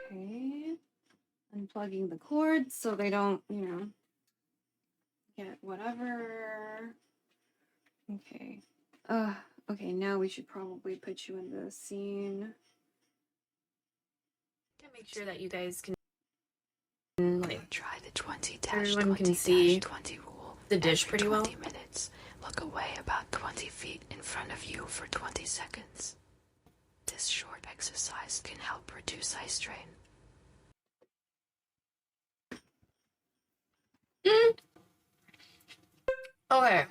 Okay. Unplugging the cords so they don't, get whatever. Okay. Okay, now we should probably put you in the scene. To make sure that you guys can Try the 20 everyone 20 can see 20 rule. the dish Every pretty well. 20 minutes, look away about 20 feet in front of you for 20 seconds. This short exercise can help reduce eye strain. Okay.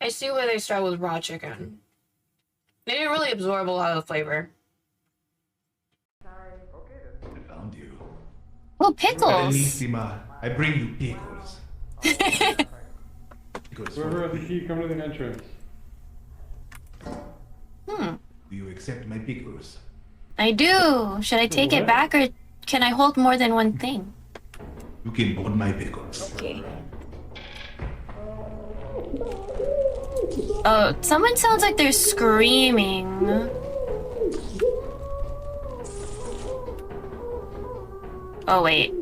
I see where they start with raw chicken. They didn't really absorb a lot of the flavor. I found you. Oh, pickles! Bellinissima, I bring you pickles. Pickles Whoever for has the me. key, come to the entrance. Do you accept my pickles? I do. Should I take it back or can I hold more than one thing? You can hold my pickles. Okay. Oh, someone sounds like they're screaming. Oh, wait.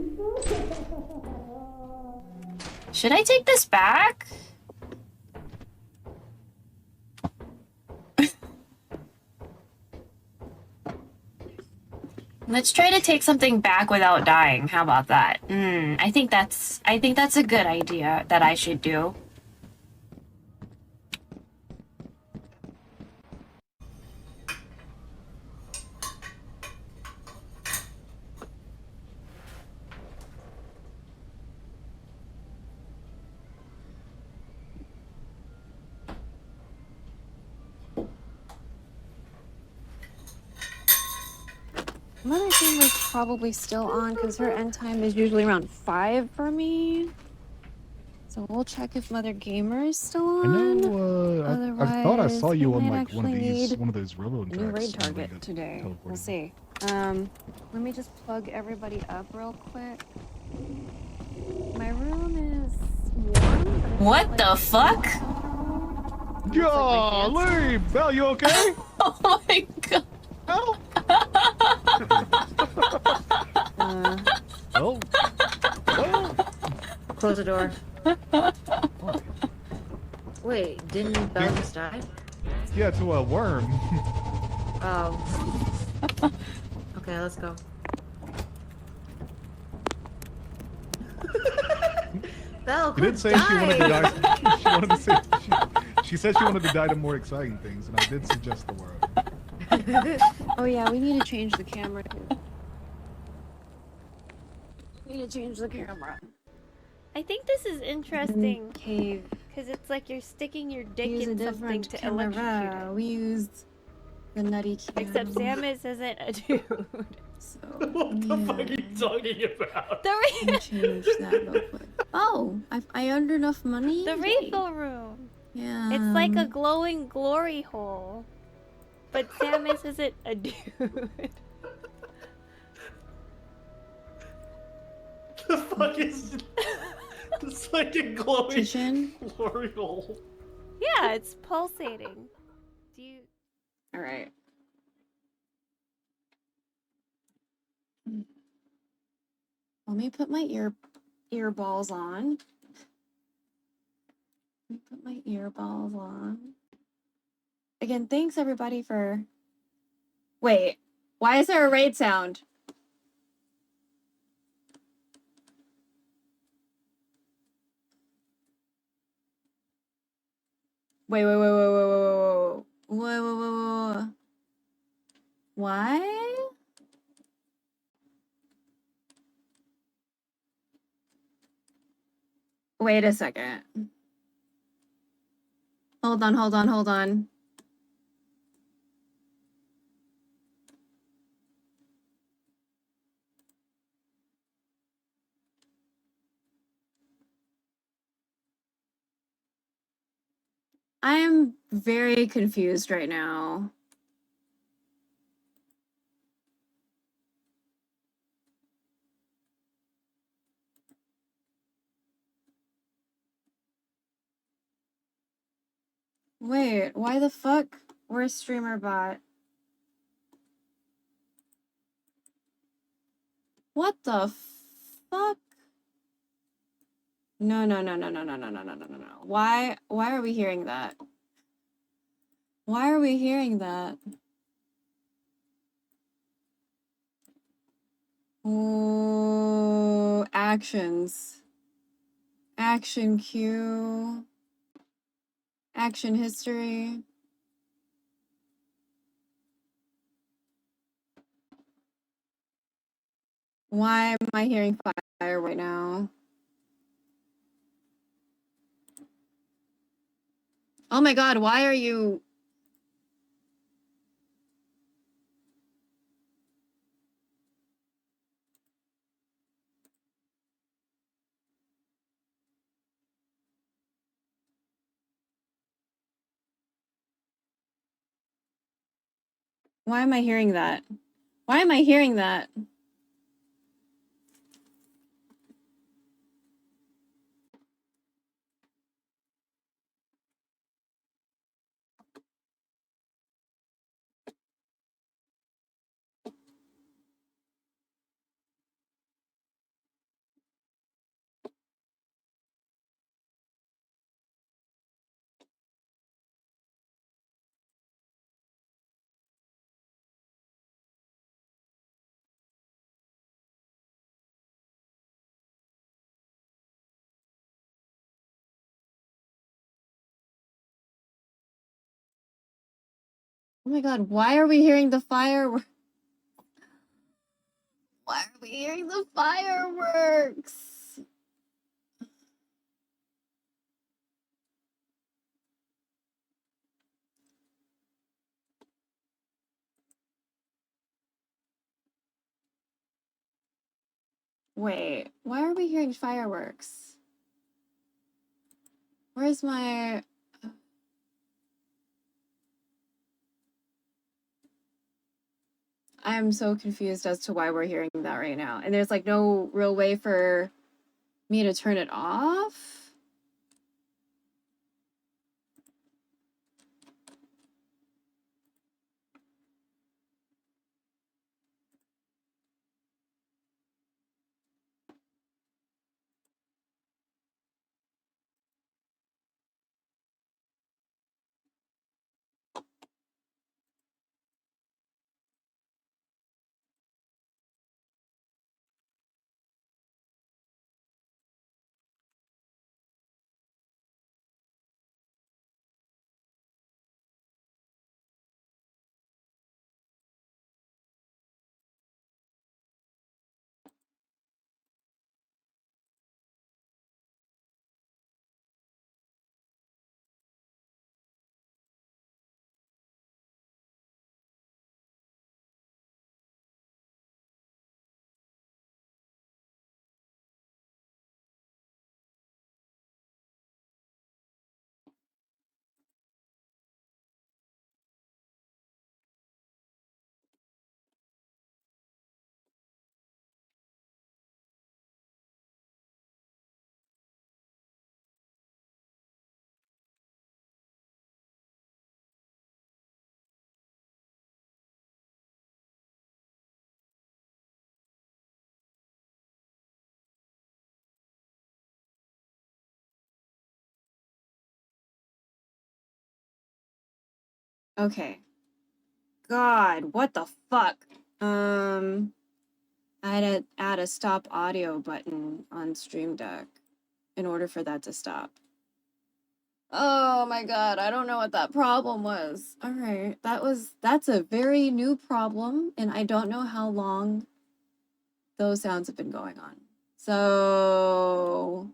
Should I take this back? Let's try to take something back without dying. How about that? I think that's a good idea that I should do. Mother Gamer's probably still on because her end time is usually around 5 for me. So we'll check if Mother Gamer is still on. I know. I thought I saw you on like one of those railroad new tracks. raid target today. We'll see. Let me just plug everybody up real quick. My room is warm. What the fuck? Golly, Belle, you okay? Oh my god. Oh. Oh. Close the door. Wait, didn't Belle just die? Yeah, to a worm. Oh. Okay, let's go. Belle, You didn't say she wanted to die. She wanted to say she said she wanted to die to more exciting things, and I did suggest the world. Oh yeah, we need to change the camera too. We need to change the camera. I think this is interesting Cave. because it's like you're sticking your dick Use a in something different to camera. electrocute it. We used the nutty camera. Except Samus isn't a dude. So, What the fuck are you talking about? Let me change that real quick. Oh, I earned enough money? The refill room. Yeah. It's like a glowing glory hole. But Samus isn't a dude. The fuck is... It's like a glowing glory hole. Yeah, it's pulsating. Do you... Alright. Let me put my earballs on. Let me put my earballs on. Again, thanks everybody for... Wait, why is there a raid sound? Wait. Why? Wait a second. Hold on. I am very confused right now. Wait, why the fuck? Where's streamer bot? What the fuck? No. Why are we hearing that? Why are we hearing that? Ooh, actions. Action queue. Action history. Why am I hearing fire right now? Oh my god, why are you... Why am I hearing that? Why am I hearing that? Oh my god, why are we hearing the fireworks? Why are we hearing the fireworks? Wait, why are we hearing fireworks? Where's my... I'm so confused as to why we're hearing that right now. And there's like no real way for me to turn it off. Okay. God, what the fuck? I had to add a stop audio button on Stream Deck in order for that to stop. Oh my god, I don't know what that problem was. Alright, that's a very new problem, and I don't know how long those sounds have been going on. So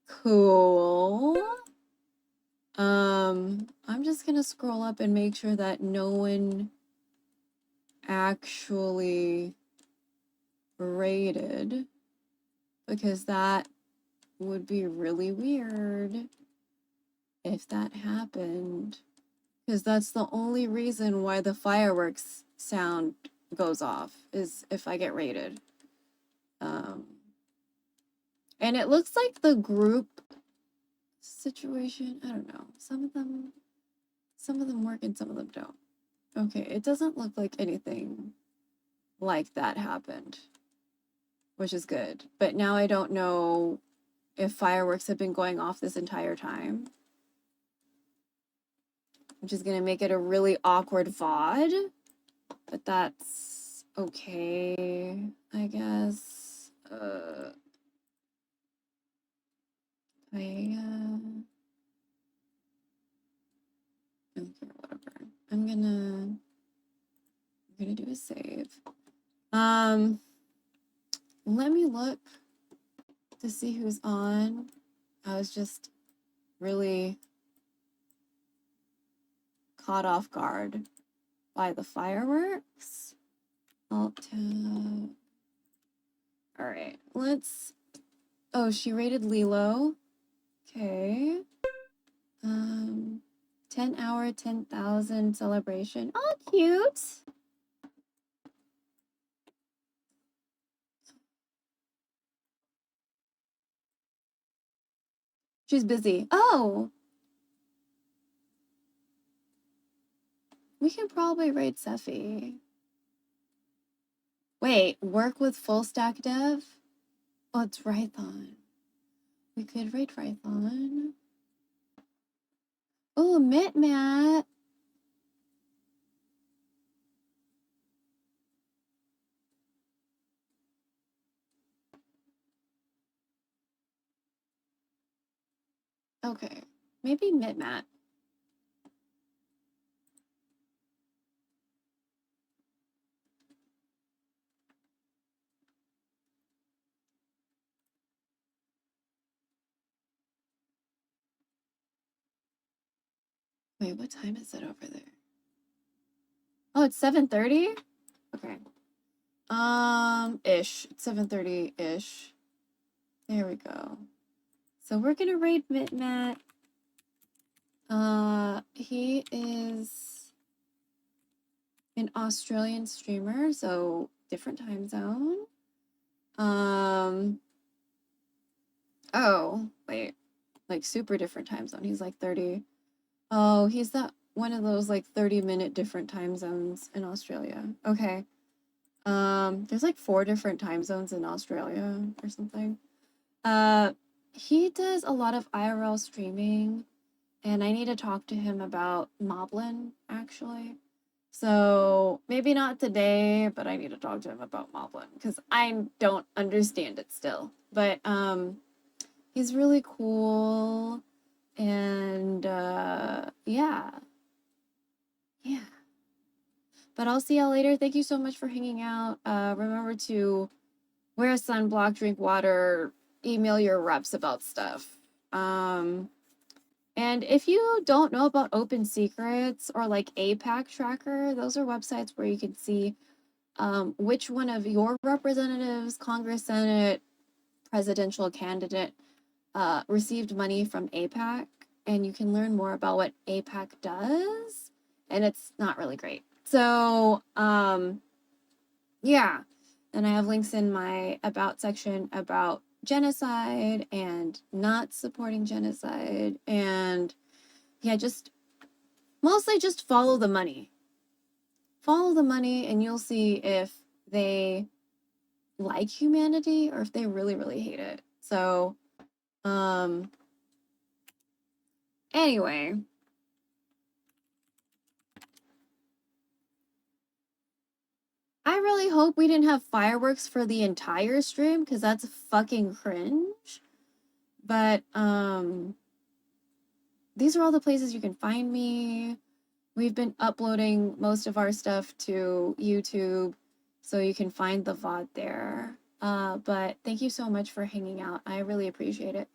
cool. I'm just gonna scroll up and make sure that no one actually raided, because that would be really weird if that happened, because that's the only reason why the fireworks sound goes off, is if I get raided. And it looks like the group situation, I don't know, some of them work and some of them don't. Okay, it doesn't look like anything like that happened, which is good. But now I don't know if fireworks have been going off this entire time, which is gonna make it a really awkward VOD, but that's okay, I guess. Okay, whatever. I'm gonna do a save. Let me look to see who's on. I was just really caught off guard by the fireworks. Alt-tab. All right, let's. Oh, she rated Lilo. Okay. 10-hour, 10,000 celebration. Oh, cute. She's busy. Oh. We can probably raid Sephi. Wait, work with full stack dev? Oh, it's Rython. We could raid Rython. Oh, Mitmat. Okay, maybe Mitmat. Wait, what time is it over there? Oh, it's 7:30? Okay. Ish. It's 7:30-ish. There we go. So we're gonna raid Mitmat. He is an Australian streamer, so different time zone. Oh, wait. Like super different time zone. He's like 30. Oh, he's that one of those like 30-minute different time zones in Australia. Okay. There's like 4 different time zones in Australia or something. He does a lot of IRL streaming, and I need to talk to him about Moblin, actually. So maybe not today, but I need to talk to him about Moblin because I don't understand it still. But he's really cool, and yeah. But I'll see y'all later. Thank you so much for hanging out. Remember to wear sunblock, drink water, email your reps about stuff. And if you don't know about Open Secrets or like APAC Tracker, those are websites where you can see which one of your representatives, Congress, Senate, presidential candidate received money from APAC, and you can learn more about what APAC does, and it's not really great. So, yeah, and I have links in my about section about genocide and not supporting genocide, and yeah, just mostly just follow the money. Follow the money, and you'll see if they like humanity or if they really, really hate it. So, anyway, hope we didn't have fireworks for the entire stream, because that's fucking cringe. But, these are all the places you can find me. We've been uploading most of our stuff to YouTube, so you can find the VOD there. But thank you so much for hanging out. I really appreciate it.